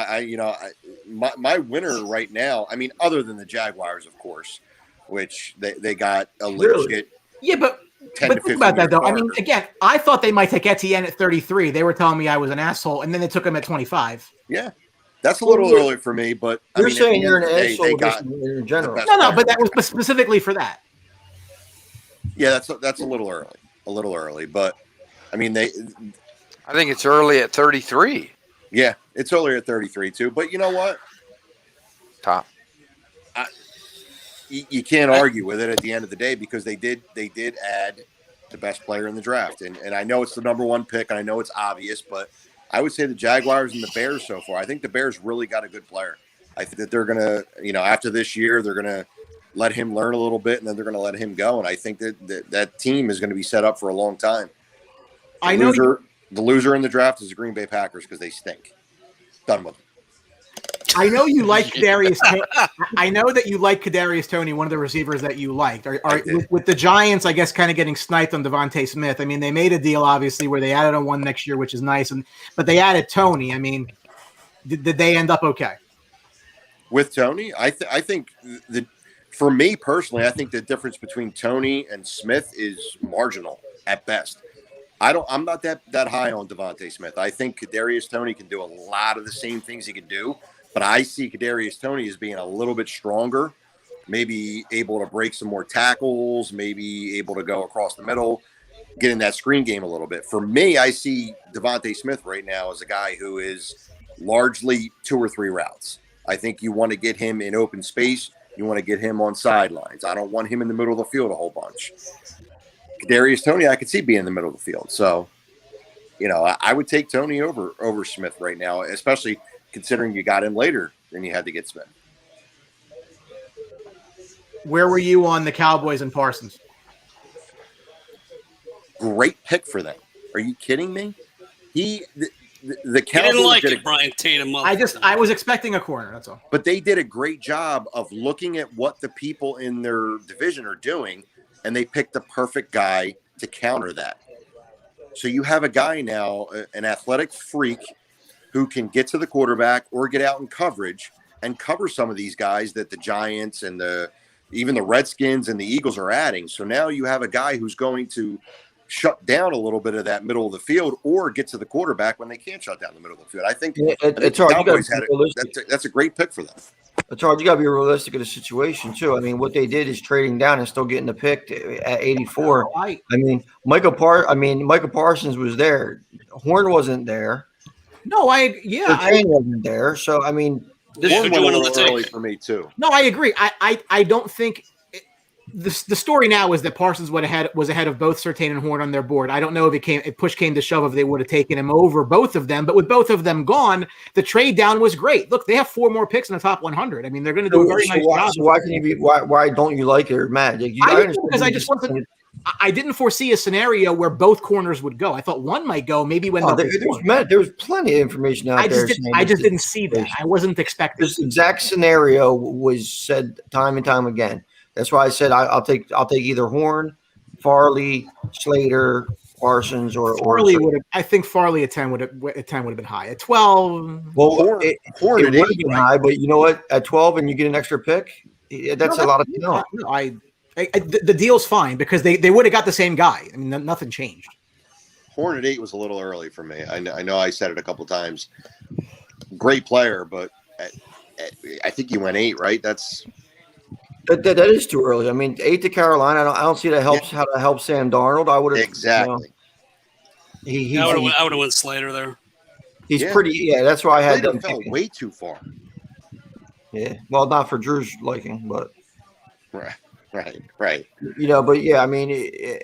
my winner right now, I mean, other than the Jaguars, of course, which they got a legit. Yeah, but 10 but to think about that, 15 though. I starter. mean, again, I thought they might take Etienne at 33. They were telling me I was an asshole, and then they took him at 25. Yeah. That's a little early for me, but You're I mean, saying you're an they asshole got in general. No, but that was specifically for that. Yeah, that's a little early, but I mean I think it's early at 33. Yeah, it's early at 33 too. But you know what? Top. You can't argue with it at the end of the day because they did add the best player in the draft, and I know it's the number one pick, and I know it's obvious, but I would say the Jaguars and the Bears so far. I think the Bears really got a good player. I think that they're gonna, after this year, they're gonna let him learn a little bit, and then they're gonna let him go. And I think that team is going to be set up for a long time. The loser in the draft is the Green Bay Packers because they stink. Done with them. I know you like Kadarius. I know that you like Kadarius Toney, one of the receivers that you liked. With the Giants, I guess, kind of getting sniped on Devontae Smith. I mean, they made a deal obviously where they added on one next year, which is nice, but they added Toney. I mean, did they end up okay with Toney? I think for me personally, I think the difference between Toney and Smith is marginal at best. I'm not that high on Devontae Smith. I think Kadarius Toney can do a lot of the same things he can do. But I see Kadarius Toney as being a little bit stronger, maybe able to break some more tackles, maybe able to go across the middle, get in that screen game a little bit. For me, I see Devontae Smith right now as a guy who is largely 2 or 3 routes. I think you want to get him in open space. You want to get him on sidelines. I don't want him in the middle of the field a whole bunch. Kadarius Toney, I could see being in the middle of the field. So, I would take Toney over Smith right now, especially – considering you got him later than you had to get Smith. Where were you on the Cowboys and Parsons? Great pick for them. Are you kidding me? The Cowboys didn't like it, Brian Tatum. I was expecting a corner. That's all. But they did a great job of looking at what the people in their division are doing, and they picked the perfect guy to counter that. So you have a guy now, an athletic freak, who can get to the quarterback or get out in coverage and cover some of these guys that the Giants and even the Redskins and the Eagles are adding. So now you have a guy who's going to shut down a little bit of that middle of the field or get to the quarterback when they can't shut down the middle of the field. I think it's hard. That's a great pick for them. It's hard. You got to be realistic of the situation too. I mean, what they did is trading down and still getting the pick at 84. I mean, Michael Parsons was there. Horn wasn't there. No, I wasn't there. So I mean, this is a little early for me too. No, I agree. I don't think the story now is that Parsons was ahead of both Surtain and Horn on their board. I don't know if push came to shove if they would have taken him over both of them. But with both of them gone, the trade down was great. Look, they have 4 more picks in the top 100. I mean, they're going to do a very nice job. So why don't you like it or mad? I didn't foresee a scenario where both corners would go. I thought one might go, maybe when there's plenty of information out there. I just didn't see that. I wasn't expecting this exact scenario was said time and time again. That's why I said I'll take either Horn, Farley, Slater, Parsons, or Farley would have. I think Farley at 10 would have been high. At 12, well, Horn would have been high, but you know what? At 12, and you get an extra pick, that's a lot of talent. The deal's fine because they would have got the same guy. I mean, nothing changed. Horn at 8 was a little early for me. I know I said it a couple times. Great player, but I think you went 8, right? That is too early. I mean, 8 to Carolina. I don't see that helps how to help Sam Darnold. I would have exactly. I would have went Slater there. He's pretty. Yeah, that's why I had them fell way too far. Yeah, well, not for Drew's liking, but right. But yeah, I mean,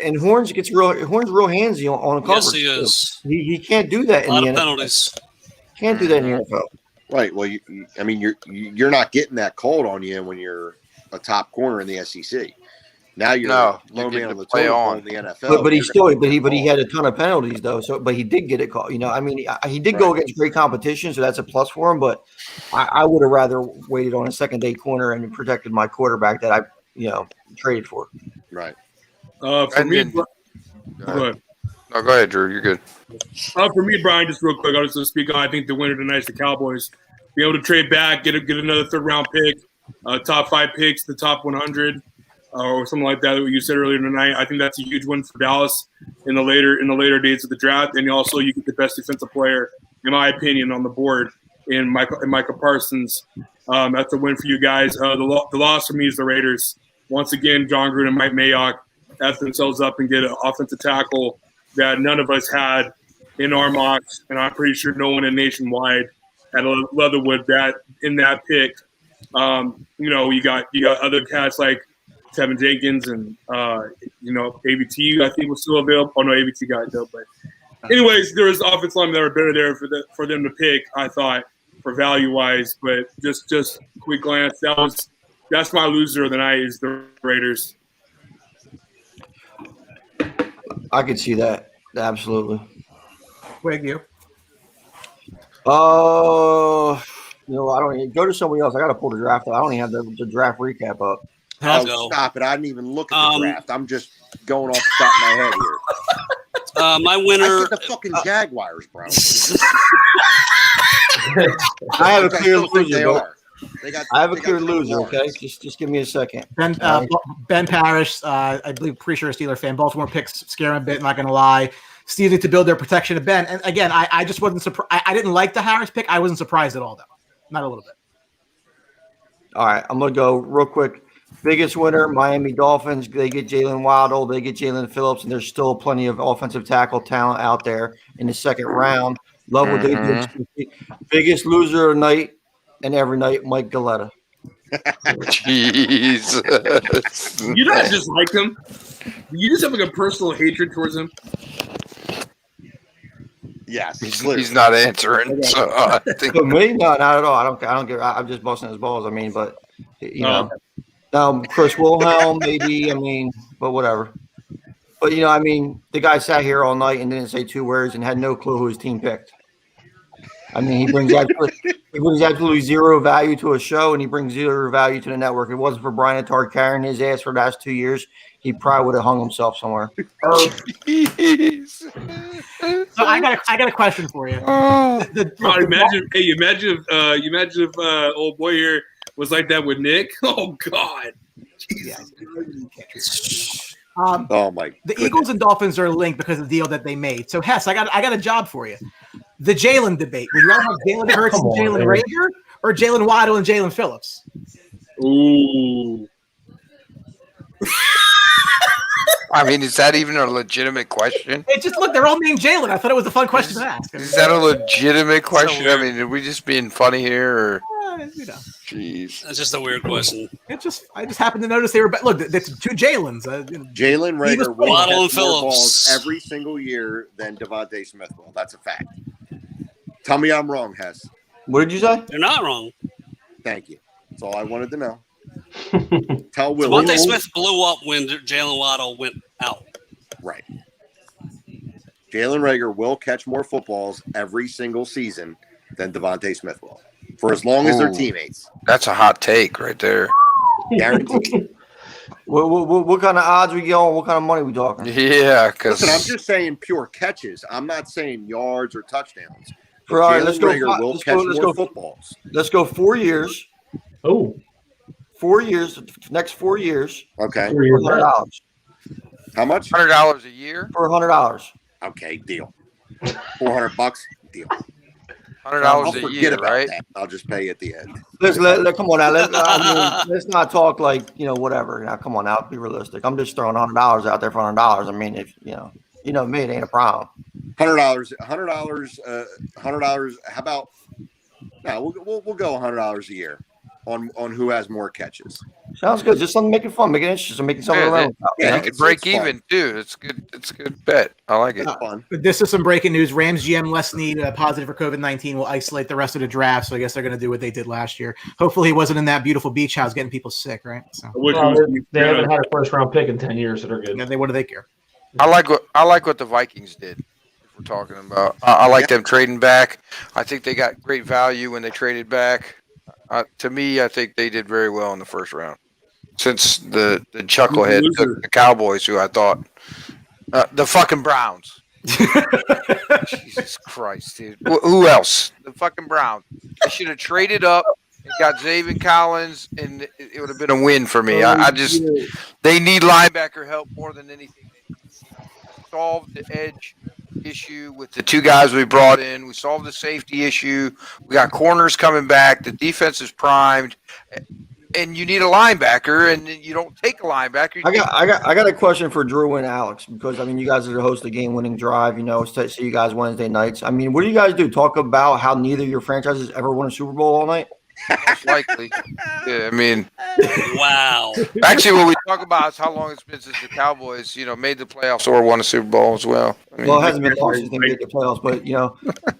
and Horn's real handsy on coverage. Yes, he is. He can't do that. A lot of penalties. Can't do that in the NFL. Right. Well, you're not getting that called on you when you're a top corner in the SEC. Now you're low man on the totem in the NFL. But he had a ton of penalties though. So, but he did get it called. I mean, he did go against great competition, so that's a plus for him. But I would have rather waited on a second day corner and protected my quarterback that I traded for. Right. For me, go ahead, Drew. You're good. For me, Brian, just real quick, I'll just speak on. I think the winner tonight is the Cowboys. Be able to trade back, get another 3rd round pick, top 5 picks, the top 100, or something like that. What you said earlier tonight, I think that's a huge win for Dallas in the later days of the draft, and also you get the best defensive player, in my opinion, on the board in Micah Parsons. That's a win for you guys. The loss for me is the Raiders. Once again, John Gruden and Mike Mayock F themselves up and get an offensive tackle that none of us had in our mocks, and I'm pretty sure no one in Nationwide had Leatherwood that in that pick. You got other cats like Tevin Jenkins and ABT. I think was still available. Oh no, ABT got it though. But anyways, there was offensive linemen that were better there for them to pick. I thought for value wise, but just quick glance, that's my loser of the night is the Raiders. I could see that. Absolutely. Wig, you. Oh, I don't even go to somebody else. I got to pull the draft up. I don't even have the draft recap up. Oh, stop it. I didn't even look at the draft. I'm just going off the top of my head here. My winner. I said the fucking Jaguars, bro. I have a clear loser. They are. I have a clear loser. Okay, just give me a second. Ben Parrish, I believe, pretty sure a Steeler fan. Baltimore picks scare him a bit. Not going to lie. Steelers need to build their protection of Ben. And again, I just wasn't surprised. I didn't like the Harris pick. I wasn't surprised at all, though. Not a little bit. All right, I'm going to go real quick. Biggest winner, Miami Dolphins. They get Jalen Waddle. They get Jalen Phillips, and there's still plenty of offensive tackle talent out there in the second round. Love what they did. Biggest loser of the night and every night, Mike Galletta. Jesus. You don't just like him. You just have like a personal hatred towards him. Yes, he's not answering. So I think For me, no, not at all. I don't get. I'm just busting his balls. I mean, but know, now Chris Wilhelm, maybe. I mean, but whatever. But the guy sat here all night and didn't say two words and had no clue who his team picked. I mean, he brings absolutely zero value to a show, and he brings zero value to the network. If it wasn't for Brian Attard carrying his ass for the last 2 years, he probably would have hung himself somewhere. So I got a question for you. Imagine if old boy here was like that with Nick. Oh God. Oh my! The Eagles and Dolphins are linked because of the deal that they made. So Hess, I got a job for you. The Jalen debate. Would you rather have Jalen Hurts and Jalen Reagor, or Jalen Waddle and Jalen Phillips? Ooh. I mean, is that even a legitimate question? It just look, they're all named Jalen. I thought it was a fun question to ask. Is that a legitimate question? I mean, are we just being funny here, or? Jeez, that's just a weird question. I just happened to notice they were. Look, that's two Jalen's. Jalen Reagor will Waddle and catch more Phillips balls every single year than Devontae Smith will. That's a fact. Tell me I'm wrong, Hess. What did you say? They're not wrong. Thank you. That's all I wanted to know. Tell Willie. Devontae Smith blew up when Jalen Waddle went out. Right. Jalen Reagor will catch more footballs every single season than Devontae Smith will, for as long as they're teammates. That's a hot take right there. Guaranteed. What kind of odds we get on? What kind of money we talking? Yeah, because listen, I'm just saying pure catches. I'm not saying yards or touchdowns. All right, let's go. Reagor will catch more footballs. Let's go 4 years. Oh. 4 years. Next 4 years. Okay. $100. How much? $100 a year For $100. Okay, deal. $400, deal. $100 a year, right? That. I'll just pay at the end. Come on now. Let's not talk like whatever. Now, come on now. Be realistic. I'm just throwing $100 out there for $100. I mean, if me, it ain't a problem. $100. $100. How about? No, we'll go $100 a year on who has more catches. Sounds good. Just something making fun, making it interesting, making something around. Yeah, you break even too. It's good. It's a good bet. I like it. Fun. This is some breaking news. Rams GM Les Snead, positive for COVID-19, will isolate the rest of the draft. So I guess they're going to do what they did last year. Hopefully, he wasn't in that beautiful beach house getting people sick, right? So they haven't had a first round pick in 10 years, so they're good. Yeah, what do they care? I like what the Vikings did. If we're talking about, I like them trading back. I think they got great value when they traded back. To me, I think they did very well in the first round. Since the chucklehead took the Cowboys, who I thought the fucking Browns. Jesus Christ, dude. Who else? The fucking Browns. They should have traded up and got Zaven Collins, and it would have been a win for me. They need linebacker help more than anything. Solve the edge issue with the two guys we brought in. We solved the safety issue. We got corners coming back. The defense is primed. And you need a linebacker, and you don't take a linebacker. I got a question for Drew and Alex, because I mean, you guys are the host of Game-Winning Drive. You know, see you guys Wednesday nights. I mean, what do you guys do? Talk about how neither of your franchises ever won a Super Bowl all night? Most likely. Yeah, I mean, wow. Actually, what we talk about is how long it's been since the Cowboys, made the playoffs or won a Super Bowl as well. I mean, Well, it hasn't been long since they made the playoffs, but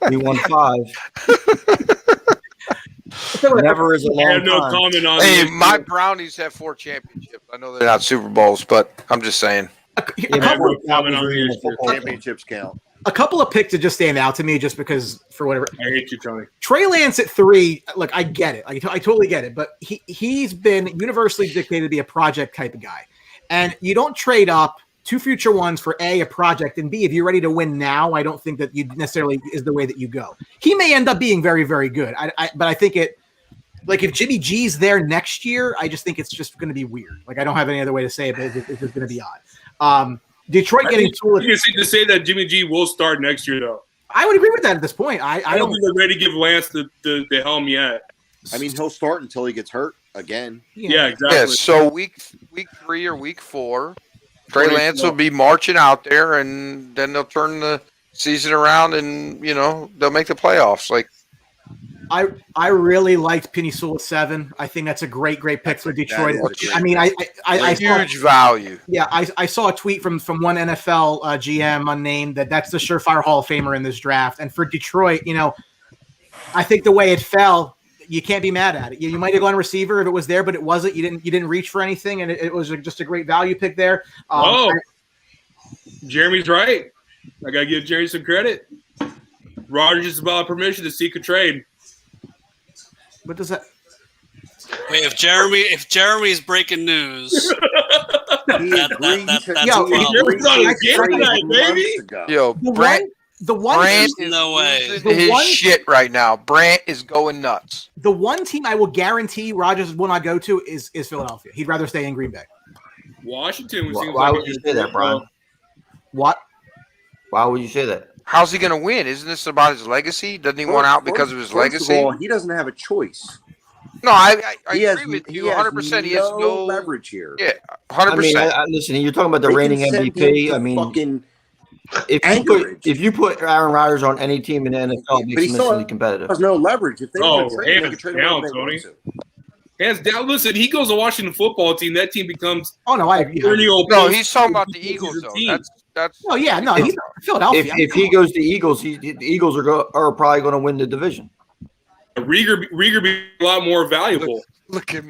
we won 5. Never is a long I have no time. comment on Hey, this. my Brownies have 4 championships. I know they're not Super Bowls, but I'm just saying. I have no comment on the issue. Championships count. A couple of picks that just stand out to me, just because for whatever. I hate you, Tony. Trey Lance at 3. Look, I get it. I totally get it. But he's been universally dictated to be a project type of guy, and you don't trade up 2 future ones for a project, and B, if you're ready to win now, I don't think that you necessarily is the way that you go. He may end up being very, very good. But I think it. Like if Jimmy G's there next year, I just think it's just going to be weird. Like I don't have any other way to say it, but it's just going to be odd. Detroit getting Tua. You can say that Jimmy G will start next year, though. I would agree with that at this point. I don't think they're ready to give Lance the helm yet. I mean, he'll start until he gets hurt again. Yeah, exactly. Yeah, so week 3 or week 4, Trey Lance will be marching out there, and then they'll turn the season around, and they'll make the playoffs. Like, I really liked Penny Sewell at 7. I think that's a great pick for Detroit. I mean, I huge value. Yeah, I saw a tweet from one NFL GM unnamed that's the surefire Hall of Famer in this draft. And for Detroit, I think the way it fell, you can't be mad at it. You might have gone receiver if it was there, but it wasn't. You didn't reach for anything, and it was just a great value pick there. Jeremy's right. I gotta give Jerry some credit. Rodgers is about permission to seek a trade. What does that? Wait, if Jeremy's breaking news, that's a problem. Yo, Brant is no way. His shit right now. Brant is going nuts. The one team I will guarantee Rodgers will not go to is Philadelphia. He'd rather stay in Green Bay. Washington. Why would you say that, Brian? What? Why would you say that? How's he going to win? Isn't this about his legacy? Doesn't he want out because of his legacy? Of all, he doesn't have a choice. No, I agree with you 100%. He has no leverage here. Yeah, 100%. I mean, listen, you're talking about the reigning MVP. I mean, if you put Aaron Rodgers on any team in the NFL, it makes him instantly competitive. Has no leverage. If they want to trade, they can trade down, him. Tony. Hands down. Listen, he goes to Washington football team. That team becomes. Oh no, I agree. No, he's talking about the Eagles though. That's. Oh yeah, no, he's Philadelphia. If he goes to Eagles, the Eagles are probably going to win the division. Rieger be a lot more valuable. Look at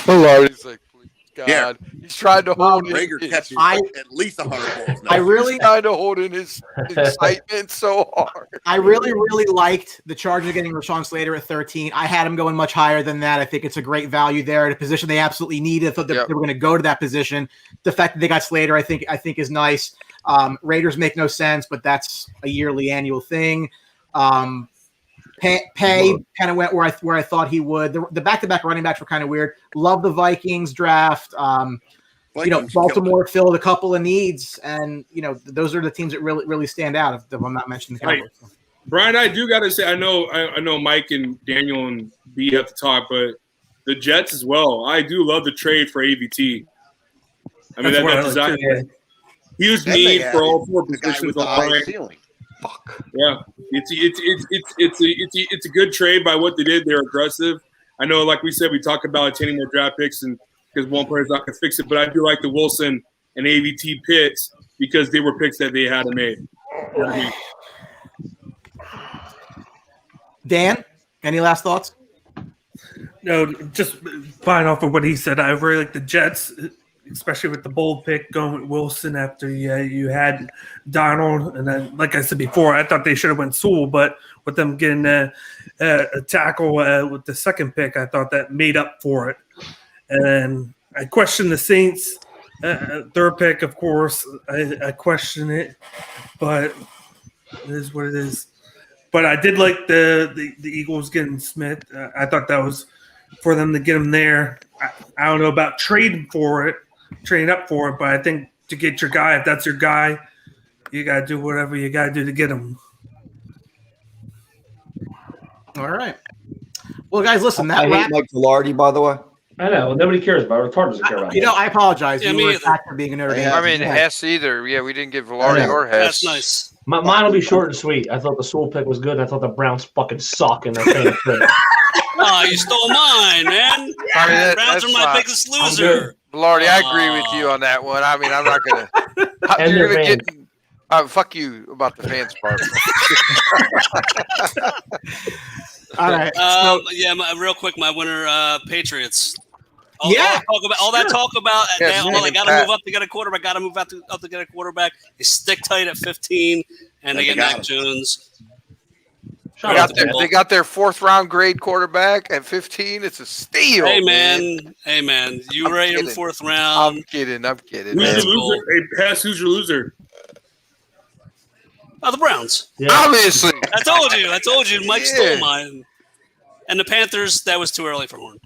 Malari's like, please God, he's trying to hold Rieger catches at least 100 balls. I really trying to hold in his excitement so hard. I really liked the Chargers getting Rashawn Slater at 13. I had him going much higher than that. I think it's a great value there at a position they absolutely needed. I thought they were going to go to that position. The fact that they got Slater, I think is nice. Raiders make no sense, but that's a yearly annual thing. Pay kind of went where I thought he would. The back-to-back running backs were kind of weird. Love the Vikings draft. Baltimore filled a couple of needs, and those are the teams that really stand out. If I'm not mentioning the Cowboys. Right. Brian, I do got to say, I know Mike and Daniel and B have to talk, but the Jets as well. I do love the trade for AVT. I mean, that's huge need for all 4 positions on the line. Yeah, it's a good trade by what they did. They're aggressive. I know, like we said, we talk about obtaining more draft picks, and because one player's not gonna fix it. But I do like the Wilson and AVT picks because they were picks that they had to make. Dan, any last thoughts? No, just buying off of what he said. I really like the Jets, especially with the bold pick going with Wilson after you had Donald. And then, like I said before, I thought they should have went Sewell, but with them getting a tackle with the second pick, I thought that made up for it. And I question the Saints' third pick, of course. I question it, but it is what it is. But I did like the Eagles getting Smith. I thought that was for them to get him there. I don't know about trading up for it, but I think to get your guy, if that's your guy, you got to do whatever you got to do to get them. All right. Well, guys, listen. I hate Mike Velarde, by the way. I know. Nobody cares about it. Retard doesn't care about it. I apologize. Yeah, you me were either. attacked for being a Notre Dame. I mean, fan. Hess either. Yeah, we didn't get Velarde or Hess. That's nice. Mine will be short and sweet. I thought the Sewell pick was good, and I thought the Browns fucking suck, and they're paying it. Oh, you stole mine, man. I mean, Browns are my biggest loser. Velarde, I agree with you on that one. I mean, I'm not going to. And You're their going to fans. get. Fuck you about the fans part. All right. Real quick, my winner, Patriots. All Sure. that talk about Yeah, they got to move up to get a quarterback. Got to move up to get a quarterback. They stick tight at 15, and they get Mac Jones. They got their 4th-round grade quarterback at 15. It's a steal. Hey man, you rate him 4th round. I'm kidding. Who's your loser? Hey, Pass, who's your loser? Oh, the Browns. Yeah. Obviously. I told you. Mike stole mine. And the Panthers. That was too early for Horn.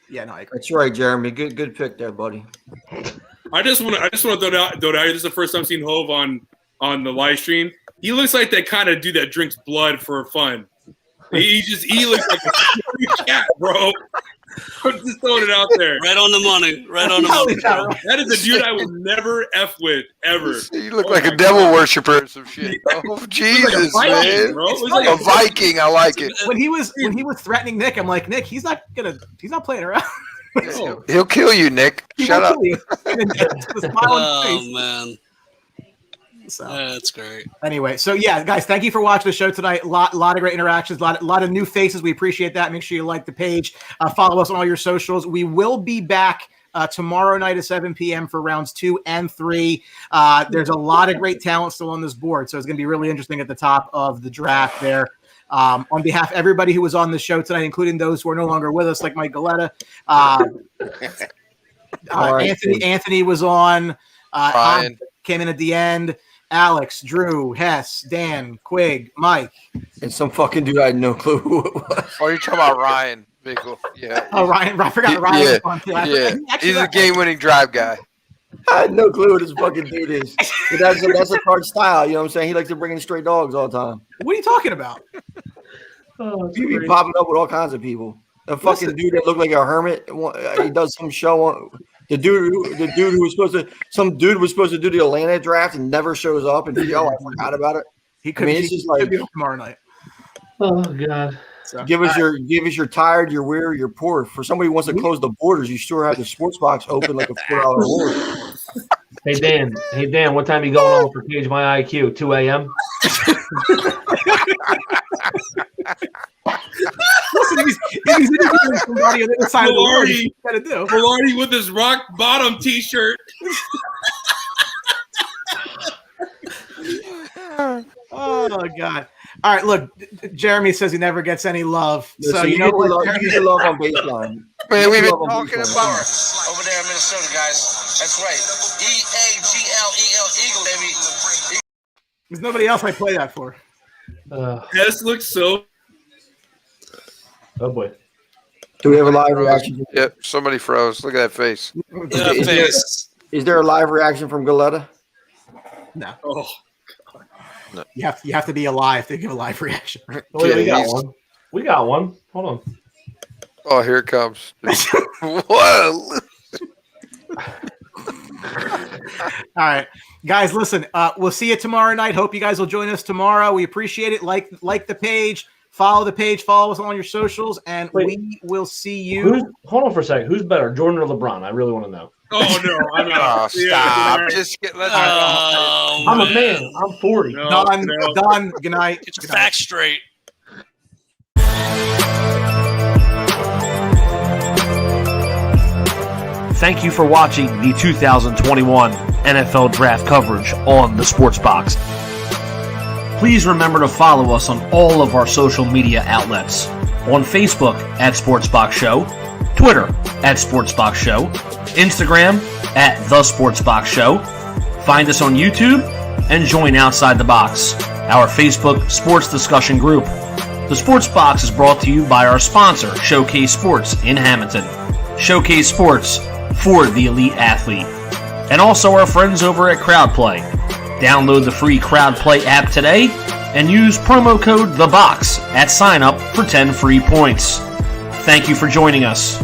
Yeah, no, I agree. That's right, Jeremy. Good pick there, buddy. I just want to throw it out. This is the first time I've seen Hove on the live stream. He looks like that kind of dude that drinks blood for fun. He looks like a cat, bro. I'm just throwing it out there. Right on the money. Right on the money. Bro. That is a dude I will never F with, ever. You look like a devil worshiper or some shit. Oh, Jesus, like man. Viking, A Viking. I like it. When he was threatening Nick, I'm like, Nick, he's not playing around. He'll kill you, Nick. Shut up. Oh, man. So that's great. Anyway, so yeah, guys, thank you for watching the show tonight. Lot of great interactions, lot of new faces. We appreciate that. Make sure you like the page, follow us on all your socials. We will be back tomorrow night at 7 p.m. for rounds 2 and 3. There's a lot of great talent still on this board, so it's going to be really interesting at the top of the draft there. On behalf of everybody who was on the show tonight, including those who are no longer with us, like Mike Galetta, Anthony was on. Ryan came in at the end. Alex, Drew, Hess, Dan, Quig, Mike. And some fucking dude I had no clue who it was. Oh, you're talking about Ryan Bickle. Yeah. Oh, Ryan. I forgot Ryan was on too. Yeah. He's a game-winning drive guy. I had no clue what this fucking dude is. But that's a card style. You know what I'm saying? He likes to bring in stray dogs all the time. What are you talking about? He be popping up with all kinds of people. A fucking dude that looked like a hermit. He does some show. The dude who was supposed to, some dude was supposed to do the Atlanta draft and never shows up. And I forgot about it. He could. It's just like tomorrow night. Oh God! So, give us your tired, your weary, your poor. For somebody who wants to close the borders, you sure have the sports box open like a $4 award. Hey Dan, what time are you going on for Cage My IQ? 2 a.m. Listen, he's interviewing somebody on the other side of the world. Velarde with his rock bottom T-shirt. Oh God! All right, look, Jeremy says he never gets any love, so you know what? what? You love on baseline. Man, we've been talking about over there in Minnesota, guys. That's right. EAGLEL Eagle, baby. There's nobody else I play that for. Hess looks so. Oh boy. Do we have a live reaction? Yep, somebody froze. Look at that face. Is there a live reaction from Galetta? No. Oh. No. You have to be alive to give a live reaction. We got one. We got one. Hold on. Oh, here it comes. What? All right, guys, listen, we'll see you tomorrow night. Hope you guys will join us tomorrow. We appreciate it. Like the page, follow the page, follow us on your socials, and we will see you. Hold on for a second. Who's better, Jordan or LeBron? I really want to know. Oh no! I'm not. Oh, stop! Just get. Let's. I'm a man. I'm 40. Done. Good night. Get your facts straight. Thank you for watching the 2021 NFL Draft coverage on the Sports Box. Please remember to follow us on all of our social media outlets. On Facebook at Sports Box Show, Twitter at Sports Box Show, Instagram at The Sports Box Show. Find us on YouTube and join Outside the Box, our Facebook sports discussion group. The Sports Box is brought to you by our sponsor, Showcase Sports in Hamilton. Showcase Sports for the elite athlete. And also our friends over at Crowd Play. Download the free Crowd Play app today and use promo code THEBOX at sign up for 10 free points. Thank you for joining us.